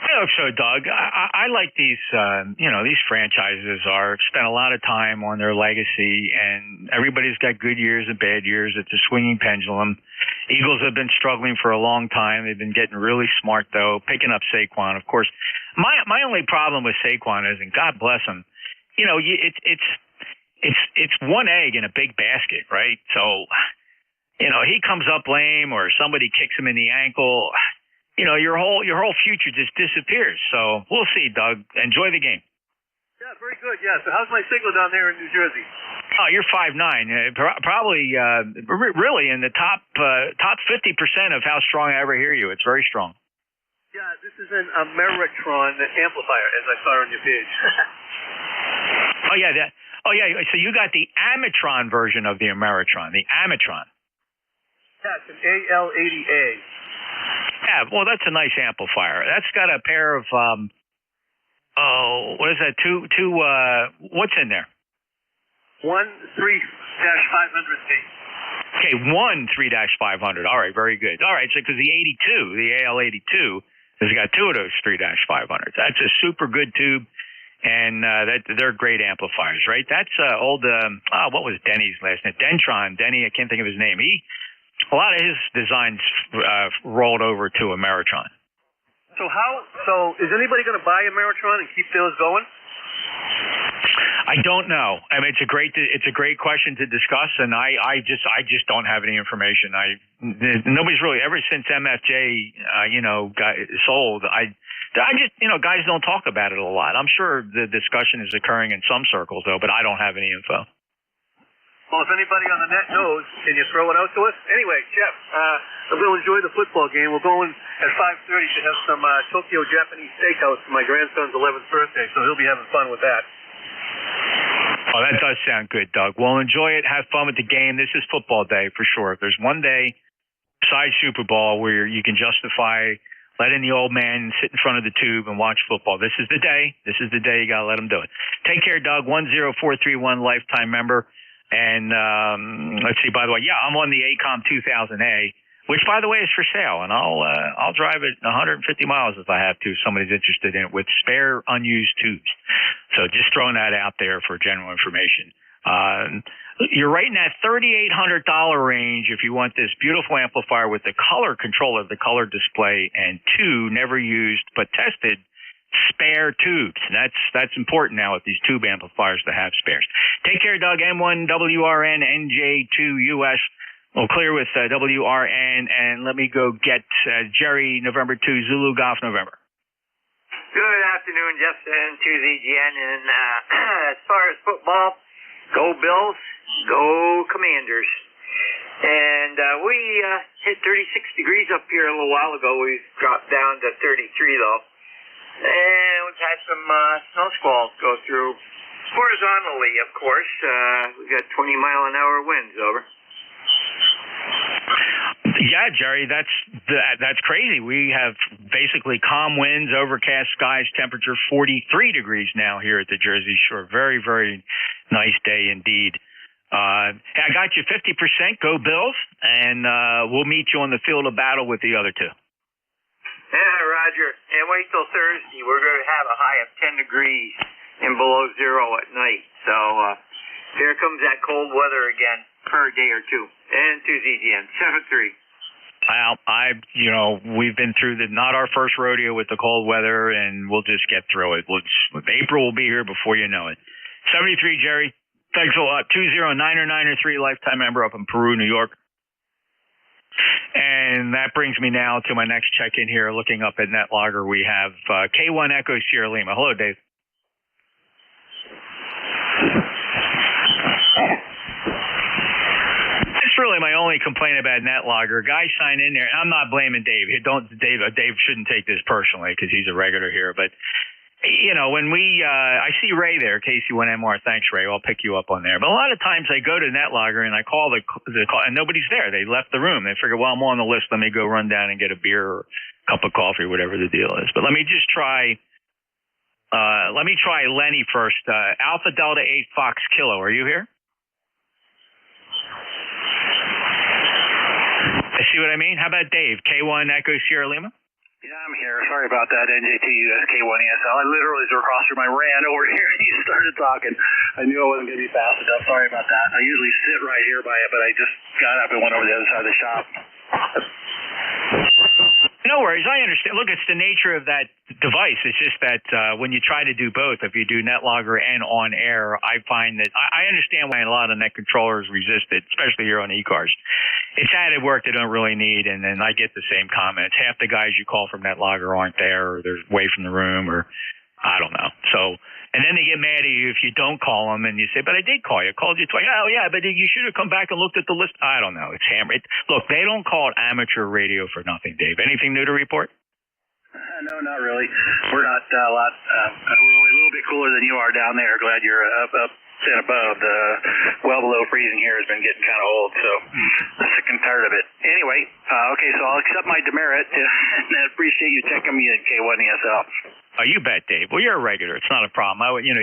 I hope so, Doug. I like these, these franchises spent a lot of time on their legacy, and everybody's got good years and bad years. It's a swinging pendulum. Eagles have been struggling for a long time. They've been getting really smart, though, picking up Saquon, of course. My only problem with Saquon is, and God bless him, it's one egg in a big basket, right? So, he comes up lame or somebody kicks him in the ankle. Your whole future just disappears. So we'll see, Doug. Enjoy the game. Yeah, very good. Yeah. So how's my signal down there in New Jersey? Oh, you're 5'9". Probably really in the top 50% of how strong I ever hear you. It's very strong. Yeah, this is an Ameritron amplifier, as I saw on your page. Oh yeah. So you got the Amatron version of the Ameritron. The Amatron. Yeah, it's an AL80A. Yeah, well, that's a nice amplifier. That's got a pair of, what is that? What's in there? 3-500D. Okay, 3-500. All right, very good. All right, so because the AL82, has got two of those 3-500s. That's a super good tube. and they're great amplifiers, right? That's old. What was Denny's last name? Dentron. Denny. I can't think of his name. A lot of his designs rolled over to a Meritron. So is anybody going to buy a Meritron and keep those going? I don't know. I mean, it's a great question to discuss, and I just don't have any information. Nobody's really, ever since MFJ got sold. I just guys don't talk about it a lot. I'm sure the discussion is occurring in some circles though, but I don't have any info. Well, if anybody on the net knows, can you throw it out to us? Anyway, Jeff, I'm going to enjoy the football game. We're going at 5:30 to have some Tokyo Japanese steakhouse for my grandson's 11th birthday, so he'll be having fun with that. Oh, that does sound good, Doug. Well, enjoy it. Have fun with the game. This is football day for sure. If there's one day besides Super Bowl where you can justify letting the old man sit in front of the tube and watch football, this is the day. This is the day. You got to let him do it. Take care, Doug. 10431 lifetime member. And let's see, by the way, I'm on the ACOM 2000A, which, by the way, is for sale. And I'll drive it 150 miles if I have to, if somebody's interested in it, with spare unused tubes. So just throwing that out there for general information. You're right in that $3,800 range if you want this beautiful amplifier with the color controller, the color display, and 2 never used but tested spare tubes. That's important now with these tube amplifiers to have spares. Take care, Doug. M1WRN NJ2US. We'll clear with WRN, and let me go get Jerry, November 2, Zulu Golf, November. Good afternoon, Jeff and to ZGN. And as far as football, go Bills, go Commanders. And we hit 36 degrees up here a little while ago. We've dropped down to 33, though. And we've had some snow squalls go through horizontally, of course. We've got 20-mile-an-hour winds, over. Yeah, Jerry, that's crazy. We have basically calm winds, overcast skies, temperature 43 degrees now here at the Jersey Shore. Very, very nice day indeed. I got you 50%. Go Bills, and we'll meet you on the field of battle with the other two. Yeah, Roger. And wait till Thursday. We're going to have a high of 10 degrees and below zero at night. So here comes that cold weather again for a day or two. And to ZGN, 7-3. We've been through not our first rodeo with the cold weather, and we'll just get through it. April will be here before you know it. 73, Jerry. Thanks a lot. 20993 lifetime member up in Peru, New York. And that brings me now to my next check-in here. Looking up at NetLogger, we have K1 Echo Sierra Lima. Hello, Dave. That's really my only complaint about NetLogger. Guys sign in there, and I'm not blaming Dave. Dave shouldn't take this personally because he's a regular here, but when I see Ray there, KC1MR. Thanks, Ray. I'll pick you up on there. But a lot of times I go to NetLogger and I call the call, and nobody's there. They left the room. They figure, well, I'm on the list. Let me go run down and get a beer or a cup of coffee, whatever the deal is. But let me just try. Let me try Lenny first. Alpha Delta 8 Fox Kilo. Are you here? I see what I mean. How about Dave? K1 Echo Sierra Lima. Yeah, I'm here. Sorry about that, NJ2US K1ESL. I literally, as we were across from, I ran over here and you started talking. I knew I wasn't going to be fast enough. Sorry about that. I usually sit right here by it, but I just got up and went over the other side of the shop. No worries. I understand. Look, it's the nature of that device. It's just that when you try to do both, if you do NetLogger and on air, I find that I understand why a lot of net controllers resist it, especially here on ECARS. It's added work they don't really need, and then I get the same comments. Half the guys you call from NetLogger aren't there, or they're away from the room, or I don't know. So, and then they get mad at you if you don't call them, and you say, but I did call you. I called you twice. Oh, yeah, but you should have come back and looked at the list. I don't know. It's hammered. Look, they don't call it amateur radio for nothing, Dave. Anything new to report? No, not really. We're not a lot. We're a little bit cooler than you are down there. Glad you're up and above. The well below freezing here has been getting kind of old, so I'm sick and tired of it. Anyway, okay, so I'll accept my demerit, and I appreciate you checking me at K1ESL. Oh, you bet, Dave. Well, you're a regular. It's not a problem. You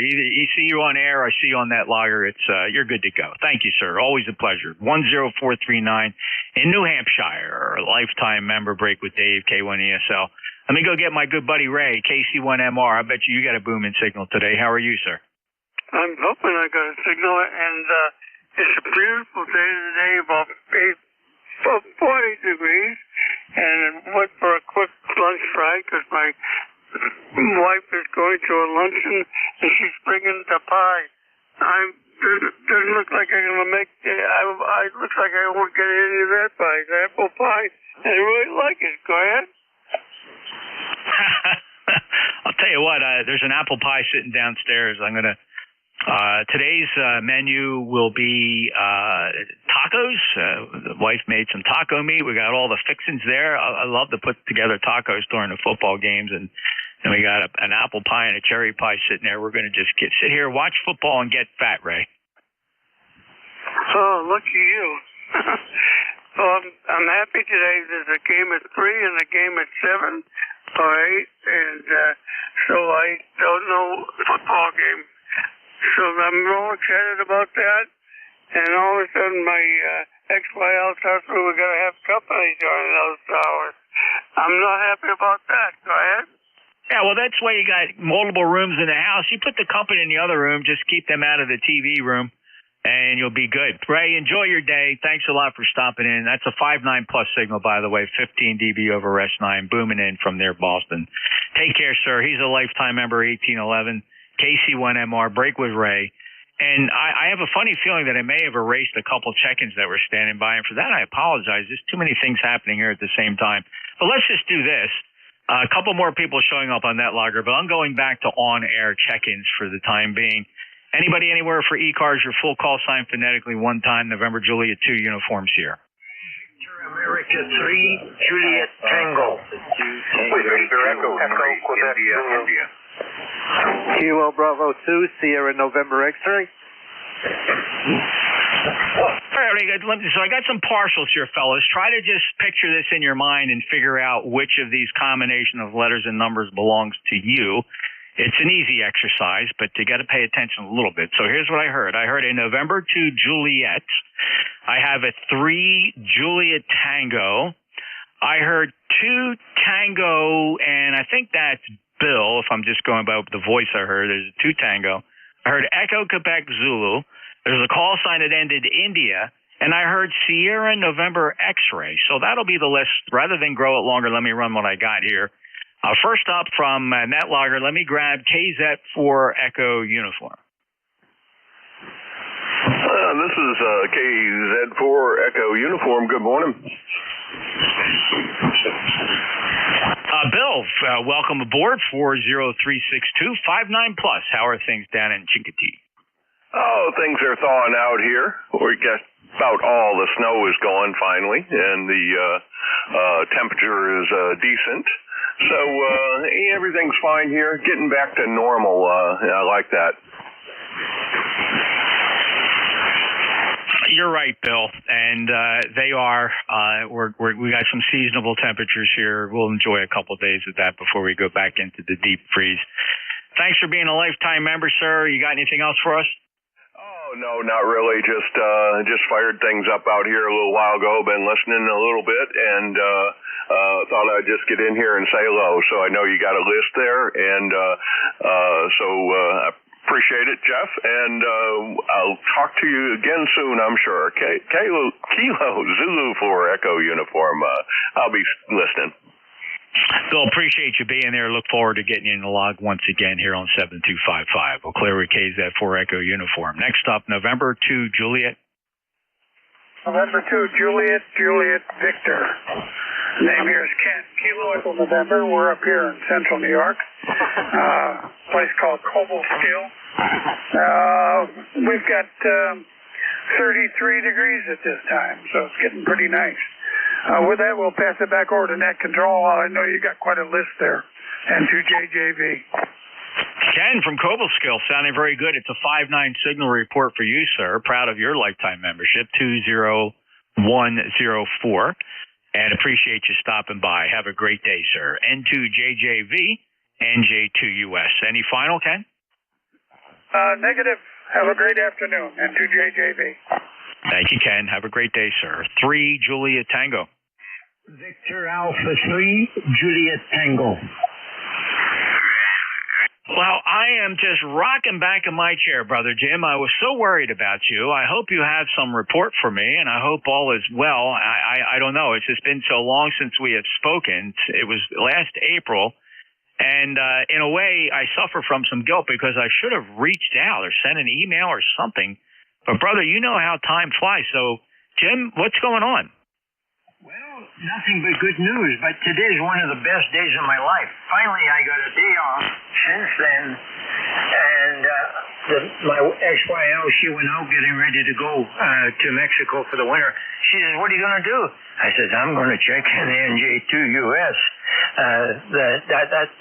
see you on air, I see you on NetLogger. It's you're good to go. Thank you, sir. Always a pleasure. 10439 in New Hampshire. Lifetime member break with Dave, K1ESL. Let me go get my good buddy Ray, KC1MR. I bet you got a booming signal today. How are you, sir? I'm hoping I got a signal, and it's a beautiful day today, about 40 degrees, and went for a quick lunch ride because my wife is going to a luncheon, and she's bringing the pie. Doesn't look like I'm going to make it. Looks like I won't get any of that pie. It's apple pie, and I really like it. Go ahead. I'll tell you what, there's an apple pie sitting downstairs. I'm going to today's menu will be tacos. The wife made some taco meat. We got all the fixings there. I love to put together tacos during the football games, and we got an apple pie and a cherry pie sitting there. We're going to just sit here, watch football, and get fat, Ray. Oh, lucky you. So I'm happy today. There's a game at 3 and a game at 7 or 8, and so I don't know football game. So I'm real excited about that. And all of a sudden my XYL tells me we're going to have company during those hours. I'm not happy about that. Go ahead. Yeah, well, that's why you got multiple rooms in the house. You put the company in the other room, just keep them out of the TV room, and you'll be good. Ray, enjoy your day. Thanks a lot for stopping in. That's a 5.9 plus signal, by the way, 15 dB over S9, booming in from near Boston. Take care, sir. He's a lifetime member, 1811. KC1MR, break with Ray. And I have a funny feeling that I may have erased a couple check-ins that were standing by, and for that I apologize. There's too many things happening here at the same time. But let's just do this. A couple more people showing up on NetLogger, but I'm going back to on-air check-ins for the time being. Anybody anywhere for ECARS, your full call sign phonetically, 1 time, November Juliet 2 uniforms here. America 3, Juliet Tango. Victor Echo, Quebec, India. Kilo Bravo 2, Sierra November X-ray. All right, so I got some partials here, fellas. Try to just picture this in your mind and figure out which of these combination of letters and numbers belongs to you. It's an easy exercise, but you got to pay attention a little bit. So here's what I heard. I heard a November 2 Juliet. I have a 3 Juliet Tango. I heard 2 Tango, and I think that's Bill, if I'm just going by the voice I heard. There's a 2 Tango. I heard Echo Quebec Zulu. There's a call sign that ended India. And I heard Sierra November X-ray. So that'll be the list. Rather than grow it longer, let me run what I got here. First up from NetLogger, let me grab KZ4 Echo Uniform. This is KZ4 Echo Uniform. Good morning. Bill, welcome aboard 40362 59 plus. How are things down in Chincoteague? Oh, things are thawing out here. We got about all the snow is gone finally, and the temperature is decent. So everything's fine here. Getting back to normal. I like that. You're right, Bill, and they are. We got some seasonable temperatures here. We'll enjoy a couple of days of that before we go back into the deep freeze. Thanks for being a lifetime member, sir. You got anything else for us? Oh no, not really. Just fired things up out here a little while ago. Been listening a little bit, and thought I'd just get in here and say hello. So I know you got a list there, and so I appreciate it, Jeff. And I'll talk to you again soon, I'm sure. Kilo Zulu for Echo Uniform. I'll be listening. Bill, appreciate you being there. Look forward to getting you in the log once again here on 7255. We'll clear with KZ4 Echo Uniform. Next up, November 2 Juliet. November 2 Juliet, Victor. Name here is Kent. Kilo Echo November. We're up here in central New York. Place called Cobleskill. We've got 33 degrees at this time, so it's getting pretty nice. With that, we'll pass it back over to Net Control. I know you got quite a list there. And to JJV. Ken from Cobleskill, sounding very good. It's a 5.9 signal report for you, sir. Proud of your lifetime membership, 20104. And appreciate you stopping by. Have a great day, sir. N2JJV, NJ2US. Any final, Ken? Negative. Have a great afternoon. N2JJV. Thank you, Ken. Have a great day, sir. 3 Juliet Tango. Victor Alpha 3, Juliet Tango. Well, I am just rocking back in my chair, Brother Jim. I was so worried about you. I hope you have some report for me, and I hope all is well. I don't know. It's just been so long since we have spoken. It was last April, and in a way, I suffer from some guilt because I should have reached out or sent an email or something. But, brother, you know how time flies. So, Jim, what's going on? Well, nothing but good news, but today's one of the best days of my life. Finally, I got a day off since then, and my ex-wife, she went out getting ready to go to Mexico for the winter. She says, what are you going to do? I said, I'm going to check in the NJ2US.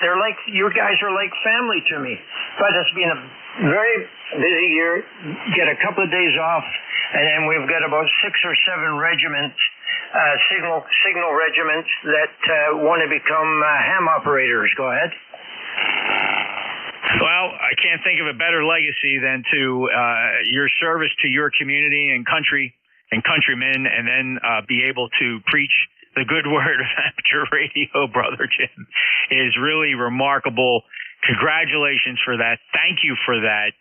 They're like, you guys are like family to me. But it's been a very busy year. Get a couple of days off, and then we've got about 6 or 7 regiments, signal regiments that want to become ham operators. Go ahead. Well, I can't think of a better legacy than to your service to your community and country and countrymen, and then be able to preach the good word of amateur radio, Brother Jim, is really remarkable. Congratulations for that. Thank you for that.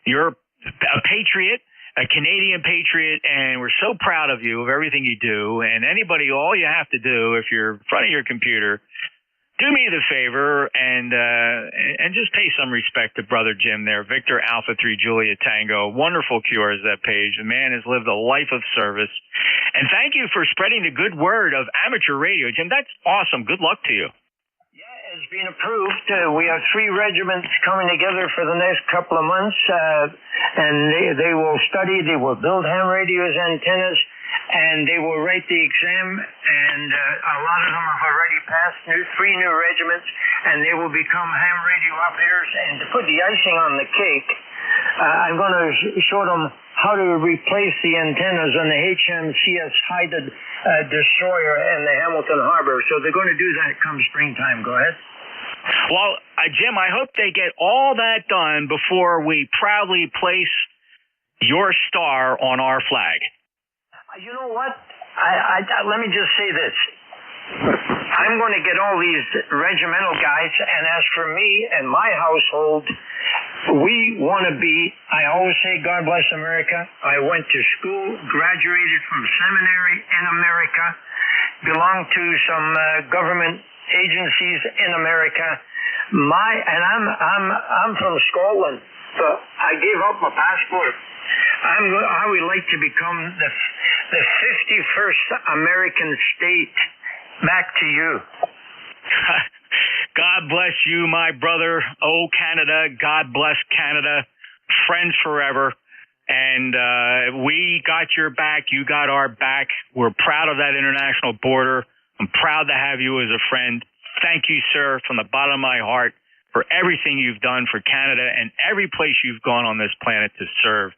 You're a patriot, a Canadian patriot, and we're so proud of you, of everything you do. And anybody, all you have to do, if you're in front of your computer, do me the favor and just pay some respect to Brother Jim there, Victor Alpha 3 Juliet Tango. Wonderful cures, that page. The man has lived a life of service. And thank you for spreading the good word of amateur radio, Jim. That's awesome. Good luck to you. It's been approved. We have 3 regiments coming together for the next couple of months, and they will study, they will build ham radios, antennas, and they will write the exam, and a lot of them have already passed 3 new regiments, and they will become ham radio operators. And to put the icing on the cake, I'm going to show them how to replace the antennas on the HMCS Haida destroyer and the Hamilton Harbor. So they're going to do that come springtime. Go ahead. Well, Jim, I hope they get all that done before we proudly place your star on our flag. You know what? Let me just say this. I'm going to get all these regimental guys, and as for me and my household, we want to be, I always say, God bless America. I went to school, graduated from seminary in America, belonged to some government agencies in America. I'm from Scotland, so I gave up my passport. I would like to become the 51st American state. Back to you. God bless you, my brother. Oh, Canada. God bless Canada. Friends forever. And we got your back. You got our back. We're proud of that international border. I'm proud to have you as a friend. Thank you, sir, from the bottom of my heart for everything you've done for Canada and every place you've gone on this planet to serve.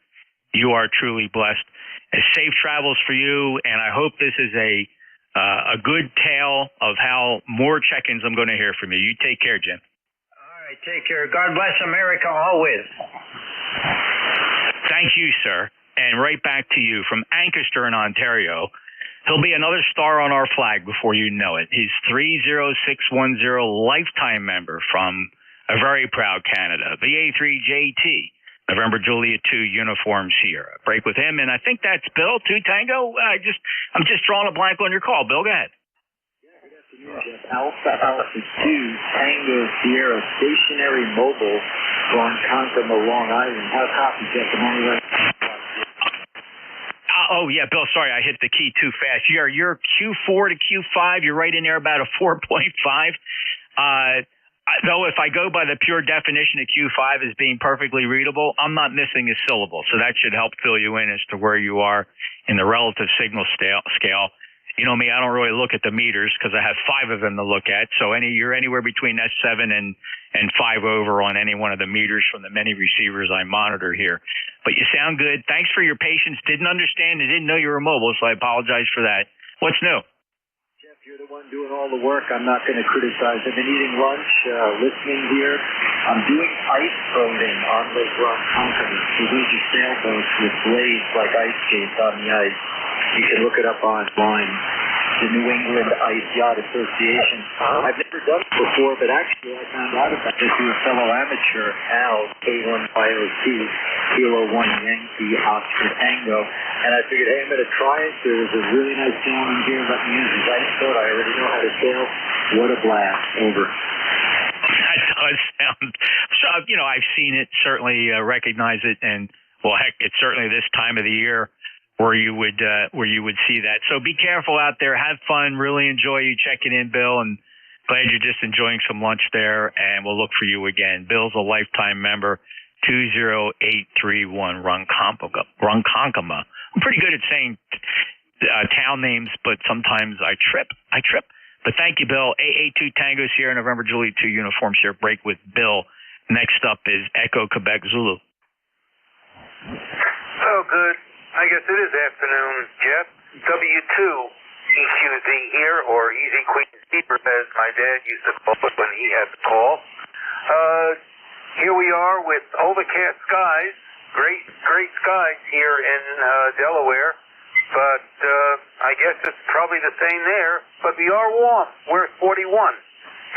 You are truly blessed. And safe travels for you, and I hope this is a good tale of how more check-ins I'm going to hear from you. You take care, Jim. All right, take care. God bless America always. Thank you, sir. And right back to you from Ancaster in Ontario. He'll be another star on our flag before you know it. He's 30610 lifetime member from a very proud Canada. VA3JT. November Juliet 2 uniforms here. Break with him, and I think that's Bill, 2 Tango. I'm just drawing a blank on your call. Bill, go ahead. Alpha 2 Tango Sierra stationary mobile going Kokomo, Long Island. How copy, Jeff? Oh, yeah, Bill, sorry, I hit the key too fast. You're Q4 to Q5. You're right in there about a 4.5. Though if I go by the pure definition of Q5 as being perfectly readable, I'm not missing a syllable. So that should help fill you in as to where you are in the relative signal scale. You know me, I don't really look at the meters because I have 5 of them to look at. So you're anywhere between S7 and 5 over on any one of the meters from the many receivers I monitor here. But you sound good. Thanks for your patience. Didn't understand and didn't know you were mobile, so I apologize for that. What's new? You're the one doing all the work. I'm not going to criticize. I've been eating lunch, listening here. I'm doing ice boating on Lake Ronkonkoma. So those are sailboats with blades like ice skates on the ice. You can look it up online. The New England Ice Yacht Association. I've never done it before, but actually I found out about it through a fellow amateur, Al, K1YOT, Kilo 1 Yankee, Oscar Tango, and I figured, hey, I'm going to try it. There was a really nice gentleman here, let me use his ice boat. I already know how to sail. What a blast. Over. That does sound, so, I've seen it, certainly recognize it, and, well, heck, it's certainly this time of the year where you would see that. So be careful out there. Have fun. Really enjoy you checking in, Bill, and glad you're just enjoying some lunch there, and we'll look for you again. Bill's a lifetime member, 20831 Ronkonkoma. I'm pretty good at saying town names, but sometimes I trip. But thank you, Bill. AA2 Tango Sierra, November Juliet 2 Uniform Sierra, break with Bill. Next up is Echo Quebec Zulu. Oh, good. I guess it is afternoon, Jeff. W2 EQZ here, or Easy Queen Keeper, as my dad used to call it when he had the call. Here we are with overcast skies, great skies here in Delaware, but I guess it's probably the same there, but we are warm. We're at 41,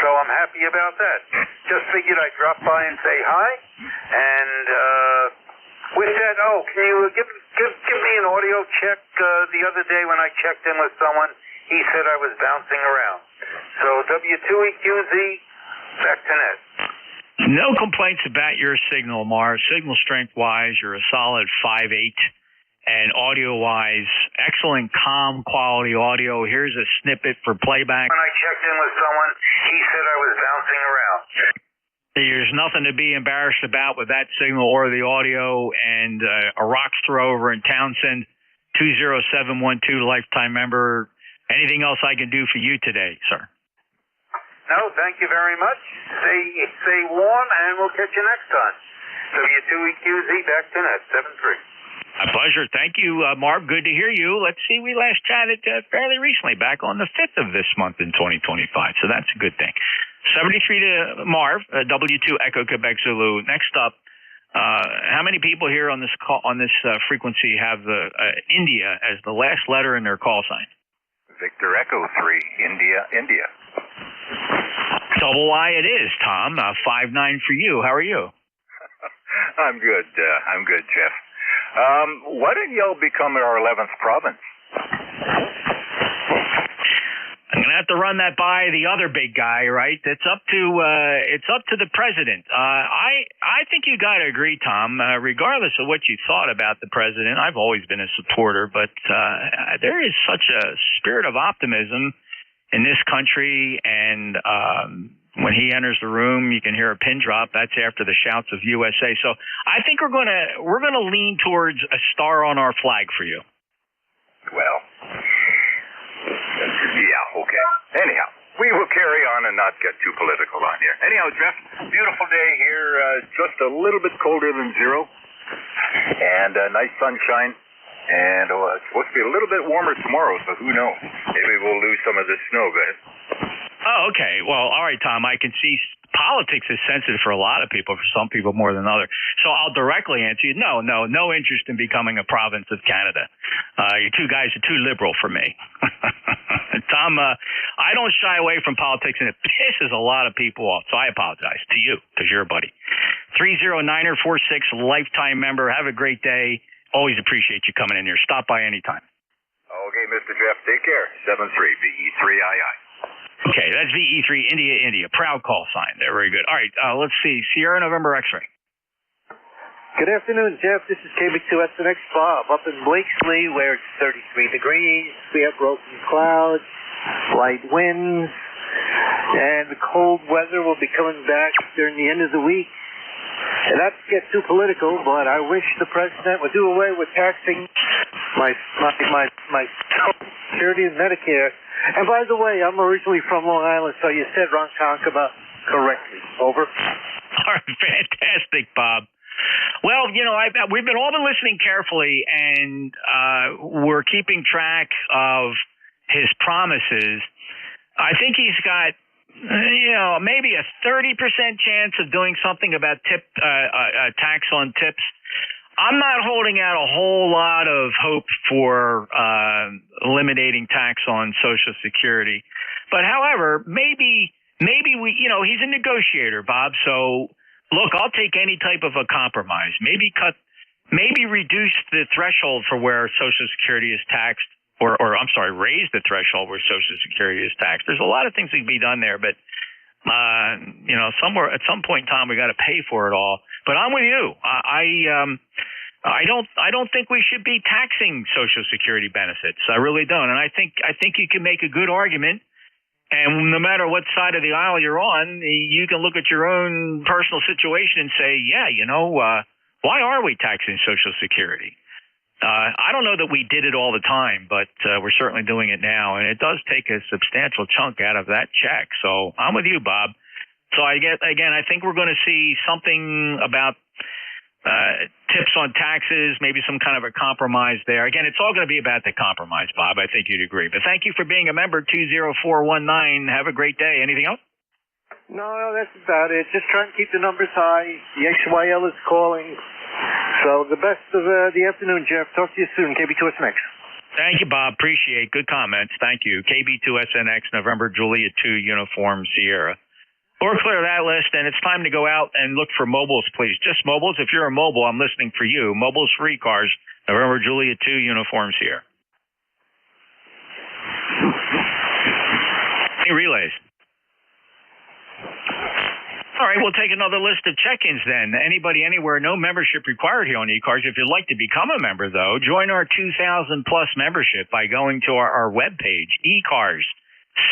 so I'm happy about that. Just figured I'd drop by and say hi, and with that, can you give me an audio check? The other day when I checked in with someone, he said I was bouncing around. So W2EQZ, back to net. No complaints about your signal, Mars. Signal strength-wise, you're a solid 5.8. And audio-wise, excellent calm quality audio. Here's a snippet for playback. When I checked in with someone, he said I was bouncing around. There's nothing to be embarrassed about with that signal or the audio. And a rocks throw over in Townsend, 20712, lifetime member. Anything else I can do for you today, sir? No, thank you very much. Stay warm, and we'll catch you next time. W2EQZ, back to net, 7-3. My pleasure. Thank you, Marv. Good to hear you. Let's see, we last chatted fairly recently, back on the 5th of this month in 2025, so that's a good thing. 73 to Marv, W2 Echo Quebec Zulu. Next up, how many people here on this call, on this frequency have the India as the last letter in their call sign? Victor Echo 3, India. Double I it is, Tom. 5-9 for you. How are you? I'm good, Jeff. Why didn't y'all become our 11th province? I'm gonna have to run that by the other big guy, right? It's up to the president. I think you got to agree, Tom. Regardless of what you thought about the president, I've always been a supporter, but there is such a spirit of optimism in this country, and when he enters the room, you can hear a pin drop. That's after the shouts of USA. So I think we're gonna lean towards a star on our flag for you. Well, yeah, okay. Anyhow, we will carry on and not get too political on here. Anyhow, Jeff, beautiful day here, just a little bit colder than zero, and nice sunshine. And it's supposed to be a little bit warmer tomorrow, so who knows? Maybe we'll lose some of this snow, guys. Oh, okay. Well, all right, Tom. I can see politics is sensitive for a lot of people, for some people more than others. So I'll directly answer you. No interest in becoming a province of Canada. You two guys are too liberal for me. Tom, I don't shy away from politics, and it pisses a lot of people off. So I apologize to you, because you're a buddy. 309er46, lifetime member. Have a great day. Always appreciate you coming in here. Stop by anytime. Okay, Mr. Jeff. Take care. 7-3, VE3II. Okay, that's VE3, India. Proud call sign there. Very good. All right, let's see. Sierra November X-ray. Good afternoon, Jeff. This is KB2SNX Bob up in Blakesley, where it's 33 degrees. We have broken clouds, light winds, and the cold weather will be coming back during the end of the week. And not to get too political, but I wish the president would do away with taxing my Social Security and Medicare. And by the way, I'm originally from Long Island, so you said Ronkonkoma correctly. Over. All right, fantastic, Bob. Well, we've all been listening carefully, and we're keeping track of his promises. I think he's got, maybe a 30% chance of doing something about tax on tips. I'm not holding out a whole lot of hope for eliminating tax on Social Security. But however, maybe we, he's a negotiator, Bob. So look, I'll take any type of a compromise. Maybe reduce the threshold for where Social Security is taxed, or raise the threshold where Social Security is taxed. There's a lot of things that can be done there, but somewhere at some point in time we got to pay for it all. But I'm with you. I don't think we should be taxing Social Security benefits. I really don't. And I think you can make a good argument. And no matter what side of the aisle you're on, you can look at your own personal situation and say, why are we taxing Social Security? I don't know that we did it all the time, but we're certainly doing it now. And it does take a substantial chunk out of that check. So I'm with you, Bob. So I think we're going to see something about tips on taxes, maybe some kind of a compromise there. Again, it's all going to be about the compromise, Bob. I think you'd agree. But thank you for being a member, 20419. Have a great day. Anything else? No, that's about it. Just trying to keep the numbers high. The XYL is calling. So the best of the afternoon, Jeff. Talk to you soon. KB2SNX. Thank you, Bob. Appreciate good comments. Thank you. KB2SNX, November Juliet 2, Uniform Sierra. Or clear that list, and it's time to go out and look for mobiles, please. Just mobiles. If you're a mobile, I'm listening for you. Mobiles for ECARS, November Juliet 2, Uniforms here. Any relays? All right, we'll take another list of check-ins then. Anybody, anywhere, no membership required here on ECARS. If you'd like to become a member, though, join our 2,000-plus membership by going to our webpage,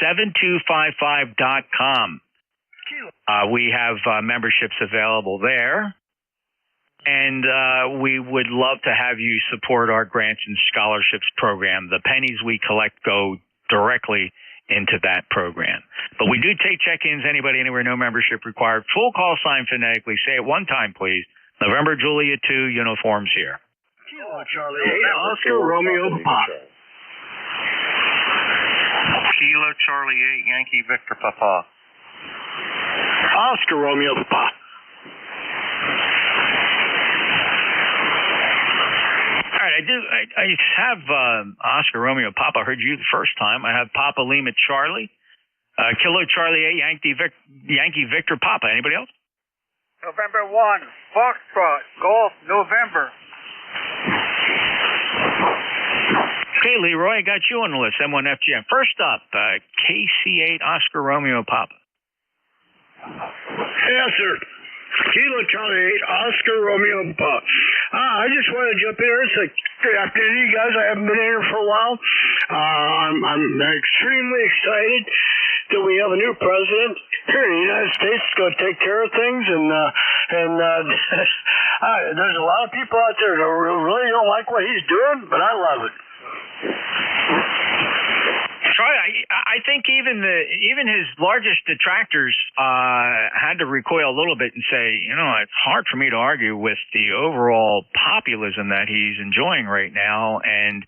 ECARS7255.com. We have memberships available there, and we would love to have you support our grants and scholarships program. The pennies we collect go directly into that program. But we do take check-ins, anybody, anywhere, no membership required. Full call sign phonetically. Say it one time, please. November Juliet 2, Uniforms here. Charlie 8, Oscar Romeo Papa. Kilo Charlie 8, Yankee Victor Papa. Oscar Romeo Papa. All right, I have Oscar Romeo Papa. I heard you the first time. I have Papa Lima Charlie, Kilo Charlie 8, Yankee Victor Papa. Anybody else? November 1, Foxtrot, Golf, November. Okay, Leroy, I got you on the list. M1FGM. First up, KC8, Oscar Romeo Papa. Yes, sir. Kilo Charlie 8, Oscar Romeo Papa. I just want to jump in here and say good afternoon, you guys. I haven't been in here for a while. I'm extremely excited that we have a new president here in the United States that's going to take care of things, and there's a lot of people out there that really don't like what he's doing, but I love it. I think even his largest detractors had to recoil a little bit and say, it's hard for me to argue with the overall populism that he's enjoying right now, and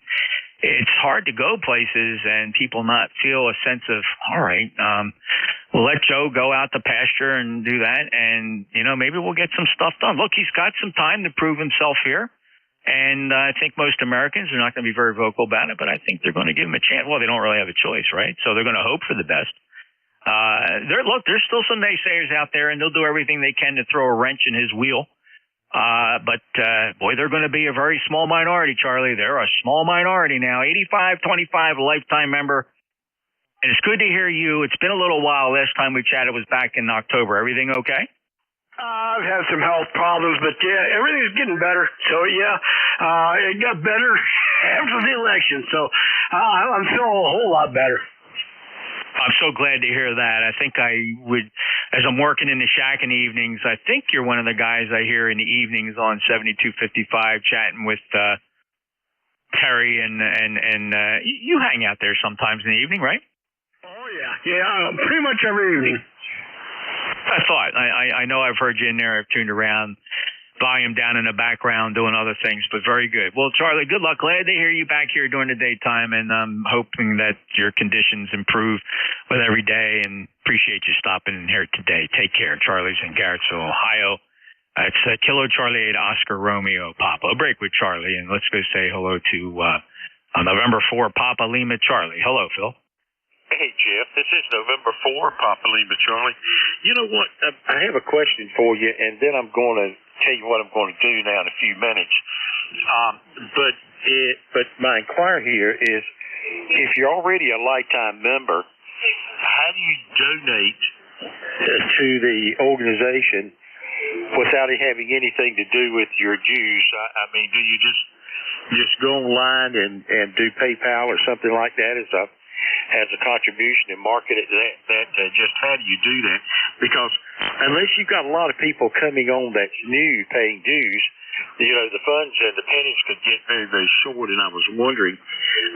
it's hard to go places and people not feel a sense of, all right, we'll let Joe go out to pasture and do that, and maybe we'll get some stuff done. Look, he's got some time to prove himself here. And I think most Americans are not going to be very vocal about it, but I think they're going to give him a chance. Well, they don't really have a choice, right? So they're going to hope for the best. There's still some naysayers out there, and they'll do everything they can to throw a wrench in his wheel. But they're going to be a very small minority, Charlie. They're a small minority now. 8525, a lifetime member. And it's good to hear you. It's been a little while. Last time we chatted was back in October. Everything okay? I've had some health problems, but yeah, everything's getting better. So yeah, it got better after the election. So I'm feeling a whole lot better. I'm so glad to hear that. I think I would, as I'm working in the shack in the evenings, I think you're one of the guys I hear in the evenings on 7255 chatting with Terry, and you hang out there sometimes in the evening, right? Oh yeah, pretty much every evening. I thought. I know I've heard you in there. I've tuned around. volume down in the background doing other things, but very good. Well, Charlie, good luck. Glad to hear you back here during the daytime, and I'm hoping that your conditions improve with every day, and appreciate you stopping in here today. Take care. Charlie's in Garrettsville, Ohio. It's Kilo Charlie 8 Oscar Romeo Papa. A break with Charlie, and let's go say hello to November 4 Papa Lima Charlie. Hello, Phil. Hey, Jeff. This is November 4 Papa Lima Charlie. You know what? I have a question for you, and then I'm going to tell you what I'm going to do now in a few minutes. But my inquiry here is, if you're already a lifetime member, how do you donate to the organization without it having anything to do with your dues? I mean, do you just go online and do PayPal or something like that as a contribution and market it just how do you do that? Because unless you've got a lot of people coming on that's new paying dues, you know, the funds and the pennies could get very, very short, and I was wondering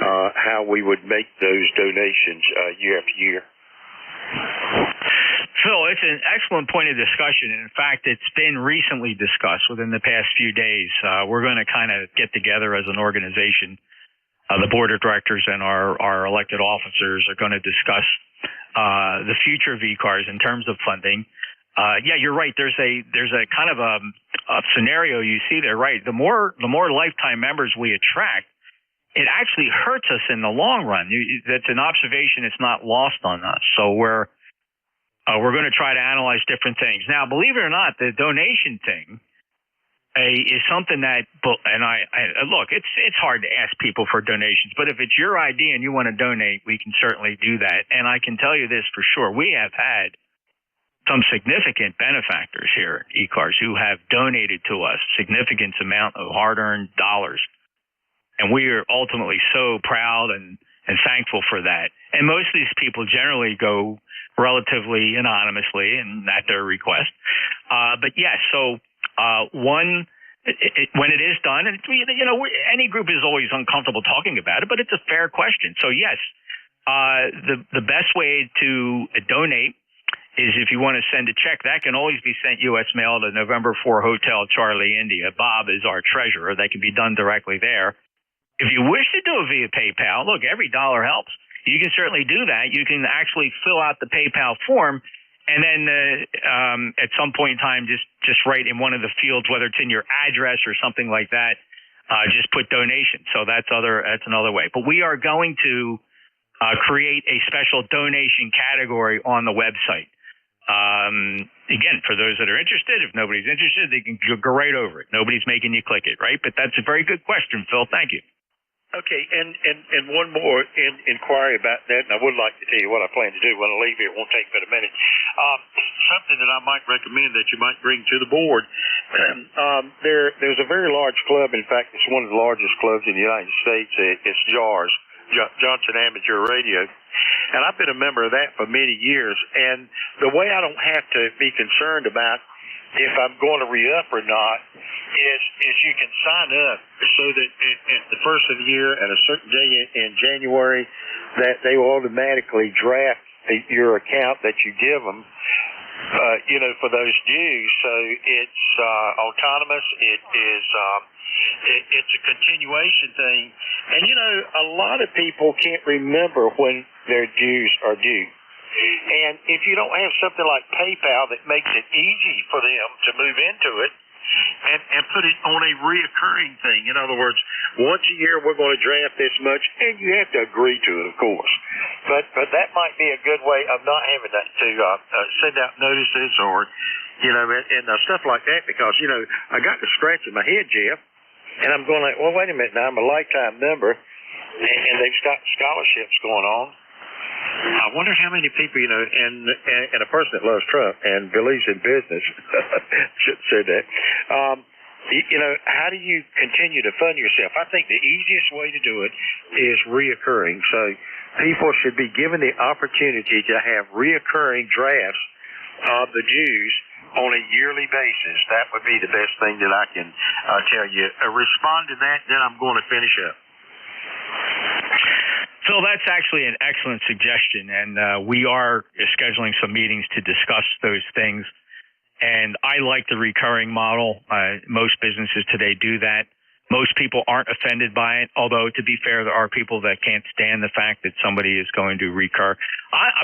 how we would make those donations year after year. Phil, it's an excellent point of discussion. In fact, it's been recently discussed within the past few days. We're going to kind of get together as an organization. The board of directors and our elected officers are going to discuss the future of ECARS in terms of funding. Yeah, you're right. There's a kind of a scenario you see there, right? The more lifetime members we attract, it actually hurts us in the long run. That's an observation. It's not lost on us. So we're going to try to analyze different things. Now, believe it or not, the donation thing is something that, and I look, it's hard to ask people for donations, but if it's your idea and you want to donate, we can certainly do that. And I can tell you this for sure. We have had some significant benefactors here at ECARS who have donated to us significant amount of hard-earned dollars. And we are ultimately so proud and thankful for that. And most of these people generally go relatively anonymously and at their request. But yes, so when it is done, and you know, any group is always uncomfortable talking about it, but it's a fair question. So yes, the best way to donate is if you want to send a check. That can always be sent U.S. mail to November 4 Hotel Charlie, India. Bob is our treasurer. That can be done directly there. If you wish to do it via PayPal, look, every dollar helps. You can certainly do that. You can actually fill out the PayPal form, and then at some point in time, just write in one of the fields, whether it's in your address or something like that, just put donation. So that's another way. But we are going to create a special donation category on the website. Again, for those that are interested, if nobody's interested, they can go right over it. Nobody's making you click it, right? But that's a very good question, Phil. Thank you. Okay, and one more inquiry about that, and I would like to tell you what I plan to do when I leave here. It won't take but a minute. Something that I might recommend that you might bring to the board. There's a very large club. In fact, it's one of the largest clubs in the United States. It's JARS, Johnson Amateur Radio. And I've been a member of that for many years. And the way I don't have to be concerned about if I'm going to re-up or not is you can sign up so that at the first of the year at a certain day in January that they will automatically draft your account that you give them, for those dues. So it's autonomous. It's a continuation thing. And, a lot of people can't remember when their dues are due. And if you don't have something like PayPal that makes it easy for them to move into it and put it on a reoccurring thing, in other words, once a year we're going to draft this much, and you have to agree to it, of course. But that might be a good way of not having that to send out notices or, and stuff like that, because, I got to scratching my head, Jeff, and I'm going like, well, wait a minute now, I'm a lifetime member, and they've got scholarships going on. I wonder how many people, and a person that loves Trump and believes in business, should have said that, how do you continue to fund yourself? I think the easiest way to do it is reoccurring. So people should be given the opportunity to have reoccurring drafts of the dues on a yearly basis. That would be the best thing that I can tell you. Respond to that, then I'm going to finish up. Phil, that's actually an excellent suggestion, and we are scheduling some meetings to discuss those things. And I like the recurring model. Most businesses today do that. Most people aren't offended by it, although to be fair, there are people that can't stand the fact that somebody is going to recur.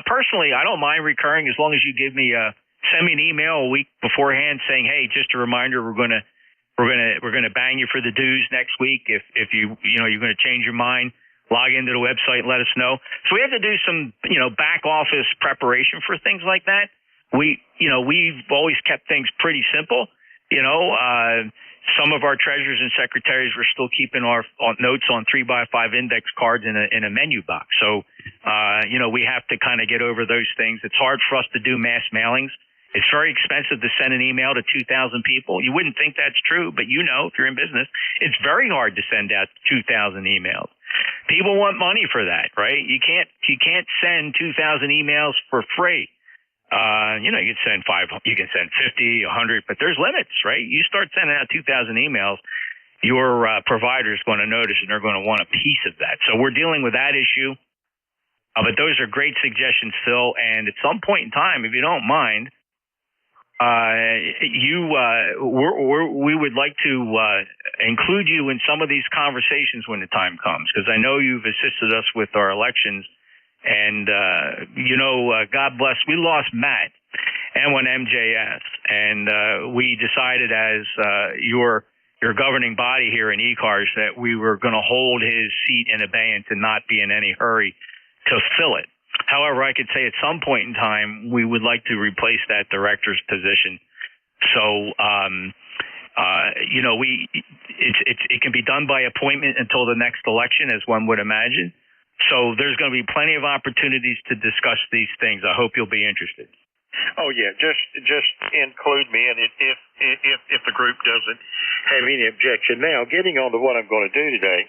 Personally, I don't mind recurring as long as you send me an email a week beforehand saying, hey, just a reminder, we're going to bang you for the dues next week. If you're going to change your mind, log into the website and let us know. So we have to do some, back office preparation for things like that. We've always kept things pretty simple. Some of our treasurers and secretaries were still keeping our notes on 3x5 index cards in a menu box. So, we have to kind of get over those things. It's hard for us to do mass mailings. It's very expensive to send an email to 2,000 people. You wouldn't think that's true, but if you're in business, it's very hard to send out 2,000 emails. People want money for that, right? You can't send 2,000 emails for free. You can send 500, you can send 50, 100, but there's limits, right? You start sending out 2,000 emails, your provider is going to notice and they're going to want a piece of that. So we're dealing with that issue. But those are great suggestions, Phil. And at some point in time, if you don't mind, we would like to include you in some of these conversations when the time comes, because I know you've assisted us with our elections. And, God bless, we lost Matt and when MJS, and we decided as your governing body here in ECARS that we were going to hold his seat in abeyance and not be in any hurry to fill it. However, I could say at some point in time we would like to replace that director's position. So, it can be done by appointment until the next election, as one would imagine. So there's going to be plenty of opportunities to discuss these things. I hope you'll be interested. Oh yeah, just include me, and if the group doesn't have any objection. Now, getting on to what I'm going to do today,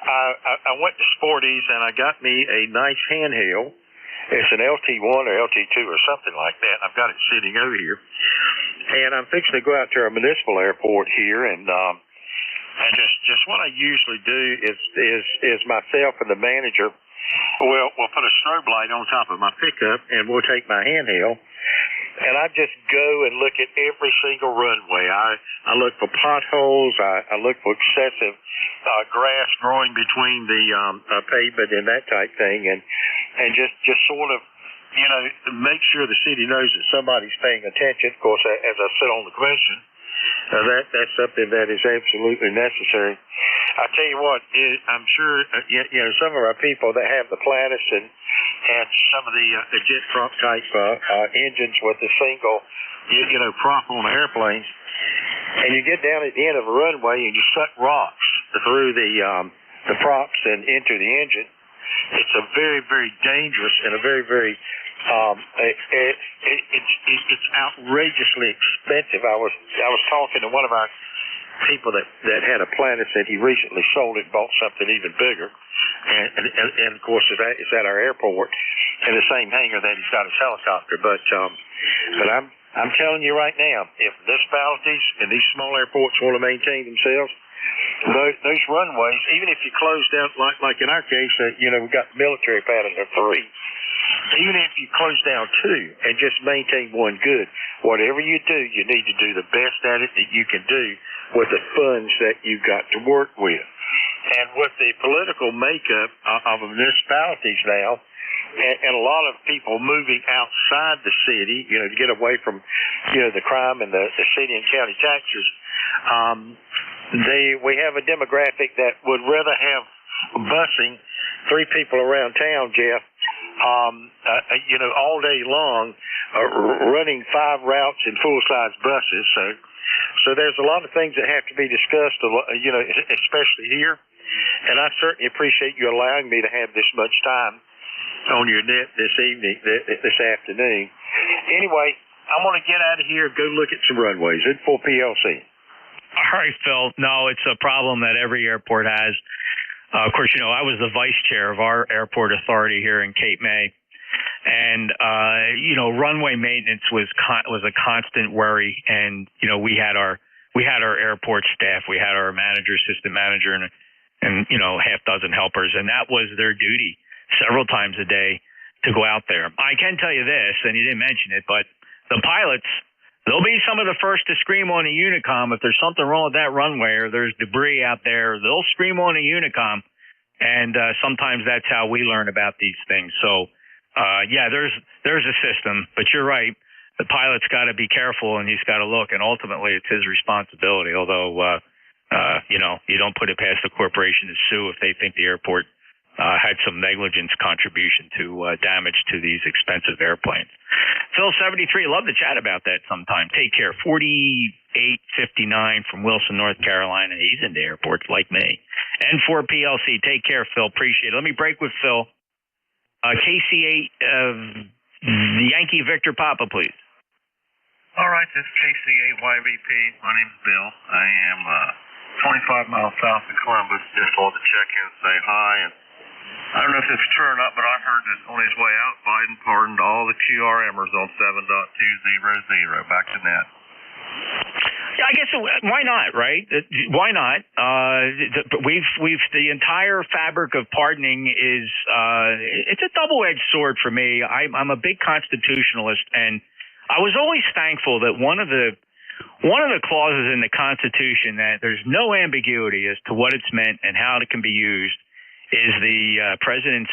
I went to Sporty's and I got me a nice handheld. It's an LT1 or LT2 or something like that. I've got it sitting over here, and I'm fixing to go out to our municipal airport here and just what I usually do is myself and the manager we'll put a strobe light on top of my pickup, and we'll take my handheld, and I just go and look at every single runway. I look for potholes. I look for excessive grass growing between the pavement and that type thing, and just sort of make sure the city knows that somebody's paying attention. Of course, as I sit on the commission. That's something that is absolutely necessary. I tell you what, I'm sure some of our people that have the Platus and some of the jet prop type engines with the single prop on the airplanes, and you get down at the end of a runway and you suck rocks through the props and into the engine. It's a very, very dangerous and a very, very it's outrageously expensive. I was talking to one of our people that had a Planet that he recently sold it, bought something even bigger, and of course it's at our airport in the same hangar that he's got his helicopter. But I'm telling you right now, if municipalities and these small airports want to maintain themselves, those runways, even if you close down, like in our case, we got military pattern of 3. Even if you close down 2 and just maintain one good, whatever you do, you need to do the best at it that you can do with the funds that you've got to work with. And with the political makeup of municipalities now, and a lot of people moving outside the city, to get away from, the crime and the city and county taxes, we have a demographic that would rather have busing 3 people around town, Jeff, all day long, running 5 routes in full-size buses. So there's a lot of things that have to be discussed, especially here. And I certainly appreciate you allowing me to have this much time on your net this afternoon. Anyway, I'm going to get out of here and go look at some runways. It's for PLC. All right, Phil. No, it's a problem that every airport has. Of course, I was the vice chair of our airport authority here in Cape May, and runway maintenance was a constant worry. And we had our airport staff, we had our manager, assistant manager, and half dozen helpers, and that was their duty several times a day to go out there. I can tell you this, and you didn't mention it, but the pilots They'll be some of the first to scream on a Unicom if there's something wrong with that runway or there's debris out there. They'll scream on a Unicom, and sometimes that's how we learn about these things. So, yeah, there's a system, but you're right. The pilot's got to be careful, and he's got to look, and ultimately it's his responsibility. Although, you don't put it past the corporation to sue if they think the airport had some negligence contribution to damage to these expensive airplanes. Phil 73, love to chat about that sometime. Take care. 4859 from Wilson, North Carolina. He's into airports like me. N4 PLC, take care, Phil. Appreciate it. Let me break with Phil. KC8, Yankee Victor Papa, please. All right, this is KC8YVP. My name's Bill. I am 25 miles south of Columbus. Just wanted to check in and say hi. And I don't know if it's true or not, but I heard that on his way out, Biden pardoned all the QRMers on 7.200. Back to net. Yeah, I guess why not, right? Why not? The entire fabric of pardoning is it's a double-edged sword for me. I'm a big constitutionalist, and I was always thankful that one of the clauses in the Constitution that there's no ambiguity as to what it's meant and how it can be used is the president's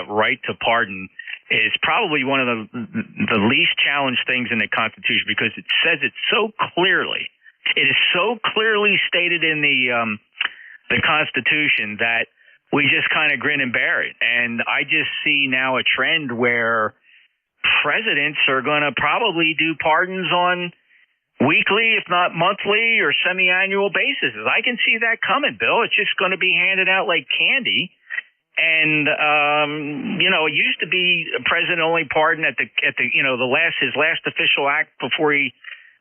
right to pardon is probably one of the least challenged things in the Constitution because it says it so clearly. It is so clearly stated in the Constitution that we just kind of grin and bear it. And I just see now a trend where presidents are going to probably do pardons on weekly, if not monthly or semi-annual basis. I can see that coming, Bill. It's just going to be handed out like candy. And it used to be a president only pardon at his last official act before he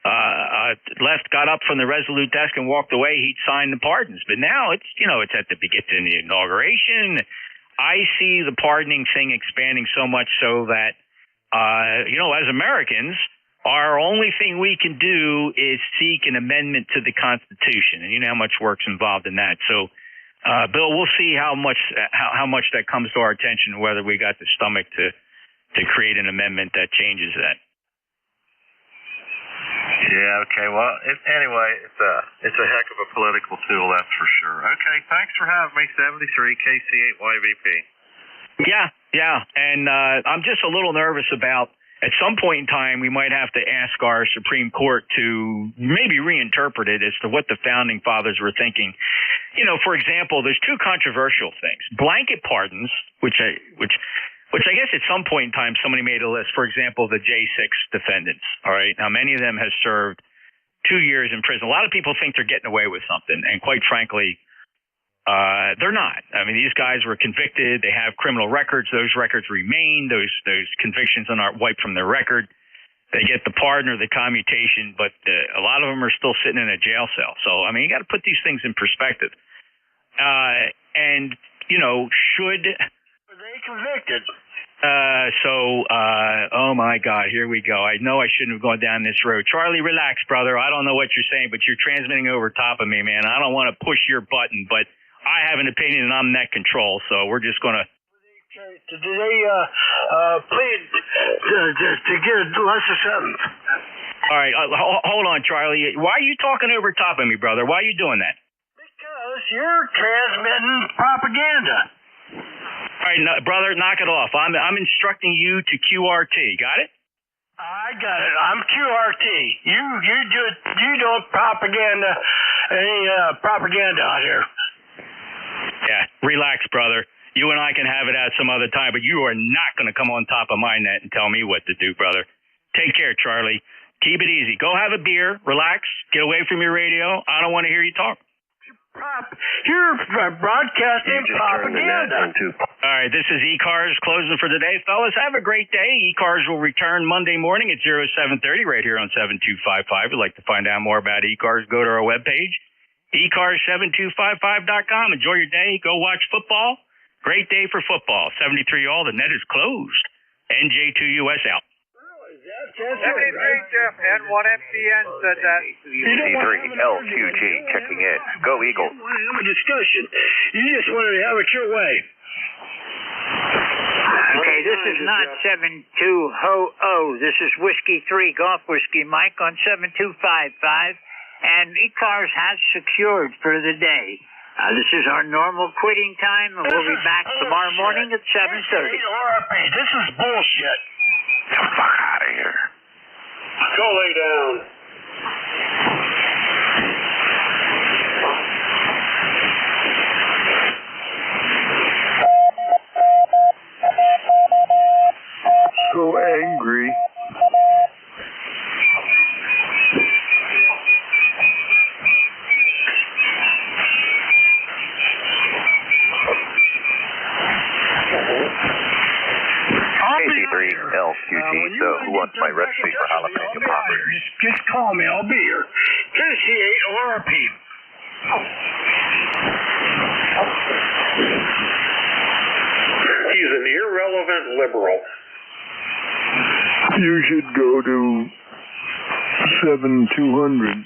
got up from the Resolute desk and walked away. He'd sign the pardons, but now it's at the beginning of the inauguration. I see the pardoning thing expanding so much so that as Americans, our only thing we can do is seek an amendment to the Constitution, and you know how much work's involved in that. So. Bill, we'll see how much that comes to our attention, whether we got the stomach to create an amendment that changes that. Yeah. Okay. Well, anyway, it's a heck of a political tool, that's for sure. Okay. Thanks for having me. 73 KC8YVP. Yeah, and I'm just a little nervous about. At some point in time, we might have to ask our Supreme Court to maybe reinterpret it as to what the founding fathers were thinking. For example, there's two controversial things: blanket pardons, which I guess at some point in time somebody made a list. For example, the J6 defendants. All right, now many of them have served 2 years in prison. A lot of people think they're getting away with something, and quite frankly, they're not. I mean, these guys were convicted. They have criminal records. Those records remain. Those convictions aren't wiped from their record. They get the pardon or the commutation, but a lot of them are still sitting in a jail cell. So, I mean, you got to put these things in perspective. Should were they convicted? Oh my God, here we go. I know I shouldn't have gone down this road. Charlie, relax, brother. I don't know what you're saying, but you're transmitting over top of me, man. I don't want to push your button, but I have an opinion and I'm net control, so we're just going to. Did they plead to get a lesser sentence? All right, hold on, Charlie. Why are you talking over top of me, brother? Why are you doing that? Because you're transmitting propaganda. All right, brother, knock it off. I'm instructing you to QRT. Got it? I got it. I'm QRT. You don't propaganda any propaganda out here. Yeah, relax, brother. You and I can have it out some other time, but you are not going to come on top of my net and tell me what to do, brother. Take care, Charlie. Keep it easy. Go have a beer, relax, get away from your radio. I don't want to hear you talk. You're broadcasting propaganda. All right, this is ECARS closing for today. Fellas, have a great day. ECARS will return Monday morning at 0730 right here on 7255. If you'd like to find out more about ECARS, go to our webpage, ECARS7255.com. Enjoy your day. Go watch football. Great day for football. 73 all. The net is closed. NJ2US out. 73 Jeff, N1FCN said that. C3LQG checking in. Go Eagles. Have a discussion. You just wanted to have it your way. Okay, this is not 7200. This is Whiskey 3 Golf Whiskey Mike on 7255. And ECARS has secured for the day. This is our normal quitting time, and we'll be back tomorrow morning at 7:30. This is bullshit. Get the fuck out of here. Go lay down. So angry. LQG, so who wants my recipe for jalapeno poppers? Just call me. I'll be here. Tennessee 8 ORP. He's an irrelevant liberal. You should go to 7200.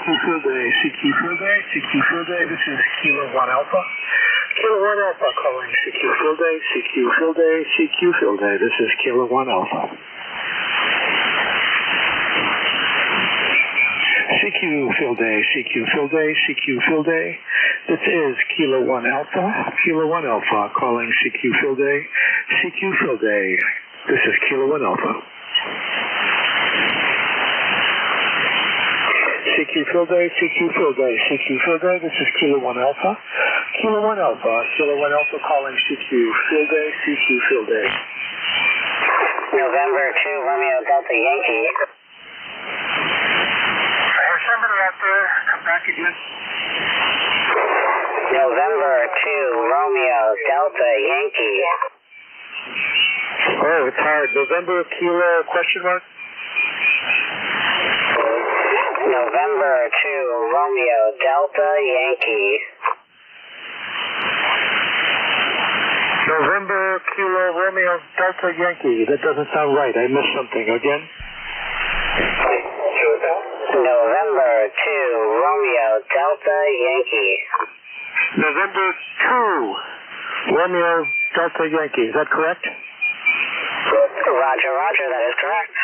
field day, CQ field day, CQ field day. This is Kilo 1 Alpha. Kilo 1 Alpha calling CQ field day, CQ field day, CQ field day. This is Kilo 1 Alpha. CQ field day, CQ field day, CQ field day. This is Kilo 1 Alpha, Kilo 1 Alpha calling CQ field day, CQ field day. This is Kilo 1 Alpha. CQ field day, CQ field day, CQ field day. This is Kilo 1 Alpha, Kilo 1 Alpha, Kilo 1 Alpha calling CQ field day, CQ field day. November 2 Romeo Delta Yankee. There's somebody out there. Come back again. November 2 Romeo Delta Yankee. Oh, it's hard. November Kilo question mark? November 2 Romeo Delta Yankee. November Kilo Romeo Delta Yankee. That doesn't sound right. I missed something. Again? November 2 Romeo Delta Yankee. November 2 Romeo Delta Yankee. Is that correct? Roger, roger. That is correct.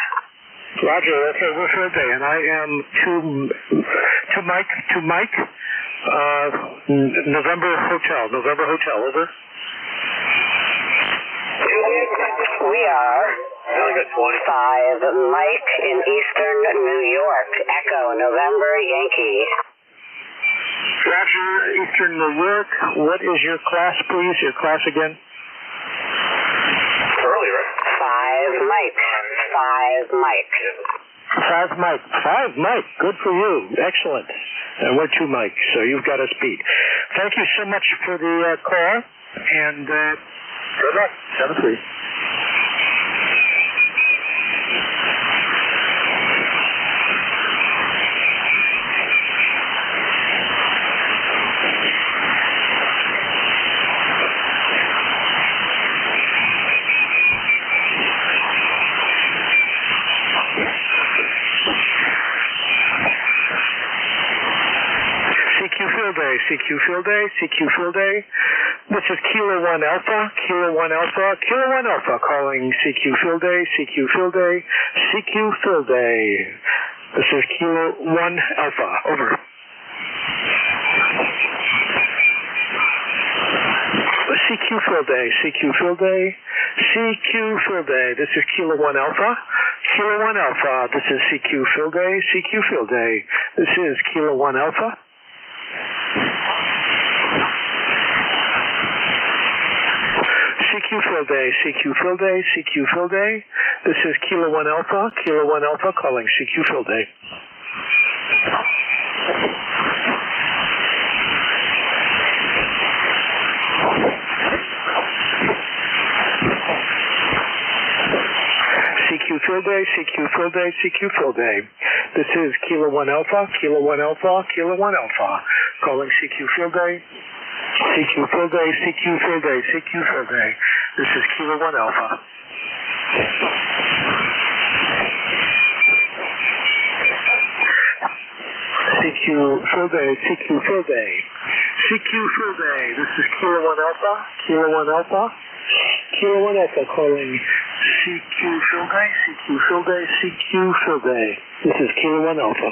Roger, okay, we're field day, and I am to Mike, November Hotel, over. We are 5 Mike in Eastern New York, Echo, November Yankee. Roger, Eastern New York. What is your class, please? Your class again? Earlier. 5 Mike. 5 Mike. 5 Mike. 5 Mike. Good for you. Excellent. And we're 2 Mike, so you've got us beat. Thank you so much for the call, and good luck. 7-3. CQ field day, CQ field day. This is Kilo 1 Alpha, Kilo 1 Alpha, Kilo 1 Alpha calling CQ field day, CQ field day, CQ field day. This is Kilo 1 Alpha, over. CQ field day, CQ field day, CQ field day. This is Kilo 1 Alpha, Kilo 1 Alpha. This is CQ field day, CQ field day. This is Kilo 1 Alpha. CQ field day, CQ field day, CQ field day. This is Kilo 1 Alpha, Kilo 1 Alpha calling CQ field day. CQ field day, CQ field day, CQ field day. This is Kilo 1 Alpha, Kilo 1 Alpha, Kilo 1 Alpha calling CQ field day. CQ field day, CQ field day, CQ field day. This is Kilo 1 Alpha. CQ field day, CQ field day. CQ field day. This is Kilo 1 Alpha, Kilo 1 Alpha. Kilo 1 Alpha calling CQ field day, CQ field day, CQ field day. This is Kilo 1 Alpha.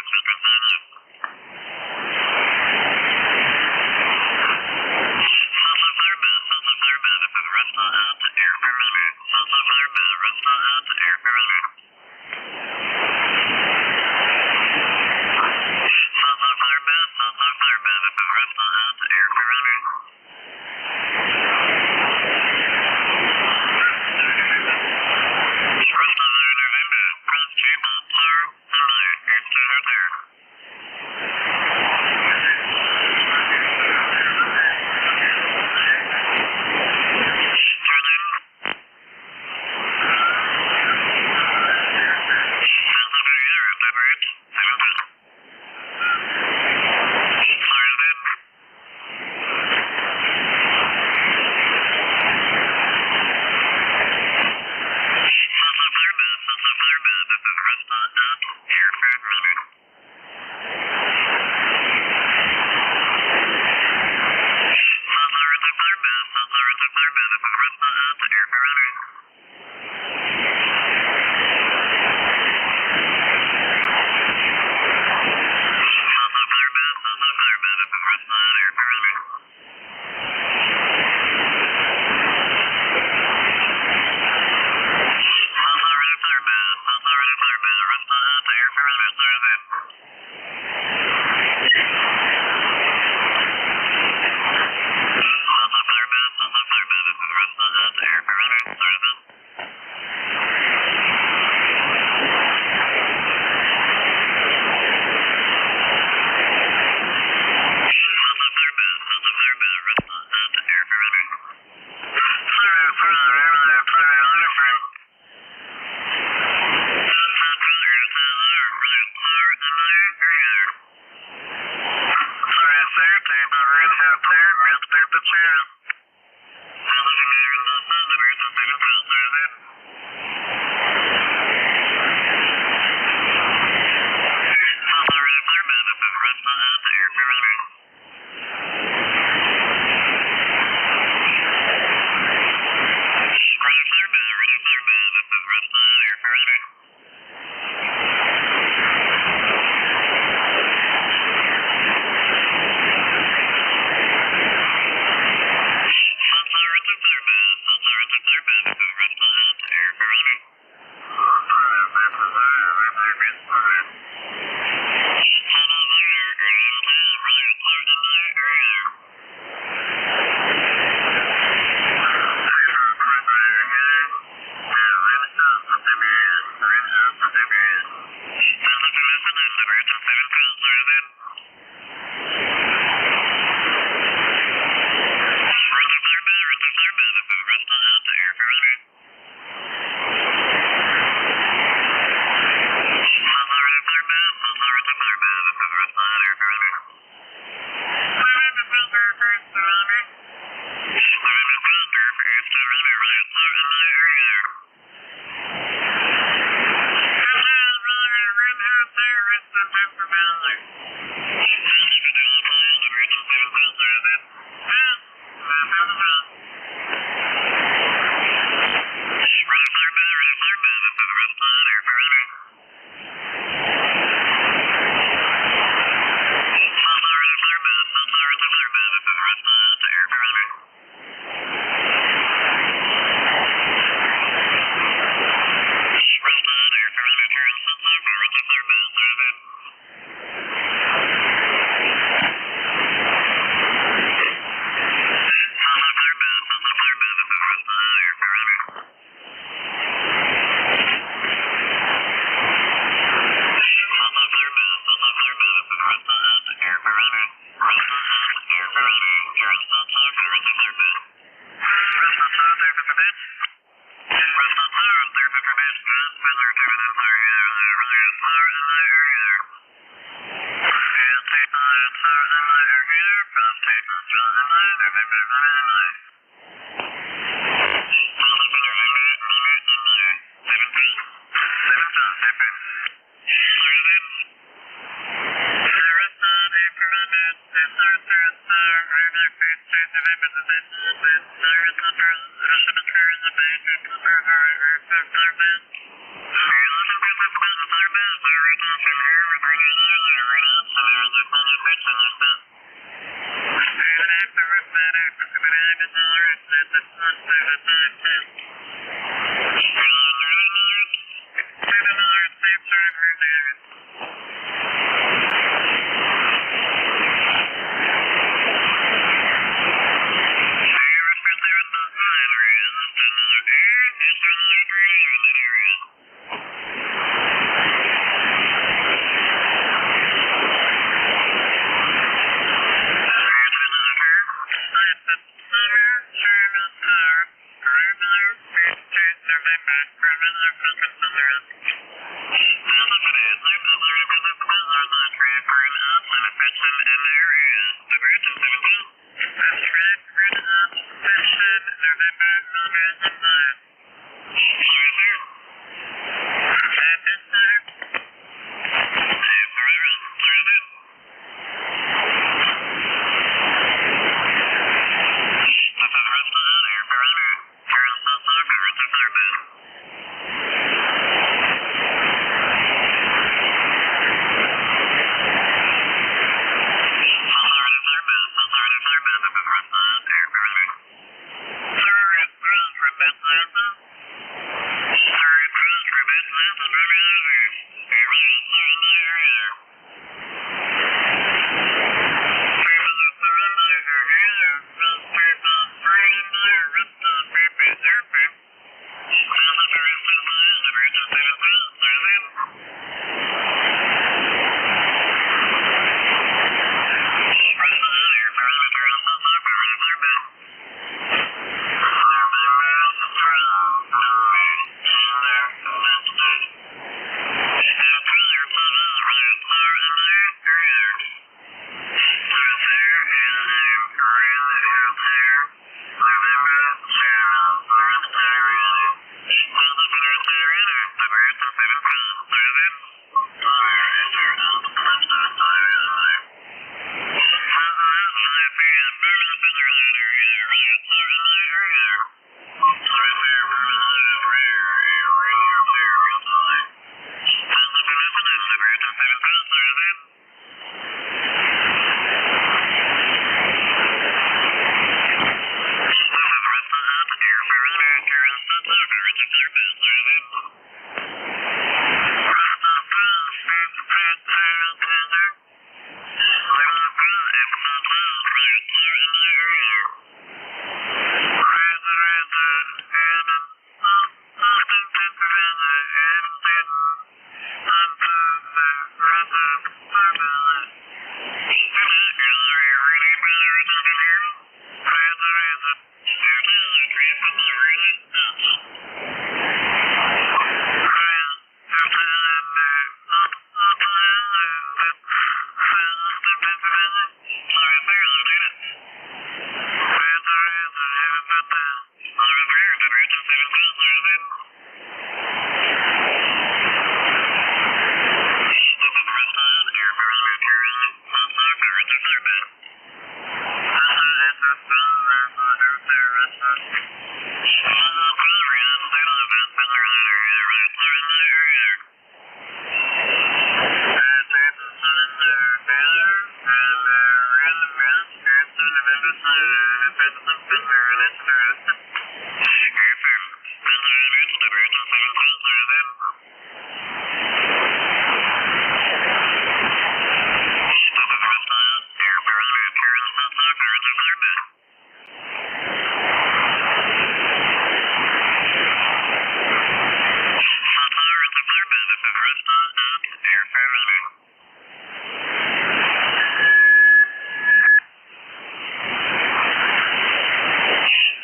Thank you.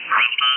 Rasta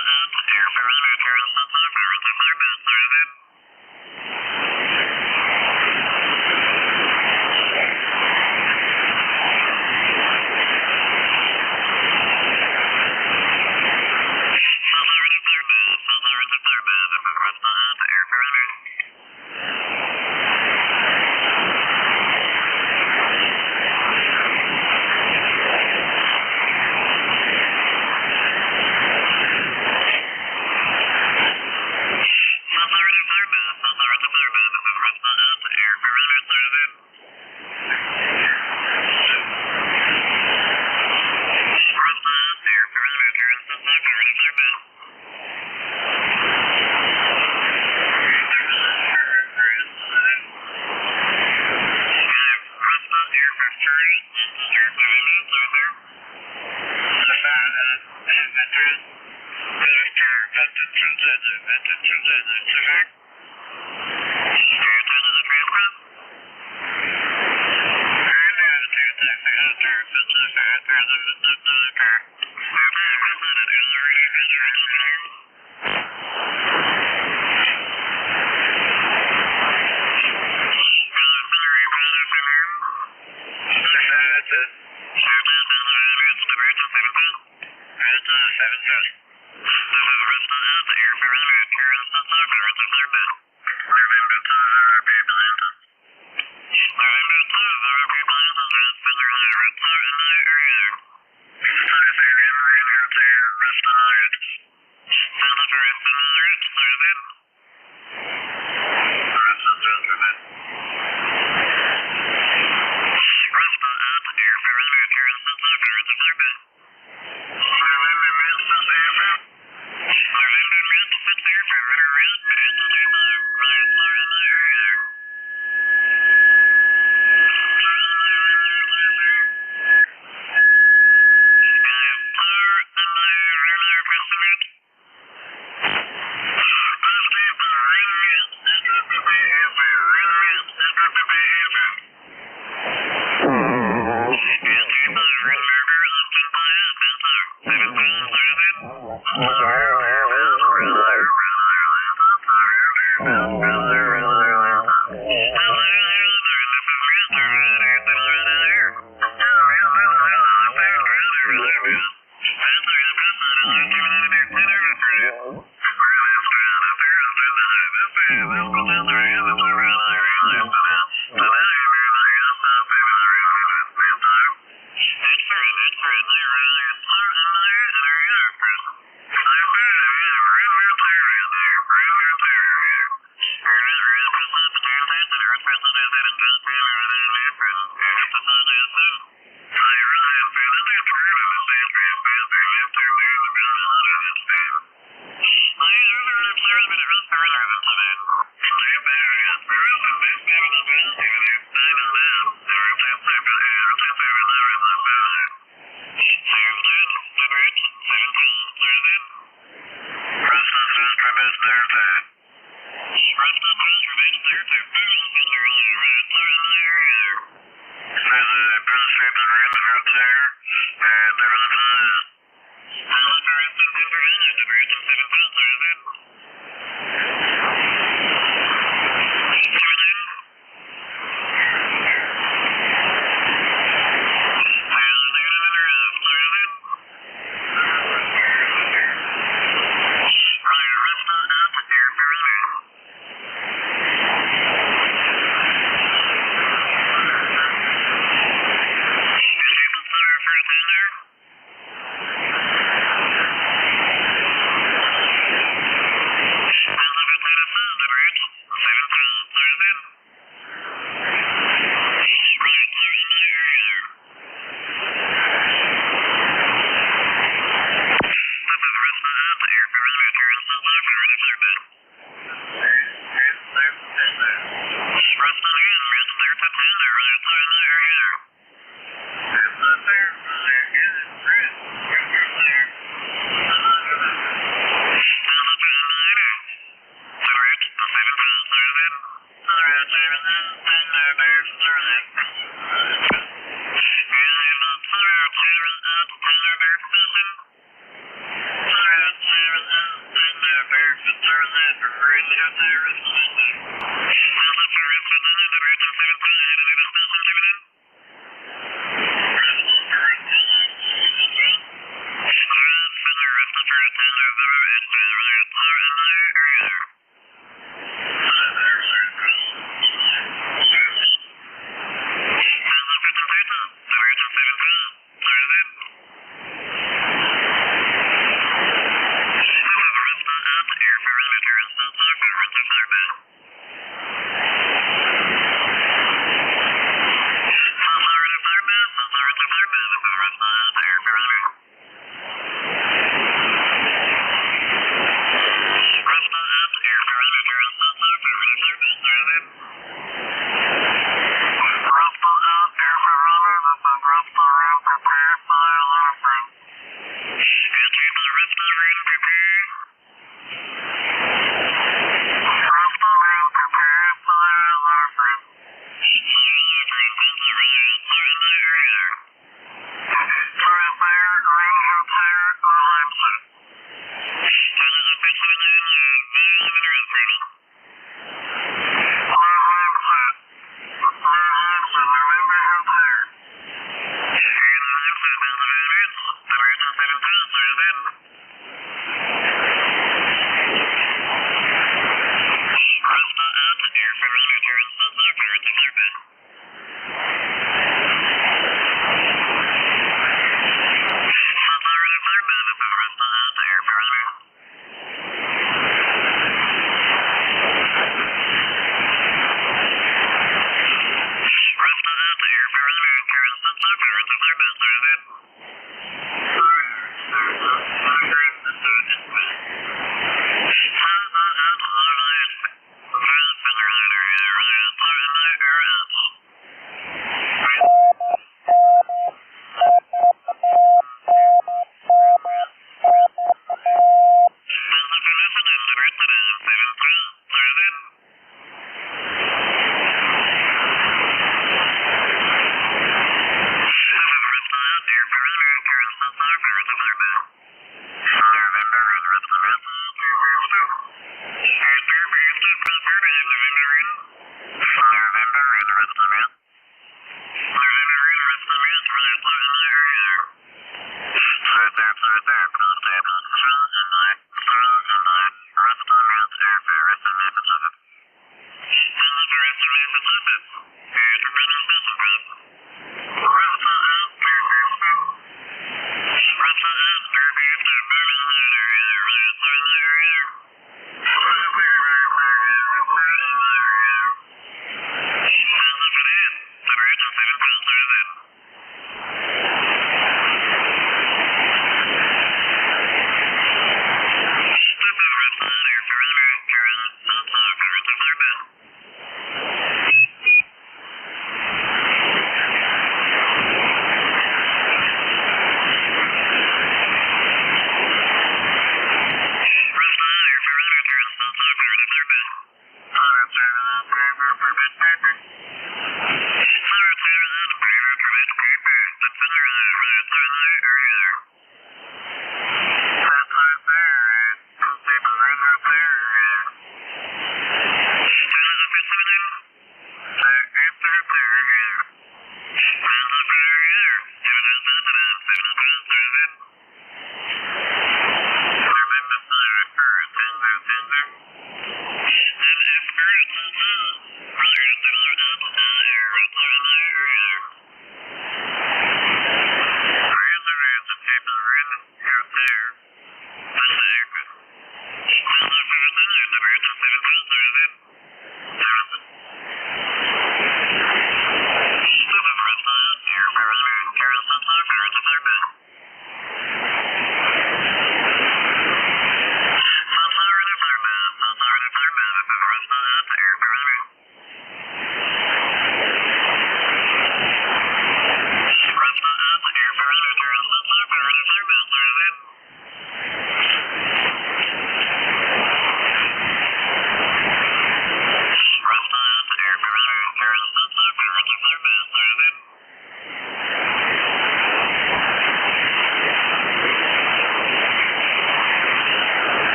Thank you.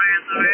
Austin,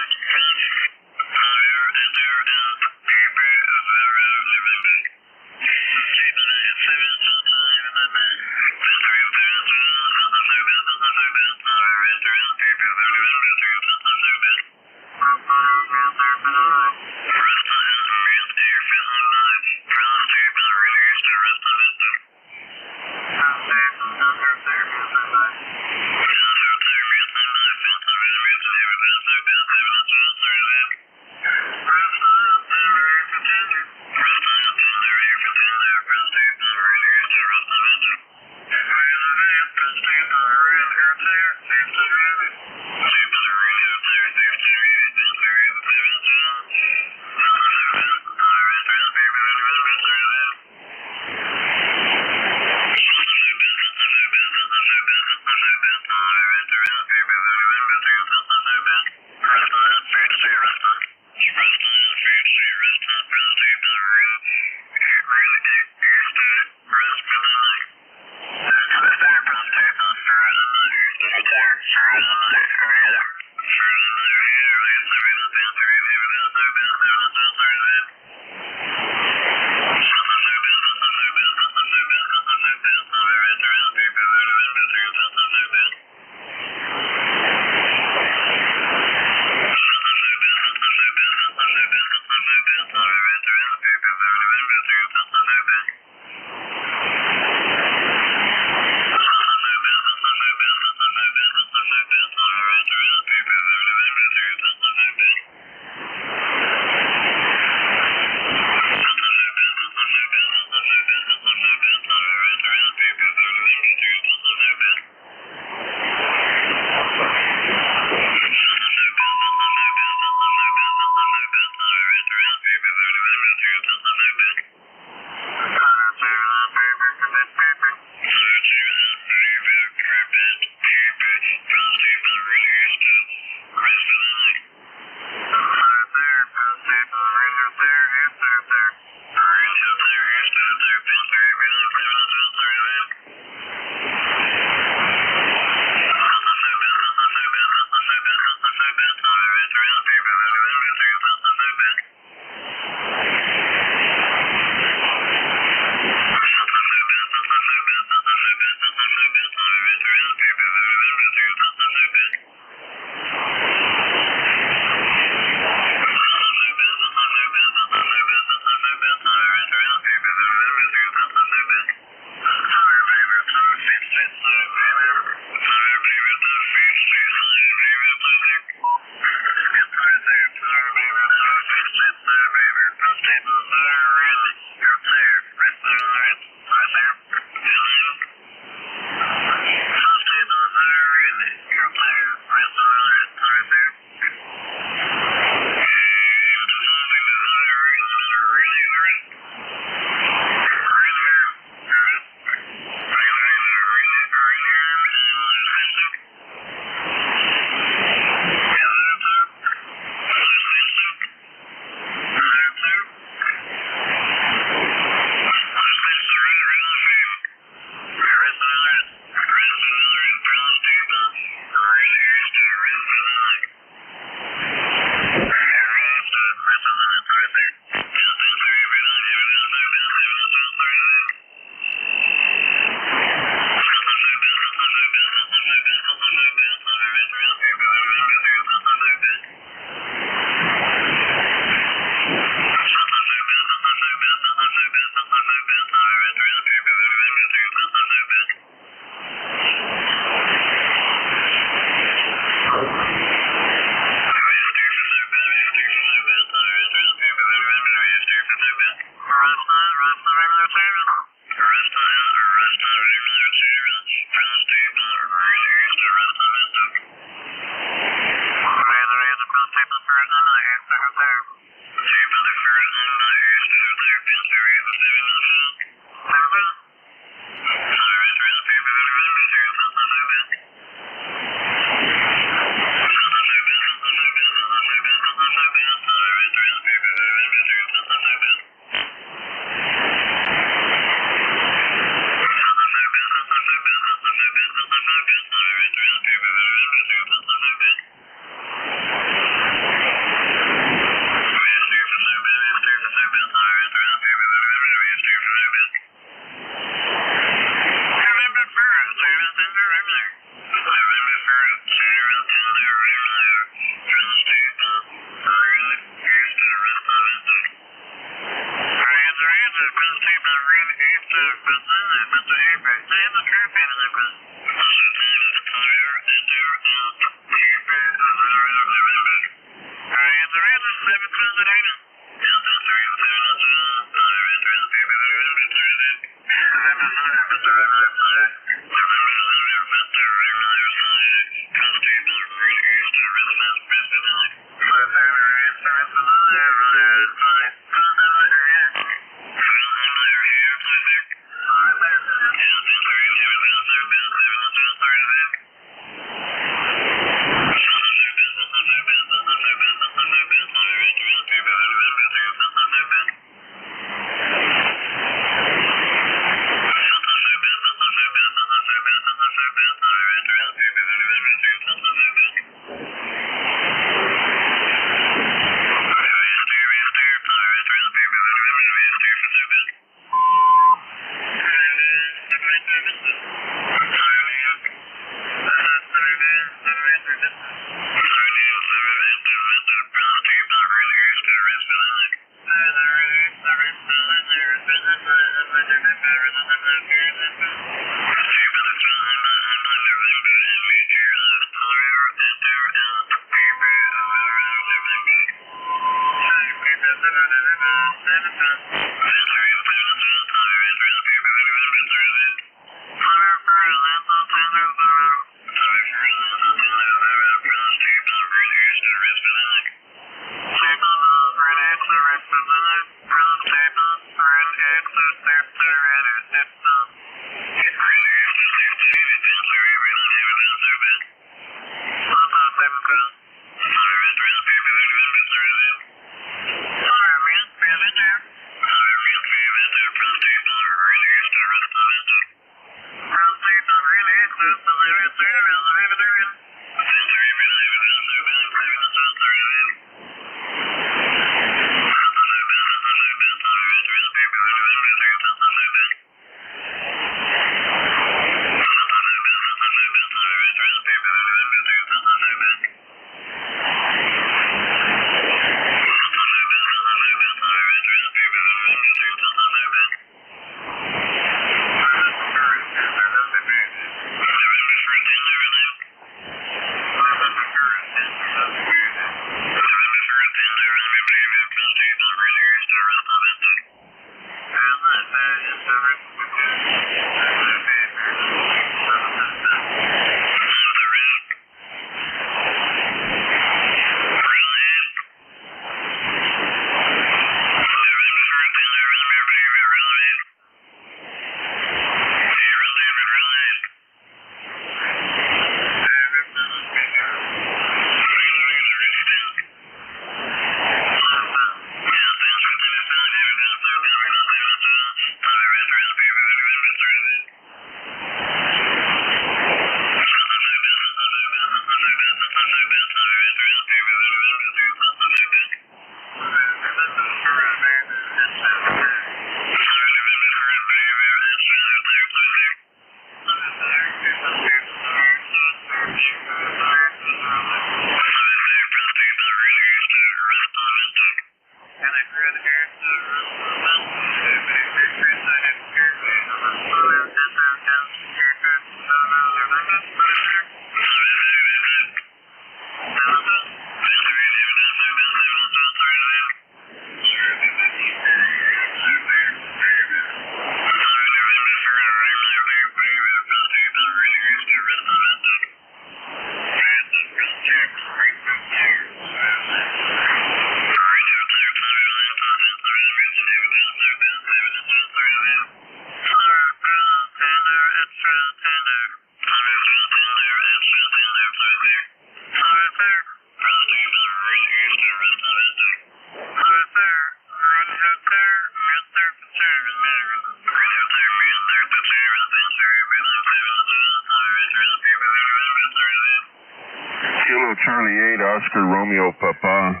Charlie 8, Oscar Romeo Papa,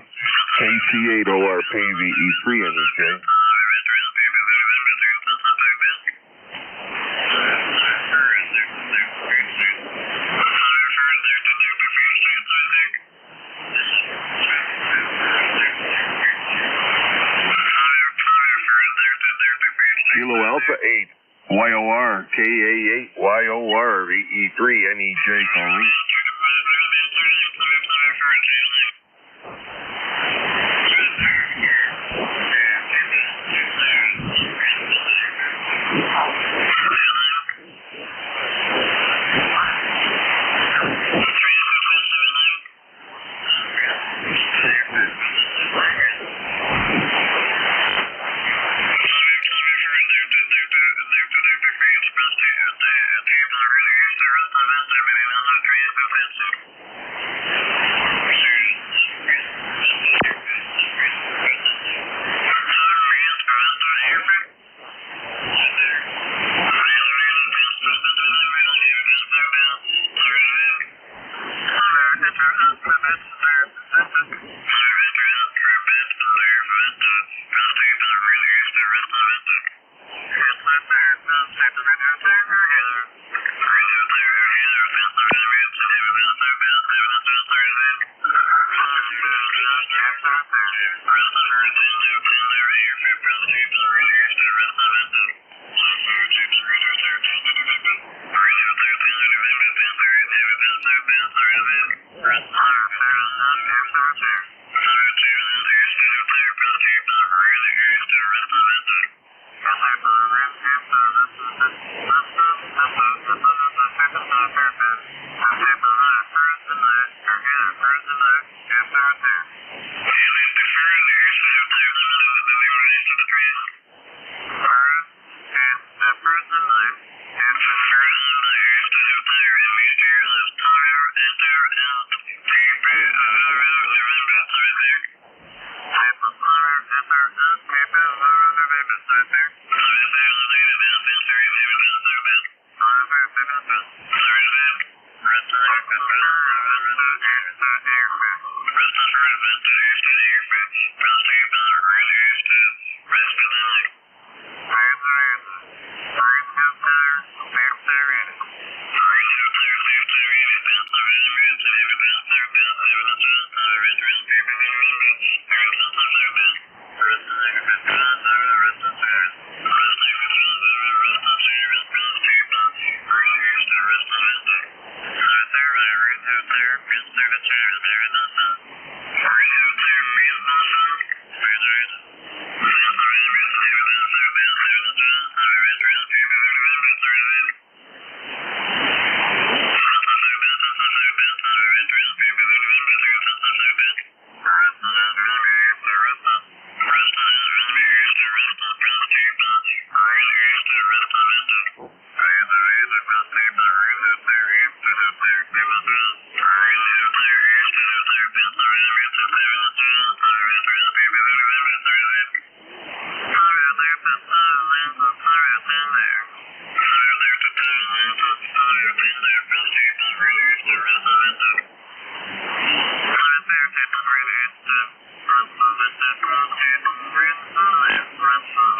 KC8 ORPVE3 NEJ. Kilo Alpha 8, YOR, KA8, YOR, VE3 NEJ calling.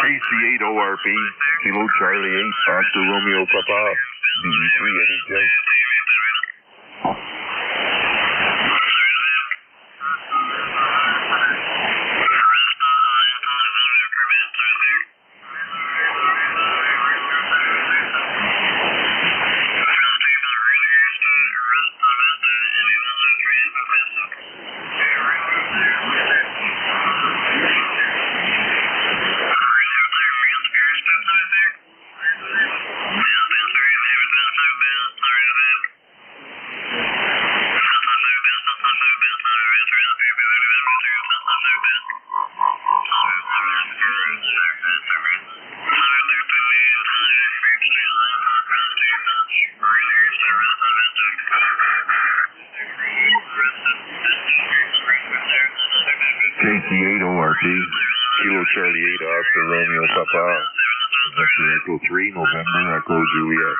KC8ORP, Kilo Charlie 8, Oscar Romeo Papa, DB3 NJ. KC8ORP, Kilo Charlie 8, Oscar Romeo Papa, Vector Echo 3, November Echo Juliet.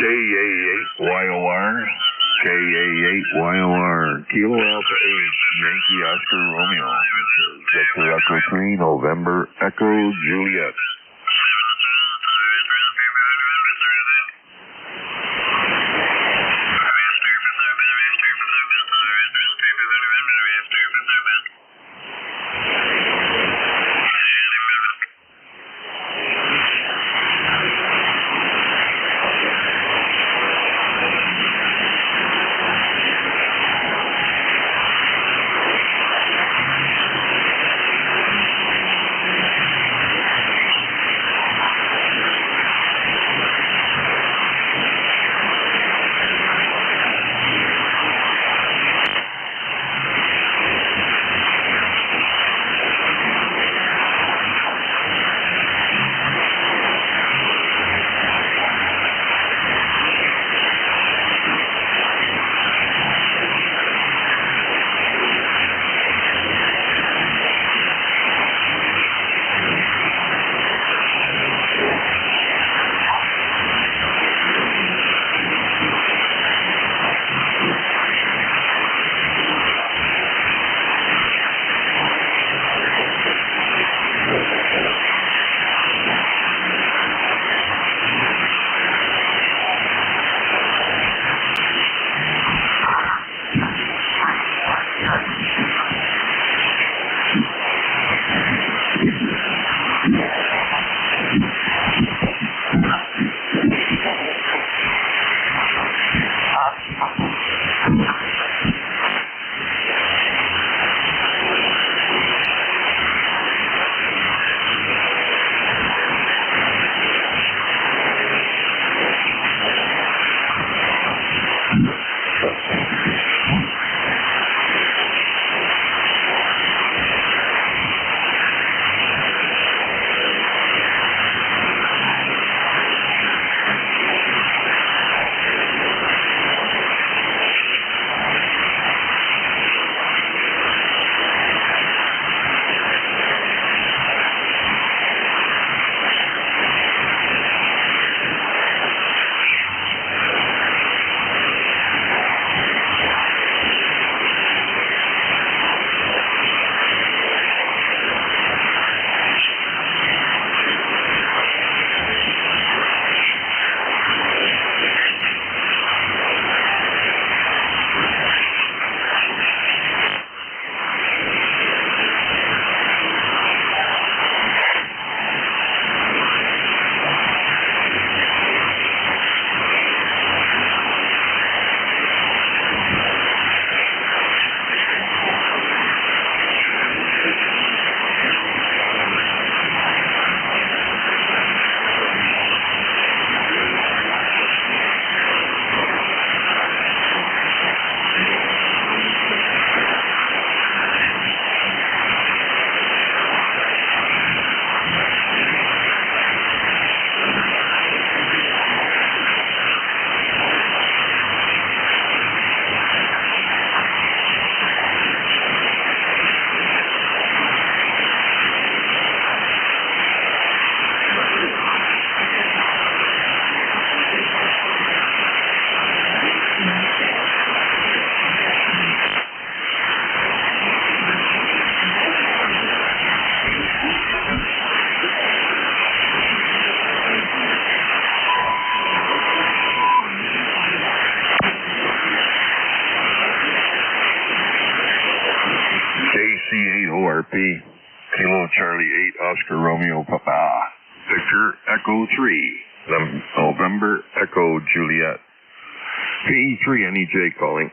KA8YOR, KA8YOR, Kilo Alpha 8, Yankee Oscar Romeo. Victor Echo 3, November Echo Juliet. Victor Echo 3. November Echo Juliet. PE3 NEJ calling.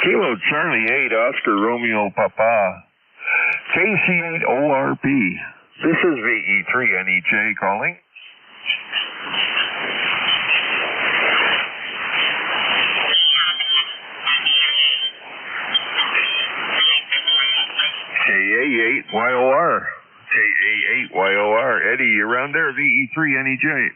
Kilo Charlie 8, Oscar Romeo Papa. KC8 ORP. This is VE3NEJ calling. KA8YOR. KA8YOR. Eddie, you around there? VE3NEJ.